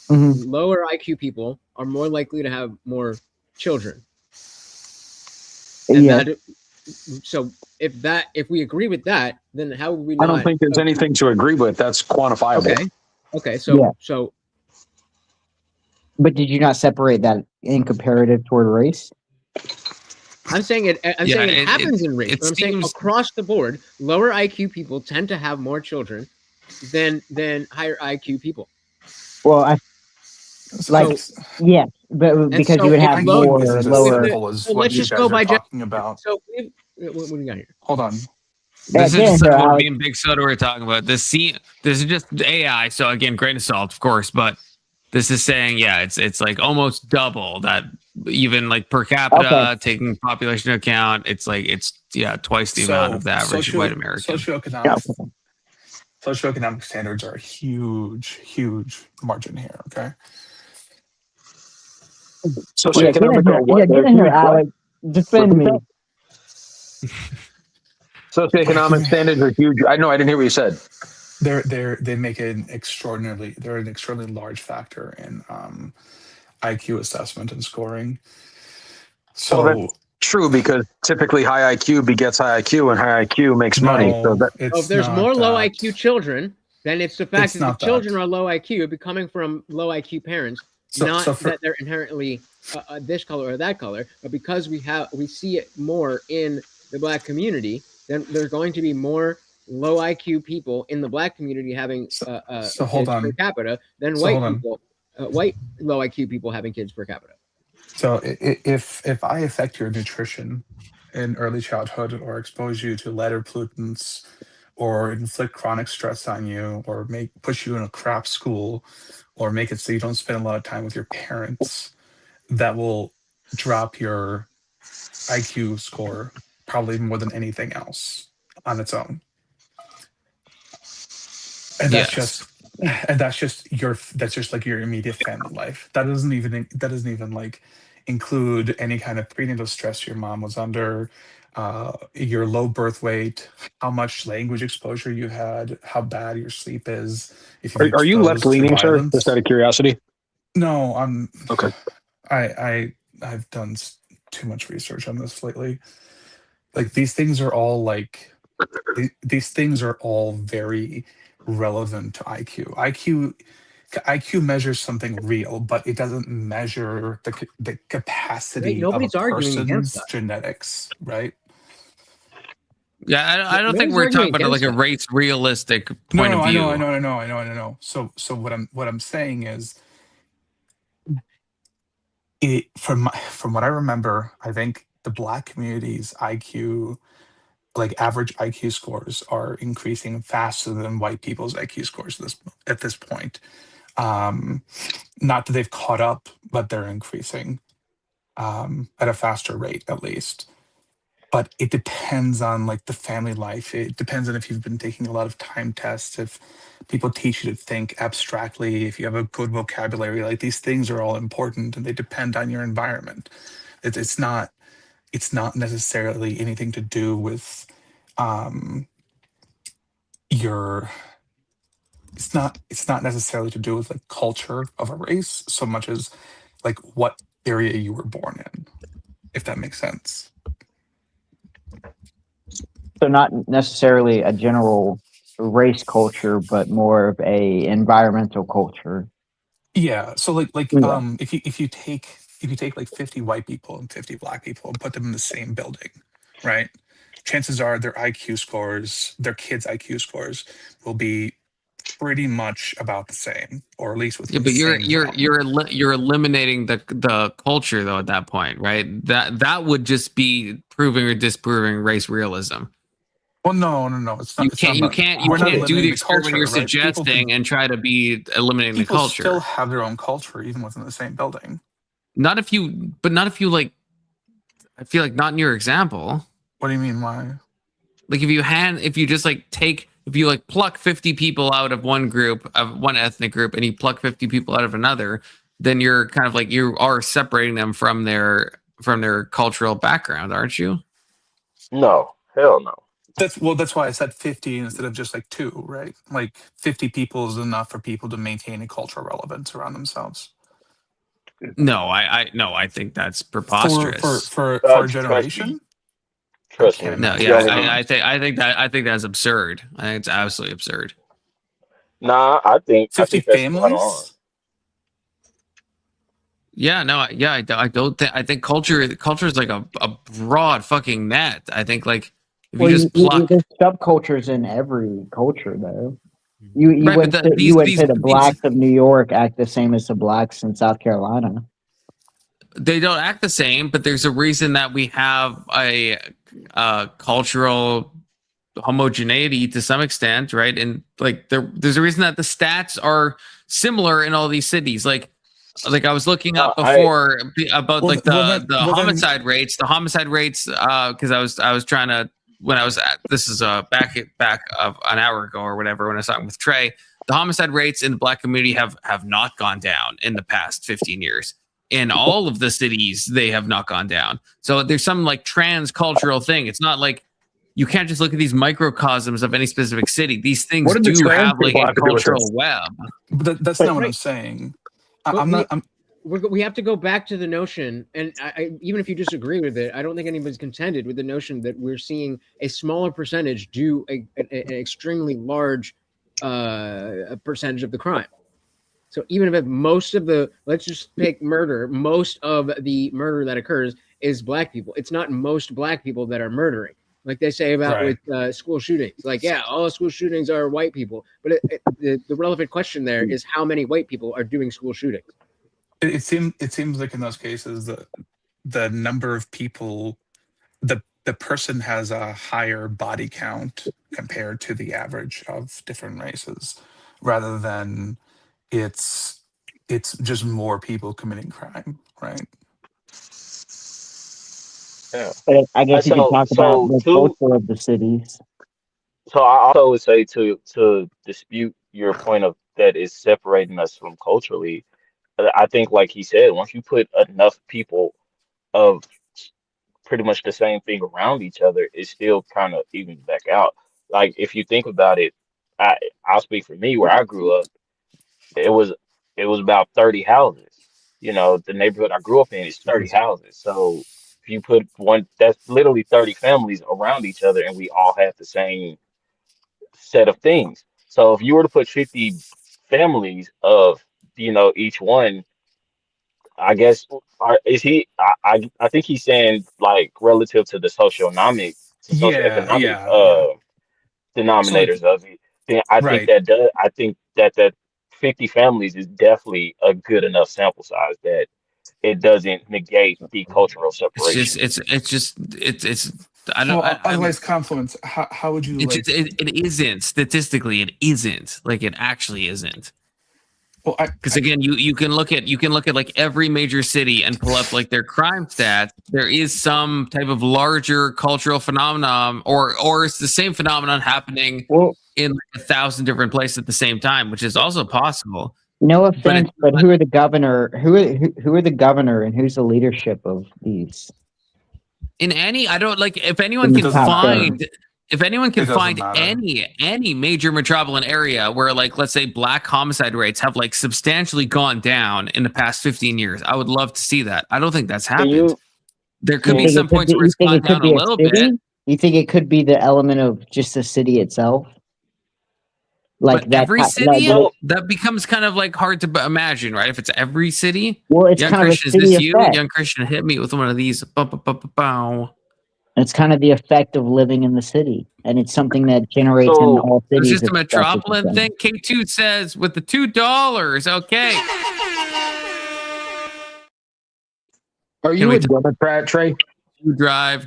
lower IQ people are more likely to have more children. And so if we agree with that, then how would we not? I don't think there's anything to agree with. That's quantifiable. Okay. So. But did you not separate that in comparative toward race? I'm saying it happens in race. I'm saying across the board, lower IQ people tend to have more children than higher IQ people. Well, but because you would have more lower. Let's just go by talking about. So what do you got here? Hold on. This is what me and Big Soda were talking about. This is just AI. So again, grain of salt, of course, but this is saying, it's like almost double that, even like per capita, taking population into account. It's twice the amount of the average white American. Socioeconomic standards are a huge margin here. Okay. Socioeconomic, get in here, Alex. Defend me. Socioeconomic standards are huge. I know. I didn't hear what you said. They make they're an extraordinarily large factor in IQ assessment and scoring. So that's true, because typically high IQ begets high IQ, and high IQ makes money. So if there's more low IQ children, then it's the fact that the children are low IQ, but coming from low IQ parents, that they're inherently this color or that color, but because we see it more in the black community, then there's going to be more low IQ people in the black community having kids per capita than white low IQ people having kids per capita. So if I affect your nutrition in early childhood, or expose you to lead or pollutants, or inflict chronic stress on you, or push you in a crap school, or make it so you don't spend a lot of time with your parents, that will drop your IQ score probably more than anything else on its own. And that's Yes. just like your immediate family life. That doesn't even like include any kind of prenatal stress your mom was under, your low birth weight, how much language exposure you had, how bad your sleep is, if you've been Are you left exposed to leaning, sir? Just out violence. of curiosity. No, I'm Okay. I've done too much research on this lately. Like these things are all like these things are all very relevant to IQ. IQ measures something real, but it doesn't measure the Right? capacity of a Nobody's arguing against person's that. genetics, right? Yeah, I don't think Nobody's we're talking arguing about like against a that. race realistic No, point no, of I know, I view. know, I know, I know, I know. So what I'm saying is, from what I remember, I think the Black community's IQ, like average IQ scores, are increasing faster than white people's IQ scores at this point. Um, Not that they've caught up, but they're increasing at a faster rate, at least. But it depends on like the family life. It depends on if you've been taking a lot of time tests, if people teach you to think abstractly, if you have a good vocabulary. Like these things are all important, and they depend on your environment. It's not necessarily anything to do with um, your it's not necessarily to do with like culture of a race so much as like what area you were born in, if that makes sense. So not necessarily a general race culture, but more of a environmental culture. Yeah, so Yeah. if you take like 50 white people and 50 black people and put them in the same building, right? Chances are their IQ scores, their kids' IQ scores will be pretty much about the same, or at least Yeah, within the but same zone. you're eliminating the culture though at that point, right? That would just be proving or disproving race realism. Well, no. It's not. You It's can't not you about. can't you We're not can't do the eliminating the experiment you're culture, right? suggesting and try to be eliminating the People still culture. have their own culture, even within the same building. Not if you like. I feel like not in your example. What do you mean? Why? Like if you just like if you like pluck 50 people out of one group of one ethnic group and you pluck 50 people out of another, then you're kind of like you are separating them from their cultural background, aren't you? No, hell no. That's why I said 50 instead of just like two, right? Like 50 people is enough for people to maintain a cultural relevance around themselves. No, I think that's For preposterous. a Trust me. generation? I Trust can't me. No, imagine You yeah, only that. need. I think that's absurd. I think it's absolutely absurd. Nah, I 50 think that's spot on. families? Yeah, no, yeah, I don't think I think culture is like a broad fucking net. I think like if you Well, just pluck there's subcultures in every culture, though. Mhm. You right, but wouldn't say, you wouldn't say the these blacks of New York act the same as the blacks in South Carolina. they don't act the same, but there's a reason that we have a cultural homogeneity to some extent, right? And like there's a reason that the stats are similar in all these cities. Like I was looking up I before about Well, like well, then, the well then, homicide rates, because I was trying to when I was at this is back of an hour ago or whatever when I was talking with Trey. The homicide rates in the black community have not gone down in the past 15 years. In all of the cities, they have not gone down. So there's some like trans-cultural thing. It's not like you can't just look at these microcosms of any specific city. These things What did the do trans have like people a have to do with cultural this? web. but that's not what I'm Right. saying. But I'm not. we have to go back to the notion, and even if you disagree with it, I don't think anybody's contended with the notion that we're seeing a smaller percentage do an extremely large percentage of the crime. So even if most of the, let's just take murder, most of the murder that occurs is black people. It's not most black people that are murdering, like they say about Right. with school shootings. Like, yeah, all school shootings are white people, but the relevant question there is how many white people are doing school shootings. It seems like in those cases the number of people, the person has a higher body count compared to the average of different races, rather than it's just more people committing crime, right? yeah. But I guess you could talk about So the two. culture of the cities. So I also would say to dispute your point of that is separating us from culturally. I think, like he said, once you put enough people of pretty much the same thing around each other, it still kind of evens back out. Like if you think about it, I'll speak for me. Where I grew up, it was it was about 30 houses. You know, the neighborhood I grew up in is 30 houses. So if you put one, that's literally 30 families around each other, and we all have the same set of things. So if you were to put 50 families of, each one, I guess, is he? I think he's saying like relative to the Yeah, socioeconomic yeah, yeah. So like, denominators of it. Then I think right. that does. I think that 50 families is definitely a good enough sample size that it doesn't negate the cultural It's separation. just it's I don't Well, I'm otherwise, Confluence. How would you it's like? just it isn't statistically, it isn't like, it actually isn't. Well, Because again, you can look at like every major city and pull up like their crime stats. There is some type of larger cultural phenomenon, or it's the same phenomenon happening Well, in like 1,000 different places at the same time, which is also possible. no But offense, but who are the governor? Who are the governor and who's the leadership of these in any, I don't like, if anyone these can doesn't top matter. things? if anyone can It doesn't find matter. any major metropolitan area where, like, let's say black homicide rates have like substantially gone down in the past 15 years, I would love to see that. I don't think that's Can happened. you? There You could Can be think some it could points be? where You it's think gone it could down a be a little bit, city? You think it could be the element of just the city itself, like but that? every Like, city, So that becomes kind of like hard to imagine, right? If it's every city. well, it's Young kind of a Christian, is city this you? effect. Young Christian, hit me with one of these. Bow, bow, bow, bow, bow. It's kind of the effect of living in the city, and it's something that generates in so all It's cities. just a It's stuff that's the metropolitan same. thing. K2 says with the $2. Okay. Are Can you we a Democrat, Trey? drive?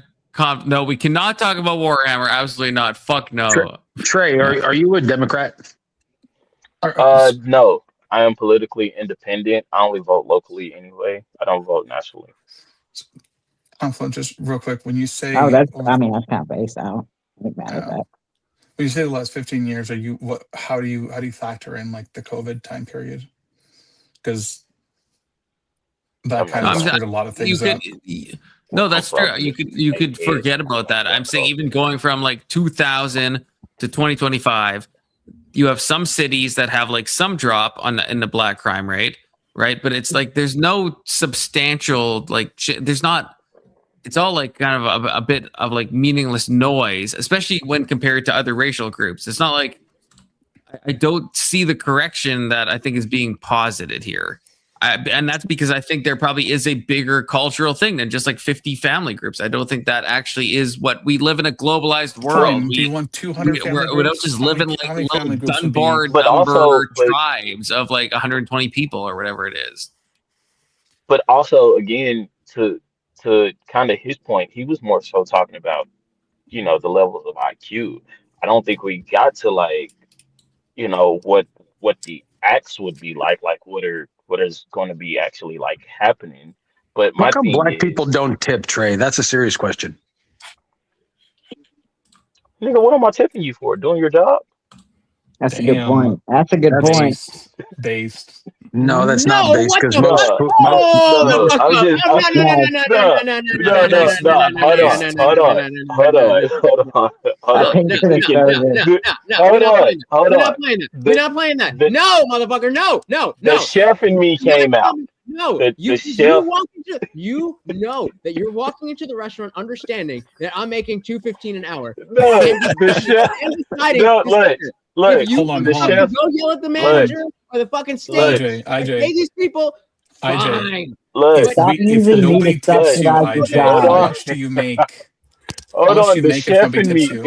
No, we cannot talk about Warhammer. Absolutely not. Fuck no. Trey, No. are you a Democrat? no, I am politically independent. I only vote locally anyway. I don't vote nationally. Confluence, just real quick. When you Oh, say, that's. I mean, that's kind of based out. I ain't mad at yeah, that. when you say the last 15 years, are you what? How do you factor in like the COVID time period? Because that I'm, kind you of I'm know, screwed a lot of you things could up. no, I'm that's true. from You the could same head. forget about that. I'm saying So, even going from like 2000 to 2025, you have some cities that have like some drop in the black crime rate, right? But it's like there's no substantial like there's not. It's all like kind of a bit of like meaningless noise, especially when compared to other racial groups. It's not like I don't see the correction that I think is being posited here. And that's because I think there probably is a bigger cultural thing than just like 50 family groups. I don't think that actually is what we live in, a globalized world. Coin, do you want 200 family We don't groups? just How live many, in like how many little family groups would Dunbar be? but also, number tribes of like 120 people or whatever it is. but also again, to kind of his point, he was more so talking about, the levels of IQ. I don't think we got to like, what the acts would be like what is going to be actually like happening. But How my come thing black people is, don't tip, Trey? That's a serious question. nigga, what am I tipping you for? Doing your job? That's a good Damn, point. That's a good That's point. based. no, that's not No, based what because the fuck? No, Oh, the no, fuck I'm up. just, No, no, no, no, No, no, no, no, no, no, no, no, no, no. no, Hold on, hold on, hold on, hold on, hold I no, on. paid no, for We the can, no, no, service. the, no, no. We're hold not on, playing that. hold We're not on. playing that. We're The, not playing that. the, No, motherfucker. No, no, the no. chef in me You're not came out. telling me- No, The you chef, walk into you know that you're walking into the restaurant understanding that I'm making $2.15 an hour. no, And the chef, deciding no, to look, sit look, if you Hold on, the hold fucking on. chef, go yell at the look, manager or the fucking look, stage IJ, and pay these people, IJ. fine. look, If But Stop if using me to nobody look, tips you, subsidize the IJ, hold how job. on, much do you make? How hold much do on, you the make if chef nobody in tips me, you?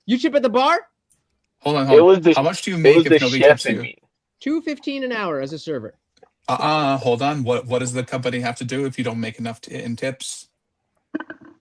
you chip at the bar? Hold on, it hold on. was the, How much do you it was make the if nobody chef tips in you? me. $2.15 an hour as a server. Hold on. What does the company have to do if you don't make enough in tips?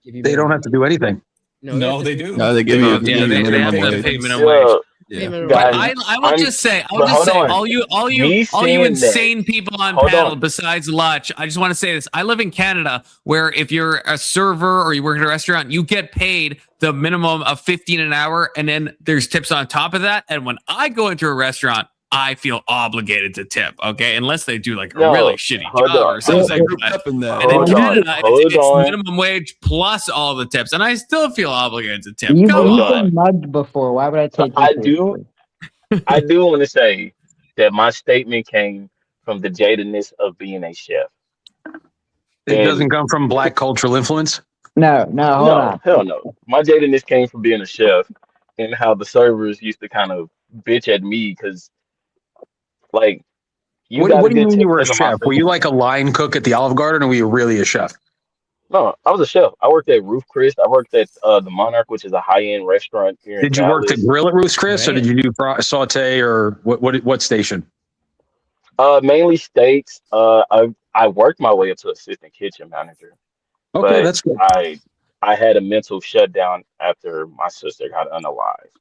Give you They don't minimum. have to do anything. No, No, have they to do. No, they give They you have they to give you They pay have minimum to your pay wage. tips. minimum wage. Yeah, Name it a But restaurant. I will just say, but hold on. all you Me saying that- insane people on hold panel on. besides Lutch, I just want to say this. I live in Canada where if you're a server or you work at a restaurant, you get paid the minimum of $15 an hour, and then there's tips on top of that. And when I go into a restaurant, I feel obligated to tip, okay? Unless they do like a No, really shitty hold job on. or something. Up in that. And in Hold on, Canada, hold it's on. minimum wage plus all the tips, and I still feel obligated to tip. You've Come Hold on. been mugged before. Why would I take I this do. I do want to say that my statement came from the jadedness of being a chef. It And- doesn't come from black cultural influence. No, hold No, on. hell no. My jadedness came from being a chef and how the servers used to kind of bitch at me because, like, you What got do a you good mean you were a tip for my chef? Were food. you like a line cook at the Olive Garden, or were you really a chef? No, I was a chef. I worked at Roof Chris. I worked at the Monarch, which is a high-end restaurant here in Did you work the Dallas. grill at Ruth's Chris, or Right. did you do saute, or what station? Mainly steaks. I worked my way up to assistant kitchen manager, Okay, but that's good. I had a mental shutdown after my sister got unalived,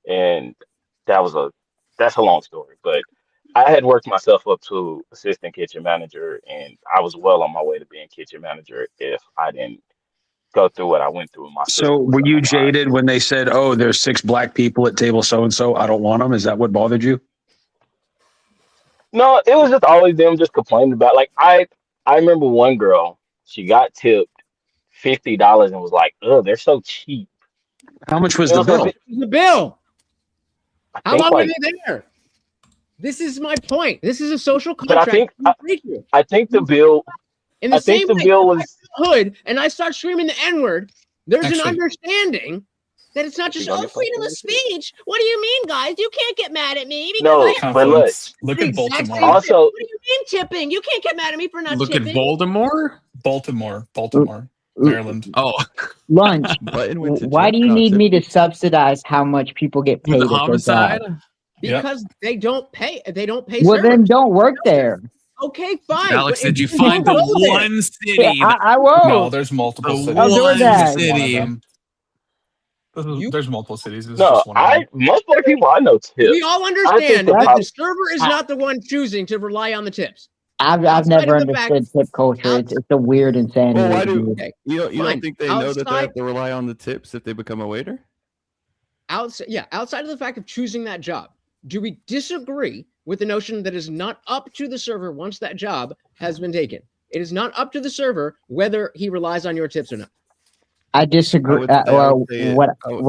and that's a long story. But I had worked myself up to assistant kitchen manager, and I was well on my way to being kitchen manager if I didn't go through what I went through with my sister. So was were you unalived. jaded when they said, "Oh, there's 6 black people at table so and so. I don't want them"? Is that what bothered you? No, it was just always them just complaining about. Like I remember one girl, she got tipped $50 and was like, "Oh, they're so cheap." How much was You the know what I'm bill? saying? The bill. I How think long like, were they there? This is my point. This is a social but contract. I think the bill. In the I think same the way, bill if I was. go to the hood and I start screaming the N-word, there's an Actually- understanding that it's not just gonna oh, get freedom of speech. What do you mean, guys? You can't get mad at me because No, I have but look. Confluence. Look the at exact Baltimore. same Also- tip. What do you mean tipping? You can't get mad at me for not Look tipping. at Voldemort. Baltimore, Maryland. Oh, Lunch. Button went to Why do you jail. need me to subsidize how much people get paid with at the their homicide. job? Yep. Because they don't pay. They don't pay. Well, servers. then don't work there. Okay, fine. Alex, but did you if find the don't go there- one city? Yeah, that- I No, won't. there's multiple The cities. I'll do one that. This is one of city. them. There's multiple cities. This is No, just one of them. most black people I know tip. We all I understand think that the the server is not the one choosing to rely on the tips. I've Outside never of the fact- understood tip culture. It's a weird insanity. Well, why to do me. Okay, you don't fine. think they know that they Outside- have to rely on the tips if they become a waiter? outside of the fact of choosing that job, do we disagree with the notion that it is not up to the server once that job has been taken? It is not up to the server whether he relies on your tips or not. I disagree. I Well, would say it- what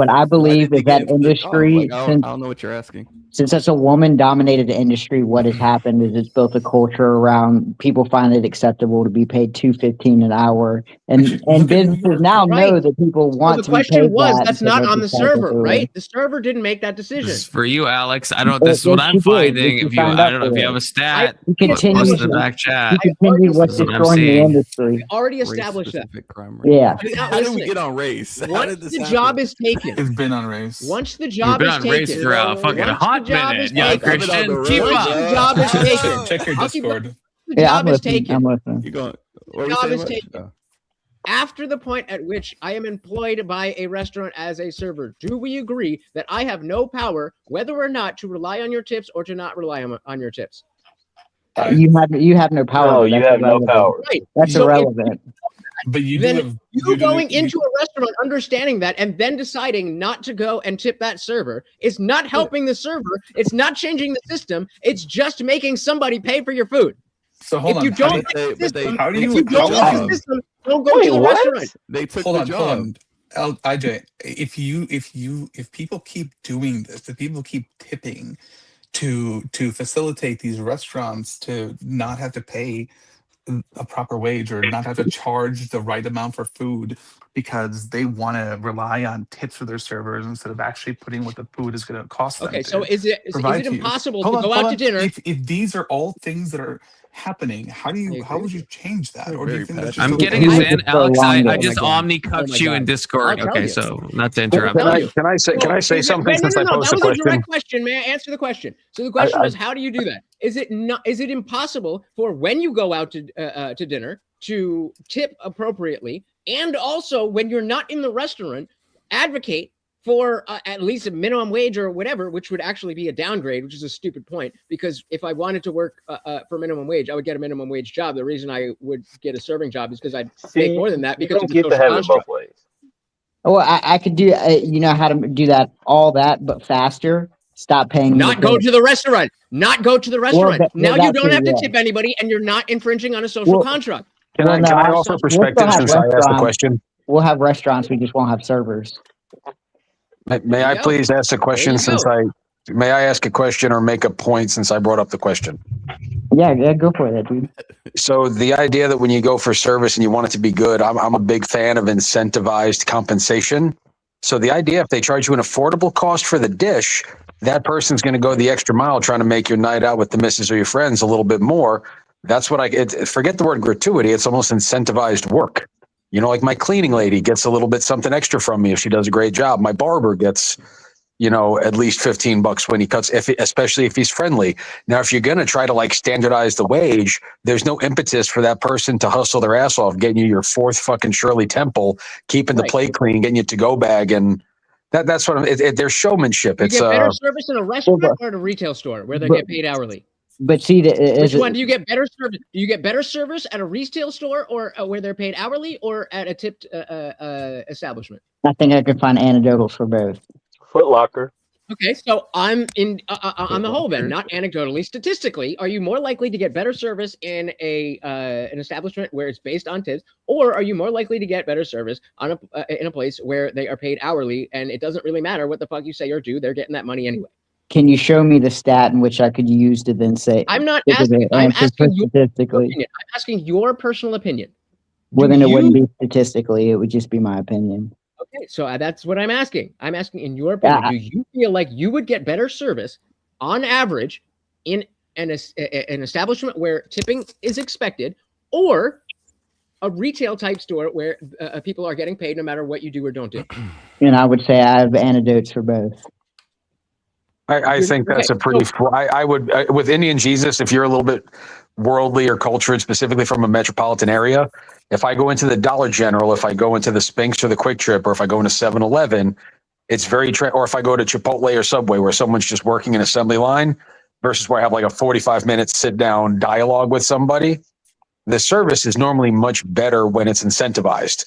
I Why believe did is they that get into the job? industry, Like, I don't know what you're asking. since it's a woman-dominated industry, what has happened is it's built a culture around people find it acceptable to be paid $2.15 an hour, and Actually, look at New businesses York. now Right. know that people So want the to be question paid was, that that's because not they'll on the just cycle server, through it. right? The server didn't make that This decision. is for you, Alex. I don't. This is what Yes, I'm you did. finding. You If you, signed I up don't know for if you it. have a stat. You I- continue Post in the to back chat. you continue what's This is what I'm destroying the seeing. industry. Already established that. Race-specific crime rate. Yeah. You're not How did we listening. get on race? How did Once this the happen? job is taken, It's been on race. once the We've job been is on race taken, for a fucking once the hot job minute. is Young taken, Christian, I've been keep on the once up. the job is taken, Check your I'll keep Discord. the Yeah, job I'm is listening. taken. I'm listening. You going? What were you Job saying? is Mike? taken. Oh. After the point at which I am employed by a restaurant as a server, do we agree that I have no power whether or not to rely on your tips or to not rely on your tips? You have no power. No, but you that's have no irrelevant. power. Right. That's So if irrelevant. But you do then have you going into a restaurant understanding that and then deciding not to go and tip that server is not helping the server. It's not changing the system. It's just making somebody pay for your food. So hold If on. you don't How like do the you- system, how do if you you don't like the job? system, don't go Wait, to the what? restaurant. They took Hold the on, job. hold on. IJ, if people keep doing this, if people keep tipping to facilitate these restaurants to not have to pay a proper wage or not have to charge the right amount for food because they want to rely on tips for their servers instead of actually putting what the food is going to cost them. Okay, to so is it provide to you. impossible Hold to on, go hold out to on. dinner? If these are all things that are happening, how would you change that? Or do you think that's just I'm okay? getting us in, Alex. I just Oh my omni cucked you in Discord. I'll tell Okay, you. so not to interrupt. tell you. Can I say something since I posed that a was a direct question? question. May I answer the question? So the question was, how do you do that? Is it impossible for when you go out to dinner to tip appropriately, and also when you're not in the restaurant, advocate for at least a minimum wage or whatever, which would actually be a downgrade, which is a stupid point. Because if I wanted to work for minimum wage, I would get a minimum wage job. The reason I would get a serving job is because I'd make more than that You because don't of the get to social have it construct. both ways. Well, I could do, you know how to do that, all that, but faster. Stop paying. Not go to the restaurant. Not go to the restaurant. Now you don't have to tip anybody, and you're not infringing on a social construct. Can I offer perspective since I asked the question? We'll have restaurants. We just won't have servers. May I please ask a question may I ask a question or make a point since I brought up the question? Yeah, go for it, dude. So the idea that when you go for service and you want it to be good, I'm a big fan of incentivized compensation. So the idea, if they charge you an affordable cost for the dish, that person's going to go the extra mile trying to make your night out with the missus or your friends a little bit more. That's what forget the word gratuity. It's almost incentivized work. You know, like my cleaning lady gets a little bit something extra from me if she does a great job. My barber gets, you know, at least $15 when he cuts, especially if he's friendly. Now, if you're going to try to like standardize the wage, there's no impetus for that person to hustle their ass off, getting you your fourth fucking Shirley Temple, keeping the plate clean, getting you to-go bag. And that's what there's showmanship. You get better service in a restaurant or at a retail store where they get paid hourly. But see, which one do you get better service? Do you get better service at a retail store or where they're paid hourly, or at a tipped establishment? I think I could find anecdotals for both. Foot Locker. Okay, so I'm in on the whole then, not anecdotally, statistically, are you more likely to get better service in an establishment where it's based on tips, or are you more likely to get better service on in a place where they are paid hourly and it doesn't really matter what the fuck you say or do, they're getting that money anyway? Can you show me the stat in which I could use to then say? I'm not asking. I'm asking your statistically. opinion. I'm asking your personal opinion. Well, then it wouldn't be statistically. It would just be my opinion. Okay, so that's what I'm asking. I'm asking, in your opinion, do you feel like you would get better service on average in an establishment where tipping is expected, or a retail type store where people are getting paid no matter what you do or don't do? And I would say I have anecdotes for both. I think that's a pretty. I would with Indian Jesus, if you're a little bit worldly or cultured, specifically from a metropolitan area, if I go into the Dollar General, if I go into the Spinks or the Quick Trip, or if I go into 7-Eleven, it's very or if I go to Chipotle or Subway where someone's just working an assembly line versus where I have like a 45-minute sit down dialogue with somebody, the service is normally much better when it's incentivized.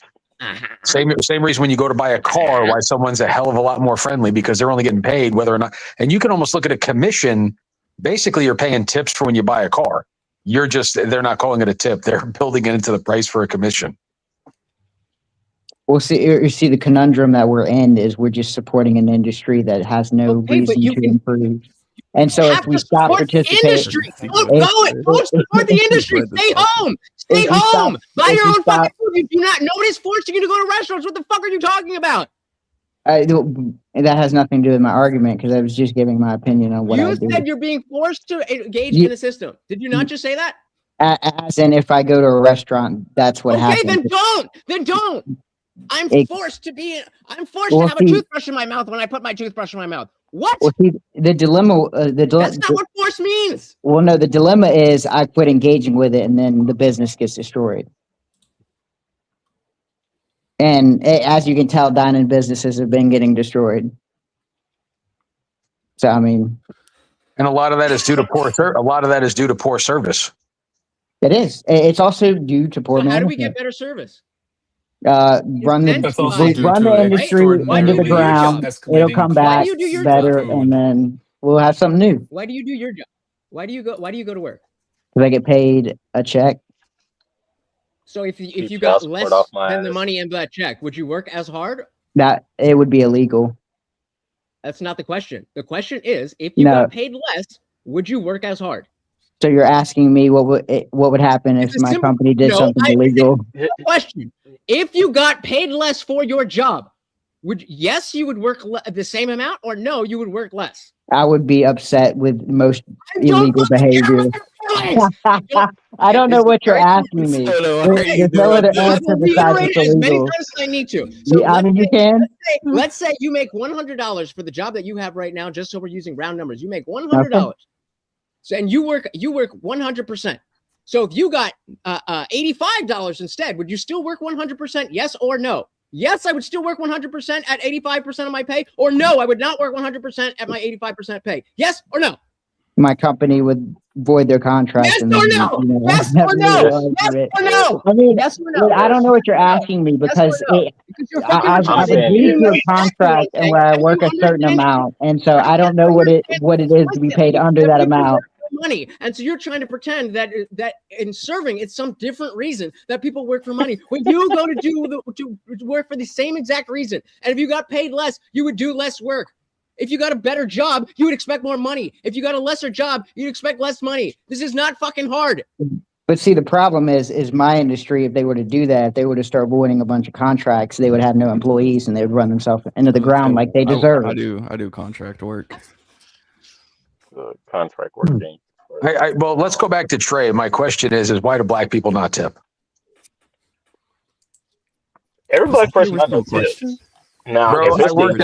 Same reason when you go to buy a car, why someone's a hell of a lot more friendly, because they're only getting paid whether or not, and you can almost look at a commission. Basically, you're paying tips for when you buy a car. They're not calling it a tip. They're building it into the price for a commission. Well, you see, the conundrum that we're in is we're just supporting an industry that has no reason to improve. And so if we stop participating, don't support the industry. Stay home. Stay home. Buy your own fucking food. You do not notice forcing you to go to restaurants. What the fuck are you talking about? That has nothing to do with my argument, because I was just giving my opinion on what I do. You said you're being forced to engage in the system. Did you not just say that? As in, if I go to a restaurant, that's what happens. Okay, then don't. I'm forced to have a toothbrush in my mouth when I put my toothbrush in my mouth. What? Well, see, the dilemma. That's not what force means. Well, no, the dilemma is I quit engaging with it, and then the business gets destroyed. And as you can tell, dining businesses have been getting destroyed. So I mean, and a lot of that is due to poor service. It is. It's also due to poor management. How do we get better service? Run the industry into the ground. It'll come back better, and then we'll have something new. Why do you do your job? Why do you go to work? Because I get paid a check. So if you got less than the money in that check, would you work as hard? That it would be illegal. That's not the question. The question is, if you got paid less, would you work as hard? So you're asking me what would happen if my company did something illegal? Question: if you got paid less for your job, you would work the same amount, or no, you would work less? I would be upset with most illegal behavior. I don't know what you're asking me. There's no other answer besides it's illegal. As many times as I need to. So I mean, you can. Let's say you make $100 for the job that you have right now, just so we're using round numbers. You make $100. Okay. So, and you work 100%. So if you got $85 instead, would you still work 100%? Yes or no? Yes, I would still work 100% at 85% of my pay, or no, I would not work 100% at my 85% pay. Yes or no? My company would void their contract. Yes and or then, no? you know, Yes have or me no? argue Yes it. or no? I mean, Yes or no? I don't know what you're No. asking me Yes or because no? Because you're fucking I've retarded. saying agreed You to a know exactly what contract I'm and saying. where I And work you a certain understand amount, and so I and don't you know what understand it is to be paid under that people amount. work for money, and so you're trying to pretend that in serving it's some different reason that people work for money. When you go to work for the same exact reason, and if you got paid less, you would do less work. If you got a better job, you would expect more money. If you got a lesser job, you'd expect less money. This is not fucking hard. But see, the problem is my industry. If they were to do that, if they were to start voiding a bunch of contracts, they would have no employees and they would run themselves into the ground like they deserve. I do contract work. Contract work game. Well, let's go back to Trey. My question is why do black people not tip? Every black person I know tips. Now, Bro, if I it's worked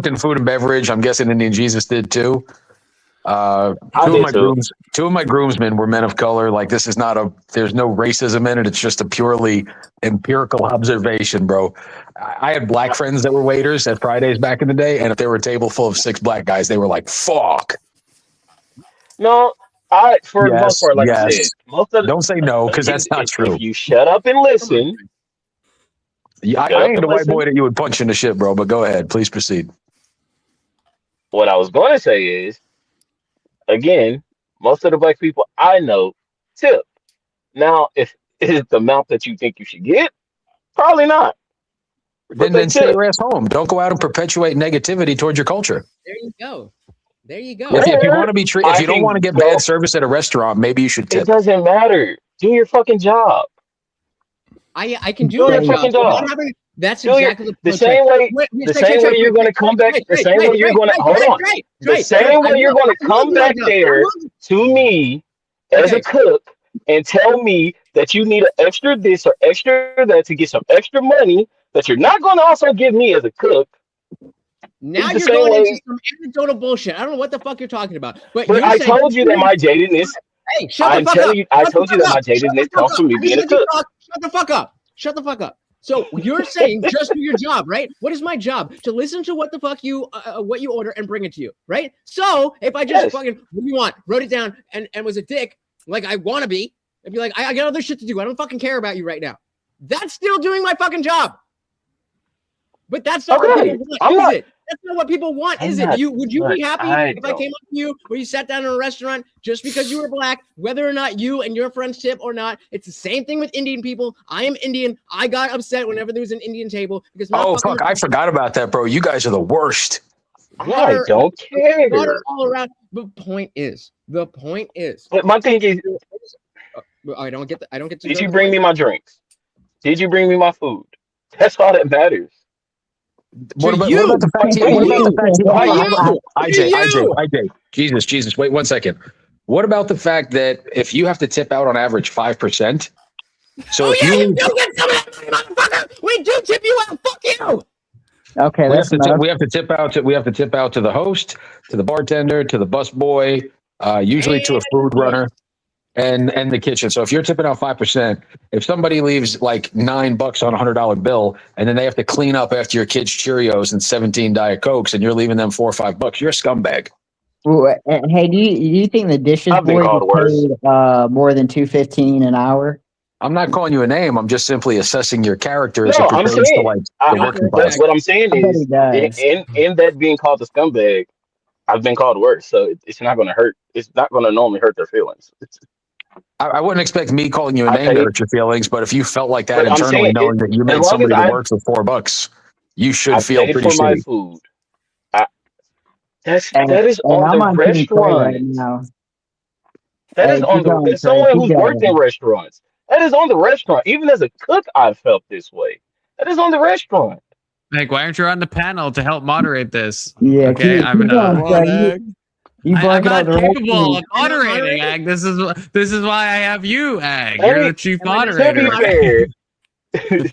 in food and beverage. I'm guessing Indian Jesus did too. Two of my groomsmen were men of color. Like, this is not there's no racism in it. It's just a purely empirical observation, bro. I had black friends that were waiters at Fridays back in the day, and if there were a table full of 6 black guys, they were like, fuck. No, for the most part, like I said, don't say no, because that's not true. If you shut up and listen. Yeah, I ain't the white boy that you would punch in the shit, bro, but go ahead. Please proceed. What I was going to say is, again, most of the black people I know tip. Now, if it's the amount that you think you should get, probably not. Then stay your ass home. Don't go out and perpetuate negativity towards your culture. There you go. There you go. If you want to be treated, if you don't want to get bad service at a restaurant, maybe you should tip. It doesn't matter. Do your fucking job. I can do your that fucking job. That's exactly the same way. The same way you're going to come back. The same way you're going to hold on. The same way you're going to come back there to me as a cook and tell me that you need an extra this or extra that to get some extra money that you're not going to also give me as a cook. Now you're going into some anecdotal bullshit. I don't know what the fuck you're talking about. But I told you that my jadedness. Hey, shut the fuck up. I told you that my jadedness comes from me being a cook. Shut the fuck up. Shut the fuck up. So you're saying just do your job, right? What is my job? To listen to what the fuck you order and bring it to you, right? So if I just fucking, what do you want? Wrote it down and was a dick like I want to be, and be like, I got other shit to do. I don't fucking care about you right now. That's still doing my fucking job. But that's not what people want, is it? That's not what people want, is it? Would you be happy if I came up to you or you sat down in a restaurant just because you were black, whether or not you and your friends tip or not? It's the same thing with Indian people. I am Indian. I got upset whenever there was an Indian table because fuck, I forgot about that, bro. You guys are the worst. I don't care. All around. The point is. But my thing is, I don't get to. Did you bring me my drinks? Did you bring me my food? That's all that matters. What about the fact IJ, Jesus, wait 1 second. What about the fact that if you have to tip out on average 5%? So if you do get some of that money, motherfucker. We do tip you out. Fuck you. Okay, we have to tip out to the host, to the bartender, to the bus boy, usually to a food runner. And the kitchen. So if you're tipping out 5%, if somebody leaves like $9 on a $100 bill, and then they have to clean up after your kids' Cheerios and 17 Diet Cokes, and you're leaving them $4 or $5, you're a scumbag. Hey, do you think the dishes boy is paid more than $2.15 an hour? I'm not calling you a name. I'm just simply assessing your character as No, it pertains to like the working class. What I'm saying is, in that being called a scumbag, I've been called worse. So it's not going to hurt. It's not going to normally hurt their feelings. I wouldn't expect me calling you a name to hurt your feelings, but if you felt like that internally, knowing that you made somebody that works for $4, you should feel pretty shitty. My food. That is on the restaurant. Right now. That is on the. As someone who's worked in restaurants, that is on the restaurant. Even as a cook, I've felt this way. That is on the restaurant. Meg, why aren't you on the panel to help moderate this? Yeah, okay, I'm not capable of moderating. moderating, Ag. This is why I have you, Ag. You're the chief moderator.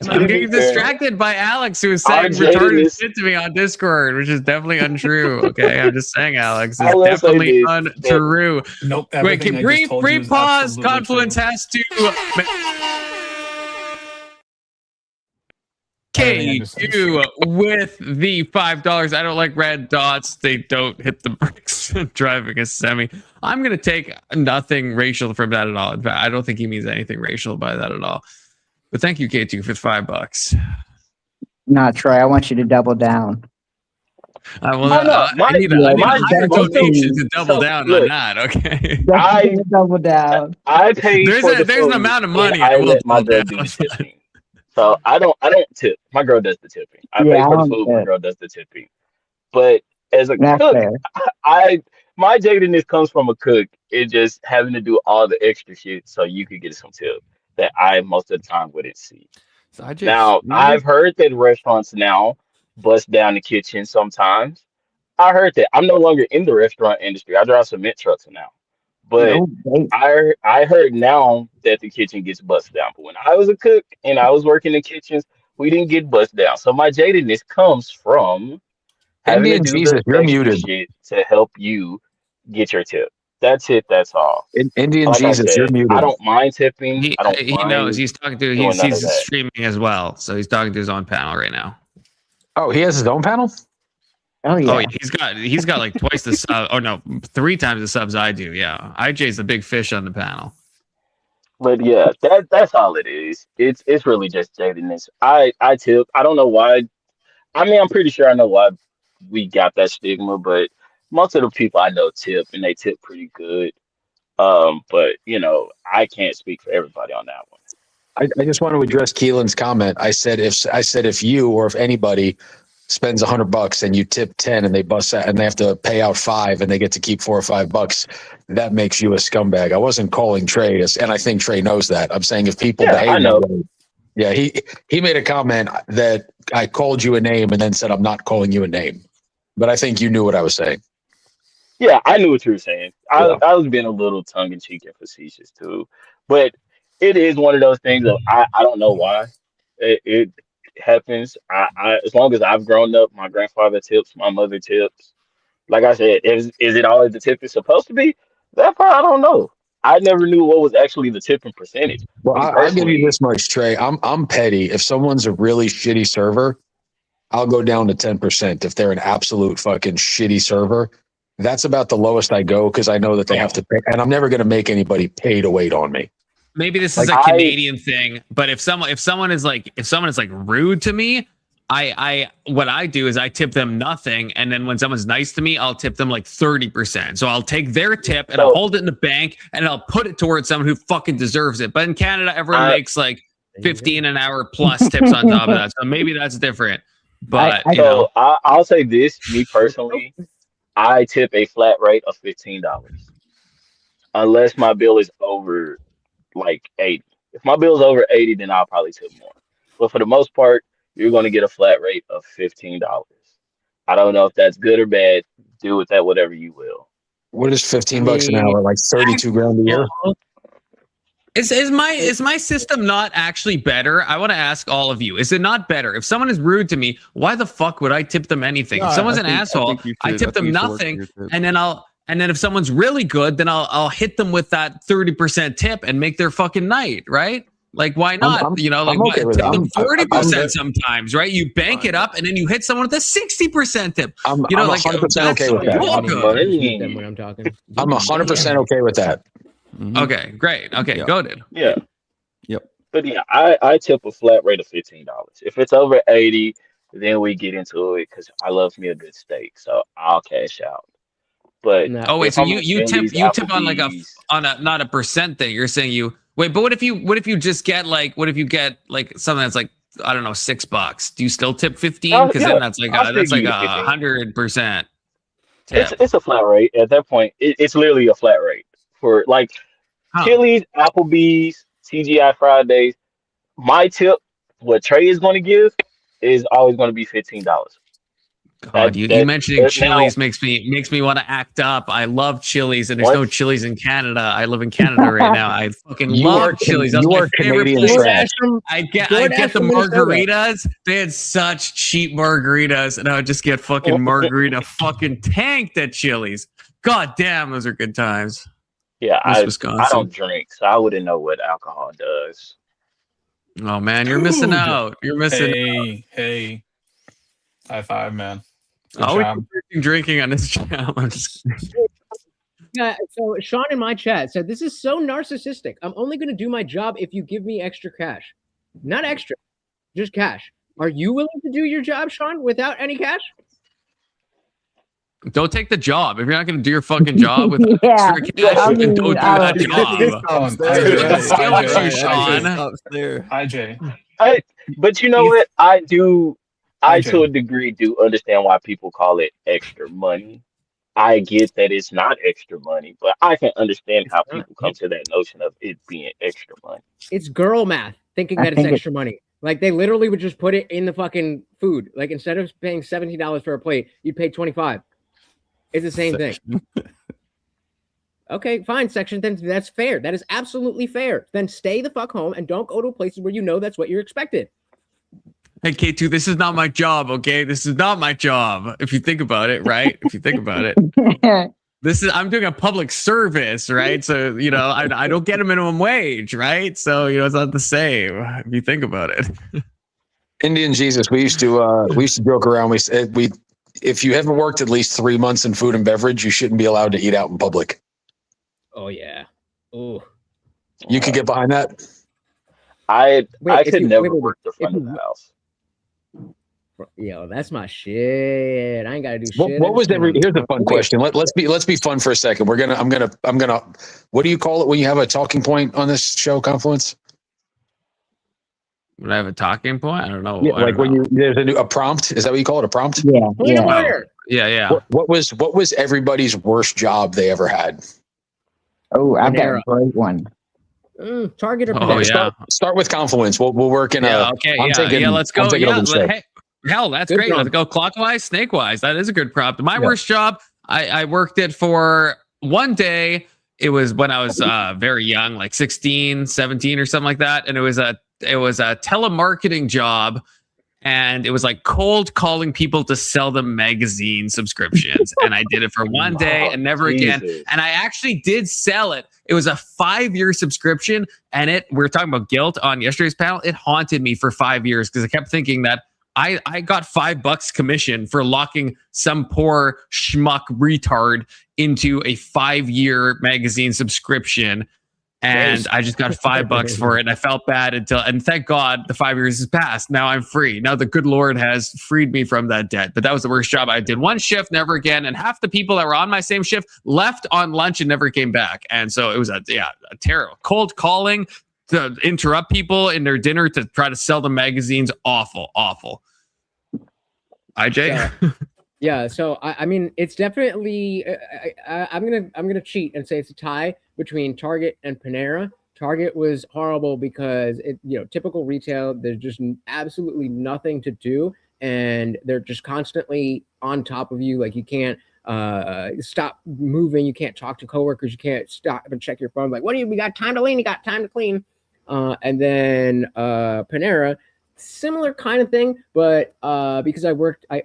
I'm getting distracted by Alex, who is saying retarded shit to me on Discord, which is definitely untrue. Okay, I'm just saying, Alex, it's definitely untrue. Nope. Wait, can brief pause. Confluence has to. everything I just said is true. K2 with the $5. I don't like red dots. They don't hit the bricks driving a semi. I'm going to take nothing racial from that at all. In fact, I don't think he means anything racial by that at all. But thank you, K2, for $5. Nah, Troy, I want you to double down. I need a higher donation to double down on that. Okay. I double down. I paid for the there's an food, amount of and money. I I will let my double girl do the tipping. So I don't tip. My girl does the tipping. I pay for the food. My girl does the tipping. But as a That's cook, fair. my jadedness comes from a cook. It just having to do all the extra shit so you could get some tip that I most of the time wouldn't see. So I just, Now I've heard that restaurants now bust down the kitchen sometimes. I heard that. I'm no longer in the restaurant industry. I drive cement trucks now. But I heard now that the kitchen gets busted down. But when I was a cook and I was working in kitchens, we didn't get busted down. So my jadedness comes from having Indian to do Jesus, the you're extra muted. shit to help you get your tip. That's it. That's all. Indian Like Jesus, I said, you're muted. I don't mind tipping. He I don't he mind knows he's talking to. doing none of He's that. streaming as well, so he's talking to his own panel right now. Oh, he has his own panel? Oh yeah. Oh, yeah. He's got like twice the sub. Oh no, 3 times the subs I do. Yeah, IJ's the big fish on the panel. But yeah, that's all it is. It's really just jadedness. I tip. I don't know why. I mean, I'm pretty sure I know why we got that stigma, but most of the people I know tip and they tip pretty good. But you know, I can't speak for everybody on that one. I just want to address Keelan's comment. I said if you or if anybody spends $100 and you tip 10 and they bust out and they have to pay out 5 and they get to keep $4 or $5, that makes you a scumbag. I wasn't calling Trey, and I think Trey knows that. I'm saying if people behave I know. that way. Yeah, he made a comment that I called you a name and then said I'm not calling you a name. But I think you knew what I was saying. Yeah, I knew what you were saying. Yeah. I was being a little tongue in cheek and facetious too, but it is one of those things that I don't know why it happens. I as long as I've grown up, my grandfather tips, my mother tips. Like I said, is it always the tip it's supposed to be? That part I don't know. I never knew what was actually the tipping percentage. Well, Me I'll give you personally, this much, Trey. I'm petty. If someone's a really shitty server, I'll go down to 10%. If they're an absolute fucking shitty server, that's about the lowest I go because I know that they have to pay, and I'm never going to make anybody pay to wait on me. Maybe this is a Canadian thing, but if someone is like rude to me, what I do is I tip them nothing, and then when someone's nice to me, I'll tip them like 30%. So I'll take their tip and I'll hold it in the bank and I'll put it towards someone who fucking deserves it. But in Canada, everyone makes like 15 an hour plus tips on top of that. So maybe that's different. But I'll say this, me personally, I tip a flat rate of $15 unless my bill is over like 80. If my bill's over 80, then I'll probably tip more. But for the most part, you're going to get a flat rate of $15. I don't know if that's good or bad. Do with that whatever you will. What is $15 an hour? Like 32 grand a year? Is my system not actually better? I want to ask all of you. Is it not better? If someone is rude to me, why the fuck would I tip them anything? No, if someone's I an think- I asshole, think you I should- tip I them think you should work nothing, for your tip. and then if someone's really good, then I'll hit them with that 30% tip and make their fucking night, right? Like why not? I'm okay with tip that. them I'm 40% sometimes, right? You bank it up and then you hit someone with a 60% tip. I'm You know, 100% okay with that. all good. When I'm talking. I'm 100% okay with that. Okay, great. Okay, Yep. go dude. Yeah. Yep. But yeah, I tip a flat rate of $15. If it's over 80, then we get into it because I love me a good steak, so I'll cash out. But No. Oh wait, if so I'm you in tip these on like Applebee's- not a percent thing. You're saying you wait, but what if you just get like something that's like I don't know $6? Do you still tip 15? Because then that's like I'll still that's like give you a 15. 100% tip. It's a flat rate at that point. It's literally a flat rate for like Huh. Chili's, Applebee's, TGI Fridays. My tip, what Trey is going to give, is always going to be $15. God, you mentioning Chili's makes me want to act up. I love Chili's, and there's What? no Chili's in Canada. I live in Canada right now. I fucking You love are Chili's. That's you my are favorite Canadian place. trash. I get the margaritas. They had such cheap margaritas, and I would just get fucking margarita fucking tanked at Chili's. God damn, those are good times. Yeah, Miss I Wisconsin. don't drink, so I wouldn't know what alcohol does. Oh man, you're missing out. You're missing out. Hey. High five, man. Good Always job. drinking on this channel. I'm just Yeah, so Sean in my chat said, this is so narcissistic. I'm only going to do my job if you give me extra cash. Not extra, just cash. Are you willing to do your job, Sean, without any cash? don't take the job. If you're not going to do your fucking job with Yeah, extra cash, I then don't mean, do that job. Skill at you, Sean. Hi, Jay. But you know what? I to IJ. a degree do understand why people call it extra money. I get that it's not extra money, but I can understand how people come to that notion of it being extra money. It's girl math, thinking I that it's think extra money. Like they literally would just put it in the fucking food. Like instead of paying $17 for a plate, you'd pay $25. It's the same thing. Okay, fine, section. Then that's fair. That is absolutely fair. Then stay the fuck home and don't go to places where you know that's what you're expected. Hey, K2, this is not my job, okay? This is not my job. If you think about it, right? If you think about it. I'm doing a public service, right? So, I don't get a minimum wage, right? So, it's not the same if you think about it. Indian Jesus, we used to joke around. We said if you haven't worked at least 3 months in food and beverage, you shouldn't be allowed to eat out in public. Oh yeah. Oh. You could get behind that. I could never work the front of the house. Yo, that's my shit. I ain't gotta do shit. What was here's a fun question. Let's be fun for a second. I'm gonna what do you call it when you have a talking point on this show, Confluence? When I have a talking point? I don't know. Yeah, like when there's a prompt. Is that what you call it? A prompt? Yeah. Yeah. What was everybody's worst job they ever had? Oh, I've got a great one. Target or start with Confluence. We'll work in okay. Let's go. Hell, that's good. Great. Let's go clockwise, snakewise. That is a good prompt. My worst job, I worked it for one day. It was when I was very young, like 16, 17 or something like that. And it was a telemarketing job. And it was like cold calling people to sell them magazine subscriptions. And I did it for one day and never again. And I actually did sell it. It was a 5-year subscription. And we were talking about guilt on yesterday's panel. It haunted me for 5 years because I kept thinking that I got $5 commission for locking some poor schmuck retard into a 5-year magazine subscription. And I just got $5 for it. And I felt bad and thank God the 5 years has passed. Now I'm free. Now the good Lord has freed me from that debt. But that was the worst job. I did one shift, never again. And half the people that were on my same shift left on lunch and never came back. And so it was a terrible cold calling to interrupt people in their dinner to try to sell them magazines. Awful. IJ? Yeah, so I mean, it's definitely. I'm gonna cheat and say it's a tie between Target and Panera. Target was horrible because typical retail. There's just absolutely nothing to do, and they're just constantly on top of you. Like you can't stop moving. You can't talk to coworkers. You can't stop and check your phone. Like, what do we got time to clean? You got time to clean. And then Panera. Similar kind of thing, but because I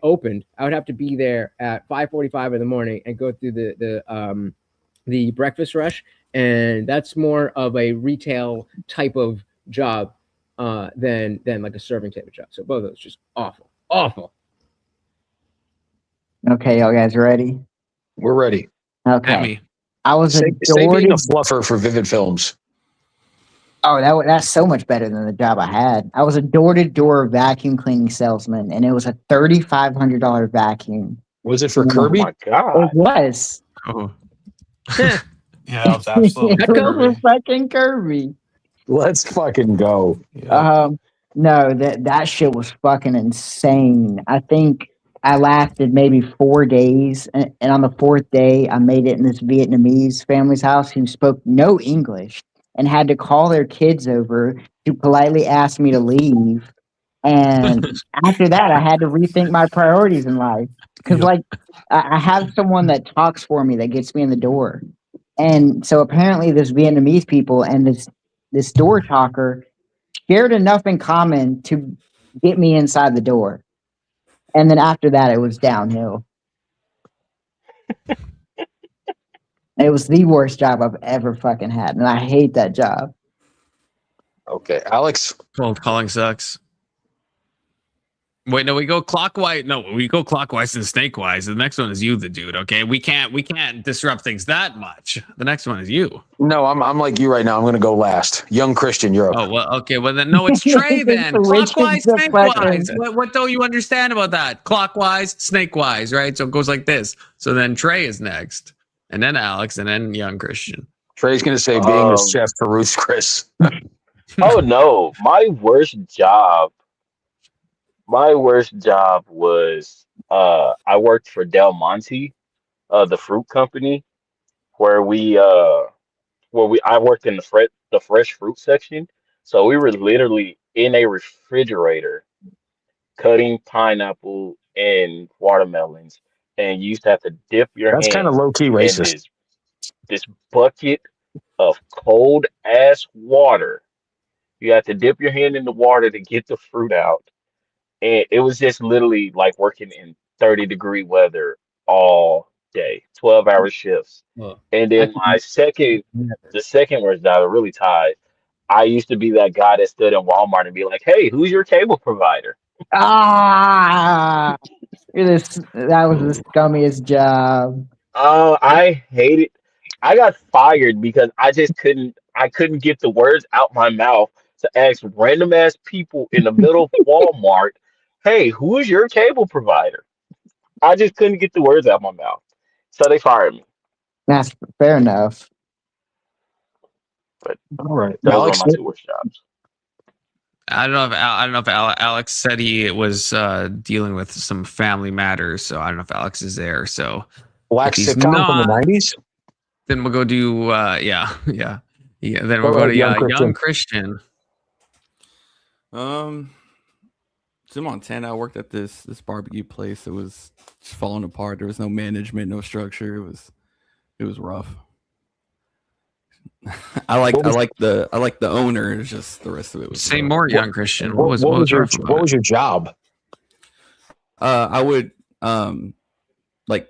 opened, I would have to be there at 5:45 in the morning and go through the breakfast rush, and that's more of a retail type of job than like a serving type of job. So both of those just awful. Okay, y'all guys ready? We're ready. Okay. I was say being a fluffer for Vivid Films. Oh, that's so much better than the job I had. I was a door-to-door vacuum cleaning salesman, and it was a $3,500 vacuum. Was it for Kirby? Oh my God. It was. Oh. Yeah, it was absolutely Kirby. Fucking Kirby. Let's fucking go. Yeah. No, that shit was fucking insane. I think I lasted maybe 4 days, and on the 4th day, I made it in this Vietnamese family's house who spoke no English and had to call their kids over to politely ask me to leave. And after that, I had to rethink my priorities in life. Because, I have someone that talks for me that gets me in the door. And so apparently this Vietnamese people and this door talker shared enough in common to get me inside the door. And then after that, it was downhill. It was the worst job I've ever fucking had, and I hate that job. Okay, Alex. Cold calling sucks. Wait, no, we go clockwise. No, we go clockwise and snakewise. The next one is you, the dude. Okay, we can't disrupt things that much. The next one is you. No, I'm like you right now. I'm going to go last. Young Christian, you're up. Oh well, okay. Well then, no, it's Trey then. Which is Clockwise, the snakewise. fucking- What don't you understand about that? Clockwise, snakewise, right? So it goes like this. So then Trey is next, and then Alex, and then young Christian. Trey's going to say being a chef for Ruth's Chris. Oh no, my worst job was I worked for Del Monte, the fruit company, where I worked in the fresh fruit section. So we were literally in a refrigerator cutting pineapple and watermelons, and you used to have to dip your That's kind of hand low key in racist. this bucket of cold ass water. You have to dip your hand in the water to get the fruit out. And it was just literally like working in 30-degree weather all day, 12-hour shifts. And then the second worst job, I'm really tired. I used to be that guy that stood in Walmart and be like, "Hey, who's your cable provider?" That was the scummiest job. Oh, I hate it. I got fired because I couldn't get the words out my mouth to ask random ass people in the middle of Walmart, "Hey, who is your cable provider?" I just couldn't get the words out my mouth. So they fired me. That's fair enough. But All right, those Alex. were my two worst jobs. I don't know if Alex said he was dealing with some family matters, so I don't know if Alex is there. So Black if he's sitcom from the not, 90s. then we'll go do Then we'll Go go ahead, to young Christian. It's in Montana. I worked at this barbecue place. It was just falling apart. There was no management, no structure. It was rough. I like the owner. It's just the rest of it was Say rough. more, young Christian. What was your job? I would like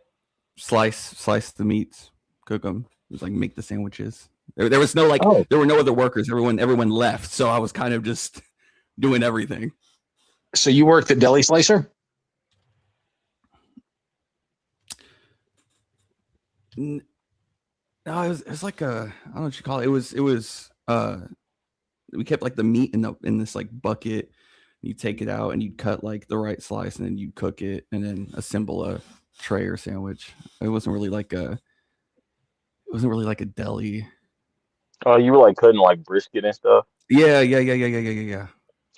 slice the meats, cook them. It was like make the sandwiches. There was no there were no other workers. Everyone left, so I was kind of just doing everything. So you worked at Deli Slicer? No, it was like I don't know what you call it. It was we kept like the meat in this like bucket. You take it out and you cut like the right slice and then you cook it and then assemble a tray or sandwich. It wasn't really like a deli. Oh, you were like cutting like brisket and stuff? Yeah.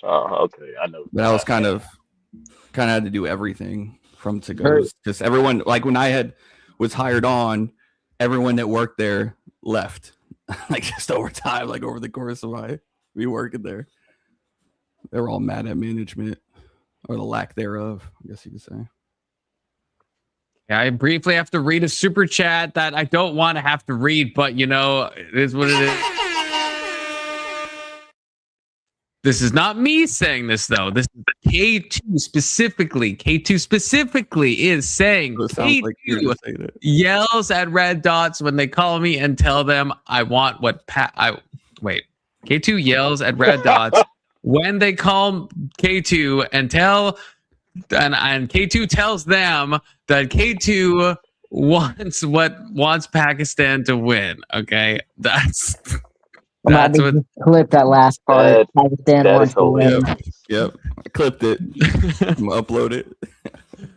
Oh, okay. I know. But I was kind of had to do everything from to goes because everyone, like when I was hired on, everyone that worked there left like just over time, like over the course of me working there. They were all mad at management or the lack thereof, I guess you could say. Yeah, I briefly have to read a super chat that I don't want to have to read, but it is what it is. This is not me saying this though. This is the K2 specifically. K2 specifically is saying K2 like yells at red dots when they call me and tell them I want what K2 yells at red dots when they call K2 and K2 tells them that K2 wants Pakistan to win. Okay, that's what Clip that last part. Pakistan wants to win. Yep. I clipped it. I'm gonna upload it.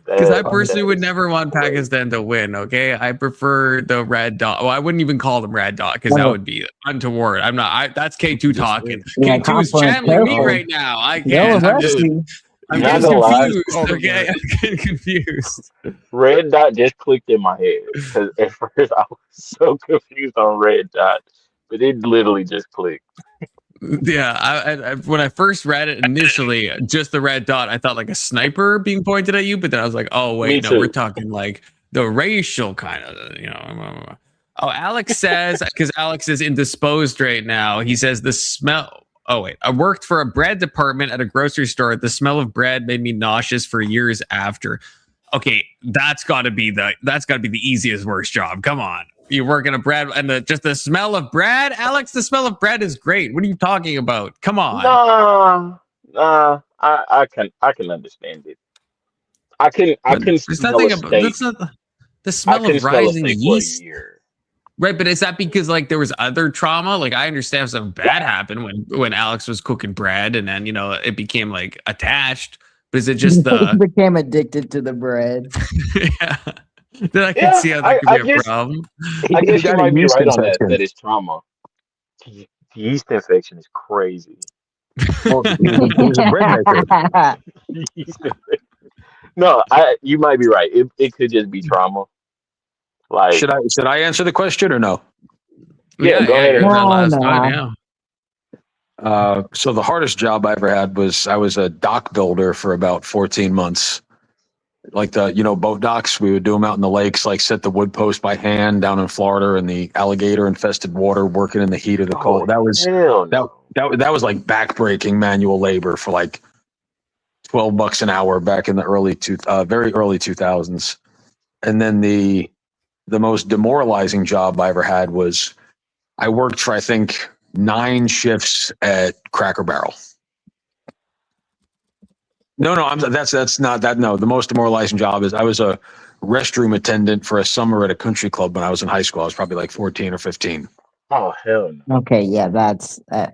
Because I personally would never want Pakistan to win. Okay, I prefer the red dot. Well, I wouldn't even call them red dot because that would be untoward. I'm not. That's K2 talking. Yeah, K2 is channeling me right now. I can't. I'm getting confused. Okay, I'm getting confused. Red dot just clicked in my head because at first I was so confused on red dot, but it literally just clicked. Yeah, I when I first read it initially, just the red dot, I thought like a sniper being pointed at you, but then I was like, oh wait, no, we're talking like the racial kind of, Oh, Alex says, because Alex is indisposed right now, he says the smell. Oh wait, I worked for a bread department at a grocery store. The smell of bread made me nauseous for years after. okay, that's got to be the easiest worst job. Come on, you're working a bread, and just the smell of bread, Alex. The smell of bread is great. What are you talking about? Come on. I can understand it. I couldn't There's smell a nothing about steak. that's not the I smell couldn't of smell a rising steak for a yeast. year. Right, but is that because like there was other trauma? Like I understand something bad happened when Alex was cooking bread, and then it became like attached. But is it just the? Became addicted to the bread. Yeah. Then I can Yeah, see how that could I be a guess problem. I He guess you got a might be yeast right on that. infection. That is trauma. Yeast infection is crazy. Well, he's a bread maker. Yeast infection. No, you might be right. It could just be trauma. Like, Should I answer the question or no? yeah, go ahead you and heard that No, last no. time. Yeah. So the hardest job I ever had was I was a dock builder for about 14 months. Like the boat docks, we would do them out in the lakes, like set the wood post by hand down in Florida in the alligator infested water, working in the heat of the cold. That was hell that no. that was like backbreaking manual labor for like $12 an hour back in the very early 2000s. And then the most demoralizing job I ever had was I worked for I think 9 shifts at Cracker Barrel. No, that's not that. No, the most demoralizing job is I was a restroom attendant for a summer at a country club when I was in high school. I was probably like 14 or 15. Oh hell no. Okay, yeah, that's. I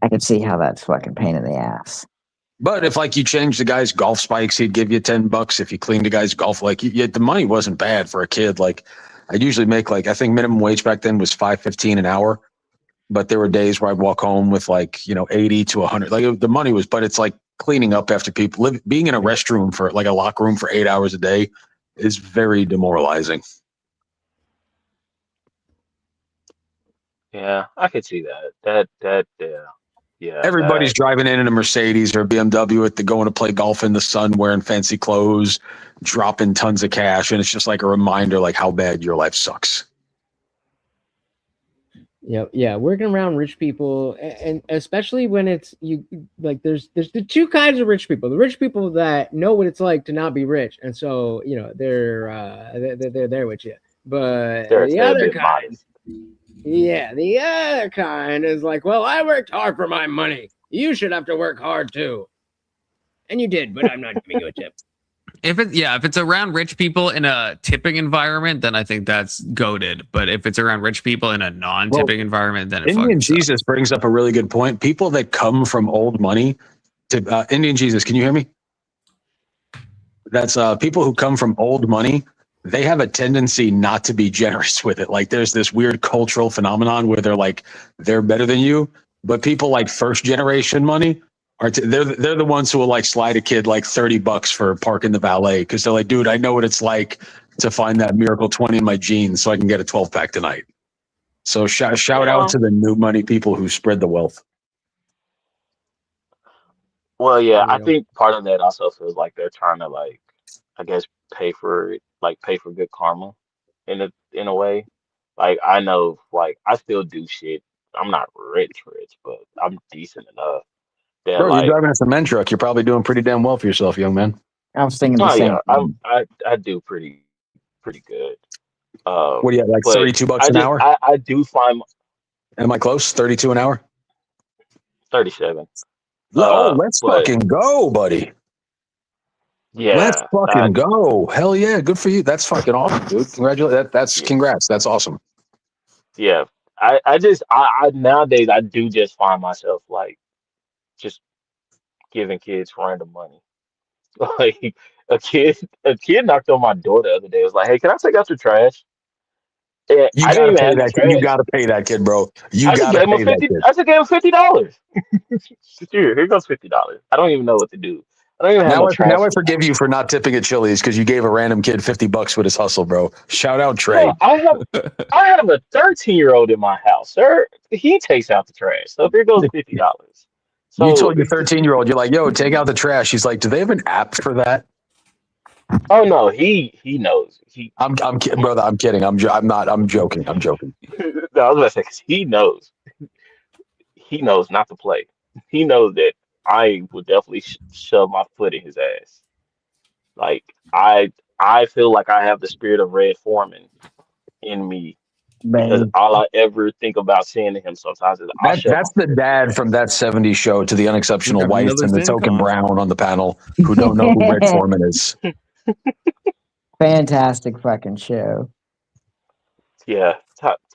can see how that's fucking pain in the ass. But if like you changed the guy's golf spikes, he'd give you $10. If you cleaned the guy's golf, like the money wasn't bad for a kid. Like I'd usually make I think minimum wage back then was $5.15 an hour. But there were days where I'd walk home with 80 to 100. Like the money was, but it's like cleaning up after people. Being in a restroom for like a locker room for 8 hours a day is very demoralizing. Yeah, I could see that. Yeah. Everybody's driving in a Mercedes or a BMW going to play golf in the sun, wearing fancy clothes, dropping tons of cash, and it's just like a reminder, like how bad your life sucks. Yeah, working around rich people, and especially when it's there's the two kinds of rich people. The rich people that know what it's like to not be rich, and so they're there with you. But the other kind, the other kind is like, well, I worked hard for my money. You should have to work hard too, and you did, but I'm not giving you a tip. If it's around rich people in a tipping environment, then I think that's goated. But if it's around rich people in a non-tipping environment, then it Indian Jesus brings up a really good point. People that come from old money to Indian Jesus, can you hear me? That's people who come from old money. They have a tendency not to be generous with it. Like there's this weird cultural phenomenon where they're better than you, but people like first generation money they're the ones who will slide a kid $30 for parking the valet because they're like, dude, I know what it's like to find that miracle 20 in my jeans so I can get a 12-pack tonight. So shout out to the new money people who spread the wealth. Well, yeah, I think part of that also feels like they're trying to I guess pay for good karma in a way. Like I know, I still do shit. I'm not rich, but I'm decent enough. Bro, you're driving a cement truck. You're probably doing pretty damn well for yourself, young man. I was thinking the same thing. I do pretty good. What do you have, $32 an hour? I do find. Am I close? 32 an hour? 37. Let's fucking go, buddy. Yeah. Let's fucking go. Hell yeah. Good for you. That's fucking awesome, dude. Congratulations. Congrats. That's awesome. Yeah. I nowadays I do just find myself just giving kids random money. Like a kid knocked on my door the other day. It was like, hey, can I take out your trash? And You I gotta didn't even pay have that kid. You gotta pay that kid, bro. I just gave him $50. Here goes $50. I don't even know what to do. I don't even have no trash. Now I forgive you for not tipping at Chili's because you gave a random kid $50 with his hustle, bro. Shout out Trey. No, I have a 13-year-old in my house, sir. He takes out the trash. So here goes $50. So you told your 13-year-old, you're like, yo, take out the trash. He's like, do they have an app for that? Oh no, he knows. I'm kidding, brother. I'm kidding. I'm joking. I'm joking. No, I was about to say because he knows. He knows not to play. He knows that I would definitely shove my foot in his ass. Like I feel like I have the spirit of Red Foreman in me because Babe. all I ever think about saying to him sometimes is, "I'll shut That's the dad from that '70s show to the unexceptional Grab whites another and the Zen token con. brown on the panel who don't know who Red Foreman is. Fantastic fucking show. Yeah,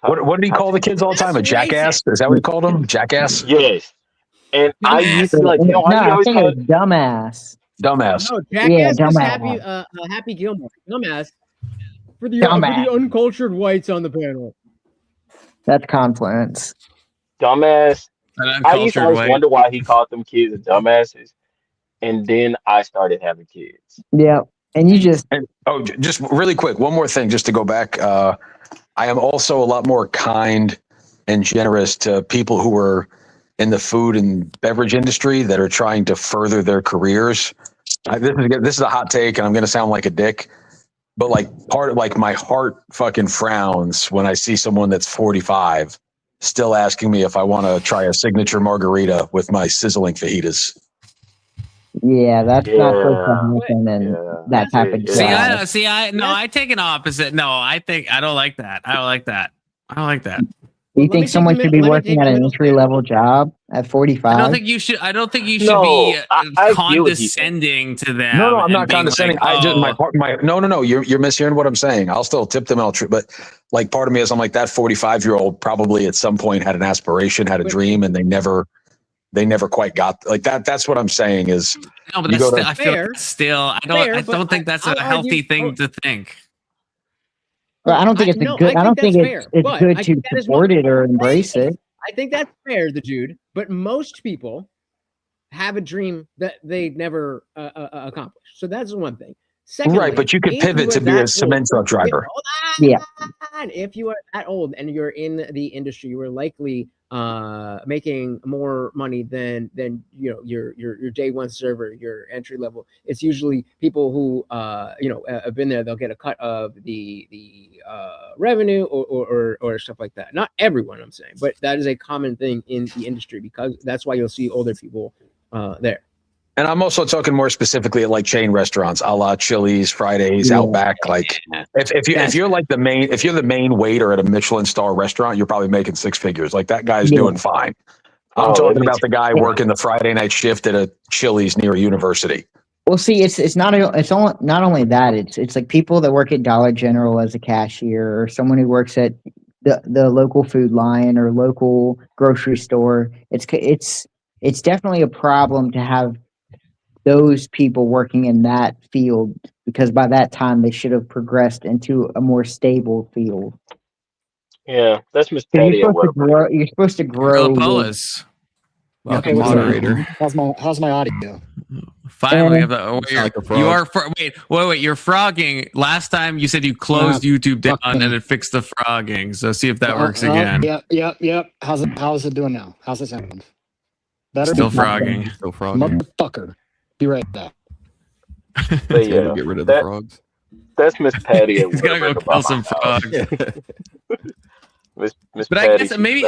What did he top call the 10. kids all the time? A That's jackass? racist. Is that what he called them? Jackass? Yes, and I used to be like, No, why do you I always think it call was it? dumbass. Dumbass. No, Yeah, Jackass was Happy dumbass. Happy Gilmore. Dumbass for the Dumbass. uncultured whites on the panel. That's confluence. Dumbass. An I used to uncultured always white. wonder why he called them kids dumbasses, and then I started having kids. Yeah. And you just And just really quick, one more thing, just to go back. I am also a lot more kind and generous to people who are in the food and beverage industry that are trying to further their careers. This is a hot take, and I'm going to sound like a dick, but like part of like my heart fucking frowns when I see someone that's 45 still asking me if I want to try a signature margarita with my sizzling fajitas. yeah, that's not supposed to Yeah, happen in yeah. that type of Yeah. See, job. I take an opposite. No, I don't like that. I don't like that. I don't like that. You think someone should be working at an entry level job at 45? I don't think you should. I don't think you should No, be I get what he's saying. condescending to them. No, I'm and not being condescending. like, I just "Oh." no. You're mishearing what I'm saying. I'll still tip them out, but like part of me is I'm like that 45-year-old probably at some point had an aspiration, had a dream, and they never quite got like that. That's what I'm saying is. No, but you that's go to- still, I feel like still. I don't think that's a healthy thing to think. But I don't think it's a good. I don't think it's good to support it or embrace it. I think that's fair, the dude. But most people have a dream that they never accomplish. So that's one thing. Secondly, right, but you could pivot to be a cement truck driver. Yeah. If you are that old and you're in the industry, you are likely making more money than your day one server, your entry level. It's usually people who have been there. They'll get a cut of the revenue or stuff like that. Not everyone, I'm saying, but that is a common thing in the industry because that's why you'll see older people there. And I'm also talking more specifically at like chain restaurants, a la Chili's, Fridays, Outback. Like if you're like the main waiter at a Michelin star restaurant, you're probably making six figures. Like that guy's doing fine. I'm talking about the guy working the Friday night shift at a Chili's near a university. Well, see, it's not only that. It's like people that work at Dollar General as a cashier, or someone who works at the local Food Lion or local grocery store. It's definitely a problem to have those people working in that field, because by that time they should have progressed into a more stable field. Yeah, that's Miss Patty. You're supposed to grow. Polis. Okay, moderator. How's my audio? Fine. We have you are wait. You're frogging. Last time you said you closed YouTube down and it fixed the frogging. So see if that works again. Yep. How's it doing now? How's it sound? Better. Still frogging. Still frogging. Motherfucker. Be right back. But yeah, get rid of the frogs. That's Miss Patty. He's gonna go kill some frogs. Miss But Patty, I guess maybe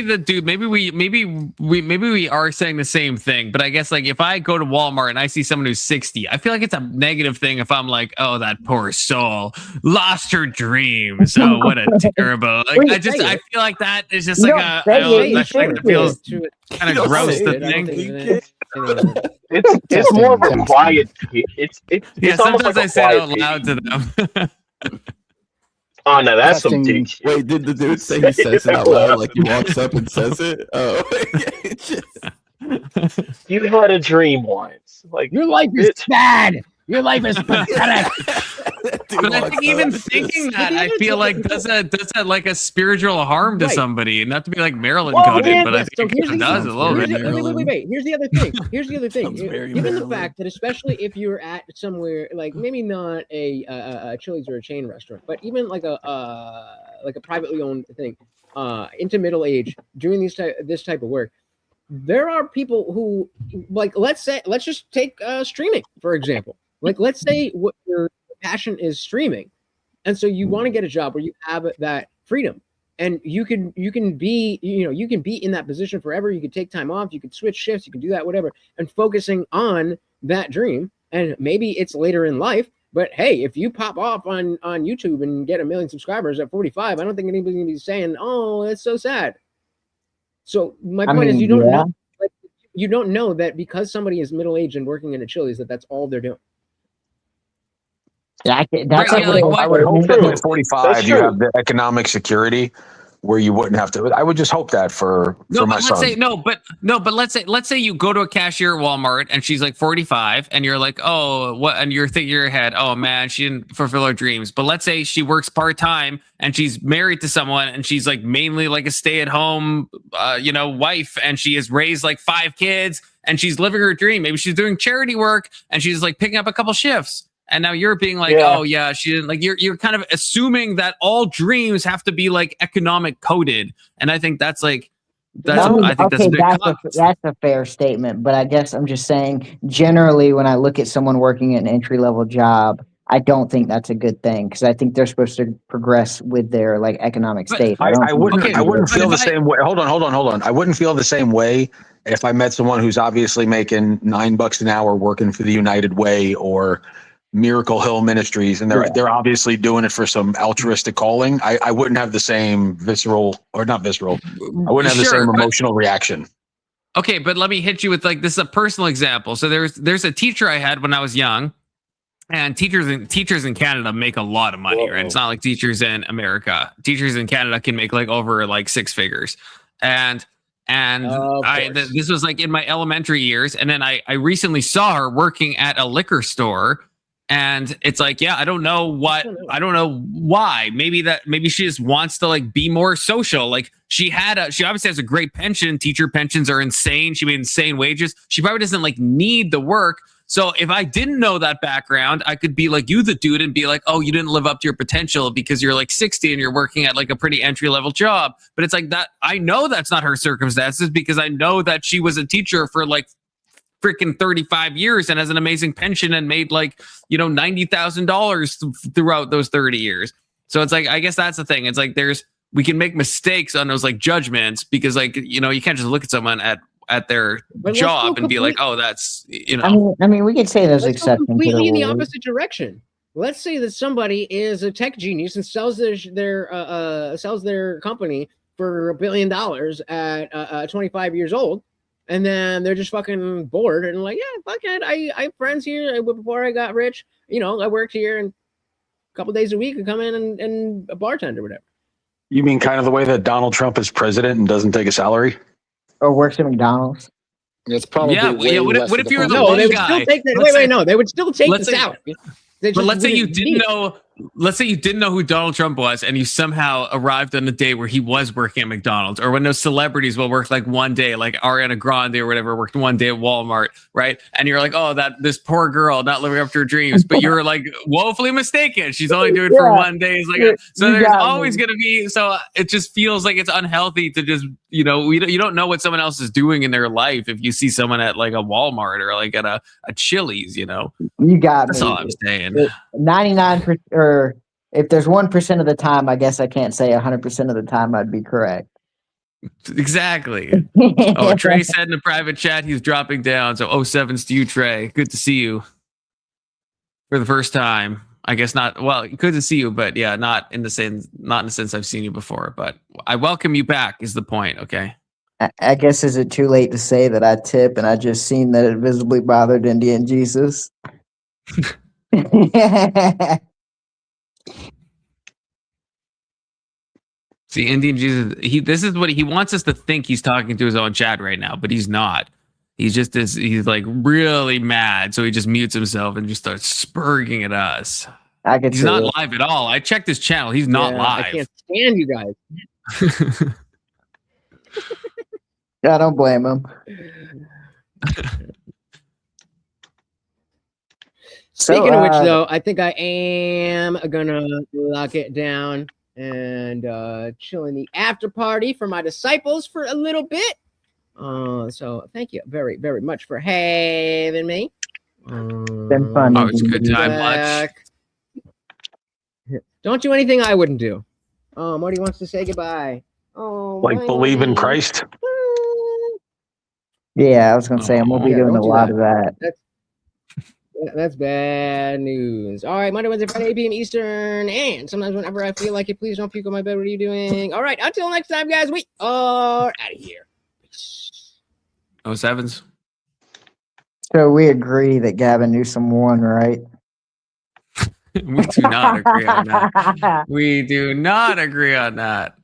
the dude, maybe we are saying the same thing. But I guess like if I go to Walmart and I see someone who's 60, I feel like it's a negative thing if I'm like, oh, that poor soul lost her dreams. Oh, what a terrible. Like I feel like that is just like it feels kind of gross to think. It's more of a quiet. It's sometimes I say it out quiet loud to them. Oh no, that's some dick shit. Wait, did the dude say he says it out loud like he walks up and says it? Oh, you had a dream once. Like your life is bad. Your life is pathetic. But I think even thinking that, I feel like does that like a spiritual harm to somebody, and not to be like Maryland coded, but I think it does a little bit. Wait. Here's the other thing. Given the fact that especially if you're at somewhere like maybe not a Chili's or a chain restaurant, but even like a privately owned thing, into middle age, doing this type of work, there are people who like let's just take streaming for example. Like let's say what your passion is streaming, and so you want to get a job where you have that freedom, and you can be in that position forever. You can take time off, you can switch shifts, you can do that, whatever, and focusing on that dream And maybe it's later in life, but hey, if you pop off on YouTube and get 1 million subscribers at 45, I don't think anybody's gonna be saying, "Oh, it's so sad." So my point is, you don't know, like, you don't know that because somebody is middle aged and working in a Chili's, that's all they're doing. Yeah, that's Right, yeah, like, I would hope that at 45 That's you true. have the economic security where you wouldn't have to. I would just hope that for No, my but let's son. say but let's say you go to a cashier at Walmart and she's like 45 and you're like, oh, what? And you're thinking in your head, oh man, she didn't fulfill her dreams. But let's say she works part-time and she's married to someone and she's like mainly like a stay-at-home wife, and she has raised like 5 kids and she's living her dream. Maybe she's doing charity work and she's like picking up a couple shifts. And now you're being like, oh yeah, she didn't, like, you're kind of assuming that all dreams have to be like economic coded. And I think that's like, that's a fair statement. But I guess I'm just saying, generally, when I look at someone working an entry level job, I don't think that's a good thing, because I think they're supposed to progress with their like economic state. I wouldn't feel the same way. Hold on. I wouldn't feel the same way if I met someone who's obviously making $9 an hour working for the United Way or Miracle Hill Ministries, and they're obviously doing it for some altruistic calling. I wouldn't have the same I wouldn't have the same emotional reaction. Okay, but let me hit you with, like, this is a personal example. So there's a teacher I had when I was young, and teachers in Canada make a lot of money, right? It's not like teachers in America. Teachers in Canada can make like over like 6 figures. And this was like in my elementary years, and then I recently saw her working at a liquor store. And it's like, yeah, I don't know why. Maybe she just wants to like be more social. Like she obviously has a great pension. Teacher pensions are insane. She made insane wages. She probably doesn't like need the work. So if I didn't know that background, I could be like you, the dude, and be like, oh, you didn't live up to your potential because you're like 60 and you're working at like a pretty entry level job. But it's like that. I know that's not her circumstances, because I know that she was a teacher for like freaking 35 years and has an amazing pension and made like, $90,000 throughout those 30 years. So it's like, I guess that's the thing. It's like we can make mistakes on those like judgments, because like, you can't just look at someone at their job and be like, oh, that's, I mean, we could say there's exceptions. Completely in the opposite direction. Let's say that somebody is a tech genius and sells their company for $1 billion at 25 years old. And then they're just fucking bored and like, yeah, fuck it. I have friends here. Before I got rich, I worked here and a couple days a week and come in and a bartender or whatever. You mean kind of the way that Donald Trump is president and doesn't take a salary? Or works at McDonald's? It's probably what if you're the one guy? Still take that. They would still take the salary. But let's say you didn't know. Let's say you didn't know who Donald Trump was, and you somehow arrived on a day where he was working at McDonald's, or when those celebrities will work like one day, like Ariana Grande or whatever, worked one day at Walmart, right? And you're like, oh, this poor girl not living up to her dreams, but you're like woefully mistaken. She's only doing it for one day. It's like so there's always going to be. So it just feels like it's unhealthy to just you don't know what someone else is doing in their life if you see someone at like a Walmart or like at a Chili's. You got that's me. all I'm saying. 99%, or if there's 1% of the time, I guess I can't say 100% of the time I'd be correct. Exactly. Oh, Trey said in the private chat he's dropping down. So 07's to you, Trey. Good to see you for the first time. I guess not. Well, good to see you, but yeah, not in the sense I've seen you before. But I welcome you back. Is the point? Okay. I guess, is it too late to say that I tip and I just seen that it visibly bothered Indian Jesus? See, Indian Jesus, this is what he wants us to think. He's talking to his own chat right now, but he's not. He's like really mad, so he just mutes himself and just starts spurging at us. He's not live at all. I checked his channel. He's not live. I can't stand you guys. I don't blame him. Speaking of which, though, I think I am gonna lock it down and chill in the after party for my disciples for a little bit. So thank you very, very much for having me. Been fun. Oh, it's a good time. Much. Don't do anything I wouldn't do. Marty wants to say goodbye. Oh, like believe in Christ. Yeah, I was gonna say I'm gonna be doing a lot of that. That's bad news. All right, Monday, Wednesday, Friday, 8 p.m. Eastern, and sometimes whenever I feel like it. Please don't puke on my bed. What are you doing? All right, until next time, guys. We are out of here. Oh, Sevens. So we agree that Gavin Newsom won, right? We do not agree on that. We do not agree on that.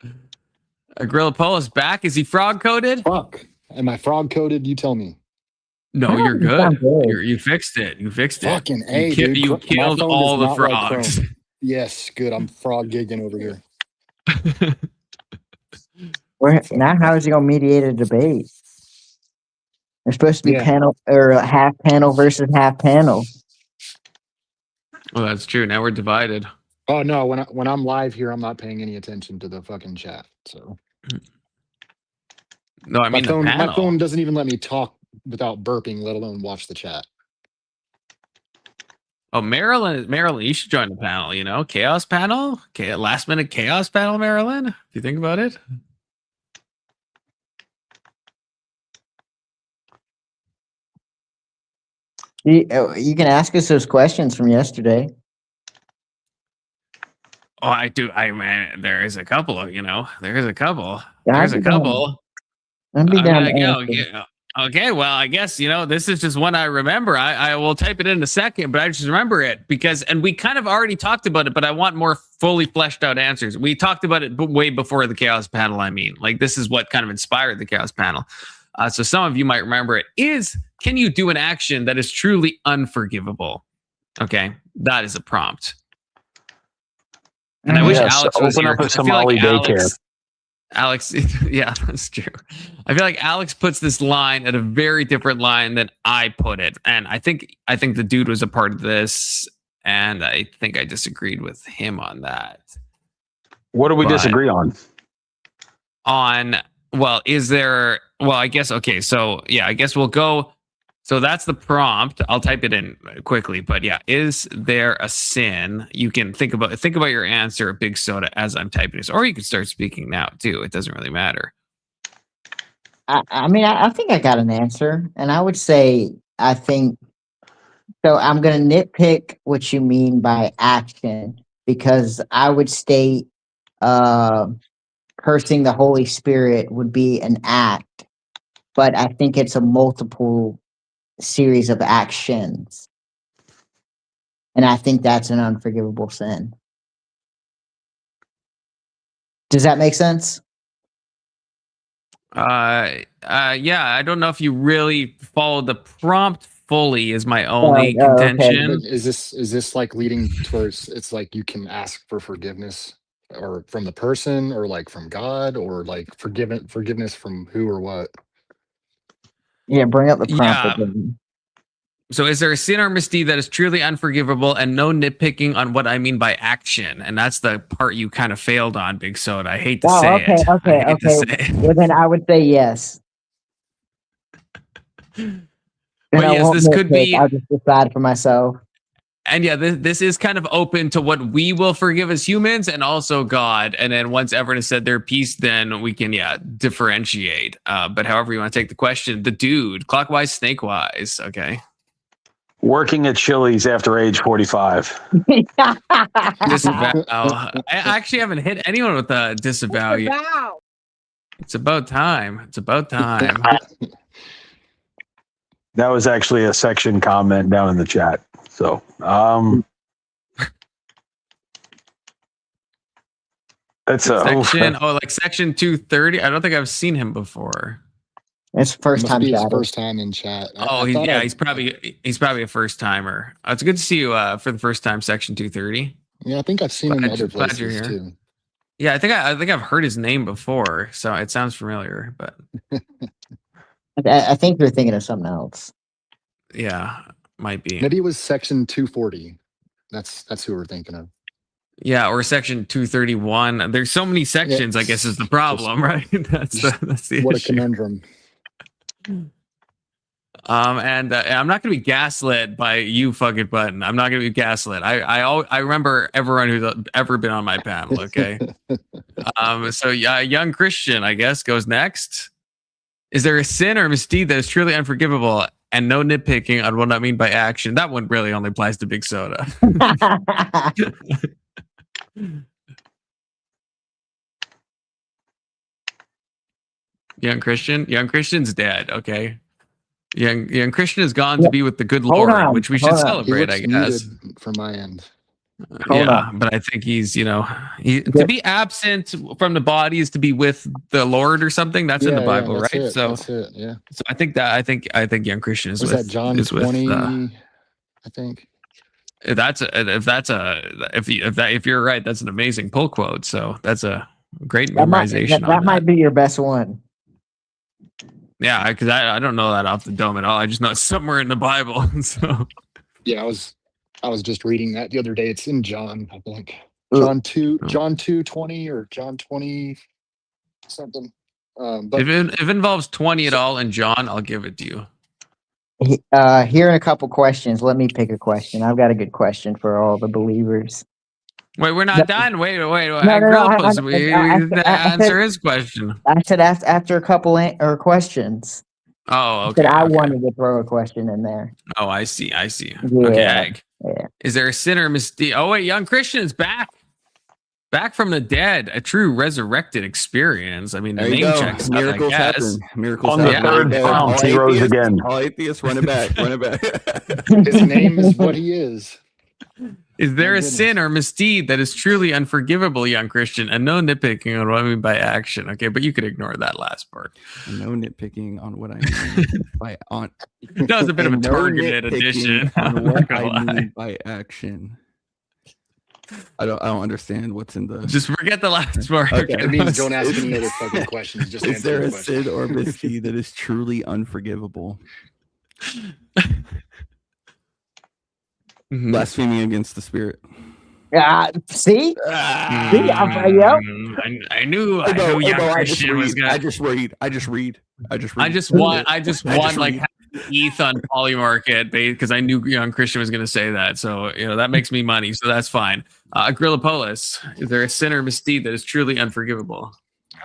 Agrillapola is back. Is he frog coated? Fuck. Am I frog coated? You tell me. No, you're You sound good. good. You fixed it. You fixed it. Fucking A, dude. You My killed phone all does the not like frogs. Chrome. Yes, good. I'm frog gigging over here. Now, how is he gonna mediate a debate? There's supposed to be Yeah. panel or half panel versus half panel. Well, that's true. Now we're divided. Oh no, when I'm live here, I'm not paying any attention to the fucking chat. So No, I mean the my panel. phone doesn't even let me talk without burping, let alone watch the chat. Oh, Marilyn, you should join the panel. You know, chaos panel, last minute chaos panel, Marilyn. If you think about it. You can ask us those questions from yesterday. Oh, I do. Man, there is a couple of, there's a couple. Yeah, There's a couple. I'd be down to Okay, well, I guess, this is just one I remember. I will type it in a second, but I just remember it and we kind of already talked about it, but I want more fully fleshed out answers. We talked about it way before the chaos panel. I mean, like this is what kind of inspired the chaos panel. So some of you might remember it can you do an action that is truly unforgivable? Okay, that is a prompt. And I wish Alex was open here. up a 'Cause I feel Somali like daycare. Alex, yeah, that's true. I feel like Alex puts this line at a very different line than I put it, and I think the dude was a part of this, and I think I disagreed with him on that. What do we disagree on? I guess okay. So yeah, I guess we'll go. So that's the prompt. I'll type it in quickly, but yeah, is there a sin? You can think about your answer, Big Soda, as I'm typing this, or you can start speaking now too. It doesn't really matter. I mean, I think I got an answer, and I would say I think so. I'm gonna nitpick what you mean by action because I would state cursing the Holy Spirit would be an act, but I think it's a multiple series of actions. And I think that's an unforgivable sin. Does that make sense? Yeah, I don't know if you really followed the prompt fully is my only contention. Okay. Is this like leading towards it's like you can ask for forgiveness or from the person or like from God or like forgiveness from who or what? Yeah, bring up the prompt. Yeah. So is there a sin or misdeed that is truly unforgivable and no nitpicking on what I mean by action? And that's the part you kind of failed on, Big Soda. I hate to say it. Okay. Well, then I would say yes. But yes, this could be. I'll just decide for myself. And yeah, this is kind of open to what we will forgive as humans and also God. And then once everyone has said their piece, then we can, differentiate. But however you want to take the question, the dude, clockwise, snake-wise, okay. Working at Chili's after age 45. Disavow. I actually haven't hit anyone with a disavow yet. It's about time. That was actually a section comment down in the chat. So, that's a section. Like section 230. I don't think I've seen him before. It's first time. His first time in chat. He's probably a first timer. It's good to see you for the first time. Section 230. Yeah, I think I've seen him in other places too. Yeah, I think I've heard his name before, so it sounds familiar. But I think you're thinking of something else. Yeah, might be. Maybe it was section 240. That's who we're thinking of. Yeah, or section 231. There's so many sections. I guess is the problem, right? That's the what issue. A conundrum. And I'm not gonna be gaslit by you, fucking button. I'm not gonna be gaslit. I remember everyone who's ever been on my panel. Okay. So young Christian, I guess, goes next. Is there a sin or misdeed that is truly unforgivable? and no nitpicking on what I mean by action. That one really only applies to Big Soda. Young Christian's dead. Okay, young Christian has gone to be with the good Hold Lord, on, which we hold should on. He celebrate, I looks guess. muted from my end. Hold Yeah, on. but I think he's, to be absent from the body is to be with the Lord or something. That's in the Bible, that's right? it. So, That's it. Yeah. so I think young Christian is Was with that John is with 20? I think. if you're right, that's an amazing pull quote. So that's a great That might memorization that on that. might be your best one. Yeah, because I don't know that off the dome at all. I just know it's somewhere in the Bible. So Yeah, I was just reading that the other day. It's in John, I think. Ooh. John 2:20 or John 20 something. But if it involves 20 at all in John, I'll give it to you. Here in a couple questions. Let me pick a question. I've got a good question for all the believers. Wait, we're not done. Wait. No, Agrippa's, we answer said, his question. I said after a couple or questions. Oh, I said okay. I Okay. wanted to throw a question in there. Oh, I see. Yeah, Okay, Ag. yeah. Is there a sinner mystique? Oh, wait, young Christian is back. Back from the dead, a true resurrected experience. I mean, the There you name go. checks out, Miracles I guess. happen. Miracles On the happen. third Yeah. prompt, he rose again. All atheists, run it back. Run it back. his name is what he is. Is there My a goodness. sin or misdeed that is truly unforgivable, young Christian? And no nitpicking on what I mean by action. Okay, but you could ignore that last part. No nitpicking on what I mean by on. That was a bit of a and no targeted nitpicking edition. on I'm what not gonna I lie. mean by action. I don't understand what's in the. Just forget the last part. Okay. It means don't ask any other fucking questions. Just Is answer there the a question. sin or misdeed that is truly unforgivable? Mhm. Blaspheming against the spirit. See? I knew young Christian was gonna. I just read. I just won like half the ETH on Polymarket because I knew young Christian was going to say that. So that makes me money. So that's fine. Agrillapolis, is there a sin or misdeed that is truly unforgivable?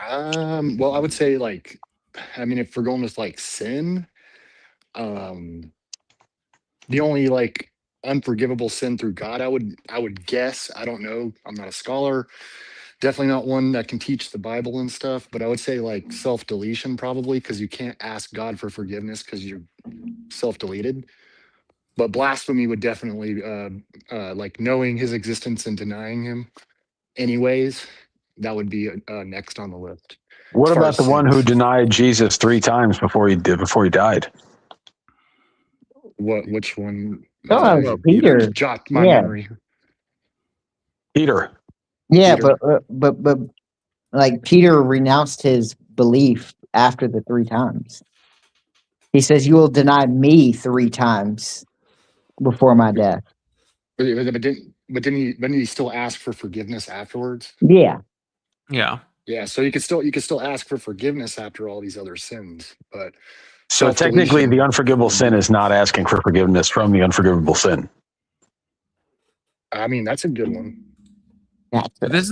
Well, I would say if we're going with sin, the only unforgivable sin through God, I would guess, I don't know, I'm not a scholar, definitely not one that can teach the Bible and stuff, but I would say self-deletion probably, because you can't ask God for forgiveness because you're self-deleted. But blasphemy would definitely knowing his existence and denying him anyways, that would be next on the list. What As far about as the one who sins. denied Jesus 3 times before he died? Which one? Oh, Peter. Jot my Yeah. memory. Peter. Yeah, Peter. but like Peter renounced his belief after the 3 times. He says, "You will deny me 3 times before my death." But didn't he still ask for forgiveness afterwards? Yeah. Yeah. Yeah, so you could still ask for forgiveness after all these other sins, but So technically, self-deletion the unforgivable sin is not asking for forgiveness from the unforgivable sin. I mean, that's a good one. This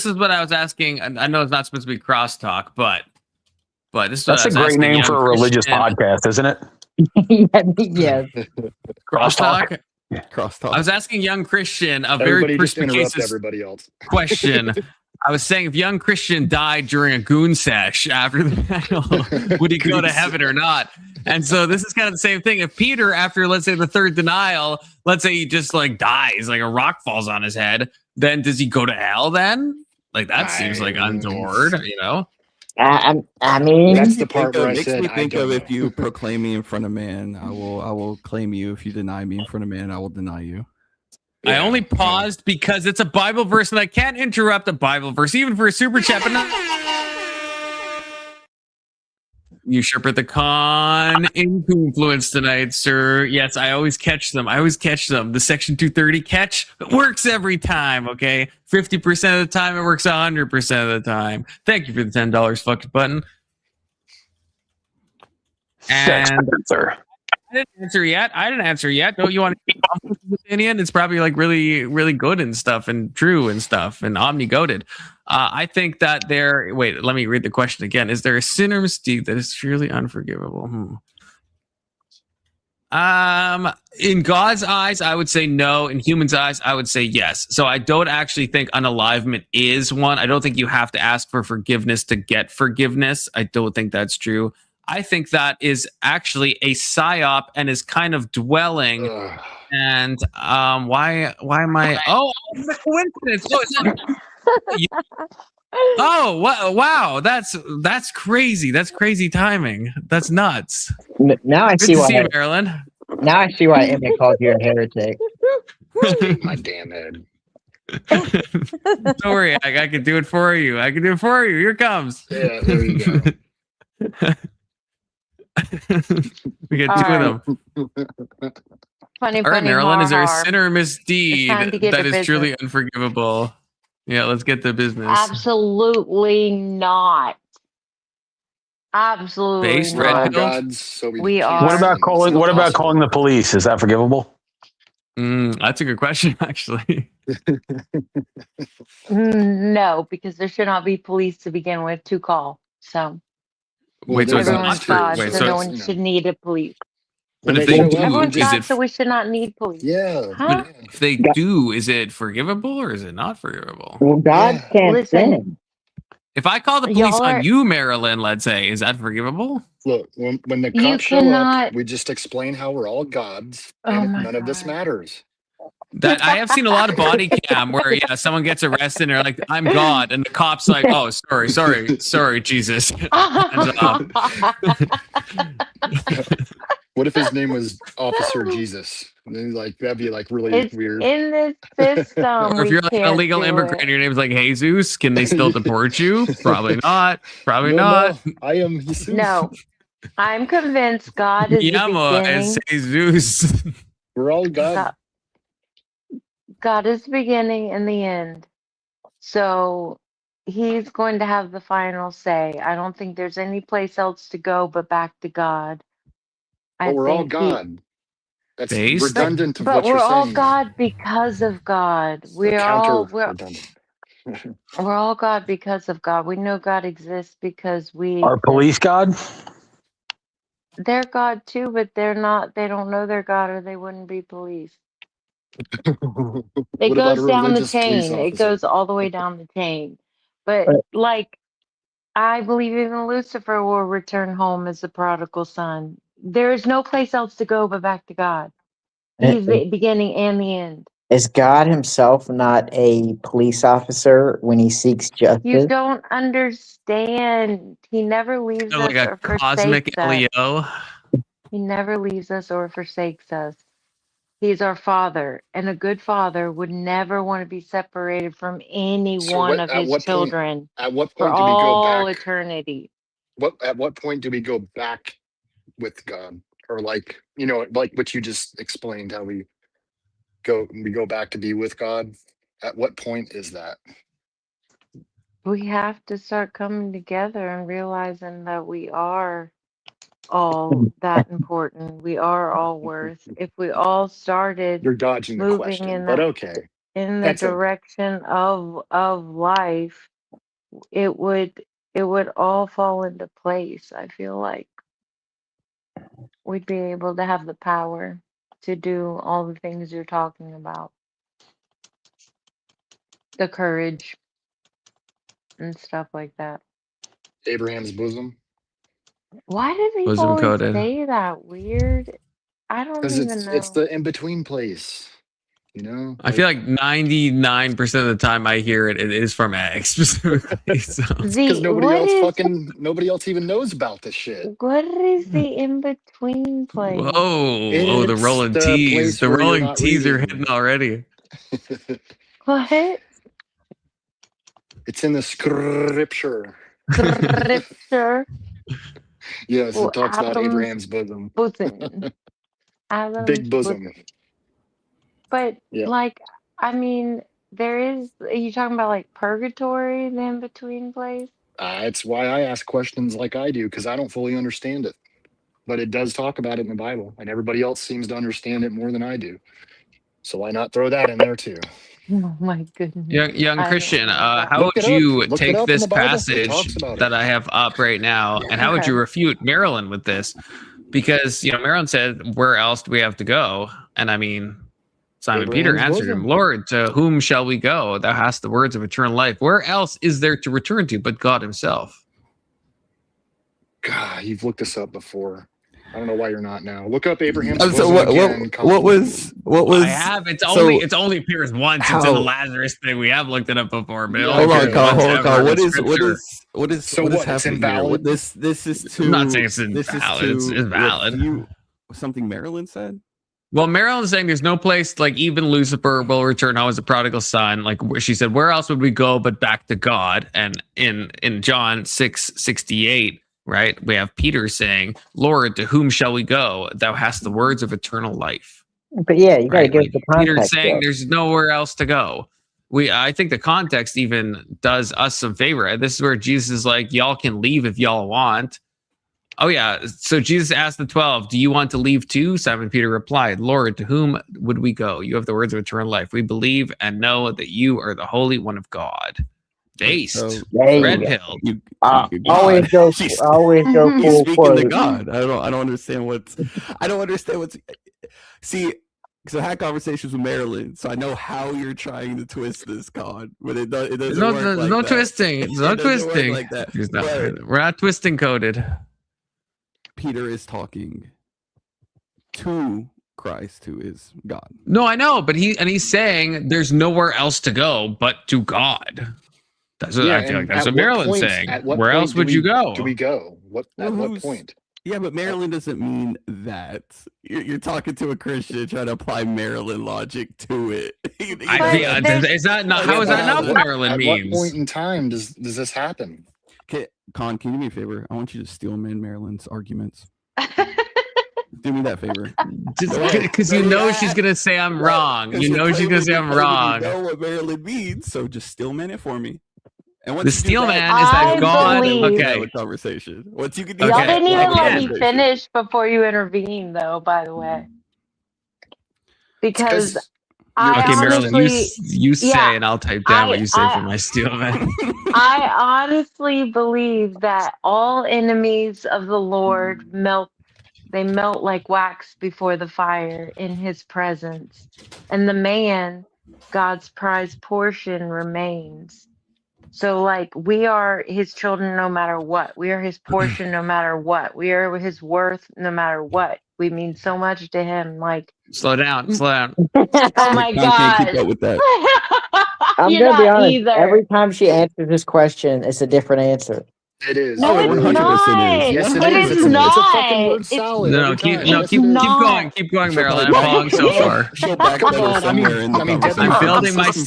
is what I was asking. And I know it's not supposed to be crosstalk, but this is That's a what I was great asking name for a young religious Christian. podcast, isn't it? Yes. Crosstalk. Crosstalk. I was asking young Christian a Everybody very just interrupt perspicacious everybody else. question. I was saying, if young Christian died during a goon sesh after the battle, would he go to heaven or not? And so this is kind of the same thing. If Peter, after let's say the 3rd denial, let's say he just dies, like a rock falls on his head, then does he go to hell? Then that seems like untoward, I mean, that's the part where I makes said me I think don't of know. if you proclaim me in front of man, I will claim you. If you deny me in front of man, I will deny you. I only paused because it's a Bible verse and I can't interrupt a Bible verse, even for a super chat. But Usurper the con influence tonight, sir. Yes, I always catch them. The Section 230 catch works every time, okay? 50% of the time, it works 100% of the time. Thank you for the $10 fucking button. And sir. I didn't answer yet. Don't you want to keep with opinion? It's probably really, really good and stuff and true and stuff and omnigoted. I think that wait, let me read the question again. Is there a sin or misdeed that is truly unforgivable? In God's eyes, I would say no. In humans' eyes, I would say yes. So I don't actually think unalivement is one. I don't think you have to ask for forgiveness to get forgiveness. I don't think that's true. I think that is actually a psyop and is kind of dwelling. Ugh. And why am I? Oh, it's a coincidence. Oh, wow, that's crazy. That's crazy timing. That's nuts. Now I Good see to why. see you, Marilyn. Now I see why Emmett called you a heretic. My damn head. Don't worry, I can do it for you. I can do it for you. Here it comes. Yeah, there you go. We get two of them. Funny, All right, Marilyn, is there a sin or misdeed time to get that to is truly business. unforgivable? Yeah, let's get to business. Absolutely not. Absolutely Based, We're all Red Pill? gods, so We can't are. What about sin. calling? It's What about impossible. calling the police? Is that forgivable? That's a good question, actually. No, because there should not be police to begin with to call. So Well, Wait, so it's there's not everyone's true. God, Wait, so so no it's, one should need a police. but when if they they show up, do, Everyone's is God, it? so we should not need police. Yeah. Huh? If they do, is it forgivable or is it not forgivable? Well, God Yeah. can't Listen. sin. If I call the police Y'all on are- you, Marilyn, let's say, is that forgivable? Look, when the You cops show cannot- up, we just explain how we're all gods, Oh and my none of this God. matters. That I have seen a lot of body cam where someone gets arrested and they're like, "I'm God," and the cop's like, "Oh, sorry, Jesus." Hands off. What if his name was Officer Jesus? And then, like, that'd be like really It's weird. in this system. Or if we you're like an can't illegal do immigrant, it. and your name's like Jesus, can they still deport you? Probably not. Probably No, not. no, I am Jesus. No, I'm convinced God is the Llamo beginning. es Jesus. We're all God. God is the beginning and the end. So he's going to have the final say. I don't think there's any place else to go but back to God. But we're all God. That's Based? redundant of But what we're you're all saying. God because of God. We're redundant. we're all God because of God. We know God exists because we Are police God? they're God too, but they're not. They don't know they're God, or they wouldn't be police. It What about a goes down the religious police chain. It officer? goes all the way down the chain. But like, I believe even Lucifer will return home as the prodigal son. There is no place else to go but back to God. He's the beginning and the end. Is God himself not a police officer when he seeks justice? You don't understand. He never leaves So us like a or cosmic forsakes us. Leo. He never leaves us or forsakes us. He's our father, and a good father would never want to be separated from any So one what- of at his what point- children At what for point do we go all back? eternity. At what point do we go back with God? Or like, like what you just explained, how we go back to be with God. At what point is that? We have to start coming together and realizing that we are all that important. We are all worth. If we all started You're dodging the moving question, in but that okay. in the That's okay. direction of life, it would all fall into place. I feel like we'd be able to have the power to do all the things you're talking about. The courage and stuff like that. Abraham's bosom. Why do people Bosom always coated. say that weird? I don't Because even know. it's the in-between place. I feel like 99% of the time I hear it, it is from X specifically. So. Because nobody else even knows about this shit. What is the in-between place? Whoa, the It's rolling the T's. place The where you're rolling not T's are reading. hitting already. What? It's in the scripture. Scripture. Yes, Well, it talks about Adam's Abraham's bosom. Adam's Big bosom. But Yeah. like, I mean, there is. Are you talking about like purgatory, the in-between place? It's why I ask questions like I do, because I don't fully understand it. But it does talk about it in the Bible, and everybody else seems to understand it more than I do. So why not throw that in there too? Oh my goodness. Young Christian, how Look would it up. you Look it take up in this the Bible. It passage talks about it. that I have up right now, and how would Okay. you refute Marilyn with this? because Marilyn said, "Where else do we have to go?" And I mean, Simon Peter Abraham's answered him, bosom. "Lord, to whom shall we go? Thou hast the words of eternal life. Where else is there to return to but God Himself?" God, you've looked this up before. I don't know why you're not now. Look up Abraham's So bosom again. what was I have. It's so only appears once. It's in the how Lazarus thing. We have looked it up before, but it Yeah, only hold on, appears Carl, once hold on, ever Carl. in What is Scripture. So what is what, it's happening here? invalid? This is to I'm not saying it's this is invalid. to It's valid. refute something Marilyn said. Well, Marilyn's saying there's no place like even Lucifer will return home as a prodigal son. Like she said, where else would we go but back to God? And in John 6:68, right, we have Peter saying, "Lord, to whom shall we go? Thou hast the words of eternal life." But yeah, you got to Right? give Like the Peter's context. saying though. there's nowhere else to go. I think the context even does us some favor. This is where Jesus is like, y'all can leave if y'all want. Oh yeah. So Jesus asked the 12, "Do you want to leave too?" Simon Peter replied, "Lord, to whom would we go? You have the words of eternal life. We believe and know that you are the Holy One of God." Based. There you Red go. pill. You Always God. go. She's- Always go He's full speaking to quote. God. I don't understand what's. I don't understand what's. See, so I had conversations with Marilyn, so I know how you're trying to twist this, God, but it doesn't There's work like no that. twisting. There's no It doesn't work twisting. like that. There's not, But we're not twisting coded. Peter is talking to Christ, who is God. No, I know, but he's saying there's nowhere else to go but to God. That's what I feel like. That's what Marilyn's saying. Where else would you go? Do we go? At what Who's- point? Yeah, but Marilyn doesn't mean that. You're talking to a Christian trying to apply Marilyn logic to it. Is that not? How is that not what Marilyn At means? what point in time does this happen? Okay, Con, can you do me a favor? I want you to steel man Marilyn's arguments. Do me that favor. Because you know she's gonna say I'm wrong. You know she's gonna say I'm wrong. You know what Marilyn means, so just steel man it for me. And The steel man is that God. Okay. A conversation. Once you can Y'all didn't even let me conversation. finish before you intervened, though. By the way, because I Okay, Marilyn, honestly, you say, and I'll type down what you say for my steel man. I honestly believe that all enemies of the Lord melt. They melt like wax before the fire in His presence, and the man, God's prized portion, remains. So, like, we are His children no matter what. We are His portion no matter what. We are His worth no matter what. We mean so much to Him. Like, slow down. oh my Can't keep God. up with that. I'm You're gonna be not honest. either. Every time she answers this question, it's a different answer. It is. No, it's 100% not. is. Yes, it It is. is It's not. a fucking word salad. No, every keep time. no Yes, keep it is. keep going, keep going, Marilyn. I'm following so far. She'll backpedal somewhere in the conversation.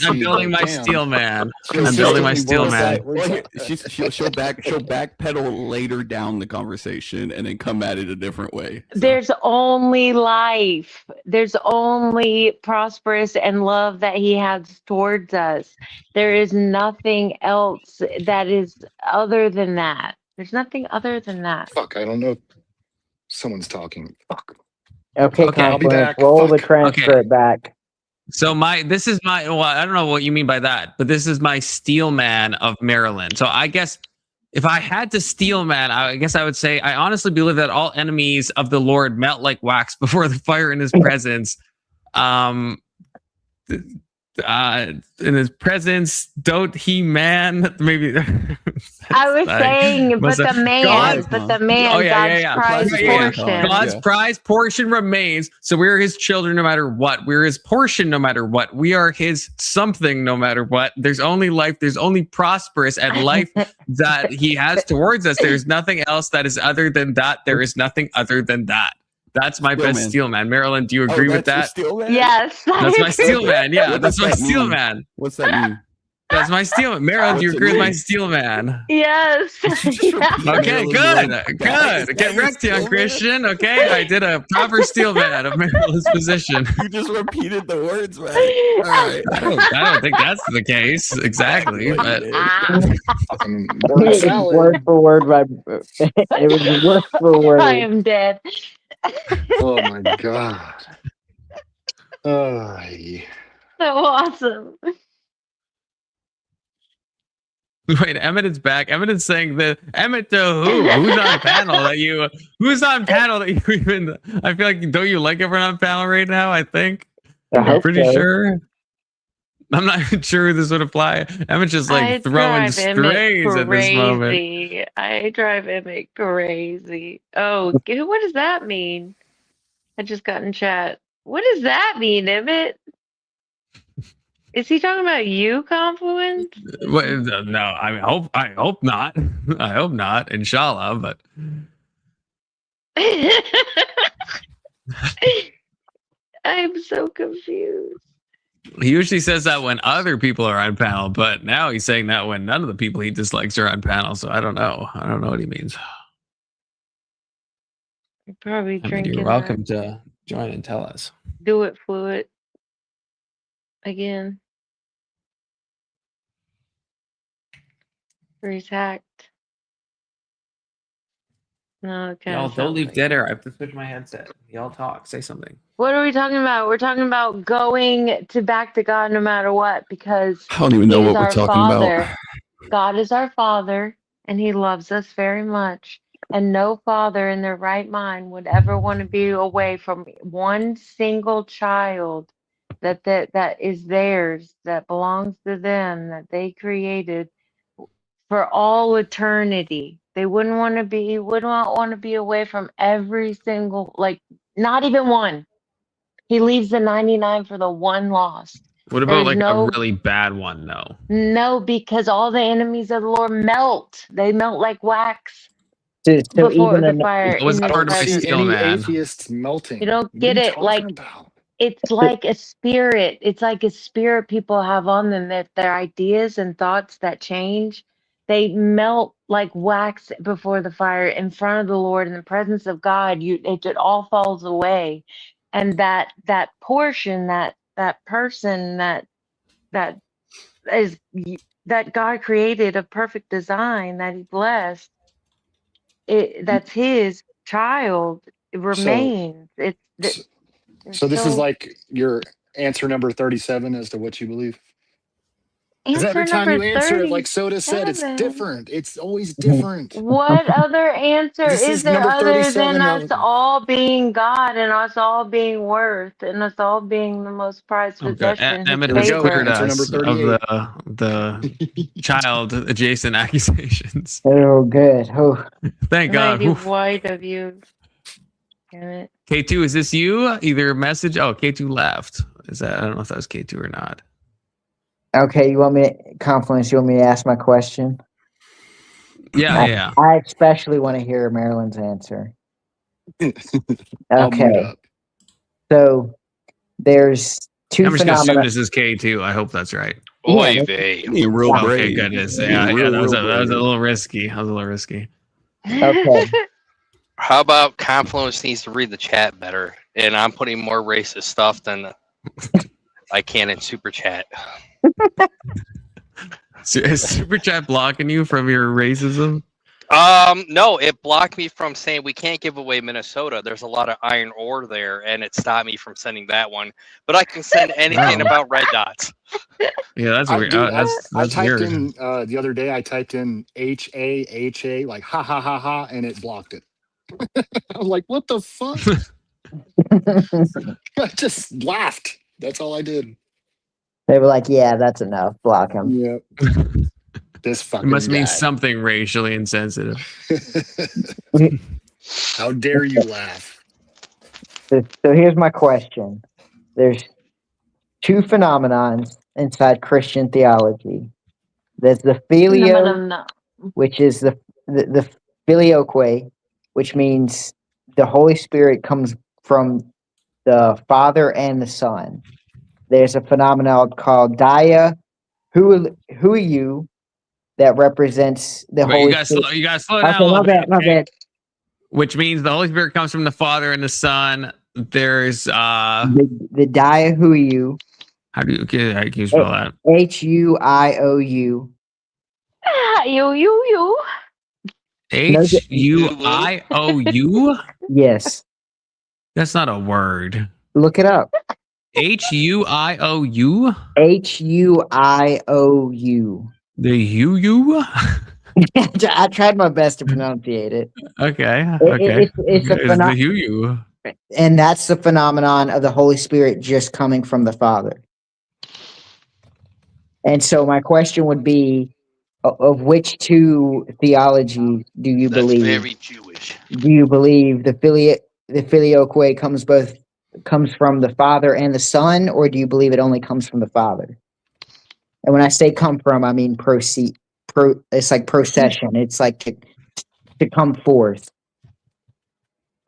I'm building my steel man. I'm building my steel man. She'll backpedal later down the conversation and then come at it a different way. There's only life. There's only prosperous and love that He has towards us. There is nothing else that is other than that. There's nothing other than that. Fuck, I don't know. Someone's talking. Fuck. Okay, Okay. I'll be Confluence, back. roll the Fuck. transcript back. So this is my, well, I don't know what you mean by that, but this is my steel man of Maryland. So I guess if I had to steel man, I guess I would say I honestly believe that all enemies of the Lord melt like wax before the fire in His presence. In His presence, don't He man? Maybe I was saying, but the man, God's prized portion. God's prized portion remains. So we're His children no matter what. We're His portion no matter what. We are His something no matter what. There's only life. There's only prosperous and life that He has towards us. There's nothing else that is other than that. There is nothing other than that. That's my best steel man. Marilyn, do you agree with that? Yes. That's my steel man. Yeah, that's my steel man. What's that mean? That's my steel man. Marilyn, do you agree with my steel man? Yes. Okay, good. Good. Get wrecked, young Christian. Okay, I did a proper steel man of Marilyn's position. You just repeated the words, right? All right. I don't think that's the case exactly, but Word for word, it was word for word. I am dead. Oh my God. So awesome. Wait, Emmett is back. Emmett is saying that Emmett to who? Who's on panel that you? Who's on panel that you even? I feel like don't you like everyone on panel right now? I think. I I'm hope pretty so. sure. I'm not even sure who this would apply. Emmett's just like I throwing drive Emmett strays at this moment. crazy. I drive Emmett crazy. Oh, what does that mean? I just got in chat. What does that mean, Emmett? Is he talking about you, Confluence? What, no, I hope not. I hope not. Inshallah, but I'm so confused. he usually says that when other people are on panel, but now he's saying that when none of the people he dislikes are on panel. So I don't know. I don't know what he means. You're probably I mean, drinking you're welcome to join and tell us. Do It fluid again. Or he's hacked. No, it kind Y'all of don't sounds leave like dead air. I have to switch my headset. Y'all talk. Say something. What are we talking about? We're talking about going back to God no matter what, because I don't even know He is what we're our talking Father. about. God is our Father, and He loves us very much. And no father in their right mind would ever want to be away from one single child that is theirs, that belongs to them, that they created for all eternity. They wouldn't want to be away from every single, like, not even one. He leaves the 99 for the one lost. What about There's like a no, really bad one? No. because all the enemies of the Lord melt. They melt like wax So before even the an, fire What was in that His part of my See presence. steel, any man? atheists melting? You don't What are get you it? talking Like, about? it's like a spirit. It's like a spirit people have on them, that their ideas and thoughts that change, they melt like wax before the fire in front of the Lord in the presence of God. It all falls away, and that portion, that person, that is that God created a perfect design that He blessed. That's His child. It So, remains. They're so, so this is so. like your answer number 37 as to what you believe. Because every Answer time number you answer it, like Soda said, it's 37. different. It's always different. What other answer This is is there number other than 37. us all being God and us all being worth and us all being the most prized Okay. possession, His Emmett Here we has go. cleared favor? Answer number us of 38. the child adjacent accusations. oh, good. Oh, Thank God. Mighty Oof. white of you. Damn it. K2, is this you? Either message. Oh, K2 left. Is that? I don't know if that was K2 or not. okay. You want me Confluence? You want me to ask my question? Yeah, yeah. I especially want to hear Marilyn's answer. I'll mute Okay. up. So there's two I'm just gonna assume phenomena. this is K2. I hope that's right. Oy Yeah, vey. Being real Okay, brave. goodness. Being Yeah, real, that was real a brave. little risky. That was a little risky. Okay. How about Confluence needs to read the chat better? And I'm putting more racist stuff than I can in Super Chat. So is Super Chat blocking you from your racism? No, it blocked me from saying we can't give away Minnesota. There's a lot of iron ore there, and it stopped me from sending that one. But I can send anything Wow. about red dots. Yeah, that's weird. Dude, That's I typed weird. in the other day, I typed in HAHA, like ha ha ha ha, and it blocked it. I was like, what the fuck? I just laughed. That's all I did. They were like, "Yeah, that's enough. Block him." Yep. This It fucking must mean guy. something racially insensitive. How dare you laugh? So here's my question. There's two phenomenons inside Christian theology. There's the filio, No. which is the filioque, which means the Holy Spirit comes from the Father and the Son. There's a phenomenon called dia huiou that represents the Wait, Holy Spirit. you gotta slow down Okay, a little bit. my Okay? bad. Which means the Holy Spirit comes from the Father and the Son. There's The dia huiou, how do you can you spell that? HUIOU. You. HUIOU? Yes, That's not a word. look it up. HUIOU? HUIOU. The you. I tried my best to pronunciate it. Okay. It's a the you. and that's the phenomenon of the Holy Spirit just coming from the Father. And so my question would be, of which two theologies do you That's believe? very Jewish. Do you believe the filioque comes from the Father and the Son, or do you believe it only comes from the Father? And when I say come from, I mean proceed. It's like procession. It's like to come forth.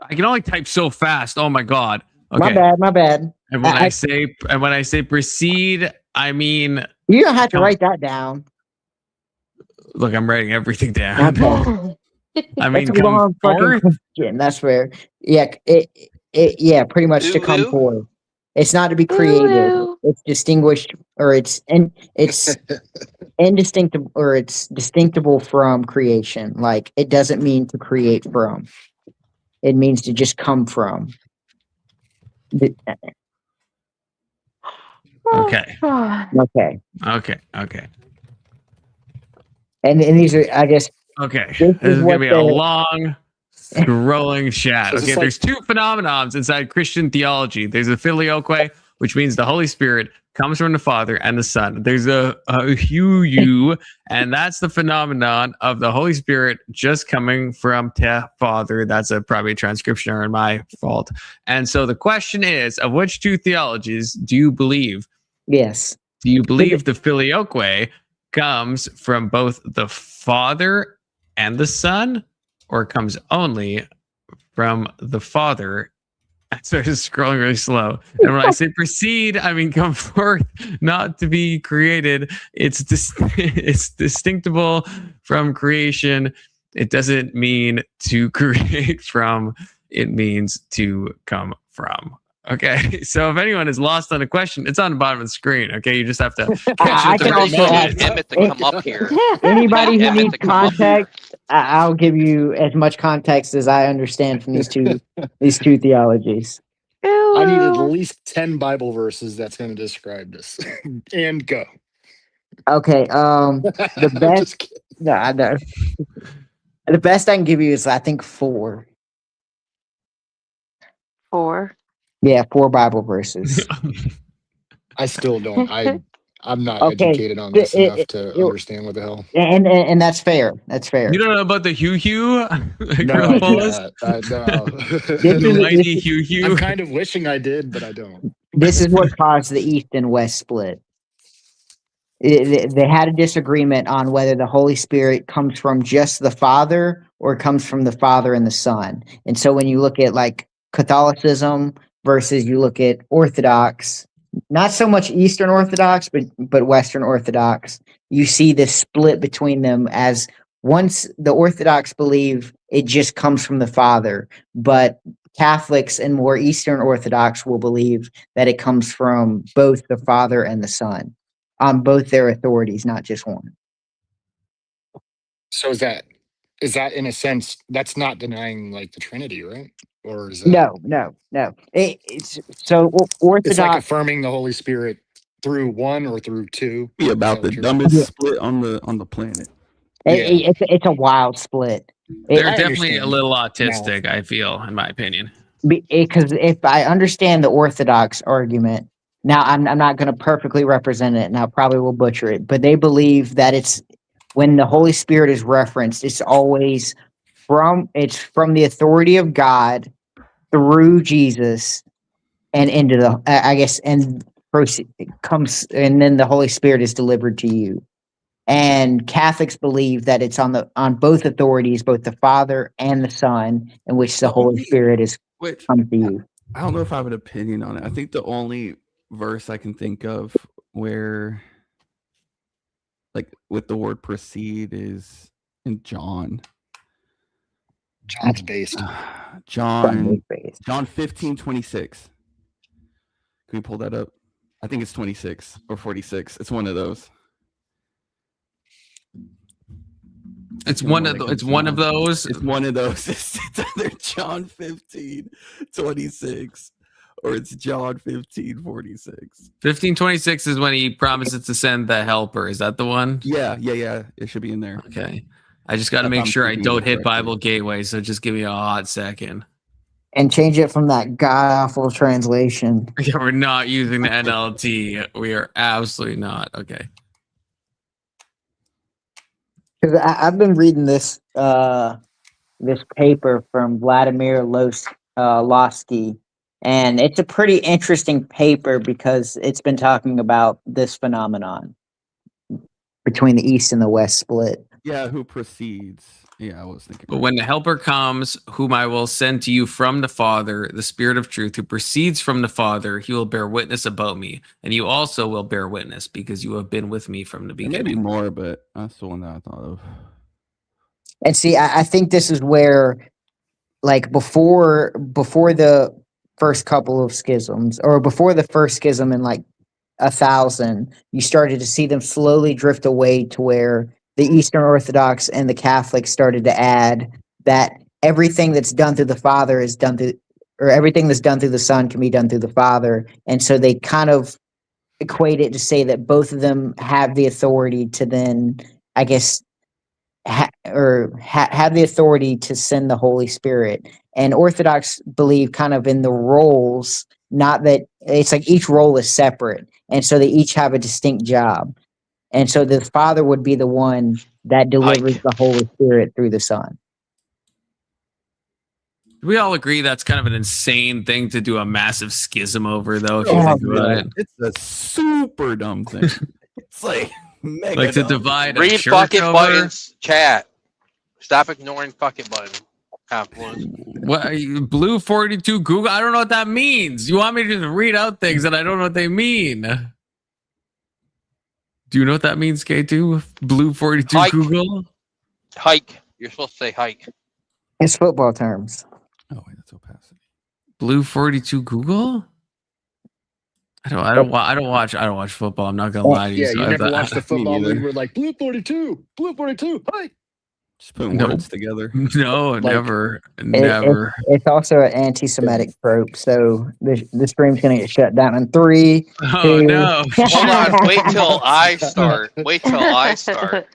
I can only type so fast. Oh my god. Okay. My bad. And when I say proceed, I mean you don't have to write that down. Look, I'm writing everything down. Okay. I mean, That's a long fucking question. That's fair. Yeah, yeah, pretty much to come forth. It's not to be created. It's distinguished, or it's indistinctive, or it's distinctible from creation. Like, it doesn't mean to create from. It means to just come from. Okay. Okay. Okay. And these are, I guess. Okay. This is gonna be a long, scrolling chat. Okay. There's two phenomenons inside Christian theology. There's a filioque, which means the Holy Spirit comes from the Father and the Son. There's a you, and that's the phenomenon of the Holy Spirit just coming from the Father. That's probably a transcription error, my fault. And so the question is, of which two theologies do you believe? Yes. Do you believe the filioque comes from both the Father and the Son, or comes only from the Father? I started scrolling really slow. And when I say proceed, I mean come forth, not to be created. It's distinctible from creation. It doesn't mean to create from. It means to come from. Okay, so if anyone is lost on a question, it's on the bottom of the screen. Okay, you just have to catch it at the right moment. Emmett to come up here. Anybody who needs context, I'll give you as much context as I understand from these two theologies. I need at least 10 Bible verses that's going to describe this. And go. Okay. The best. No. The best I can give you is, I think, 4. 4. Yeah, 4 Bible verses. I still don't. I'm not educated on this enough to understand what the hell. And that's fair. That's fair. You don't know about the Hugh? No, the mighty Hugh. I'm kind of wishing I did, but I don't. This is what caused the East and West split. They had a disagreement on whether the Holy Spirit comes from just the Father or comes from the Father and the Son. And so when you look at like Catholicism versus you look at Orthodox, not so much Eastern Orthodox, but Western Orthodox, you see this split between them, as once the Orthodox believe it just comes from the Father, but Catholics and more Eastern Orthodox will believe that it comes from both the Father and the Son, on both their authorities, not just one. So is that in a sense, that's not denying like the Trinity, right? Or is that no. It's so Orthodox. It's like affirming the Holy Spirit through one or through two. Be about the dumbest split on the planet. It's a wild split. They're definitely a little autistic, I feel, in my opinion. Because if I understand the Orthodox argument, now I'm not going to perfectly represent it, and I probably will butcher it, but they believe that it's when the Holy Spirit is referenced, it's always from the authority of God through Jesus and into the, I guess, and comes, and then the Holy Spirit is delivered to you. And Catholics believe that it's on both authorities, both the Father and the Son, in which the Holy Spirit is come to you. I don't know if I have an opinion on it. I think the only verse I can think of where, like, with the word proceed is in John. John's based. John 15:26. Can we pull that up? I think it's 26 or 46. It's one of those. It's one of those. It's one of those. It's one of those. It's either John 15:26 or it's John 15:46. 1526 is when he promises to send the helper. Is that the one? Yeah. It should be in there. Okay. I just got to If make I'm sure I thinking of don't it hit correctly. Bible Gateway. So just give me a hot second. And change it from that god awful translation. Yeah, we're not using the NLT. We are absolutely not. Okay. Because I've been reading this this paper from Vladimir Losky, and it's a pretty interesting paper because it's been talking about this phenomenon between the East and the West split. Yeah, who precedes? Yeah, I was thinking. But when the helper comes, whom I will send to you from the Father, the Spirit of truth, who proceeds from the Father, he will bear witness about me. And you also will bear witness because you have been with me from the There may be beginning. more, but that's the one that I thought of. And see, I think this is where, like, before the first couple of schisms, or before the first schism in like 1,000, you started to see them slowly drift away to where the Eastern Orthodox and the Catholics started to add that everything that's done through the Father is done through, or everything that's done through the Son can be done through the Father. And so they kind of equate it to say that both of them have the authority to then, I guess, have the authority to send the Holy Spirit. And Orthodox believe kind of in the roles, not that it's like each role is separate. And so they each have a distinct job. And so the Father would be the one that delivers the Holy Spirit through the Son. We all agree that's kind of an insane thing to do a massive schism over, though, if you think about it. It's a super dumb thing. It's like mega Like to dumb. divide a Read church bucket over. buttons, chat. Stop ignoring bucket button. What Blue 42 Google? I don't know what that means. You want me to just read out things that I don't know what they mean? Do you know what that means, K2? Blue 42 Hike. Google? Hike. You're supposed to say hike. It's football terms. Oh wait, that's opacity. Blue 42 Google? I don't watch football. I'm not gonna lie to you. Yeah, so you I never thought- watched the football neither. league where like blue 42, hi. Just putting Nope. words together. No, Like- never. Never. It's also an anti-Semitic trope. So the stream's gonna get shut down in 3, Oh 2. no. Hold on. Wait till I start. Wait till I start.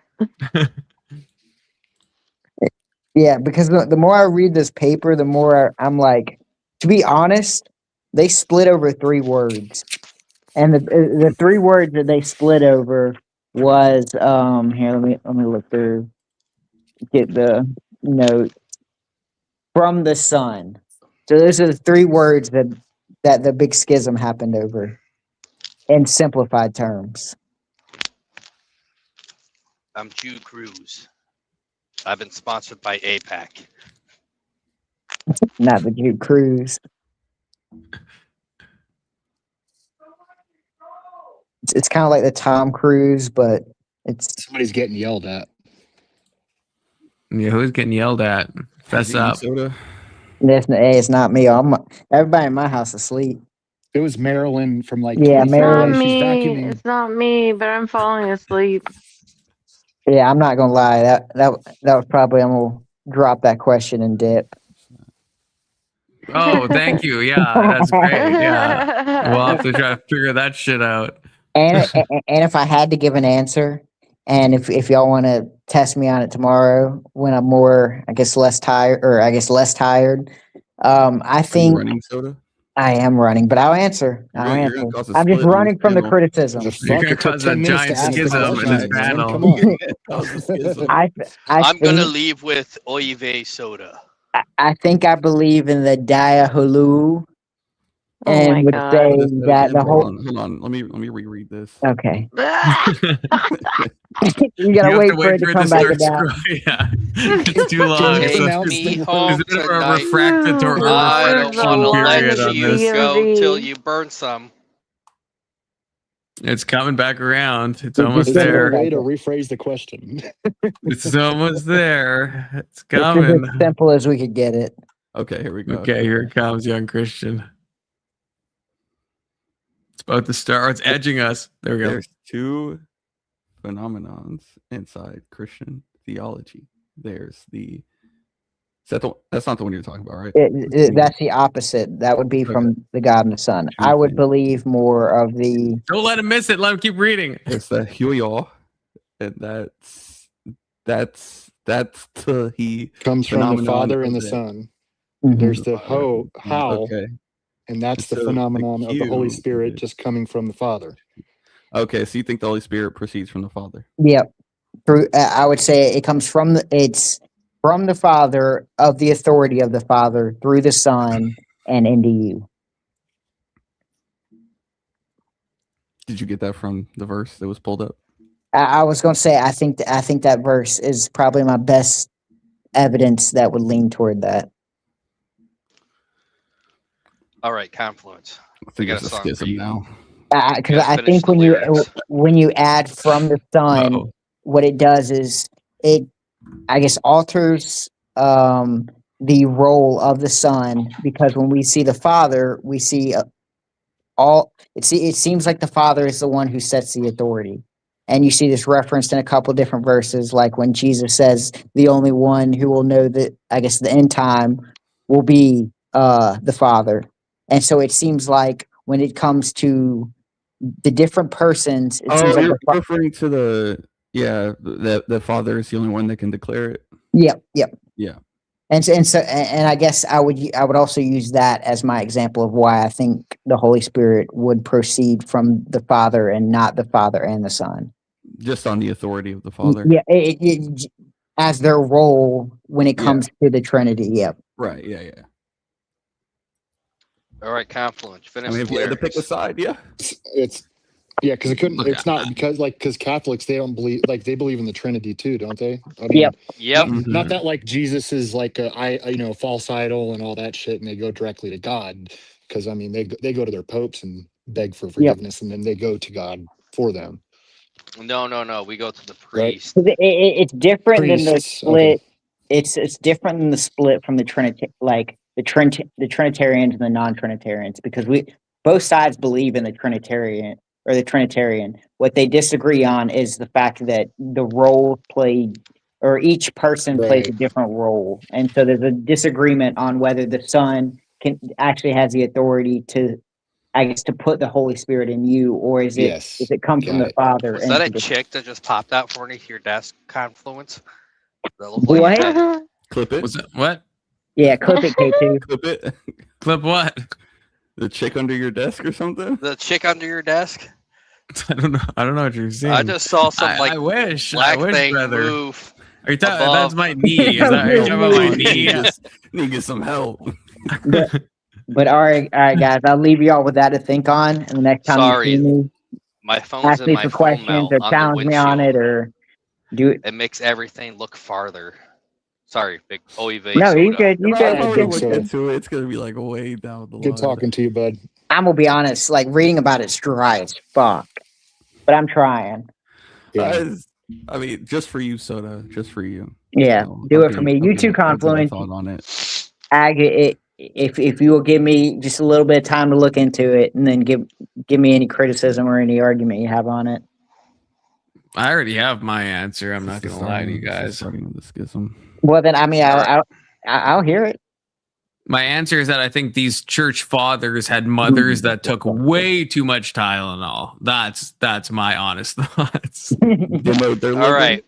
Yeah, because the more I read this paper, the more I'm like, to be honest, they split over 3 words, and the 3 words that they split over was here. Let me look through, get the note from the Son. So those are the 3 words that the big schism happened over, in simplified terms. I'm Jew Cruz. I've been sponsored by APAC. Not the Jew Cruise. It's kind of like the Tom Cruise, but it's Somebody's getting yelled at. Yeah, who's getting yelled at? Fess Eating up. soda. it's not me. Everybody in my house asleep. It was Marilyn from like Yeah, 25 Marilyn. Not She's me. vacuuming. It's not me, but I'm falling asleep. Yeah, I'm not gonna lie. That was probably, I'm gonna drop that question and dip. Oh, thank you. Yeah, that's great. Yeah. We'll have to try to figure that shit out. And if I had to give an answer, and if y'all want to test me on it tomorrow when I'm more, I guess, less tired, less tired, I Are you think running soda? I am running, but I'll answer. You're I'll gonna answer. cause a I'm just split in running this from the panel. criticism. The You're fuck? gonna It took cause 10 a minutes giant to ask the schism in question, this man. panel. Come on. Cause a schism. I I'm gonna think leave with Oive soda. I think I believe in the Diahulu, Oh and my would God. say This that again. the whole. Hold on. Let me reread this. Okay, Ah! you gotta You have wait to for it to come back start down. scrolling. Yeah. It's too long. Just Take pronounce me the home There's a bit of a tonight. refractory I don't Words want to are period let on you this. go till DMV. you burn some. It's coming back around. It's Just almost Is there a there. way to rephrase the question? It's almost there. It's It's just coming. as simple as we could get it. Okay, here we go. Okay, here it comes, young Christian. It's about to start. It's edging us. There we go. There's 2 phenomenons inside Christian theology. There's the That's not the one you're talking about, right? That's the opposite. That would be Okay. from the God and the Son. I would believe more of the. Don't let him miss it. Let him keep reading. It's the Huyo, and that's the he Comes from the phenomenon Father of and the it. Son. Mhm. There's the how, Okay. and that's the So the phenomenon of the Holy Q Spirit is- just coming from the Father. Okay, so you think the Holy Spirit proceeds from the Father? Yep. I would say it comes from it's from the Father, of the authority of the Father, through the Son and into you. Did you get that from the verse that was pulled up? I was going to say I think that verse is probably my best evidence that would lean toward that. All right, Confluence. I think got it's a a song for schism you. now. Because gotta I finish think the lyrics. when you add from the Son, Uh-oh. what it does is it, I guess, alters the role of the Son, because when we see the Father, we see it seems like the Father is the one who sets the authority. And you see this referenced in a couple different verses, like when Jesus says the only one who will know that, I guess, the end time will be the Father. And so it seems like when it comes to the different persons, it seems like You're referring to the Father is the only one that can declare it. Yep. Yeah. And I guess I would also use that as my example of why I think the Holy Spirit would proceed from the Father and not the Father and the Son. Just on the authority of the Father. Yeah, as their role when it comes to the Trinity. Yep. Right. Yeah. All right, Confluence. Finish I mean, if the you had to lyrics. pick a side, yeah. It's because it couldn't. Look, It's not because Catholics, they don't believe, like, they believe in the Trinity too, don't they? I mean, Yep. Yep. Not that like Jesus is like a false idol and all that shit, and they go directly to God, because I mean they go to their popes and beg for forgiveness, and then they go to God for them. No. We go to the Right. priest. It's different than the Priests, split. okay. It's different than the split from the the Trinitarians and the non-Trinitarians, because both sides believe in the Trinitarian or the Trinitarian. What they disagree on is the fact that the role played, or each person plays a Right. different role, and so there's a disagreement on whether the Son actually has the authority to, I guess, to put the Holy Spirit in you, or is Yes. it come from Got the it. Father? Was that a into the chick that just popped out for me to your desk, Confluence? That looked What? like that. Clip it. Was it what? Yeah, clip it, K2. Clip it. Clip what? The chick under your desk or something. The chick under your desk? I don't know what you're seeing. I just saw some I wish, black thing brother. move. Are you talking? above. That's my knee. Are you talking about my knee? Need to get some help. But all right, guys, I'll leave y'all with that to think on. And the next time Sorry, you see me, my phone's ask in me my for phone questions mount or on the challenge me on windshield. it, or do it. It makes everything look farther. Sorry, big OEV No, soda. you good. You If I good. were to think look so. into it, it's gonna be like way down the line. Good talking to you, bud. I'm gonna be honest. Like, reading about it's dry as fuck, but I'm trying. Yeah. I mean, just for you, Soda. Just for you. Yeah, So do I'll it for me. I'll You too, I'll give my Confluence. thought on it. If you will give me just a little bit of time to look into it, and then give me any criticism or any argument you have on it. I already have my answer. I'm not This is gonna lie to you this is guys. starting with the schism. Well, then, I mean, All I'll hear it. My answer is that I think these church fathers had mothers that took way too much Tylenol. That's my honest thoughts. Demote their All living. right.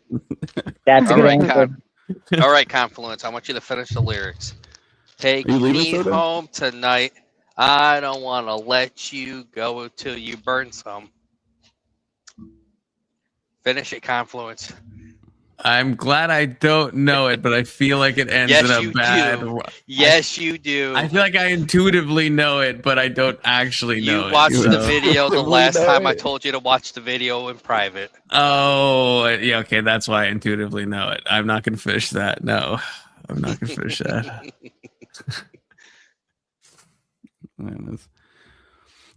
That's a All good right, answer. All right, Confluence. I want you to finish the lyrics. Take Are you leaving, me Soda? home tonight. I don't want to let you go till you burn some. Finish it, Confluence. I'm glad I don't know it, but I feel like it ends in Yes, a you bad. do. Yes, you do. I feel like I intuitively know it, but I don't actually know You watched it. the so- video the Probably last know time I it. told you to watch the video in private. Oh, yeah, okay, that's why I intuitively know it. I'm not gonna finish that. No, I'm not gonna finish that. Man,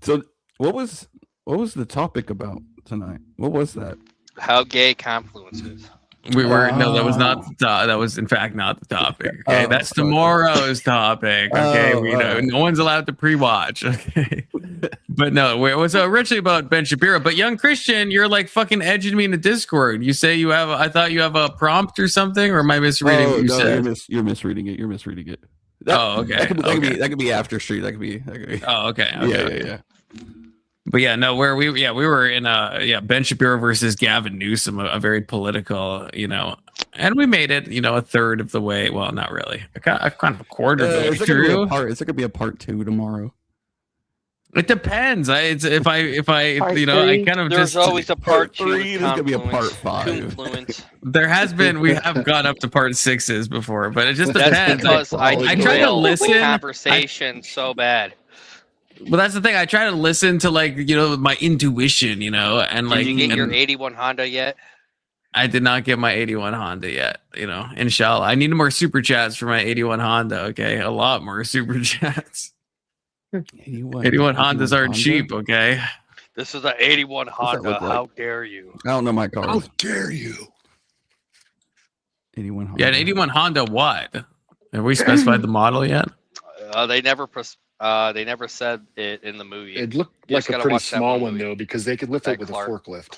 so what was the topic about tonight? What was that? How gay Confluence is. We were no, that was not that was in fact not the topic. Okay, that's tomorrow's topic. Okay, no one's allowed to pre-watch. Okay, but no, it was originally about Ben Shapiro. But young Christian, you're like fucking edging me in the Discord. You say you have. I thought you have a prompt or something, or am I misreading what you said? You're misreading it. You're misreading it. Okay. That could be after street. That could be. Oh, okay. Yeah. But yeah, no, we were in Ben Shapiro versus Gavin Newsom, a very political, and we made it, a third of the way. Well, not really, kind of a quarter of the way through. It's gonna be a part 2 tomorrow. It depends. If I I kind of there's always a part 2. There's gonna be a part 5. There has been. We have gone up to part 6s before, but it just depends. That's because I try to listen. Conversation so bad. Well, that's the thing. I try to listen to my intuition, and like. Did you get your 81 Honda yet? I did not get my 81 Honda yet. Inshallah. I need more super chats for my 81 Honda. Okay, a lot more super chats. 81 Hondas aren't cheap. Okay. This is an 81 Honda. How dare you? I don't know my car. How dare you? 81 Honda. Yeah, an 81 Honda. What? Have we specified the model yet? They never said it in the movie. It looked like a pretty small one though, because they could lift it with a forklift.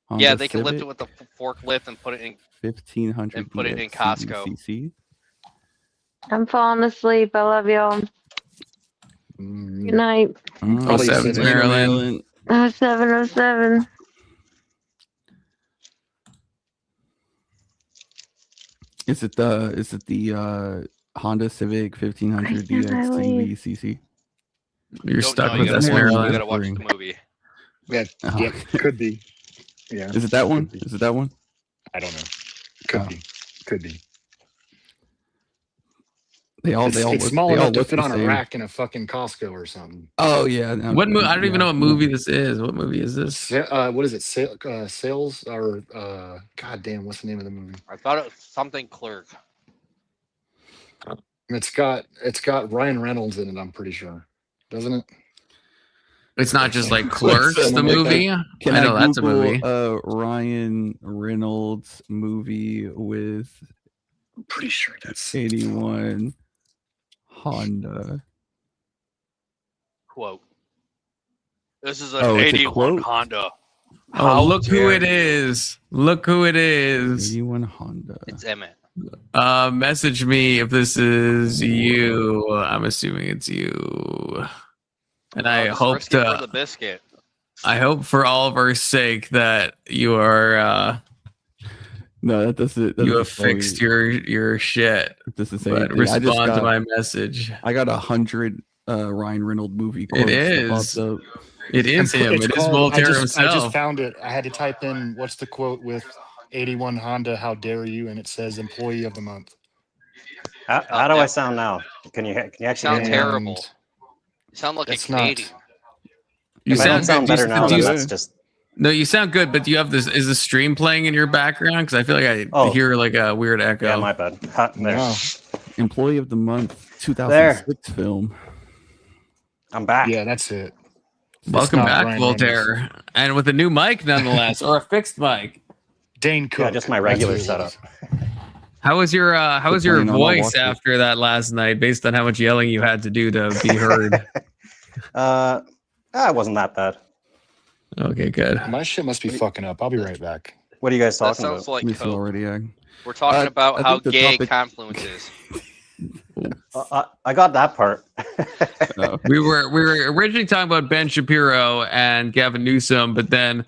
Honda yeah, they can Civic, lift it with a forklift and put it in 1500 and put it in Costco. CC. I'm falling asleep. I love y'all. Good night. 07 Maryland. 707. Is it the Honda Civic 1500 DX CC? You're stuck with us, Maryland. You gotta watch the movie. Yeah, could be. Yeah. Is it that one? Is it that one? I don't know. Could be. It's small enough to fit on a rack in a fucking Costco or something. Oh yeah. No, what movie? I don't even know what movie this is. What movie is this? What is it? Sales or goddamn? What's the name of the movie? I thought it was something Clerk. It's got Ryan Reynolds in it. I'm pretty sure, doesn't it? It's not just like Clerks, the movie. I know that's a movie. Ryan Reynolds movie with. I'm pretty sure that's 81 Honda. Quote. This is an 81 Honda. Oh, look who it is. Look who it is. 81 Honda. It's Emmett. Message me if this is you. I'm assuming it's you. And I hope for the biscuit. I hope for all of our sake that you are no, that doesn't. You have fixed your shit. This is respond to my message. I got 100 Ryan Reynolds movie. It is. It is him. It is Voltaire himself. I just found it. I had to type in what's the quote with 81 Honda. How dare you? And it says employee of the month. How do I sound now? Can you actually sound terrible? You sound like a Canadian. You sound better now. That's just. No, you sound good, but do you have this? Is the stream playing in your background? Because I feel like I hear like a weird echo. Yeah, my bad. Wow. Employee of the month, 2006 film. I'm back. Yeah, that's it. Welcome back, Ryan Voltaire, Reynolds. And with a new mic, nonetheless, or a fixed mic. Dane Cook. Yeah, just my regular setup. How was your voice after that last night? Based on how much yelling you had to do to be heard. It wasn't that bad. Okay, good. My shit must be fucking up. I'll be right back. What are you guys talking about? That sounds like already. We're talking about how gay Confluence is. I got that part. We were originally talking about Ben Shapiro and Gavin Newsom, but then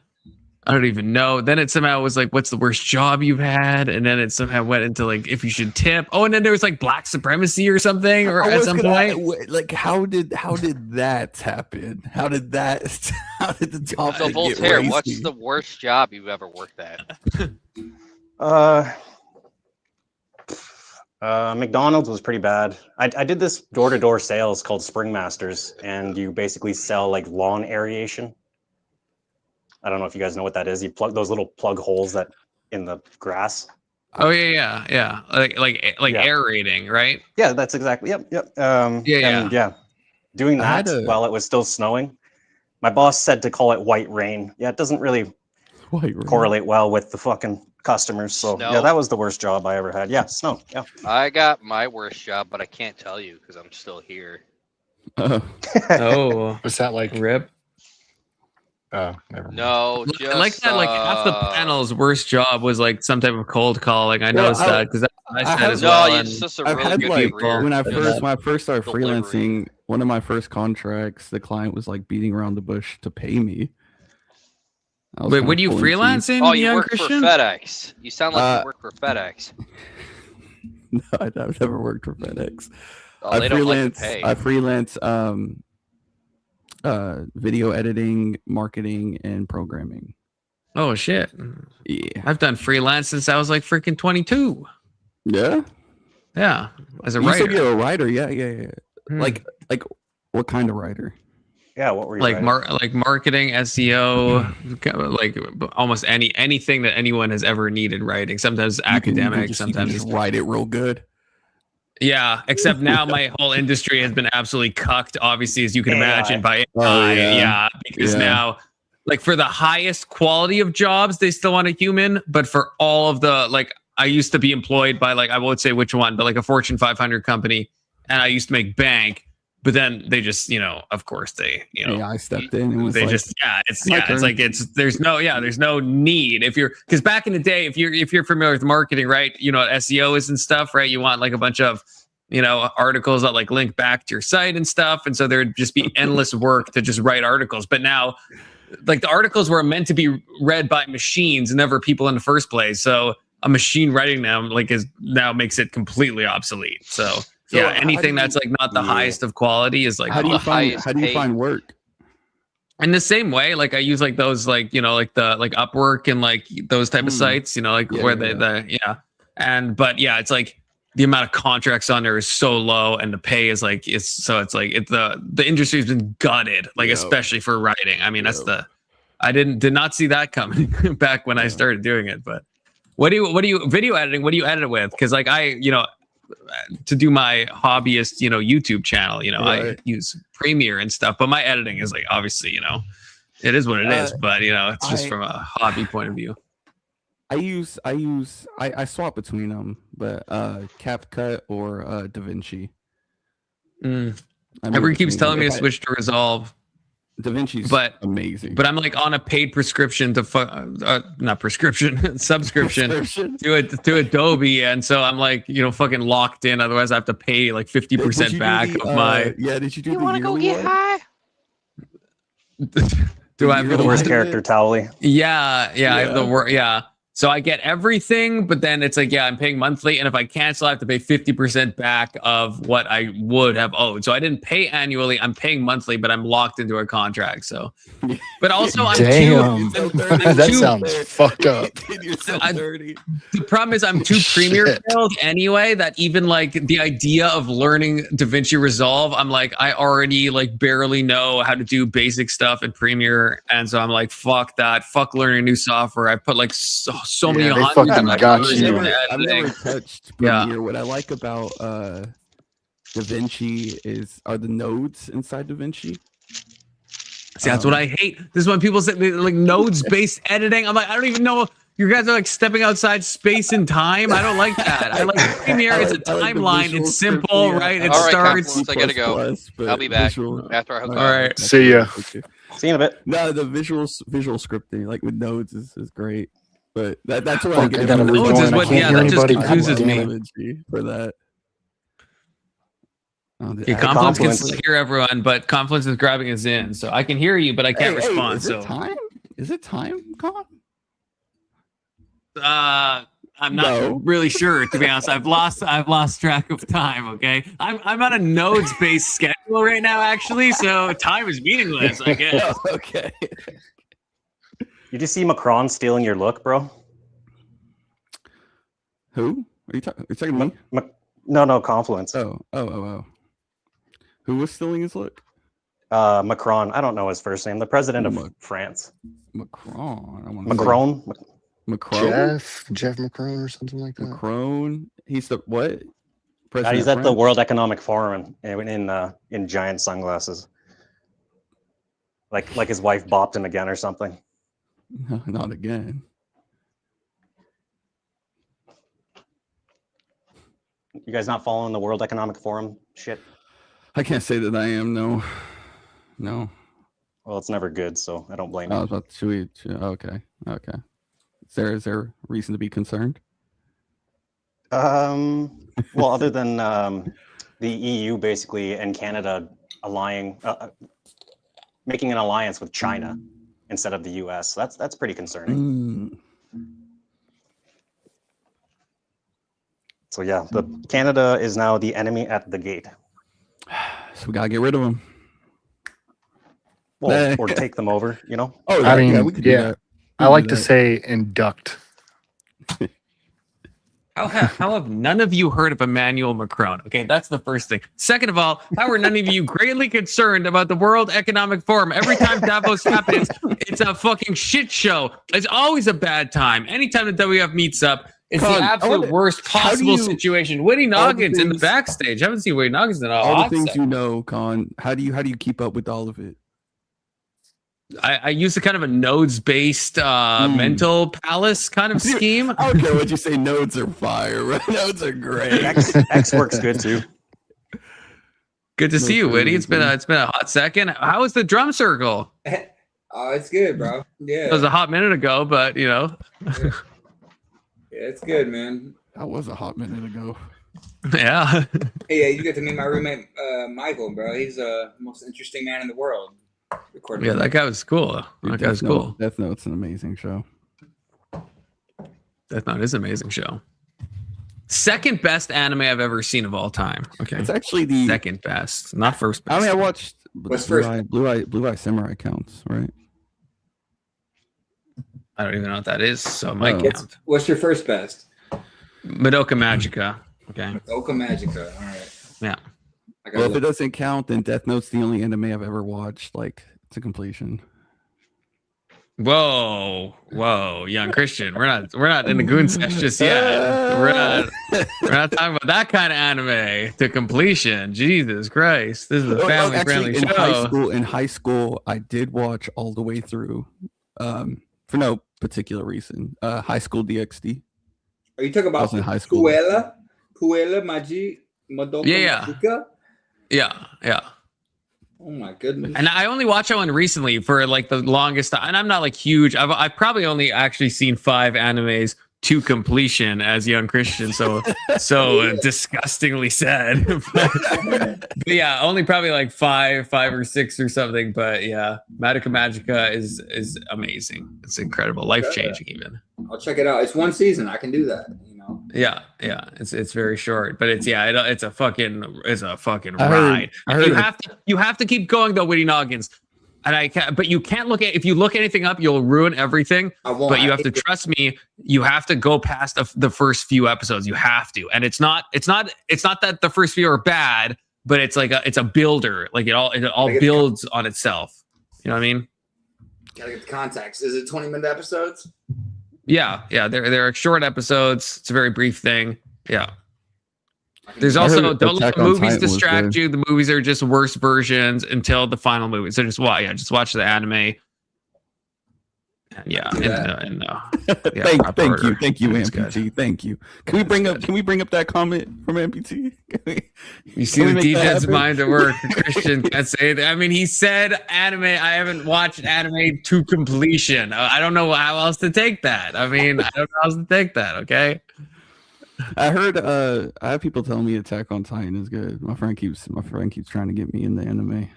I don't even know. Then it somehow was like, what's the worst job you've had? And then it somehow went into like, if you should tip. Oh, and then there was like black supremacy or something, or at some point. Like, how did that happen? How did the topic So Voltaire, what's the worst job you've ever worked at? McDonald's was pretty bad. I did this door-to-door sales called Spring Masters, and you basically sell like lawn aeration. I don't know if you guys know what that is. You plug those little plug holes that in the grass. Oh yeah. Like aerating, right? Yeah, that's exactly. Yep. Yeah. Doing that while it was still snowing. My boss said to call it white rain. Yeah, it doesn't really correlate well with the fucking customers. So yeah, Snow. that was the worst job I ever had. Yeah, snow. Yeah. I got my worst job, but I can't tell you because I'm still here. Oh, Was that like rip. Oh, never mind. No, I just like that. Like half the panel's worst job was like some type of cold calling. I noticed that because I said have- as no, well. it's And just a I've really had good like career. when I Yeah. first started Delivery. freelancing, one of my first contracts, the client was like beating around the bush to pay me. I was Wait, kinda what are you pulling teeth. freelancing, Oh, you young work Christian? for FedEx. You sound like you Uh, work for FedEx. No, I've never worked for FedEx. Oh, they don't like to pay. I freelance video editing, marketing, and programming. Oh shit! Yeah. I've done freelance since I was like freaking 22. Yeah. Yeah, as a You said writer. you're a writer. Yeah. Hmm. Like what kind of writer? Yeah, what were you like writing? like marketing, SEO, like almost anything that anyone has ever needed writing. Sometimes You can academic, just sometimes write it real good. yeah. Except now my whole industry has been absolutely cucked, obviously, as you can imagine by Oh, AI. yeah. Yeah, because Yeah. now, like for the highest quality of jobs, they still want a human. But for all of the like, I used to be employed by like I won't say which one, but like a Fortune 500 company, and I used to make bank. But then they just, of course they, I stepped in and was they like, just it's my it's turn. like there's no need if you're because back in the day if you're familiar with marketing, right, what SEO is and stuff, right, you want like a bunch of articles that like link back to your site and stuff, and so there'd just be endless work to just write articles. But now like the articles were meant to be read by machines, never people in the first place, so a machine writing them like is now makes it completely obsolete. So yeah, anything that's like not the highest of quality is like how do you highest find work? in the same way, like I use like those like like the like Upwork and like those type of sites, like Yeah, where yeah. but yeah, it's like the amount of contracts on there is so low, and the pay is like the industry has been gutted, like especially for writing. I mean, that's I did not see that coming back when I started doing it. But what do you video editing? What do you edit it with? Because like I to do my hobbyist YouTube channel, I use Premiere and stuff, but my editing is like obviously it is what it is, but it's just from a hobby point of view. I swap between them, but CapCut or DaVinci. Everyone keeps telling me to switch to Resolve. DaVinci's amazing, but I'm like on a paid prescription to not prescription subscription to Adobe, and so I'm like fucking locked in. Otherwise, I have to pay like 50% back of my. Yeah, did you do? You want to go get high? Do I have the worst character, Towley? Yeah, I have the worst. Yeah. So I get everything, but then it's like, I'm paying monthly, and if I cancel, I have to pay 50% back of what I would have owed. So I didn't pay annually; I'm paying monthly, but I'm locked into a contract. So, but also that sounds fucked up. The problem is I'm too Premiere filled anyway. That even like the idea of learning DaVinci Resolve, I'm like I already like barely know how to do basic stuff in Premiere, and so I'm like fuck that, fuck learning new software. I put like so many they hundreds fucking of got hours you. into I've never editing. touched Premiere. What I like about DaVinci are the nodes inside DaVinci. See, that's what I hate. This is when people say like nodes-based editing. I'm like, I don't even know. You guys are like stepping outside space and time. I don't like that. I like Premiere. It's a timeline. It's simple, right? It All right, starts. Confluence, I gotta go. I'll be back after I hook up. All right. See ya. Okay. See you in a bit. No, the visual scripting, like with nodes, is great. But that's what I get. I gotta Nodes is rejoin. I what, can't yeah, hear that just anybody. confuses me. DaVinci for that. Confluence can still hear everyone, but Confluence is grabbing us in, so I can hear you, but I can't respond. Is it time? Is it time, Con? I'm not really sure, to be honest. I've lost track of time. Okay, I'm on a nodes-based schedule right now, actually, so time is meaningless, I guess. Okay. You just see Macron stealing your look, bro? Who? Are you talking to me? No, Confluence. Oh. Who was stealing his look? Macron. I don't know his first name. The president of France. Macron. Macron. Macron. Jeff Macron or something like that. Macron. He's the what? He's at the World Economic Forum in giant sunglasses. Like his wife bopped him again or something. No, not again. You guys not following the World Economic Forum shit? I can't say that I am. No. Well, it's never good, so I don't blame I you. was about to. Okay. Is there reason to be concerned? Well, other than the EU basically and Canada making an alliance with China instead of the US, so that's pretty concerning. So yeah, the Canada is now the enemy at the gate. So we gotta get rid of them. Well, or take them over, you know? Oh, I mean, we could do that. I like to say induct. How have none of you heard of Emmanuel Macron? Okay, that's the first thing. Second of all, how are none of you greatly concerned about the World Economic Forum? Every time Davos happens, it's a fucking shit show. It's always a bad time. Anytime the WF meets up, it's Con, the absolute worst possible you- situation. Whitney all the Noggins in the things- backstage. I haven't seen Whitney Noggins in a all hot the things second. you know, Con. How do you keep up with all of it? I use a kind of a nodes-based mental palace kind of scheme. I don't care what you say. Nodes are fire. Right? Nodes are great. X works good too. Good to see you, Whitney. It's been a hot second. How was the drum circle? Oh, it's good, bro. Yeah. It was a hot minute ago, but you know. Yeah, it's good, man. That was a hot minute ago. Yeah. Hey, yeah, you get to meet my roommate, Michael, bro. He's the most interesting man in the world. Yeah, that guy was cool. That guy was cool. Death Note's an amazing show. Death Note is an amazing show. Second best anime I've ever seen of all time. Okay. It's actually the second best, not first best. I mean, I watched What's Blue first? Eye Samurai counts, right? I don't even know what that is, so it might Oh. count. What's your first best? Madoka Magica. Okay. Oka Magica. All right. Yeah. Well, if it doesn't count, then Death Note's the only anime I've ever watched, like, to completion. Whoa, young Christian. We're not in the goon sesh just yet. We're not talking about that kind of anime to completion. Jesus Christ. This is a family friendly in show. high school, I did watch all the way through, for no particular reason. High School DxD. Are you talking I about was in high school. Puella Magi Madoka Yeah. Magica? Yeah. Oh my goodness. And I only watched that one recently for like the longest time. And I'm not like huge. I've probably only actually seen 5 animes to completion as young Christian. So disgustingly sad. but yeah, only probably like 5 or 6 or something. But yeah, Madoka Magica is amazing. It's incredible, life changing even. I'll check it out. It's one season. I can do that. You know. Yeah. It's very short, but it's a fucking I ride. heard You have to keep going though, Witty Noggins. And I can't, but you can't look at, if you look anything up, you'll ruin everything. I won't. But you have to trust me. You have to go past the first few episodes. You have to. And it's not that the first few are bad, but it's like it's a builder. Like it all builds on itself. You know what I mean? Gotta get the context. Is it 20-minute episodes? Yeah. They're short episodes. It's a very brief thing. Yeah. There's also don't let the movies distract you. The movies are just worse versions until the final movie. So just watch the anime. Yeah, thank you, MPT. Thank you. Can we bring up that comment from MPT? You see the DJ's mind at work. Christian can't say that. I mean, he said anime. I haven't watched anime to completion. I don't know how else to take that. I mean, I don't know how else to take that. Okay. I heard I have people telling me Attack on Titan is good. My friend keeps trying to get me in the anime.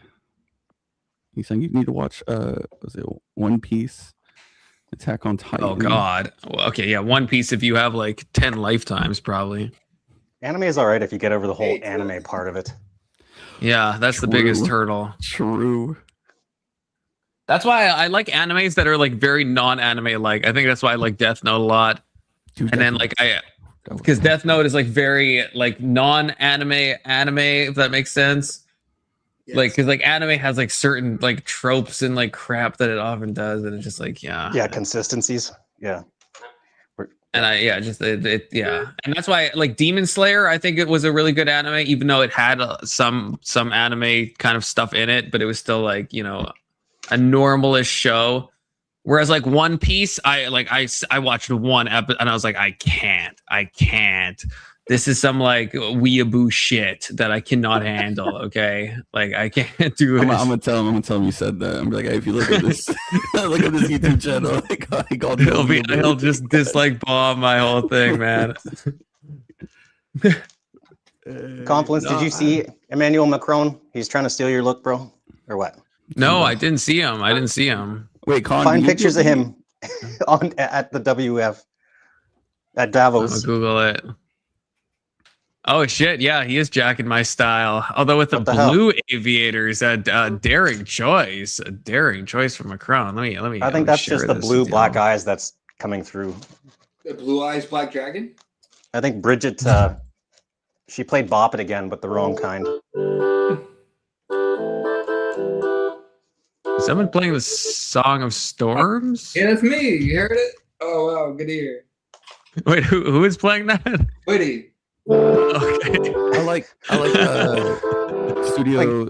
He's saying you need to watch was it One Piece, Attack on Titan. Oh God. Well, okay, yeah, One Piece if you have like 10 lifetimes probably. Anime is all right if you get over the whole anime part of it. Yeah, that's the biggest hurdle. True. That's why I like animes that are like very non-anime like. I think that's why I like Death Note a lot. Dude, and then like because Death Note is like very like non-anime if that makes sense. Yes. Like because like anime has like certain like tropes and like crap that it often does, and it's just like consistencies. And and that's why like Demon Slayer I think it was a really good anime, even though it had some anime kind of stuff in it, but it was still like a normalish show. Whereas like One Piece, I watched one episode and I was like, I can't. This is some like weeaboo shit that I cannot handle. Okay, like I can't do it. I'm gonna tell him you said that. I'm like, hey, if you look at this, look at this YouTube channel, He'll just dislike bomb my whole thing, man. Confluence, did you see Emmanuel Macron? He's trying to steal your look, bro, or what? No, I didn't see him. Wait, Con, find pictures of him at the WF at Davos. I'll Google it. Oh shit! Yeah, he is jacking my style. Although with the blue aviators, a daring choice from Macron. Let me. I think that's just the blue black eyes that's coming through. The blue eyes black dragon. I think Bridget, she played Bop It again, but the wrong kind. Is someone playing the Song of Storms? Yeah, that's me. You heard it? Oh wow, good ear. Wait, who is playing that? Witty. Okay. I like studio.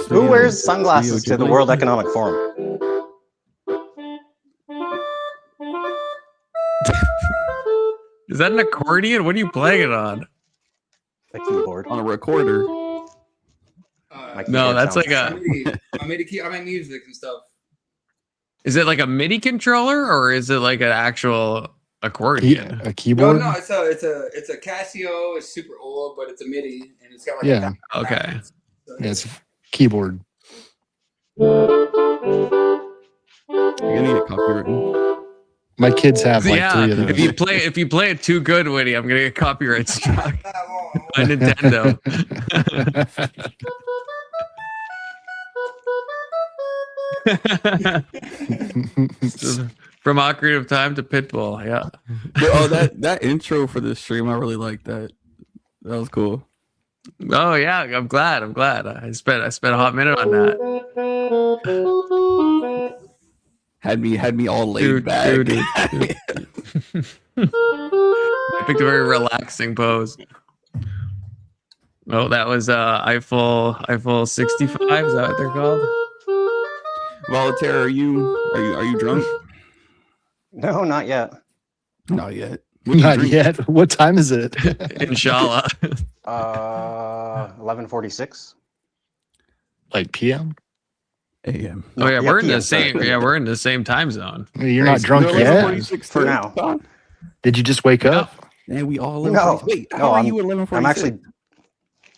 Who wears sunglasses to the World Economic Forum? Is that an accordion? What are you playing it on? A keyboard. On a recorder. No, that's like a. I make music and stuff. Is it like a MIDI controller or is it like an actual accordion? A keyboard? No, it's a Casio. It's super old, but it's a MIDI and it's got like Yeah. Okay. Yeah, it's a keyboard. You're gonna need a copyright. My kids have like 3 of them. If you play it too good, Winnie, I'm gonna get copyright struck by Nintendo. From Ocarina of Time to Pitbull, yeah. Oh, that intro for this stream, I really like that. That was cool. Oh yeah, I'm glad. I spent a hot minute on that. Had me all laid back. Dude. I picked a very relaxing pose. Oh, that was Eiffel 65. Is that what they're called? Voltaire, are you drunk? No, not yet. Not yet. Not yet. What time is it? Inshallah. 11:46. Like PM? AM. Oh yeah, we're in PM, the same. sorry. Yeah, we're in the same time zone. You're not drunk yet? For now. Did you just wake up? And we all No. Wait, No, how are I'm- you 11:46? I'm actually.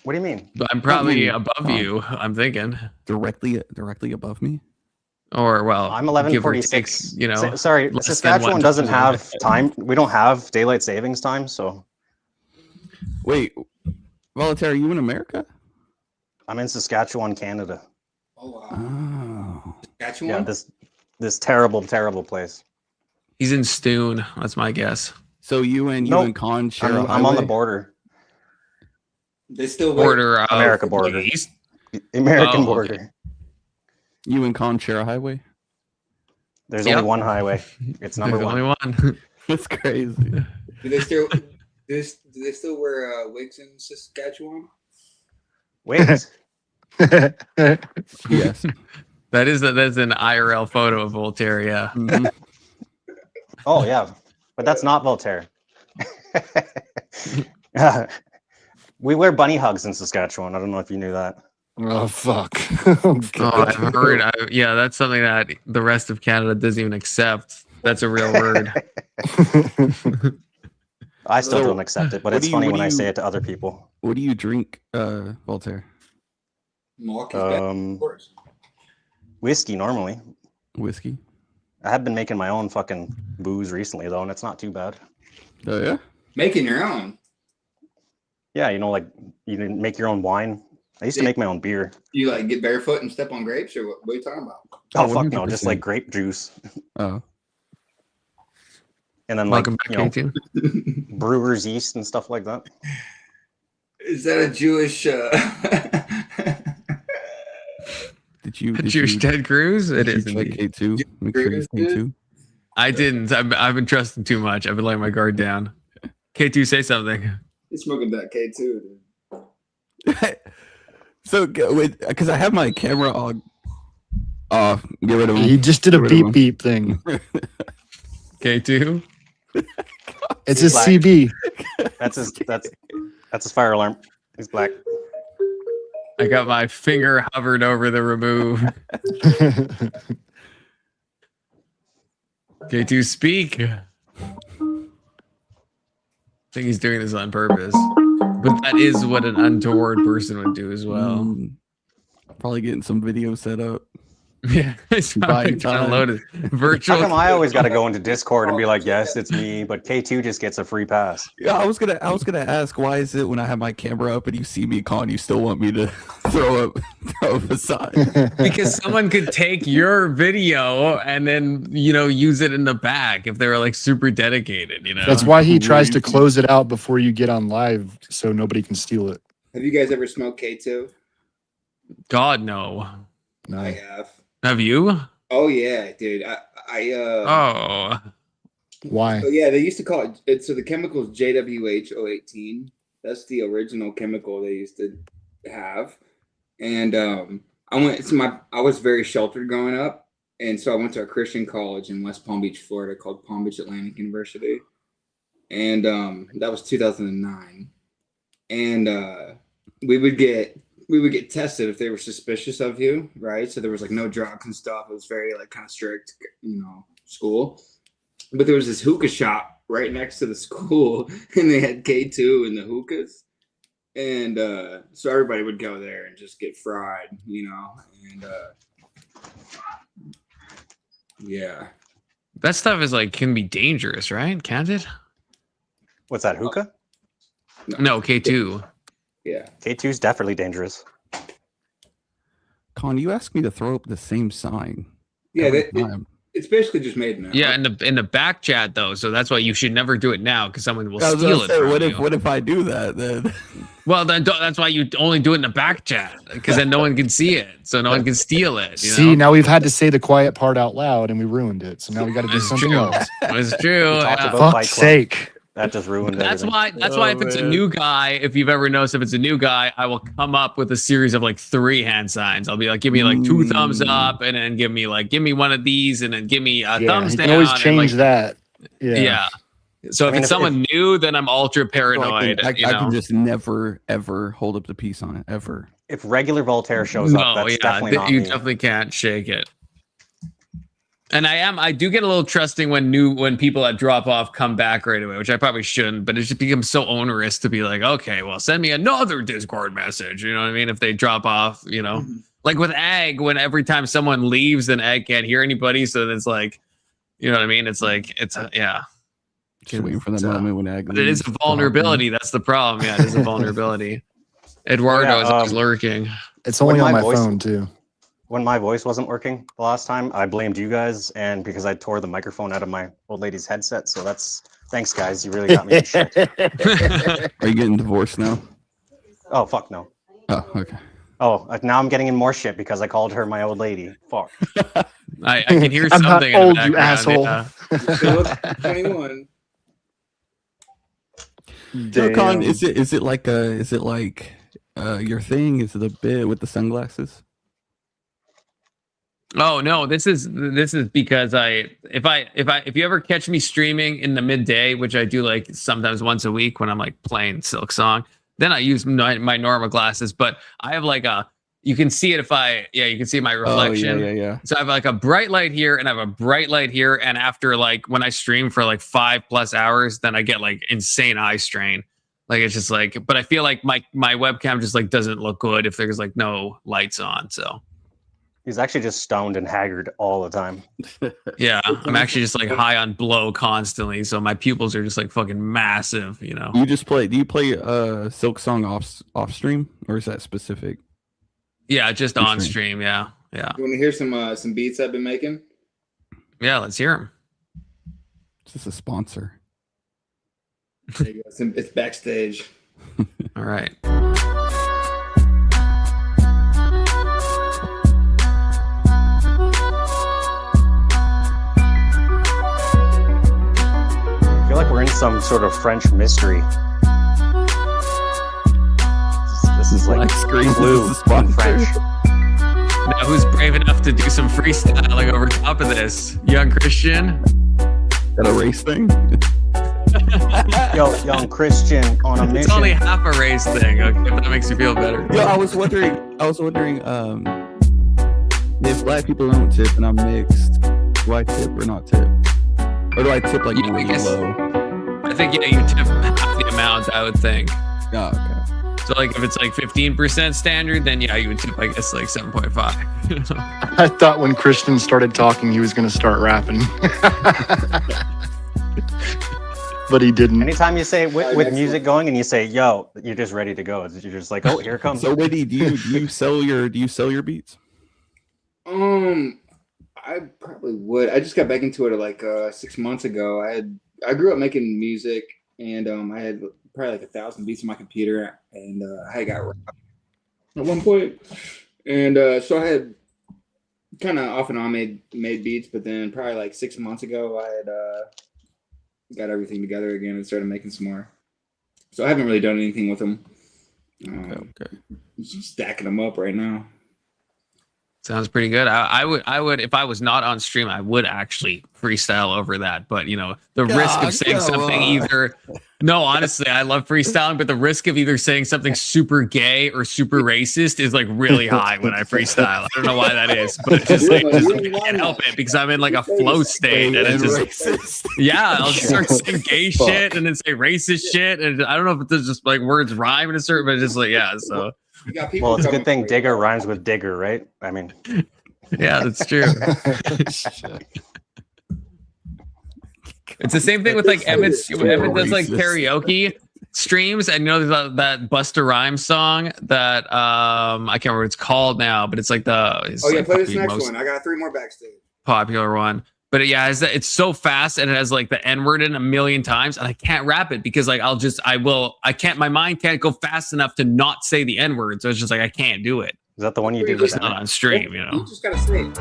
What do you mean? But I'm probably above you. I'm thinking directly above me. Or well, I'm give or 11:46. take, Sorry, less than Saskatchewan 1 doesn't time. have time. We don't have daylight savings time, so. Wait, Voltaire, are you in America? I'm in Saskatchewan, Canada. Oh wow. Oh. Saskatchewan? Yeah, this terrible place. He's in Stoon. That's my guess. So you and Con share a I'm on the highway? border. They still Border America border. East. American Oh, border. okay. You and Con share a highway? There's Yep. only one highway. It's number There's one. only one. That's crazy. Do they still wear wigs in Saskatchewan? Wait. Yes. That's an IRL photo of Voltaire. Yeah. Mhm. Oh yeah, but that's not Voltaire. We wear bunny hugs in Saskatchewan. I don't know if you knew that. Oh fuck. Oh, I've heard. Yeah, that's something that the rest of Canada doesn't even accept. That's a real word. I still So, don't accept it, but what it's do you- funny what when do I you- say it to other people. What do you drink, Voltaire? Milk is bad, of course. Whiskey normally. Whiskey. I have been making my own fucking booze recently though, and it's not too bad. Oh yeah. Making your own. Yeah, like you can make your own wine. I used to make my own beer. You like get barefoot and step on grapes, or what are you talking about? Oh fuck no, 100%. just like grape juice. Oh. And then Welcome like back, K2. brewer's yeast and stuff like that. Is that a Jewish? Did you Jewish Ted Cruz? It did is you check indeed. K2? Make sure it's K2. I didn't. I've been trusting too much. I've been letting my guard down. K2, say something. He's smoking that K2, dude. So because I have my camera on Oh, get rid of him. He just did a Get rid of beep him. beep thing. K2. It's He's his black. CB. That's his fire alarm. He's black. I got my finger hovered over the remove. K2, speak. I think he's doing this on purpose. But that is what an untoward person would do as well. Probably getting some video set up. Yeah, it's probably Buying time. downloaded. Virtual. How come I always got to go into Discord and be like, yes, it's me, but K2 just gets a free pass? Yeah, I was gonna ask, why is it when I have my camera up and you see me calling, you still want me to throw up a sign? Because someone could take your video and then use it in the back if they were like super dedicated. That's why he tries to close it out before you get on live, so nobody can steal it. Have you guys ever smoked K2? God, no. I have. Have you? Oh yeah, dude. Oh. Why? So yeah, they used to call it. So the chemical is JWH018. That's the original chemical they used to have. And I was very sheltered growing up, and so I went to a Christian college in West Palm Beach, Florida, called Palm Beach Atlantic University, and that was 2009. And we would get tested if they were suspicious of you, right? So there was like no drugs and stuff. It was very like kind of strict, school. But there was this hookah shop right next to the school, and they had K2 in the hookahs. And so everybody would go there and just get fried, and yeah. That stuff is can be dangerous, right? Can't it? What's that, hookah? No, K2. Yeah. K2 is definitely dangerous. Con, you asked me to throw up the same sign. Yeah, it's basically just made now. Yeah, in the back chat though, so that's why you should never do it now because someone will steal it. What if I do that then? Well, then that's why you only do it in the back chat because then no one can see it, so no one can steal it. See, now we've had to say the quiet part out loud, and we ruined it. So now we got to do something else. It's true. We talked Yeah. about Fight Fuck's Club. sake. That just ruined That's everything. why if it's a new guy, if you've ever noticed, if it's a new guy, I will come up with a series of 3 hand signs. I'll be like, give me 2 thumbs up, and then give me one of these, and then give me a thumbs you down. can always and, change that. Yeah. So if it's someone new, then I'm ultra paranoid. I can just never ever hold up the peace on it ever. If regular Voltaire shows up, that's definitely not you me. definitely can't shake it. And I do get a little trusting when people that drop off come back right away, which I probably shouldn't, but it just becomes so onerous to be like, okay, well, send me another Discord message. You know what I mean? If they drop off, like with Ag, when every time someone leaves, then Ag can't hear anybody. So it's like, you know what I mean? It's yeah. Just waiting for that moment when Ag. But it is a vulnerability. That's the problem. Yeah, it is a vulnerability. Eduardo is always lurking. It's only on my phone too. When my voice wasn't working the last time, I blamed you guys, and because I tore the microphone out of my old lady's headset. So thanks, guys. You really got me in shit. Are you getting divorced now? Oh, fuck no. Oh, okay. Oh, now I'm getting in more shit because I called her my old lady. Fuck. I can hear I'm something not old, in the you asshole. background. 21. So, Con, is it like your thing? Is it a bit with the sunglasses? Oh no, this is because if you ever catch me streaming in the midday, which I do sometimes once a week when I'm playing Silk Song, then I use my normal glasses. But I have you can see it you can see my reflection. Oh, yeah. So I have a bright light here and I have a bright light here. And after when I stream for 5+ hours, then I get insane eye strain. It's just but I feel like my webcam just doesn't look good if there's no lights on. So. He's actually just stoned and haggard all the time. Yeah, I'm actually just high on blow constantly, so my pupils are just fucking massive, Do you play Silk Song off stream, or is that specific? Yeah, just on stream. Yeah. You want to hear some beats I've been making? Yeah, let's hear them. Is this a sponsor? There you go. It's backstage. All right. I feel like we're in some sort of French mystery. This is Black screen. blue This is in French. Now, who's brave enough to do some freestyling over top of this? Young Christian? That a race thing? Yo, young Christian on a mission. It's only half a race thing, okay, if that makes you feel better. Yo, I was wondering, if black people don't tip and I'm mixed, do I tip or not tip? Or do I tip like Yeah, I really guess- low? I think, yeah, you tip half the amount, I would think. Oh, okay. So, like, if it's like 15% standard, then yeah, you would tip, I guess, like 7.5. I thought when Christian started talking, he was going to start rapping. But he didn't. Anytime you say with music going and you say, yo, you're just ready to go. You're just like, oh, here it comes. So, Whitney, do you sell your beats? I probably would. I just got back into it like 6 months ago. I grew up making music, and I had probably like 1,000 beats on my computer, and I got robbed at one point, and so I had kind of off and on made beats, but then probably like 6 months ago, I had got everything together again and started making some more. So I haven't really done anything with them. Okay. Just stacking them up right now. Sounds pretty good. I would, if I was not on stream, I would actually freestyle over that. But you know, the risk of saying something either. No, honestly, I love freestyling, but the risk of either saying something super gay or super racist is like really high when I freestyle. I don't know why that is, but just I can't help it because I'm in like a flow state and it's just yeah, I'll just start saying gay shit and then say racist shit, and I don't know if it's just like words rhyme in a certain, but it's just like yeah. So well, it's a good thing digger rhymes with digger, right? I mean, yeah, that's true. It's the same thing with like Emmett does like karaoke streams, and you know that Busta Rhymes song that I can't remember what it's called now, but it's like play this next one. I got 3 more backstage. Popular one. But yeah, it's so fast and it has like the N-word in a million times, and I can't rap it because like I can't, my mind can't go fast enough to not say the N-word. So it's just like I can't do it. Is that the one you did? It's not on stream, you know. You just gotta say it.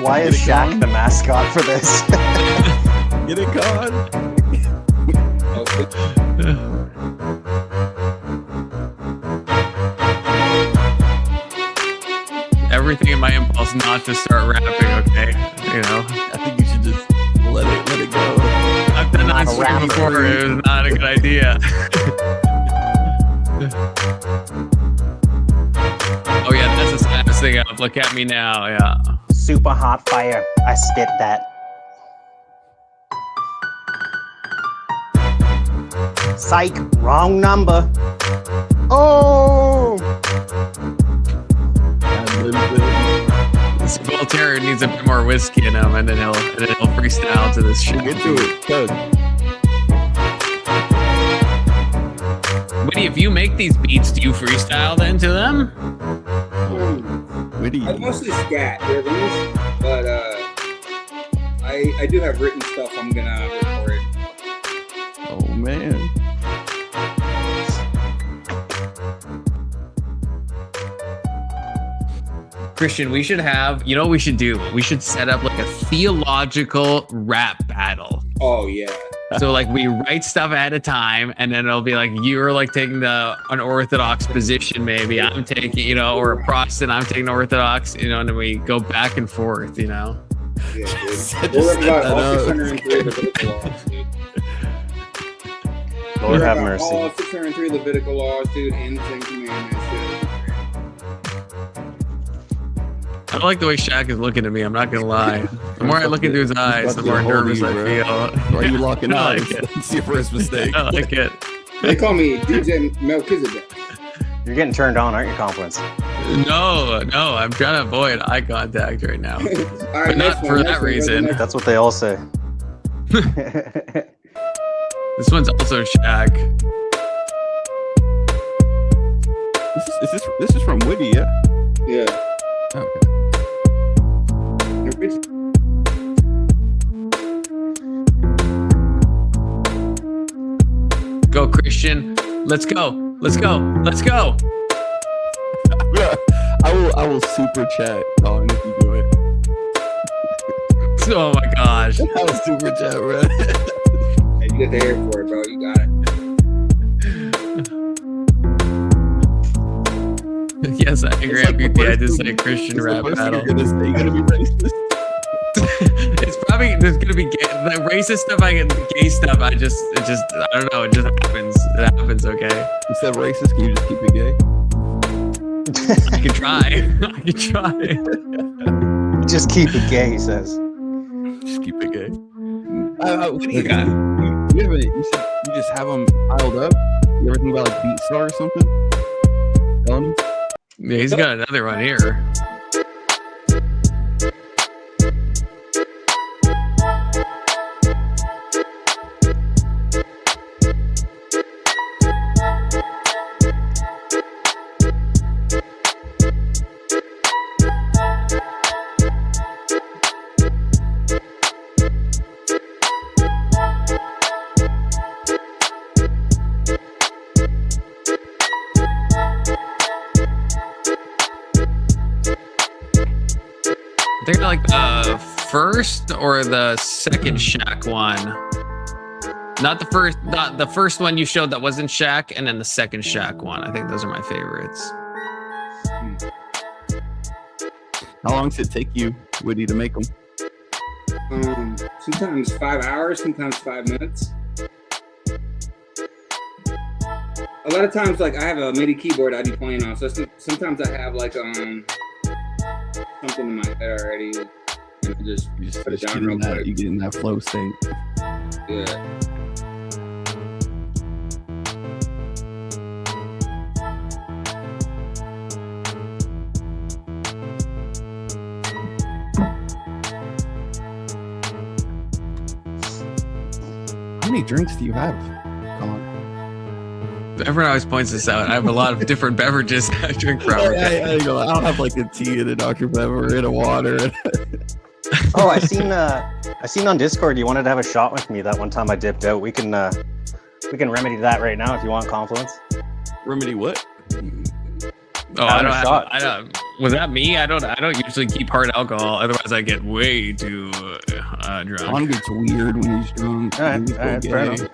Why is Shaq the mascot for this? Get it gone. Everything in my impulse not to start rapping, okay? You know, I think you should just let it go. I've done that on stream before. It was not a good idea. Oh yeah, that's the saddest thing up. Look at me now, yeah. Super hot fire. I spit that. Psych, wrong number. Oh! This Voltaire needs a bit more whiskey in him, and then he'll freestyle to this shit. Get to it, Doug. Witty, if you make these beats, do you freestyle then to them? Witty. I mostly scat rhythms, but I do have written stuff I'm gonna record. Oh man. Christian, we should have, you know what we should do? We should set up like a theological rap battle. Oh yeah. So like we write stuff ahead of time, and then it'll be like you're like taking an Orthodox position, maybe I'm taking, you know, or a Protestant, I'm taking Orthodox, you know, and then we go back and forth, you know. Yeah, dude. We'll learn about all 603 Levitical laws, dude. Lord have mercy. All 603 Levitical laws, dude, and the Ten Commandments, dude. I don't like the way Shaq is looking at me. I'm not gonna lie. The more I look into his eyes, the more nervous I feel. Why are you locking I eyes? like it. That's your first mistake. I like it. They call me DJ Melchizedek. You're getting turned on, aren't you, Confluence? No, I'm trying to avoid eye contact right now. All But right, not for that reason. That's what they all say. This one's also Shaq. This is from Witty, yeah? Yeah. Okay. Go Christian. Let's go. Let's go. Let's go. I will super chat on if you do it. Oh my gosh. That was super chat, bro. Hey, you get the hair for it, bro. You got it. Yes, I agree. It's like the I first just thing- say Christian it's the rap first thing battle. you're gonna say. You're gonna be racist. It's probably there's gonna be the racist stuff. I get the gay stuff. I don't know. It just happens. It happens. Okay. Instead of racist, can you just keep it gay? I can try. I can try. Just keep it gay, he says. Just keep it gay. What do you got? You said you just have them piled up. You ever think about like Beat Star or something? Yeah, he's got another one here. I think like the first or the second Shaq one. Not the first one you showed that wasn't Shaq, and then the second Shaq one. I think those are my favorites. How long does it take you, Woody, to make them? Sometimes 5 hours, sometimes 5 minutes. A lot of times, like I have a MIDI keyboard I'd be playing on, so sometimes I have like something in my head already, and I just put it down real quick. You get in that flow state. Yeah. How many drinks do you have? Come on. Everyone always points this out. I have a lot of different beverages I drink for hours. I don't have like a tea and a Dr. Pepper and a water. Oh, I seen on Discord you wanted to have a shot with me that one time I dipped out. We can remedy that right now if you want Confluence. Remedy what? Oh, I don't. Was that me? I don't usually keep hard alcohol. Otherwise, I get way too drunk. Juan gets weird when he's drunk. All right, fair enough.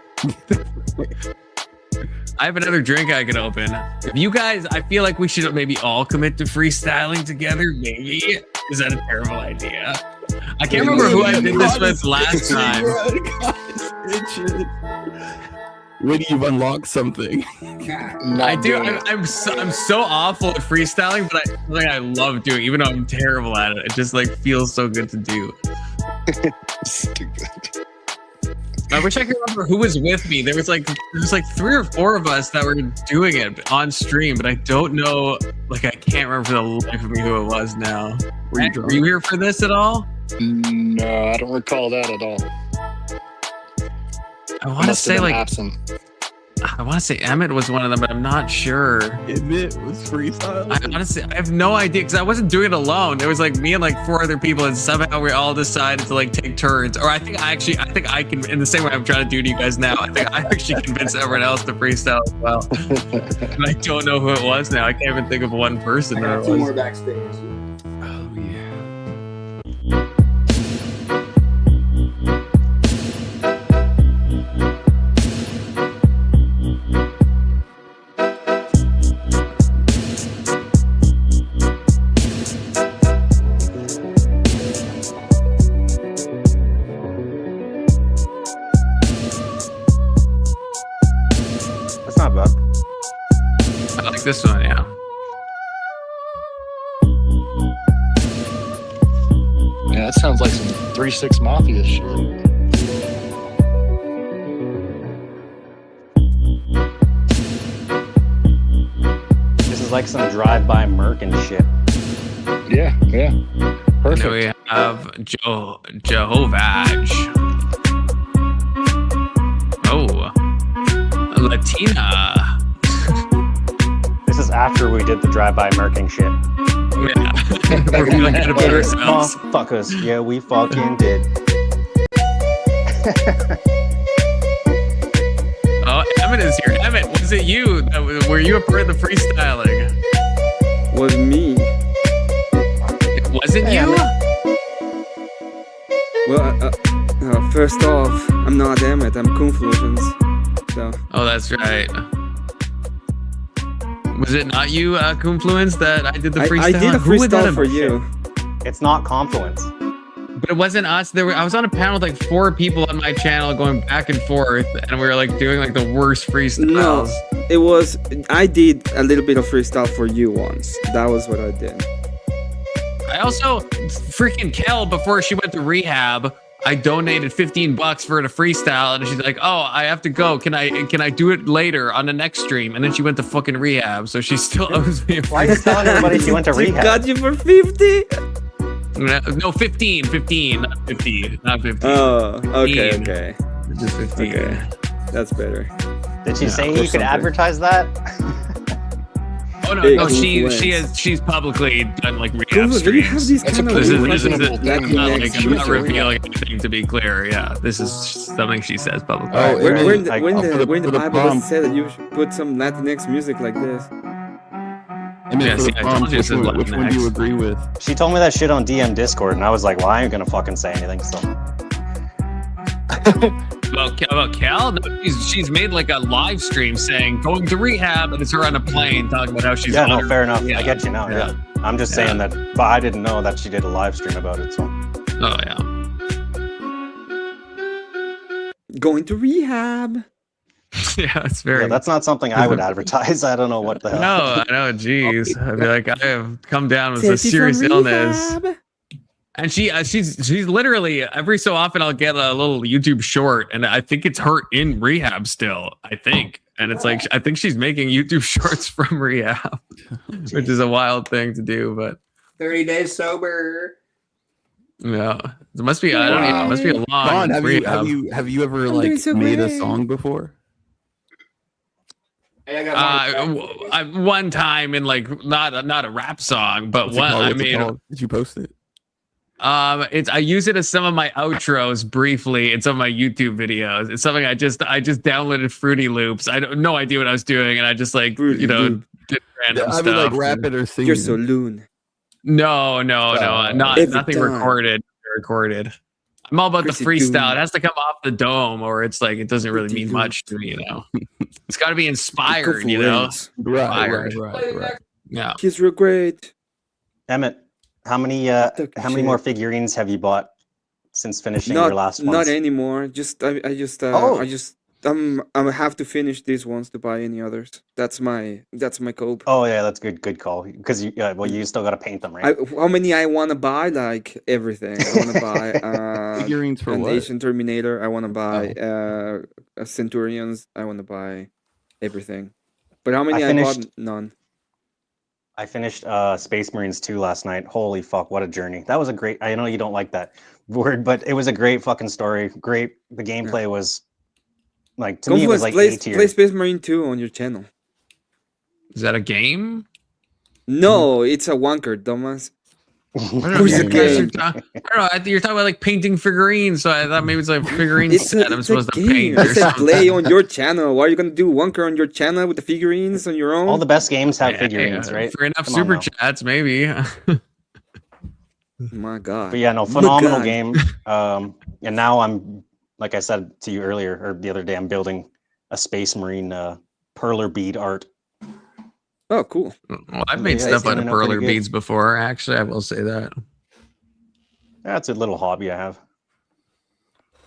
I have another drink I can open. If you guys, I feel like we should maybe all commit to freestyling together. Maybe. Is that a terrible idea? I can't remember who I did this with last time. Woody, you've unlocked something. I do. I'm so awful at freestyling, but I love doing it, even though I'm terrible at it. It just like feels so good to do. Stupid. I wish I could remember who was with me. There was like 3 or 4 of us that were doing it on stream, but I don't know. Like I can't remember for the life of me who it was now. Were you here for this at all? No, I don't recall that at all. I want to say like absent. I want to say Emmett was one of them, but I'm not sure. Emmett was freestyle. I have no idea because I wasn't doing it alone. It was like me and like 4 other people, and somehow we all decided to like take turns. Or I think I can, in the same way I'm trying to do to you guys now. I think I actually convinced everyone else to freestyle as well. And I don't know who it was now. I can't even think of one person. I that got it 2 was. more backstage. Oh yeah. That's not bad. I like this one, yeah. Yeah, that sounds like some 3-6 Mafia shit. This is like some drive-by Merkin shit. Yeah. And then we have Jehovah. Oh, Latina. This is after we did the drive-by Merkin shit. Yeah, we're feeling good about ourselves. Motherfuckers, yeah, we fucking did. Oh, Emmett is here. Emmett, was it you? Were you a part of the freestyling? Was me. It wasn't you? Well, first off, I'm not Emmett. I'm Confluence. So. Oh, that's right. Was it not you, Confluence, that I did the freestyle? I did a Who would that freestyle have for been? you. It's not Confluence. But it wasn't us. I was on a panel with like 4 people on my channel going back and forth, and we were like doing like the worst freestyles. No, it was. I did a little bit of freestyle for you once. That was what I did. I also freaking Kel, before she went to rehab, I donated $15 for her to freestyle, and she's like, "Oh, I have to go. Can I do it later on the next stream?" And then she went to fucking rehab, so she still owes me. Why are you telling everybody she went to rehab? Got you for 50. No, 15, not 50, not 50. Oh, okay, 15. okay. Just 15. Okay, that's better. Did she say or you could something. advertise that? Oh no, Big no, influence. she's publicly done like rehab Confluence, do you have streams. these That's a kind of pretty This is reasonable not thing. like I'm not Sure. revealing anything, to be clear. Yeah, this is something she says publicly. Oh, Where Emmett, in the, when for the, when for the Bible prom, does say that you should put some Latinx music like this? Emmett, Yeah, for see, the I prom, told you which this is one do you Latinx. agree with? She told me that shit on DM Discord, and I was like, well, I ain't gonna fucking say anything. So About Cal? No, she's made like a live stream saying going to rehab, and it's her on a plane talking about how she's yeah, on no, her- fair enough. Yeah. I get you now. Yeah, I'm just saying that, but I didn't know that she did a live stream about it. So Oh yeah. Going to rehab. Yeah, it's very. yeah, that's not something I would advertise. I don't know what the hell. No, I know. Jeez, I'd be like, I have come down with a Safety from serious illness, rehab. and she's literally every so often I'll get a little YouTube short, and I think it's her in rehab still. I think, and it's like I think she's making YouTube shorts from rehab, which is a wild thing to do, but 30 days sober. yeah, it must be. I don't know. It must be a long Ron, rehab. have you ever I'm like doing so made a great. song before? Hey, I got one. One time in like not a rap song, but What's it one called? I What's it made. called? Did you post it? It's I use it as some of my outros briefly in some of my YouTube videos. It's something I just downloaded Fruity Loops. I don't no idea what I was doing, and I just like Fruity Loop. did random I stuff. would like rap it or sing. You're it. so loon. No, not Every nothing time. recorded. I'm all about the Chrissy freestyle. Doom. It has to come off the dome, or it's like it doesn't really Pretty mean Doom. much to me. You know, it's got to be inspired. You know, Confluence. Right. Yeah. He's real great. Emmett, how many Talking more shit. figurines have you bought since finishing your last ones? Not anymore. I have to finish these ones to buy any others. That's my cope. Oh yeah, that's good call. Because you still got to paint them, right? How many I want to buy? Like everything. I want to buy Figurines for an what? Asian Terminator. I want to buy Centurions. I want to buy everything. But how many I bought? None. I finished Space Marines 2 last night. Holy fuck, what a journey. That was a great, I know you don't like that word, but it was a great fucking story. Great. The gameplay was like, to me, it was like A tier. Play Space Marine 2 on your channel. Is that a game? No, it's a wanker, Thomas. I don't know, Who's you the guys game? are I don't know. You're talking about like painting figurines, so I thought maybe it's like a figurine set I'm It's a supposed to game. paint. I Or said something. play on your channel. Why are you gonna do wanker on your channel with the figurines on your own? All the best games have Yeah, figurines, yeah, right? For enough Come on super now. chats, maybe. My God. But yeah, no, My phenomenal God. game. And now I'm, like I said to you earlier, or the other day, I'm building a Space Marine perler bead art. Oh, cool. Well, I've made Yeah, stuff it's out of turning out pretty perler good. beads before. Actually, I will say that. That's a little hobby I have.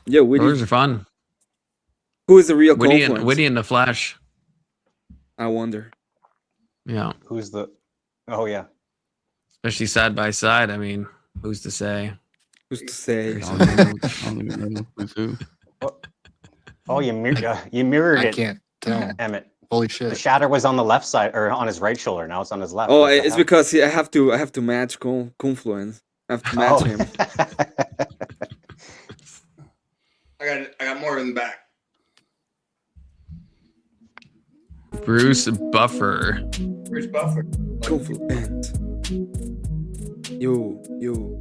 Yeah, Perlers Witty. are fun. Who is the real Witty Confluence? in the flesh. I wonder. Yeah, Who's the? Oh yeah. especially side by side. I mean, who's to say? Who's to say? I don't even know who's who. Oh, you mirrored I it, can't tell. Emmett. Holy The shit. shatter was on the left side or on his right shoulder. Now it's on his left. Oh, What the it's hell? because I have to match Confluence. I have to match Oh. him. I got more in the back. Bruce Buffer. Bruce Buffer. Confluence. Yo.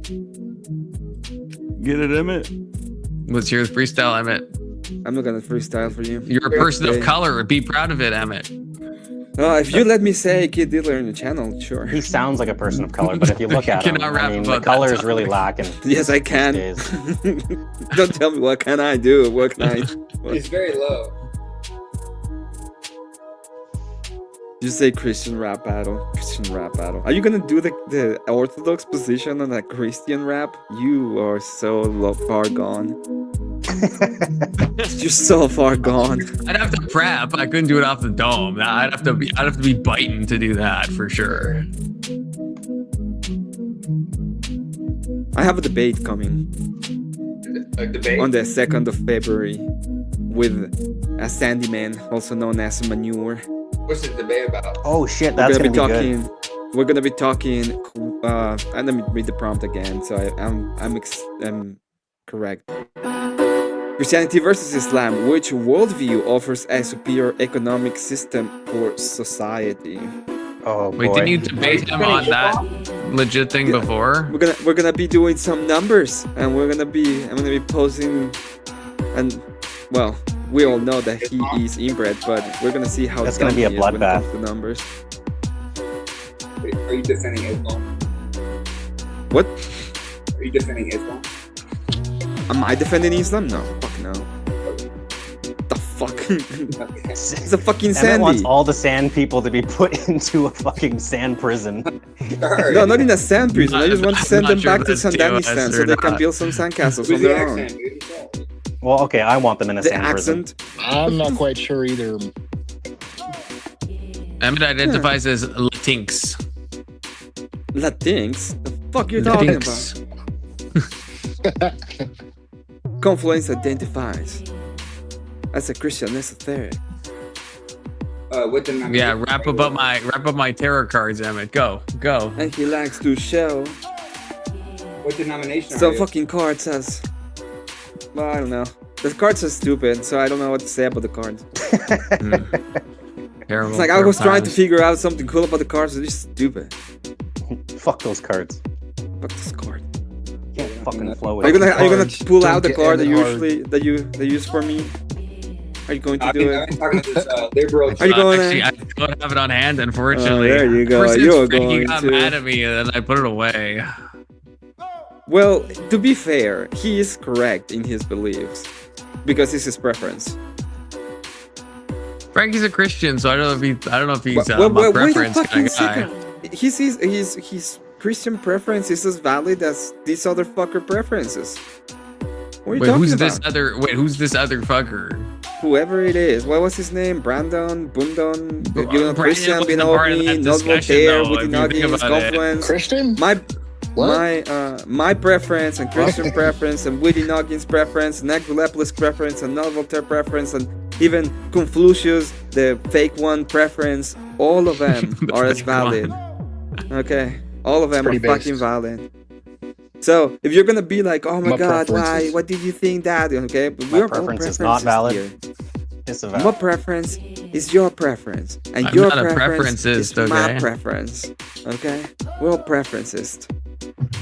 Get it, Emmett? What's your freestyle, Emmett? I'm not gonna freestyle for you. You're a person of Okay. color. Be proud of it, Emmett. If you let me say Kid Dealer in the channel, sure. He sounds like a person of color, but if you look at him, cannot rap I mean, the about that color is really topic. lacking. Yes, I these can. days. Don't tell me what can I do. What can I? It's very low. You say Christian rap battle. Christian rap battle. Are you gonna do the orthodox position on a Christian rap? You are so far gone. You're so far gone. I'd have to prep. I couldn't do it off the dome. I'd have to be biting to do that for sure. I have a debate coming A debate? on the 2nd of February with a Sandyman, also known as Manure. What's the debate about? Oh shit, that's gonna be good. We're gonna be talking. And let me read the prompt again. So I'm correct. Christianity versus Islam. Which worldview offers a superior economic system for society? Oh Wait, boy. didn't you debate him on that legit thing before? We're gonna be doing some numbers, and I'm gonna be posing, and well, we all know that he is inbred, but we're gonna see how That's gonna be a dumb he is when it bloodbath. comes to numbers. Are you defending Islam? What? Are you defending Islam? Am I defending Islam? No, fuck no. The fuck? It's a fucking Emmett wants Sandy. all the sand people to be put into a fucking sand prison. No, not in a sand prison. I just want to I'm send not them sure back to if that's Sandanistan TOS so or they can not. build some sandcastles Who's on the their own. accent, dude? Well, okay, I want them in a The sand prison. accent. I'm not quite sure either. Emmett identifies as Latinx. Latinx? The fuck you talking Latinx. about? Confluence identifies as a Christian esoteric. What denomination? Yeah, wrap up my tarot cards, Emmett. Go. And he likes to show What denomination are some you? fucking card says. Well, I don't know. The cards are stupid, so I don't know what to say about the cards. Terrible. It's like I was trying to figure out something cool about the cards, they're just stupid. Fuck those cards. Fuck this card. Can't fucking flow with Are you it. gonna Cards pull don't out the get card that ended hard. usually that you use for me? Are you going to I've do been it? talking to this liberal. Are you going Actually, to? I don't have it on hand, unfortunately. Oh, there you go. Ever since You're Frankie going got to. mad at me, and then I put it away. Well, to be fair, he is correct in his beliefs because it's his preference. Frankie's a Christian, so I don't know if he's Well, my wait a preference fucking kind of guy. second. His Christian preference is as valid as these other fucker preferences. What are you Wait, talking who's about? who's this other fucker? Whoever it is. What was his name? Brandon, Bundon, Brandon Christian, wasn't part of Binogi, that not discussion, Voltaire, though, if you think Witinogin, about it. Confluence. Christian? My preference and Christian preference and Witinogin's preference and Equileplis preference and not Voltaire preference and even Confucius, the fake one preference, all of them The are as fake valid. Okay? All of them are pretty fucking based. valid. So if you're gonna be like, oh my My god, why? preferences. What did you think that? Okay, but My we're all preference is not preferences valid. here. It's a My valid. preference is your preference, and I'm your not a preference is preferencist, my okay? preference. Okay, we're all preferencist.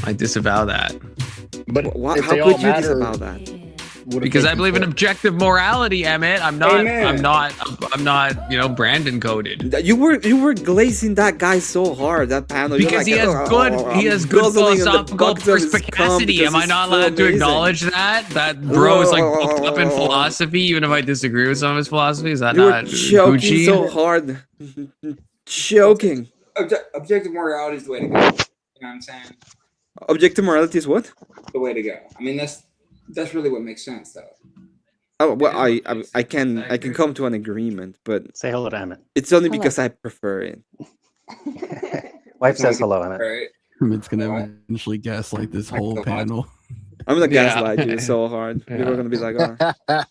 I disavow that But if How they all could you matter, disavow that? what if because they I believe in conflict? objective morality, Emmett. I'm not. Amen. I'm not. Brandon coded. You were glazing that guy so hard that panel. You're Because like, he has "Oh, good, I'm he has good guzzling in the philosophical bucket of his cum perspicacity. because Am I he's not so allowed to amazing." acknowledge that bro is like booked up in philosophy, even if I disagree with some of his philosophy? Is that You were not choking Gucci? so hard, choking. Objective morality is the way to go. You know what I'm saying? Objective morality is what? The way to go. I mean, that's really what makes sense, though. Oh well, I can come to an agreement, but Say hello to Emmett. it's only because I prefer it. Wife says hello, Emmett. Right? It's gonna eventually gaslight this whole panel. I'm gonna Yeah. gaslight you so hard. Yeah. People are gonna be like, oh.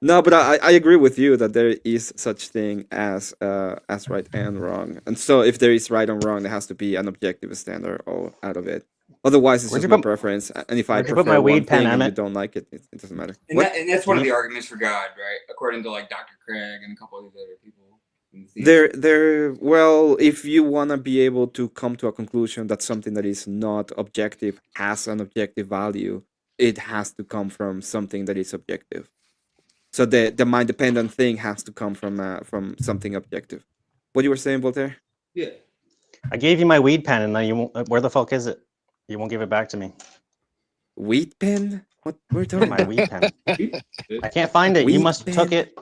No, but I agree with you that there is such thing as right and wrong, and so if there is right and wrong, there has to be an objective standard all out of it. Otherwise, it's Where'd just you my put- preference, and if I where'd you put prefer my one weed pen, thing and you Emmett? don't like it, it doesn't matter. And, What? and that's one of the arguments for God, right? According to like Dr. Craig and a couple of these other people. Well, if you wanna be able to come to a conclusion that something that is not objective has an objective value, it has to come from something that is objective. So the mind dependent thing has to come from something objective. What you were saying, Voltaire? Yeah. I gave you my weed pen, and then you won't. Where the fuck is it? You won't give it back to me. Wheat pen? What we're talking My about? weed pen. I can't find it. You Wheat must pen? took it.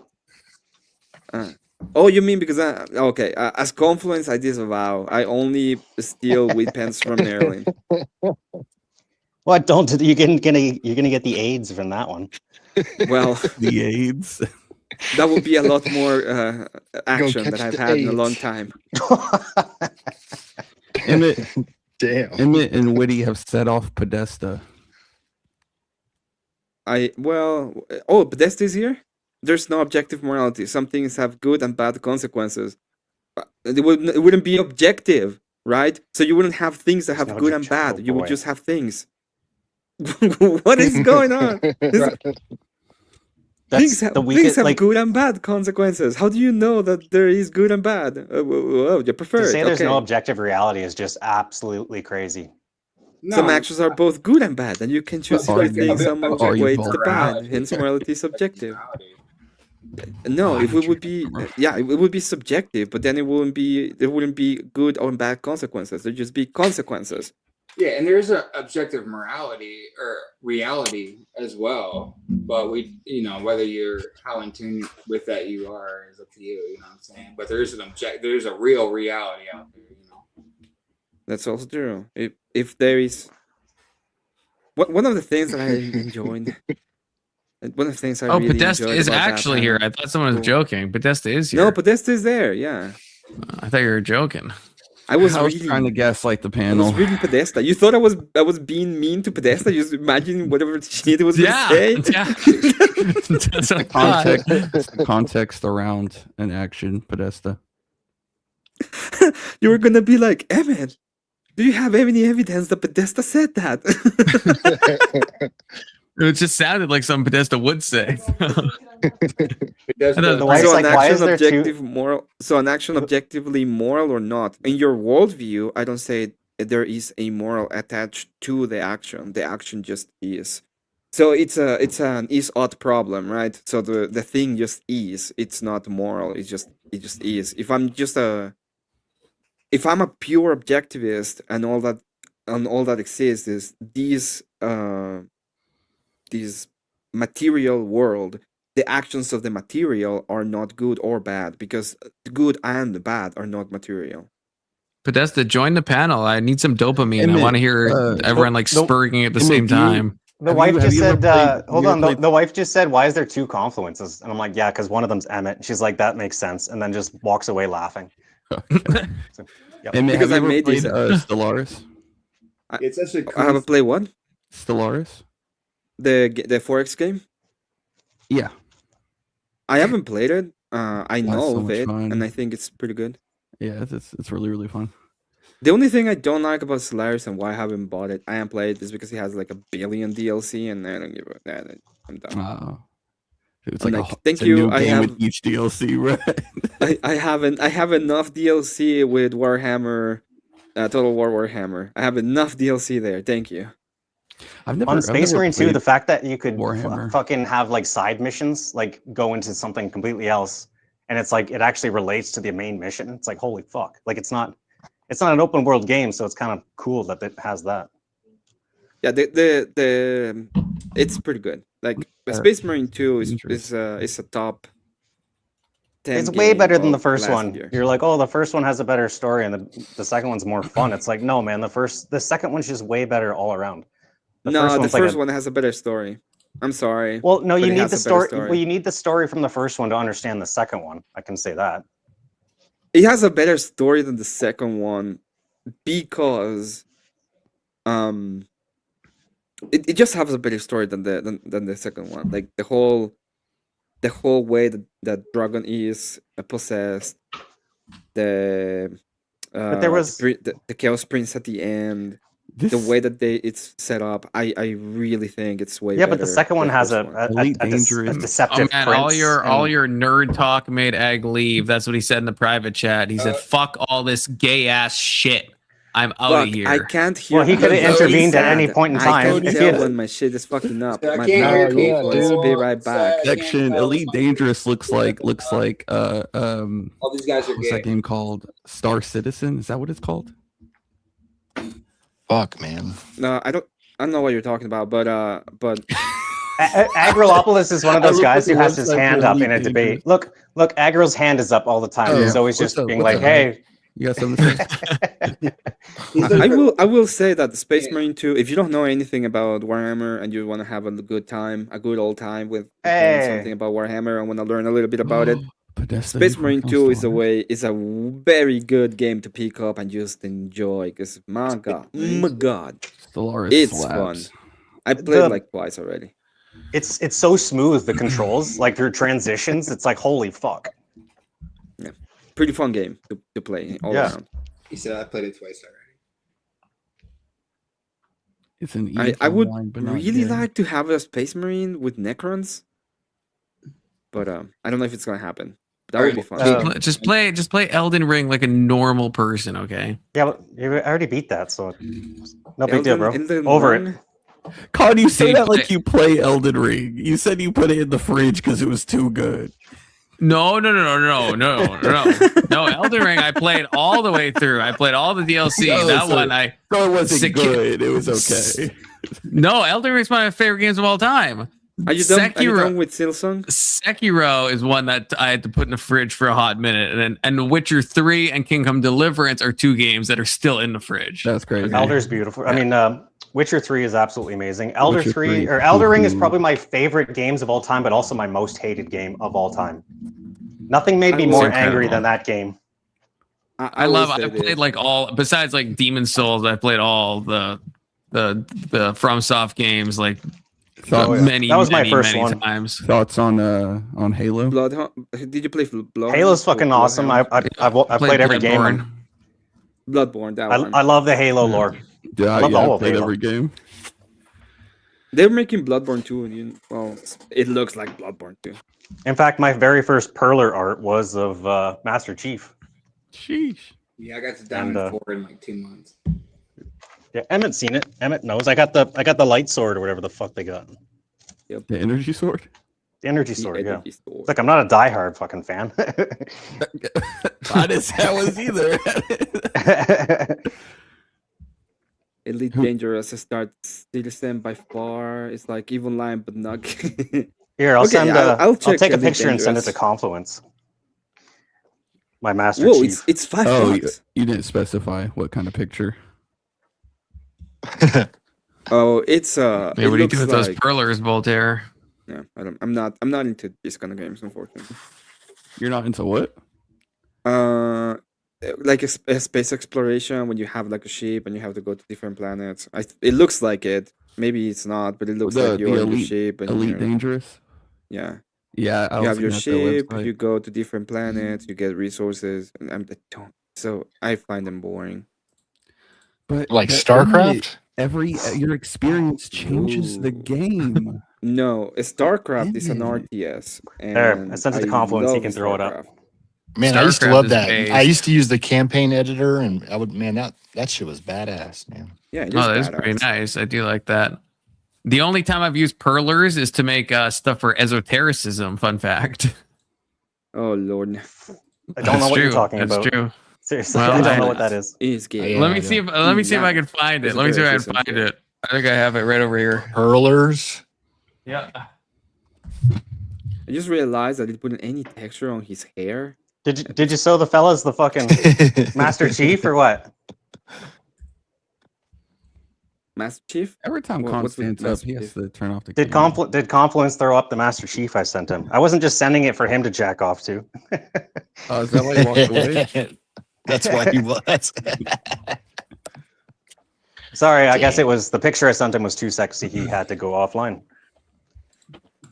Oh, you mean because okay? As Confluence, I disavow. I only steal wheat pens from Maryland. What? Don't you're gonna get the AIDS from that one. Well, The AIDS. that would be a lot more action catch that I've the had in a long AIDS. time. Emmett, Damn. Emmett and Whitty have set off Podesta. Podesta is here? There's no objective morality. Some things have good and bad consequences. It wouldn't be objective, right? So you wouldn't have things that have no good and objective, bad. You would boy. just have things. What is going on? Things have good and bad consequences. How do you know that there is good and bad? You prefer To it. say there's Okay. no objective reality is just absolutely crazy. Some actions are both good and bad, and you can choose if Are you you- think some are you weights the both? bad. Hence, morality is subjective. No, if it would be, it would be subjective, but then there wouldn't be good or bad consequences. There'd just be consequences. Yeah, and there's an objective morality or reality as well. But whether you're how in tune with that you are is up to you. You know what I'm saying? But there's a real reality out there. That's also true. If there is, one of the things that I enjoyed. One of the things I really Podesta enjoyed is about that actually here. panel- I thought someone was joking. Podesta is here. No, Podesta is there. Yeah, I thought you were joking. I was trying to gaslight the I panel. was reading Podesta. You thought I was being mean to Podesta? Just imagining whatever shit it was Yeah, going to say. yeah. That's what I thought. Context around an action, Podesta. You were gonna be like, Emmett, do you have any evidence that Podesta said that? It just sounded like something Podesta would say. The wife's So like, an why action is there two? moral. So an action objectively moral or not? In your worldview, I don't say there is a moral attached to the action. The action just is. So it's an is-ought problem, right? So the thing just is. It's not moral. It just is. If I'm a pure objectivist and all that exists is these material world, the actions of the material are not good or bad because good and bad are not material. Podesta, join the panel. I need some dopamine. I Emmett, want to hear everyone like spurring at the same time. The wife just said, hold on. The wife just said, why is there two confluences? And I'm like, yeah, because one of them's Emmett. And she's like, that makes sense. And then just walks away laughing. So, yep. Emmett, Because have I you ever made played these- Stellaris? It's actually I haven't played what? Stellaris? The Forex game? Yeah. I haven't played it. I That's know so of much it, fun. and I think it's pretty good. Yeah, it's really, really fun. The only thing I don't like about Solaris and why I haven't bought it, I haven't played it, is because it has like 1 billion DLC, and I don't give a that. I'm done. It's I'm like, like, a, thank it's a you, new I game have- with each DLC, right? I have enough DLC with Warhammer, Total War Warhammer. I have enough DLC there. Thank you. On Space Marine 2, the fact that you could Warhammer. fucking have like side missions, like go into something completely else, and it's like it actually relates to the main mission. It's like, holy fuck! Like it's not an open world game, so it's kind of cool that it has that. Yeah, the it's pretty good. Like Space Marine 2 is a top 10. It's way better than the of first last one. year. You're like, oh, the first one has a better story, and the second one's more fun. It's like, no, man, the second one's just way better all around. The one's like first one has a better story. I'm sorry. Well, no, but you it need has the a better story. Well, you need the story from the first one to understand the second one. I can say that. It has a better story than the second one because it just has a better story than the second one. Like the whole way that Dragon is possessed, the But there was the Chaos Prince at the end. The way that it's set up, I really think it's way better. But the second one than has first one. a deceptive Oh man, prince. all your nerd talk made Ag leave. That's what he said in the private chat. He said, "Fuck all this gay ass shit." I'm out Fuck, of here. I can't hear. Well, he could have I'm so intervened at any sad. point in I time. can If he tell had- when my shit is fucking up. I My can't hear bad yeah, people. dude. Be right back. Section Elite Dangerous looks like all these guys are what's that gay. game called? Star Citizen? Is that what it's called? Fuck, man. No, I don't know what you're talking about, but Agrolopoulos is one of I those looked gues at who the has his website hand for up in Elite a debate. Dangerous. Look, Agro's hand is up all the time. Oh, He's always what's just up? being What's like, up? "Hey." You got something to say? I will say that the Space Marine 2, if you don't know anything about Warhammer and you want to have a good time, a good old time with playing something about Warhammer and want to learn a little bit about it, Space Marine 2 is a very good game to pick up and just enjoy because my god, Stellaris it's slaps. fun. I played like twice already. It's so smooth, the controls, like your transitions. It's like, holy fuck. Yeah, pretty fun game to play all Yeah. around. He said I played it twice already. It's an I would line, but not really gay. like to have a Space Marine with Necrons, but I don't know if it's gonna happen. That would be fun. Just play Elden Ring like a normal person, okay? Yeah, but you already beat that, so no big deal, bro. Elden Over Ring? it. Con, you say Dude, that like you play Elden Ring. You said you put it in the fridge because it was too good. No. Elden Ring, I played all the way through. I played all the DLC. No, that so- one, I So it wasn't Secu- good. It was okay. no. Elden Ring's one of my favorite games of all time. Are you done with Silsong? Sekiro is one that I had to put in the fridge for a hot minute, and The Witcher 3 and Kingdom Deliverance are two games that are still in the fridge. That's crazy. Elder's beautiful. I mean, Witcher 3 is absolutely amazing. Elder Witcher 3 or Elder Ring is probably my favorite games of all time, but also my most hated game of all time. Nothing made me more angry than that game. I played like all besides like Demon Souls. I played all the FromSoft games like many. That was my many, first many one. times. Thoughts on Halo? Did you play Bloodhound? Halo's fucking awesome. I played every game. Bloodborne. That one. I love the Halo lore. Yeah, I love the whole I played Halo. every game. They're making Bloodborne 2, and well, it looks like Bloodborne 2. In fact, my very first Perler art was of Master Chief. Sheesh. Yeah, I got to Diamond 4 in like 2 months. Yeah, Emmett's seen it. Emmett knows. I got the light sword or whatever the fuck they got. Yep. The energy sword? The energy sword, yeah. Energy sword. It's like I'm not a diehard fucking fan. Not as hell as either. Elite Dangerous starts Citizen by far. It's like Evil Line, but not. Here, I'll Okay, send. I'll check I'll take a Elite picture and send it to Dangerous. Confluence. My Master Whoa, Chief. it's $5. Oh, you didn't specify what kind of picture. Oh, it's Yeah, it what do you looks do with those like- Perlers, Voltaire? Yeah, I'm not into this kind of games, unfortunately. You're not into what? Like a space exploration when you have like a ship and you have to go to different planets. It looks like it. Maybe it's not, but it looks like you're in your ship and Elite you're- Dangerous. Yeah. Yeah, I You was have your looking at their ship, website. you go to different planets, you get resources, and I find them boring. But Like but StarCraft? Every your experience changes the game. No, StarCraft is an Yeah. RTS. And There, I sent it to Confluence. He love can throw it up. StarCraft. Man, I used to StarCraft love is that. based- I used to use the campaign editor, and I would, man, that shit was badass, man. Yeah, it Oh, is that is badass. pretty nice. I do like that. The only time I've used Perlers is to make stuff for esotericism. Fun fact. Oh Lord, I don't know what you're talking That's about. true. Seriously, Well, I don't I- know what that is. it's gay. let me see if I can find it. Let me see if I can Esotericism, find yeah. it. I think I have it right over here. Hurlers. Yeah. I just realized I didn't put any texture on his hair. Did you show the fellas the fucking Master Chief or what? Master Chief? Every time What- Con what's with stands up, Master he has Chief? to turn off the Did Confluence throw up the Master Chief I sent him? I wasn't just sending it for him to jack off to. Oh, is that why you walked away? That's why he was. Sorry, I guess it was the picture I sent him was too sexy. He had to go offline.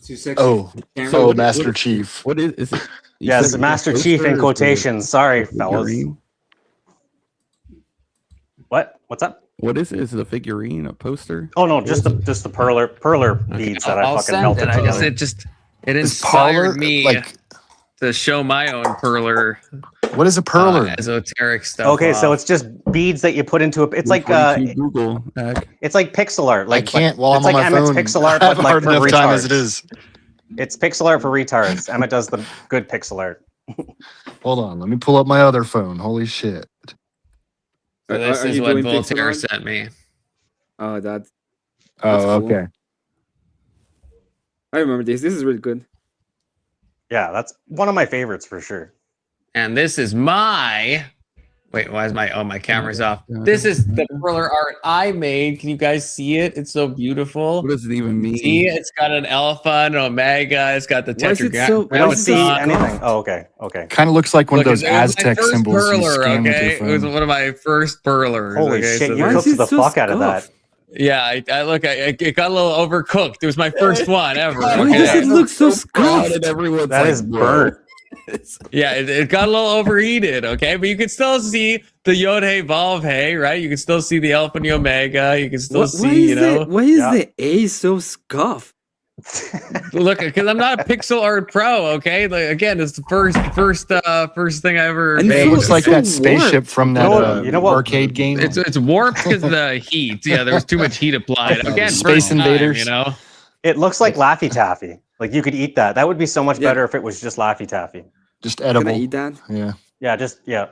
Too sexy. Oh, Camera. so what- Master what- Chief. What is it? You Yes, said the it's a Master Chief poster in or is it quotations. Sorry, a fellas. figurine? What? What's up? What is it? Is it a figurine, a poster? Oh no, just the perler beads that I I'll fucking send melted it. I guess together. it Is inspired Parlor me like to show my own Perler What is a perler? Esoteric stuff. Okay, so it's just beads that you put into a. It's like Google. It's like pixel art. Like I can't while it's I'm on like my Emmett's phone. pixel art, I have but a like hard for enough retards. time as it is. It's pixel art for retards. Emmett does the good pixel art. Hold on, let me pull up my other phone. Holy shit! So this Are is you what doing pixel Voltaire art? sent me. Oh, that's Oh, cool. okay. I remember this. This is really good. Yeah, that's one of my favorites for sure. And this is my. Wait, why is my camera's off? This is the perler art I made. Can you guys see it? It's so beautiful. What does it even mean? See, it's got an alpha, an omega. It's got the Why is it so- We don't why is it see so anything. scuffed? Oh, okay, okay. Kind of looks like one of those it was my Aztec first symbols you perler, scan with your okay? It was phone. one of my first perlers. Holy okay? shit, So you there's- cooked the fuck out of that. Yeah, it got a little overcooked. It was my first one ever. Why okay? does it look so scuffed? Everyone's That like, is bro. burnt. Yeah, it got a little overheated, okay? But you can still see the Yod Hey Vav Hey, right? You can still see the Alpha and the Omega. You can still see, why is the A so scuffed? Look, because I'm not a pixel art pro, okay? Like, again, it's the first thing I ever And made. It looks like that spaceship from that You know what? arcade game. It's warped because of the heat. Yeah, there was too much heat applied. Again, Space first time, Invaders. you know? It looks like Laffy Taffy. Like you could eat that. That would be so much better if it was just Laffy Taffy. Just Can edible. I eat that? Yeah. Yeah, just yeah.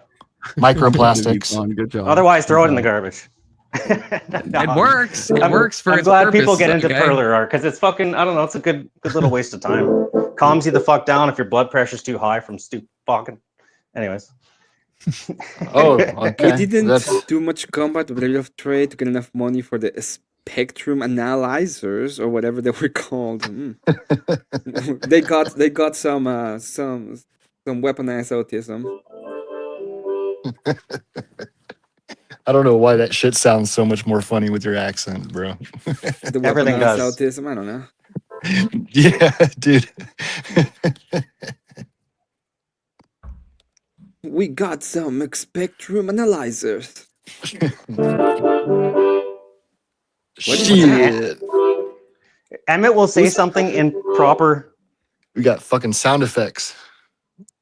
Microplastics. Good job. Otherwise, throw it in the garbage. It works. It works for I'm its glad people purpose, get into okay? perler art because it's fucking. I don't know. It's a good little waste of time. Calms you the fuck down if your blood pressure's too high from fucking. Anyways. Oh, okay. We didn't That's do much combat with a of trade to get enough money for the spectrum analyzers or whatever they were called. They got some weaponized autism. I don't know why that shit sounds so much more funny with your accent, bro. The Everything weaponized does. autism. I don't know. Yeah, dude. We got some spectrum analyzers. Shit. Emmett will say something in proper. We got fucking sound effects.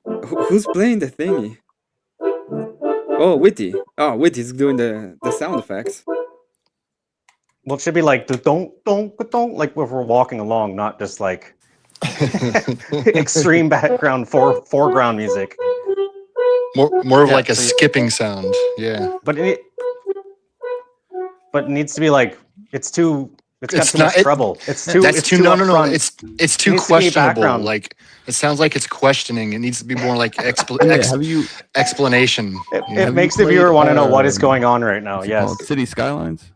Who's playing the thingy? Oh, Witty. Oh, Witty's doing the sound effects. Well, it should be like the don't, like if we're walking along, not just like extreme background foreground music. More of Yeah, like a so you- skipping sound. Yeah. But it needs to be like it's too. It's got It's too not- much it- treble. It's too. That's it's too too no. upfront. It's too needs to be questionable. background. Like it sounds like it's questioning. It needs to be more like Have you explanation. It Have makes you the viewer played, want to know what is um, going on right now. what's it Yes. called? City Skylines?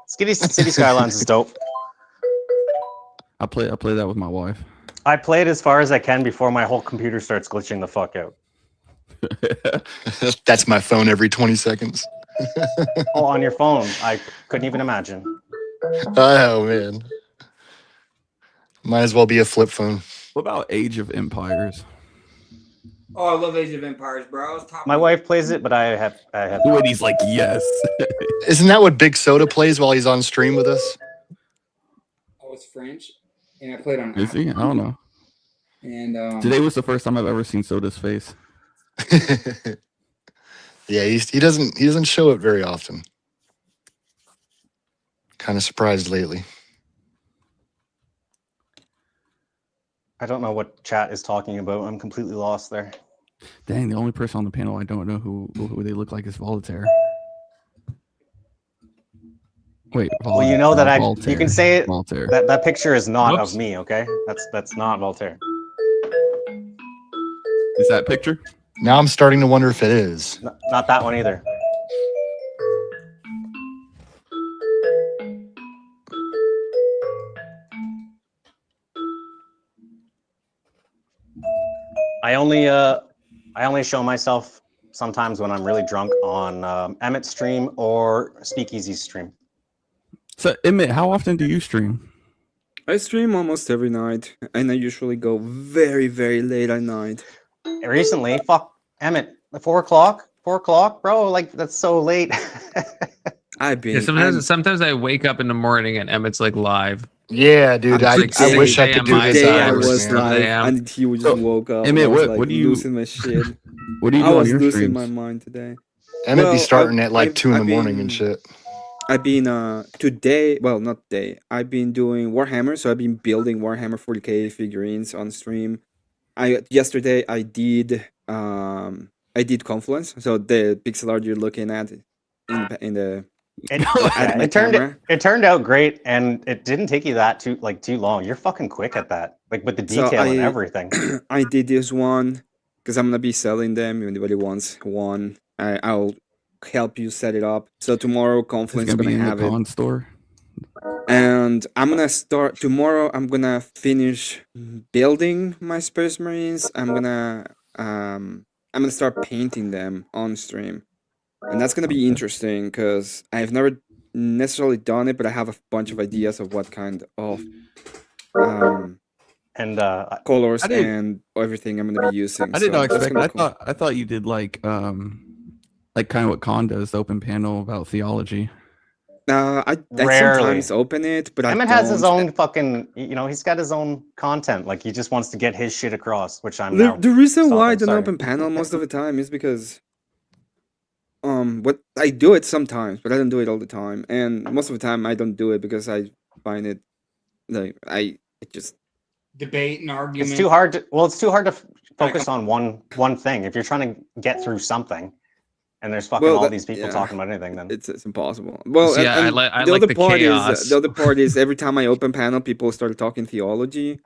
City Skylines is dope. I play that with my wife. I play it as far as I can before my whole computer starts glitching the fuck out. That's my phone every 20 seconds. Oh, on your phone. I couldn't even imagine. Oh man. Might as well be a flip phone. What about Age of Empires? Oh, I love Age of Empires, bro. I was talking. My wife plays it, but I have. Wait, he's like, yes. Isn't that what Big Soda plays while he's on stream with us? I was French, and I played on. Is he? I don't know. And Today was the first time I've ever seen Soda's face. Yeah, he doesn't show it very often. Kind of surprised lately. I don't know what chat is talking about. I'm completely lost there. Dang, the only person on the panel I don't know who they look like is Voltaire. Wait, Well, you know that you Voltaire. can say it. Voltaire. That picture is not Whoops. of me. Okay, that's not Voltaire. Is that picture? Now I'm starting to wonder if it is. Not that one either. I only show myself sometimes when I'm really drunk on Emmett's stream or Speakeasy's stream. So, Emmett, how often do you stream? I stream almost every night, and I usually go very, very late at night. Recently, fuck Emmett, 4 o'clock, bro. Like that's so late. I've been. Yeah, sometimes I wake up in the morning and Emmett's like live. Yeah, dude. I wish I could do this. Today I hours, was man. live, and he just woke up. Emmett, I was, what do you- losing my shit? What do you I do on was your losing streams? my mind today. Emmett be Well, starting at like I've- 2 in the I've morning and been- shit. I've been today, well, not today. I've been doing Warhammer, so I've been building Warhammer 40K figurines on stream. Yesterday I did Confluence, so the pixel art you're looking at in the at my camera. It turned out great, and it didn't take you that too long. You're fucking quick at that, like with the So detail and everything. I did this one because I'm gonna be selling them. If anybody wants one, I'll help you set it up. So tomorrow, Confluence is gonna gonna be in the have it. con store. And I'm gonna start tomorrow. I'm gonna finish building my Space Marines. I'm gonna start painting them on stream, and that's gonna be interesting because I've never necessarily done it, but I have a bunch of ideas of what kind of colors and everything I'm gonna be using. I did not So that's expect. gonna be cool. I thought you did like kind of what Con does, the open panel about theology. I Rarely. sometimes open it, but Emmett I has his don't. own fucking, he's got his own content. Like he just wants to get his shit across, which I'm The, now. the reason why I stopping, don't sorry. open panel most of the time is because what I do it sometimes, but I don't do it all the time. And most of the time I don't do it because I find it like it just Debate and argument. It's too hard to. Well, it's too hard to focus on one thing. If you're trying to get through something, and there's fucking all these people talking about anything, then it's impossible. Well, Yeah, and I the like other the part chaos. is the other part is every time I open panel, people start talking theology,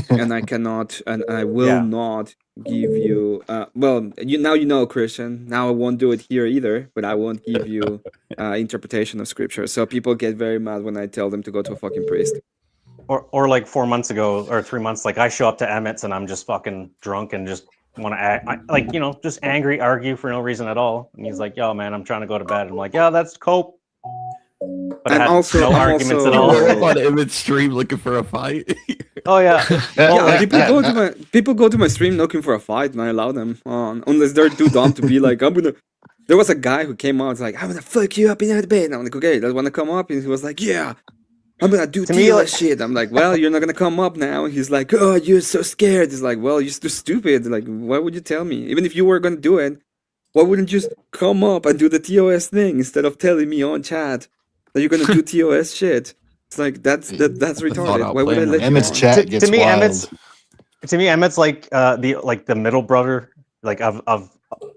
and I cannot and I will not give you. Well, now you know, Christian. Now I won't do it here either, but I won't give you interpretation of scripture. So people get very mad when I tell them to go to a fucking priest. or like 4 months ago or 3 months, like I show up to Emmett's and I'm just fucking drunk and just want to act like just angry, argue for no reason at all. And he's like, "Yo, man, I'm trying to go to bed." I'm like, "Yeah, that's cope." But I had no arguments at all. On Emmett's stream looking for a fight. Oh yeah. Yeah, people go to my stream looking for a fight, and I allow them on unless they're too dumb to be like, I'm gonna. There was a guy who came out, was like, I'm gonna fuck you up in a debate. And I'm like, okay, does want to come up? And he was like, yeah, I'm gonna do TLS shit. I'm like, well, you're not gonna come up now. He's like, oh, you're so scared. He's like, well, you're so stupid. Like, why would you tell me? Even if you were gonna do it, why wouldn't you just come up and do the TOS thing instead of telling me on chat that you're gonna do TOS shit? It's like that's retarded. Why would I let Emmett's you on? chat gets wild. To me, Emmett's like the middle brother. Like of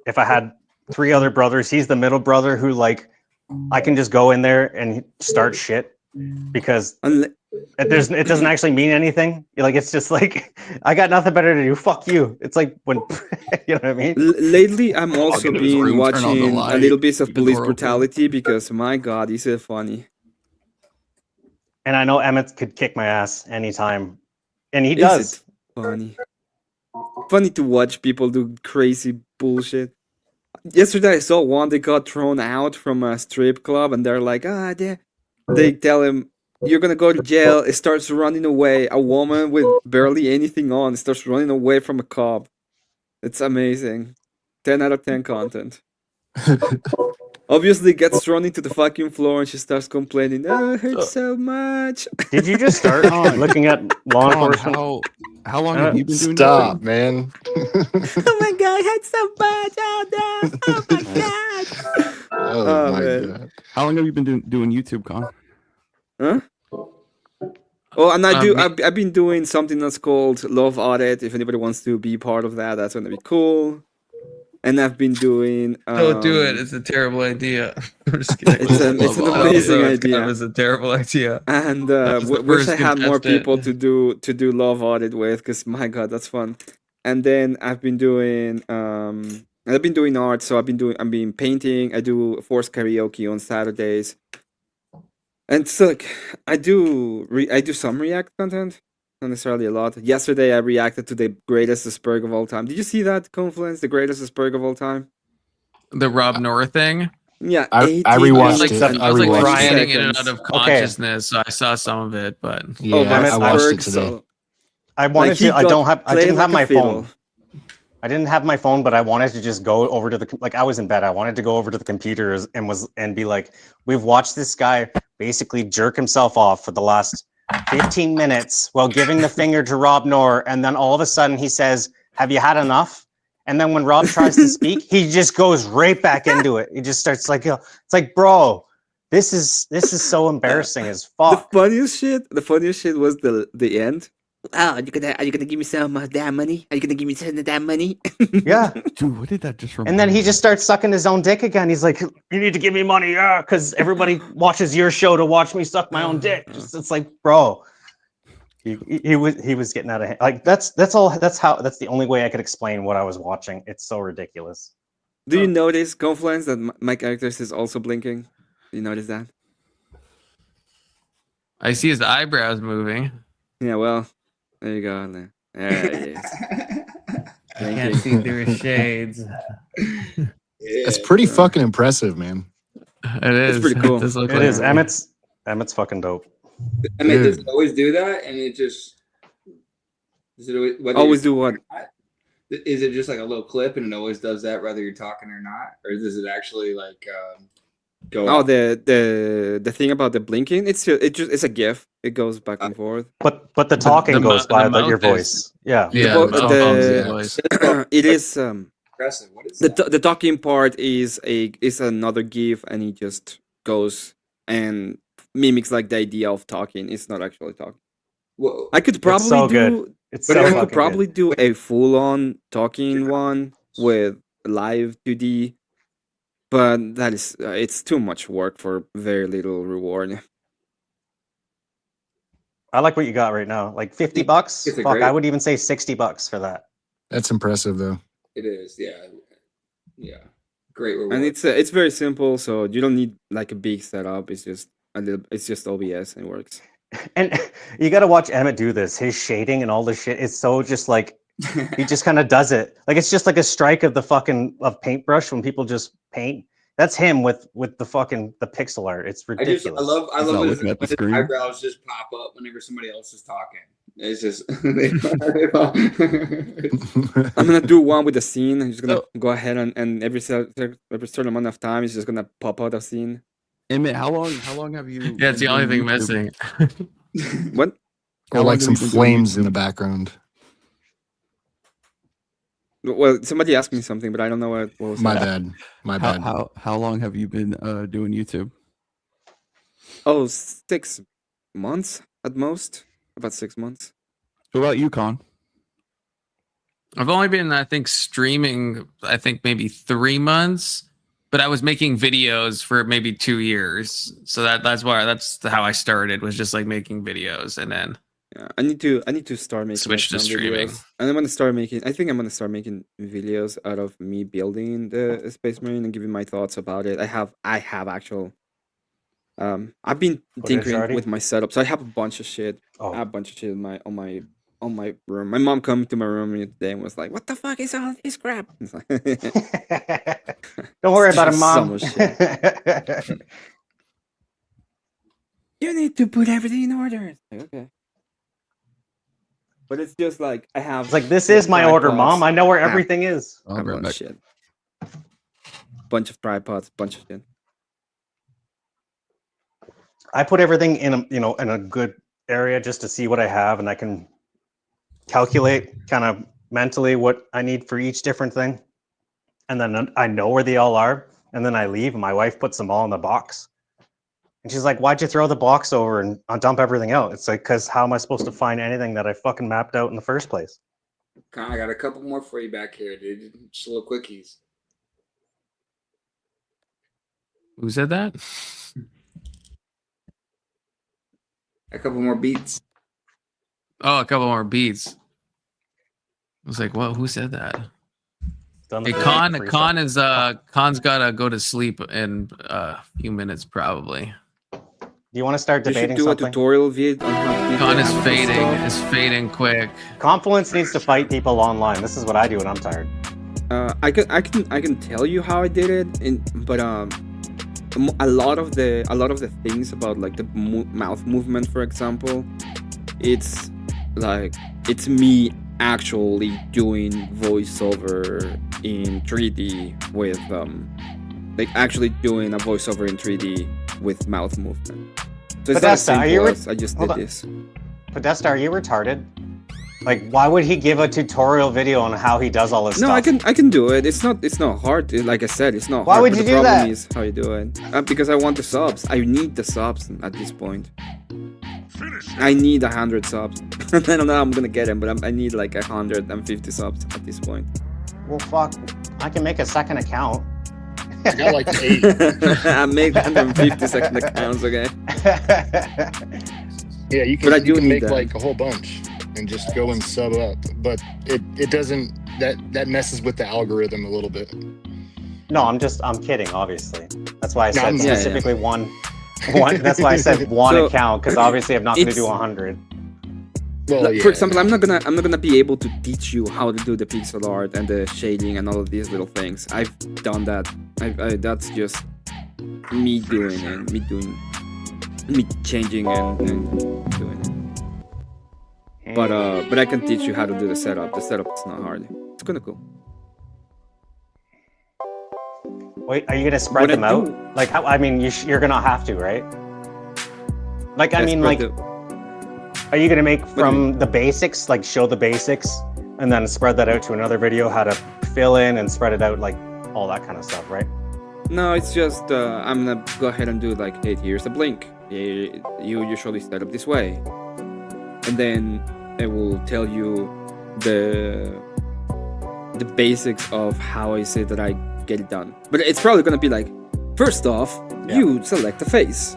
if I had 3 other brothers, he's the middle brother who like I can just go in there and start shit because it doesn't actually mean anything. Like it's just like I got nothing better to do. Fuck you. It's like when you know what I mean. Lately, I'm also been watching a little bit of police open. brutality because my God, is it funny? And I know Emmett could kick my ass anytime, and he Is does. it funny? Funny to watch people do crazy bullshit. Yesterday, I saw one that got thrown out from a strip club, and they're like, they tell him, you're gonna go to jail. It starts running away. A woman with barely anything on starts running away from a cop. It's amazing. 10 out of 10 content. Obviously gets thrown into the fucking floor and she starts complaining, oh, it hurts so much. Did you just start looking at law enforcement? How long have you been doing Stop, man. Oh my God, it hurts so much. Oh no. Oh my God. Oh my man. God. How long have you been doing YouTube, Con? Huh? Oh, and I've been doing something that's called Love Audit. If anybody wants to be part of that, that's gonna be cool. And I've been doing. Don't do it. It's a terrible idea. I'm just kidding. It's an amazing idea. It was a terrible idea. And was the wish I first had more contestant. people to do Love Audit with, because my God, that's fun. And then I've been doing art. So I've been painting. I do forced karaoke on Saturdays. And so like I do some React content, not necessarily a lot. Yesterday I reacted to the greatest Asperg of all time. Did you see that, Confluence? The greatest Asperg of all time? The Rob Nora thing? Yeah, I 18 rewatched minutes it. and I was like 20 grinding in and seconds. out of consciousness, so I saw some of it, but Yeah, I watched it today. I wanted Like, he to. I got didn't played have like a my fiddle. phone. I didn't have my phone, but I wanted to just go over to the I was in bed. I wanted to go over to the computers and be like, we've watched this guy basically jerk himself off for the last 15 minutes while giving the finger to Rob Noor, and then all of a sudden he says, "Have you had enough?" And then when Rob tries to speak, he just goes right back into it. He just starts like, it's like, bro, this is so embarrassing as fuck. The funniest shit was the end. Oh, are you gonna give me some of that money? Are you gonna give me some of that money? Yeah. Dude, what did that just remind And then he me just starts sucking his own dick again. He's like, you need to give me money, yeah, because everybody watches your show to watch me suck my own dick. It's like, bro, he was getting out of hand. Like that's the only way I could explain what I was watching. It's so ridiculous. Do you notice, Confluence, that my character is also blinking? Do you notice that? I see his eyebrows moving. Yeah, well, there you go. There he is. I can't see through his shades. It's pretty fucking impressive, man. It is. It's pretty cool. It is. Emmett's fucking dope. I mean, does it always do that? And it just does it always do what? Is it just like a little clip and it always does that whether you're talking or not, or does it actually like go? Oh, off? the thing about the blinking, it's a GIF. It goes back and forth. But the talking goes by your mouth voice. Yeah. It is Impressive. What is the talking part is another GIF, and he just goes and mimics like the idea of talking. It's not actually talking. Well, I could probably so do. good. It's But so I fucking could probably do a full-on talking one with live 2D, but that is it's too much work for very little reward. I like what you got right now. Like $50. It's a Fuck, great- I would even say $60 for that. That's impressive, though. It is, yeah. Great reward. And it's very simple, so you don't need like a big setup. It's just OBS and it works. And you got to watch Emmett do this. His shading and all this shit is so just like he just kind of does it. Like it's just like a strike of the paintbrush when people just paint. That's him with the pixel art. It's ridiculous. I love when looking at the his screen. eyebrows just pop up whenever somebody else is talking. It's just I'm gonna do one with the scene. I'm just gonna go ahead and every certain amount of time, it's just gonna pop out a scene. Emmett, how long have you? Yeah, it's the only thing been doing missing. What? Or like some flames in the background. Well, somebody asked me something, but I don't know what was My that. bad. My bad. How long have you been doing YouTube? Oh, 6 months at most. About 6 months. What about you, Con? I've only been, I think, streaming, I think maybe 3 months, but I was making videos for maybe 2 years. So that's how I started, was just like making videos, and then Yeah, I need to start making switch to some streaming. videos. And I think I'm gonna start making videos out of me building the Space Marine and giving my thoughts about it. I have actual I've been tinkering already? with my setup, so I have a bunch of shit. Oh. I have a bunch of shit on my room. My mom came to my room today and was like, "What the fuck is all this crap?" It's like, Don't worry about it, So Mom. much shit. You need to put everything in order. It's like, okay. But it's just like I have. It's like, this is my order, Mom. I know where Yeah. everything is. I have a lot of shit. Bunch of tripods, bunch of shit. I put everything in a good area just to see what I have, and I can calculate kind of mentally what I need for each different thing. And then I know where they all are, and then I leave, and my wife puts them all in the box. And she's like, "Why'd you throw the box over and dump everything out?" It's like, because how am I supposed to find anything that I fucking mapped out in the first place? I got a couple more for you back here, dude. Just little quickies. Who said that? A couple more beats. Oh, a couple more beats. I was like, "Well, who said that?" Hey, Con's gotta go to sleep in a few minutes, probably. Do you want to start You should debating do something? a tutorial vid on how to Con is do fading. stuff. Is fading quick. Confluence needs to fight people online. This is what I do when I'm tired. I can tell you how I did it, but a lot of the things about like the mouth movement, for example, it's me actually doing voiceover in 3D with like actually doing a voiceover in 3D with mouth movement. So it's not as Podesta, simple as I just did this. Podesta, are you retarded? Like, why would he give a tutorial video on how he does all this No, stuff? I can do it. It's not hard. Like I said, it's not Why hard. would but you the do problem that? is how you do it. Because I want the subs. I need the subs at this point. I need 100 subs. I don't know how I'm gonna get them, but I need like 150 subs at this point. Well, fuck. I can make a second account. I got like 8. I make 150 second accounts, okay? Yeah, you But I can, do you can need make that. like a whole bunch and just go and sub up. But it doesn't, that messes with the algorithm a little bit. No, I'm kidding, obviously. That's why I No, said I'm not. specifically one. That's why I said one So, account, because obviously I'm not going to do it's- 100. Well, Like, yeah. for example, I'm not gonna be able to teach you how to do the pixel art and the shading and all of these little things. I've done that. That's just me doing it, me changing and doing it. But I can teach you how to do the setup. The setup is not hard. It's kind of cool. Wait, are you going to spread What I them out? do- Like, how? I mean, you're going to have to, right? Like, I mean, like, are you going to make from the basics, like show the basics, and then spread that out to another video, how to fill in and spread it out, like all that kind of stuff, right? No, it's just I'm gonna go ahead and do like, hey, here's a blink. You usually set up this way, and then it will tell you the basics of how I say that I get it done. But it's probably gonna be like, first off, you select the face,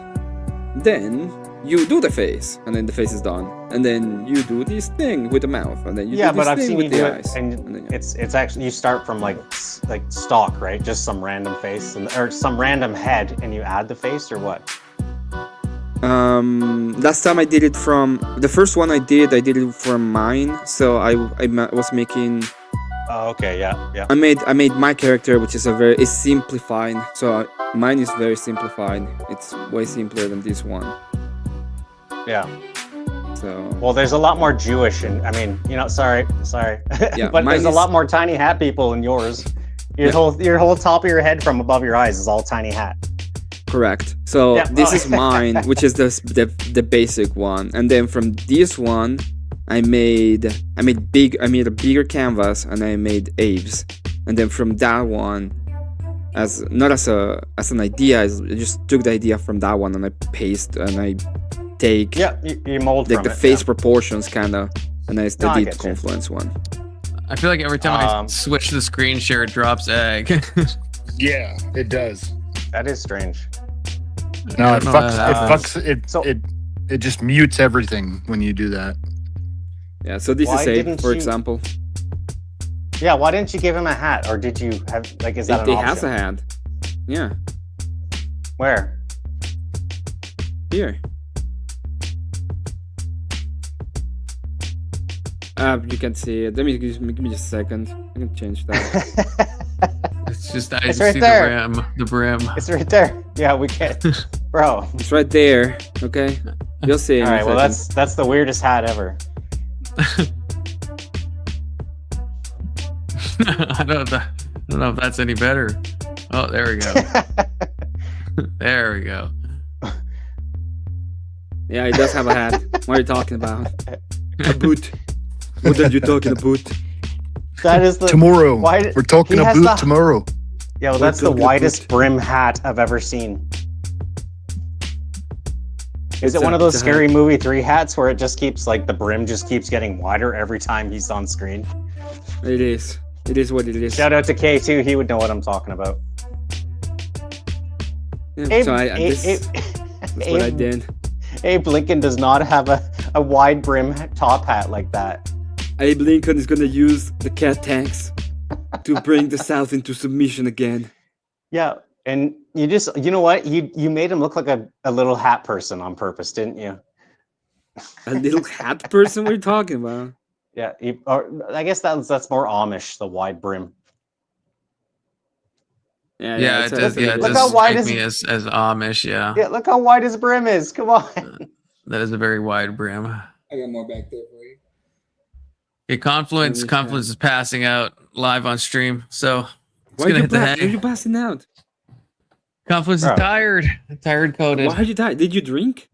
then you do the face, and then the face is done, and then you do this thing with the mouth, and then you do Yeah, this but I've thing seen with you do the it, eyes. and then, it's actually, you start from like stock, right? Just some random face, or some random head, and you add the face, or what? Last time I did it from the first one I did it from mine. So I was making. Oh, okay, yeah. I made my character, which is it's simplified. So mine is very simplified. It's way simpler than this one. Yeah. So. Well, there's a lot more Jewish, and I mean, you know, sorry, Yeah, but mine there's a is- lot more tiny hat people in yours. Your whole top of your head from above your eyes is all tiny hat. Correct. So Yeah, this oh. is mine, which is the basic one, and then from this one, I made a bigger canvas and I made apes, and then from that one, as an idea, I just took the idea from that one and I paste and I take you mold like from the it, face yeah. proportions kind of, and I No, I did get you. Confluence one. I feel like every time I switch the screen share, it drops egg. Yeah, it does. That is strange. No, it don't know how fucks. that It fucks. It just mutes everything when you do that. Yeah. So this Why is ape, didn't for you- example. Yeah, why didn't you give him a hat, or did you have like? Is that It an has option? a hand. Yeah. Where? Here. You can see it. Give me just a second. I can change that. It's just I It's just right see there. the brim. It's right there. Yeah, we can. Bro. It's right there. Okay. You'll see it. All in a right. Well, second. that's the weirdest hat ever. I don't know if that's any better. Oh, there we go. There we go. Yeah, it does have a hat. What are you talking about? A boot. What are you talking about? That is the Tomorrow. Why, We're talking he has about the- tomorrow. Yeah, well, We're that's the talking widest about- brim hat I've ever seen. Is It's it one a- of those it's a Scary hat. Movie 3 hats where it just keeps like the brim just keeps getting wider every time he's on screen? It is. It is what it is. Shout out to K2, he would know what I'm talking about. Yeah, so that's what I did. Abe Lincoln does not have a wide brim top hat like that. Abe Lincoln is gonna use the cat tanks to bring the South into submission again. Yeah, and you know what? You made him look like a little hat person on purpose, didn't you? A little hat person? What are you talking about? Yeah, or I guess that's more Amish, the wide brim. Yeah, it does. Yeah, it Look does how wide strike me as Amish. Yeah. Yeah, look how wide his brim is. Come on. That is a very wide brim. I got more back there for you. Okay, Confluence is passing out live on stream, so it's Why gonna are hit the why are hay. you passing out? Confluence is Bro. tired coded. Why are you tired? Did you drink?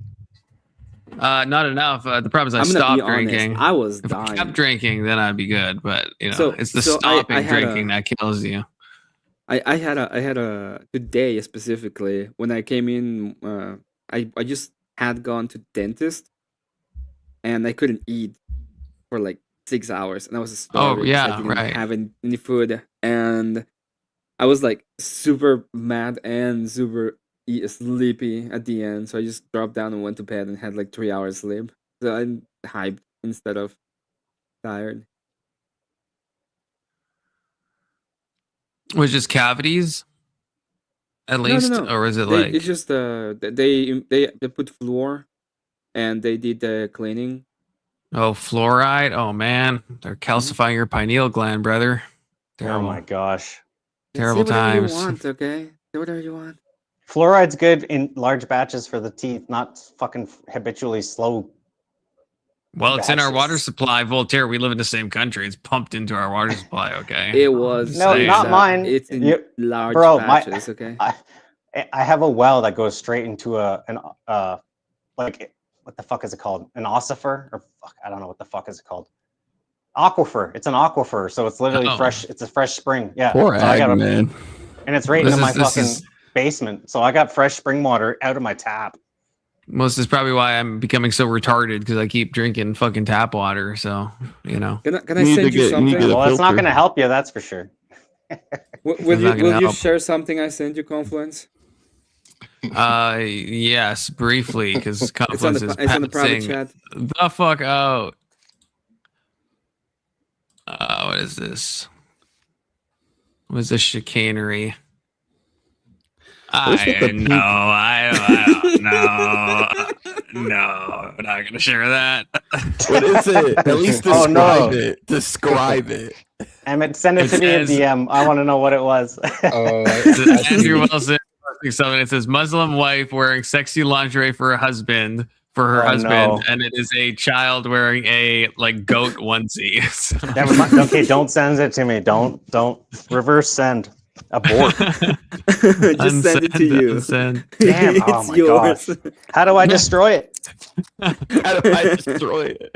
Not enough. The problem is I I'm gonna stopped be honest, drinking. I was If I dying. kept drinking, then I'd be good. But So- it's the so I stopping had drinking that kills you. I had a today specifically when I came in. I just had gone to dentist, and I couldn't eat for like 6 hours, and I was starving. 'Cause yeah, I didn't right. have any food, and I was like super mad and super sleepy at the end. So I just dropped down and went to bed and had like 3 hours sleep. So I'm hyped instead of tired. Was just cavities, at least, No. or is it They, like it's just they put floor and they did the cleaning. fluoride? Oh man, they're calcifying your pineal gland, brother. Terrible. Oh my gosh. Terrible Say whatever times. you want, okay? Say whatever you want. Fluoride's good in large batches for the teeth, not fucking habitually slow. Well, it's in our water batches. supply, Voltaire. We live in the same country. It's pumped into our water supply. Okay. It was Just No, saying. not mine. It's in You- large bro, batches, okay? I have a well that goes straight into an like what the fuck is it called? An ossifer or fuck, I don't know what the fuck is it called. Aquifer. It's an aquifer, so it's literally fresh. It's a fresh spring. Yeah. Poor so I got man. and it's right This in my is- this fucking is- basement. So I got fresh spring water out of my tap. Most is probably why I'm becoming so retarded because I keep drinking fucking tap water. So Can I You send need you to get- you need something? to get a Well, it's not filter. going to help you, that's for sure. Will It's not gonna you help. share something I sent you, Confluence? Yes, briefly, because It's on Confluence the is it's on the private passing chat. the fuck out. What is this? What is this chicanery? What's with the pink- I don't know. No, I'm not gonna share that. What is it? At least Oh, describe no. it. Describe it. Emmett, send it It to me a says- DM. I want to know what it was. It says Andrew Wilson posting something. It says Muslim wife wearing sexy lingerie for her husband. Oh, husband, no. and it is a child wearing a like goat onesie. So- Never mind. Okay, don't send it to me. Don't reverse send. Abort. Just send it to you. Unsend. Damn. It's Oh my yours. gosh. How do I destroy it? How do I destroy it?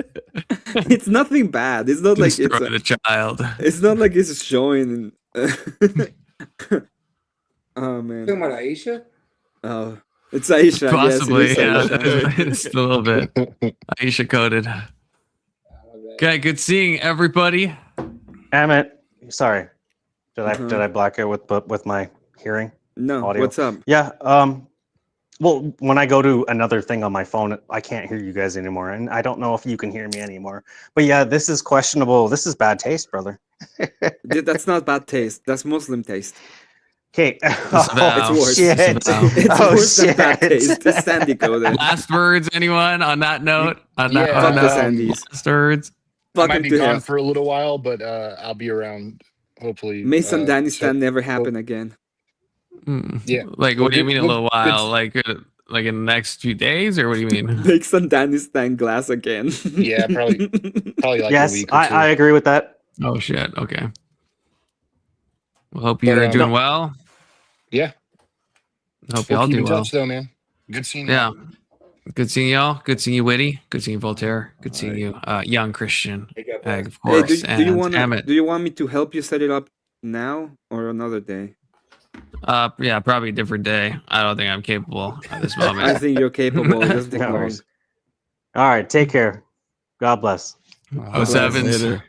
It's nothing bad. It's not like Destroy the child. it's not like it's showing. Oh man. Talking about Aisha? Oh, it's Aisha. Possibly, yes, yeah. it is Aisha. It's a little bit Aisha coded. Okay, good seeing everybody. Emmett, sorry. Did Uh-huh. I black out with my hearing? No, Audio. what's up? Yeah. Well, when I go to another thing on my phone, I can't hear you guys anymore, and I don't know if you can hear me anymore. But yeah, this is questionable. This is bad taste, brother. That's not bad taste. That's Muslim taste. Okay. Disavow. It's worse. Shit. Disavow. It's Oh, worse than bad shit. taste. It's Sandy coded. Last words, anyone on that note? On that, Yeah, on Fuck the that Sandys. last words. I Fuck might him be to gone hell. for a little while, but I'll be around. Hopefully, May some Danistan so- never happen again. Yeah. Like, Well, what do you good- mean a well, little good- while? Like in the next few days, or what do you mean? Make some Danistan glass again. Yeah, probably like a Yes, week or two. I agree with that. Oh shit. Okay. Well, hope you're But, doing no. well. Yeah. Hope We'll y'all keep do in well. touch, though, man. Good seeing you. Yeah. Good seeing y'all. Good seeing you, Witty. Good seeing you, Voltaire. Good seeing you, young Christian. Egg, of Hey, course. do you want Emmett. do you want me to help you set it up now or another day? Yeah, probably a different day. I don't think I'm capable at this I moment. think you're capable. It doesn't take No long. worries. All right, take care. God bless. Oh, sevens. Later.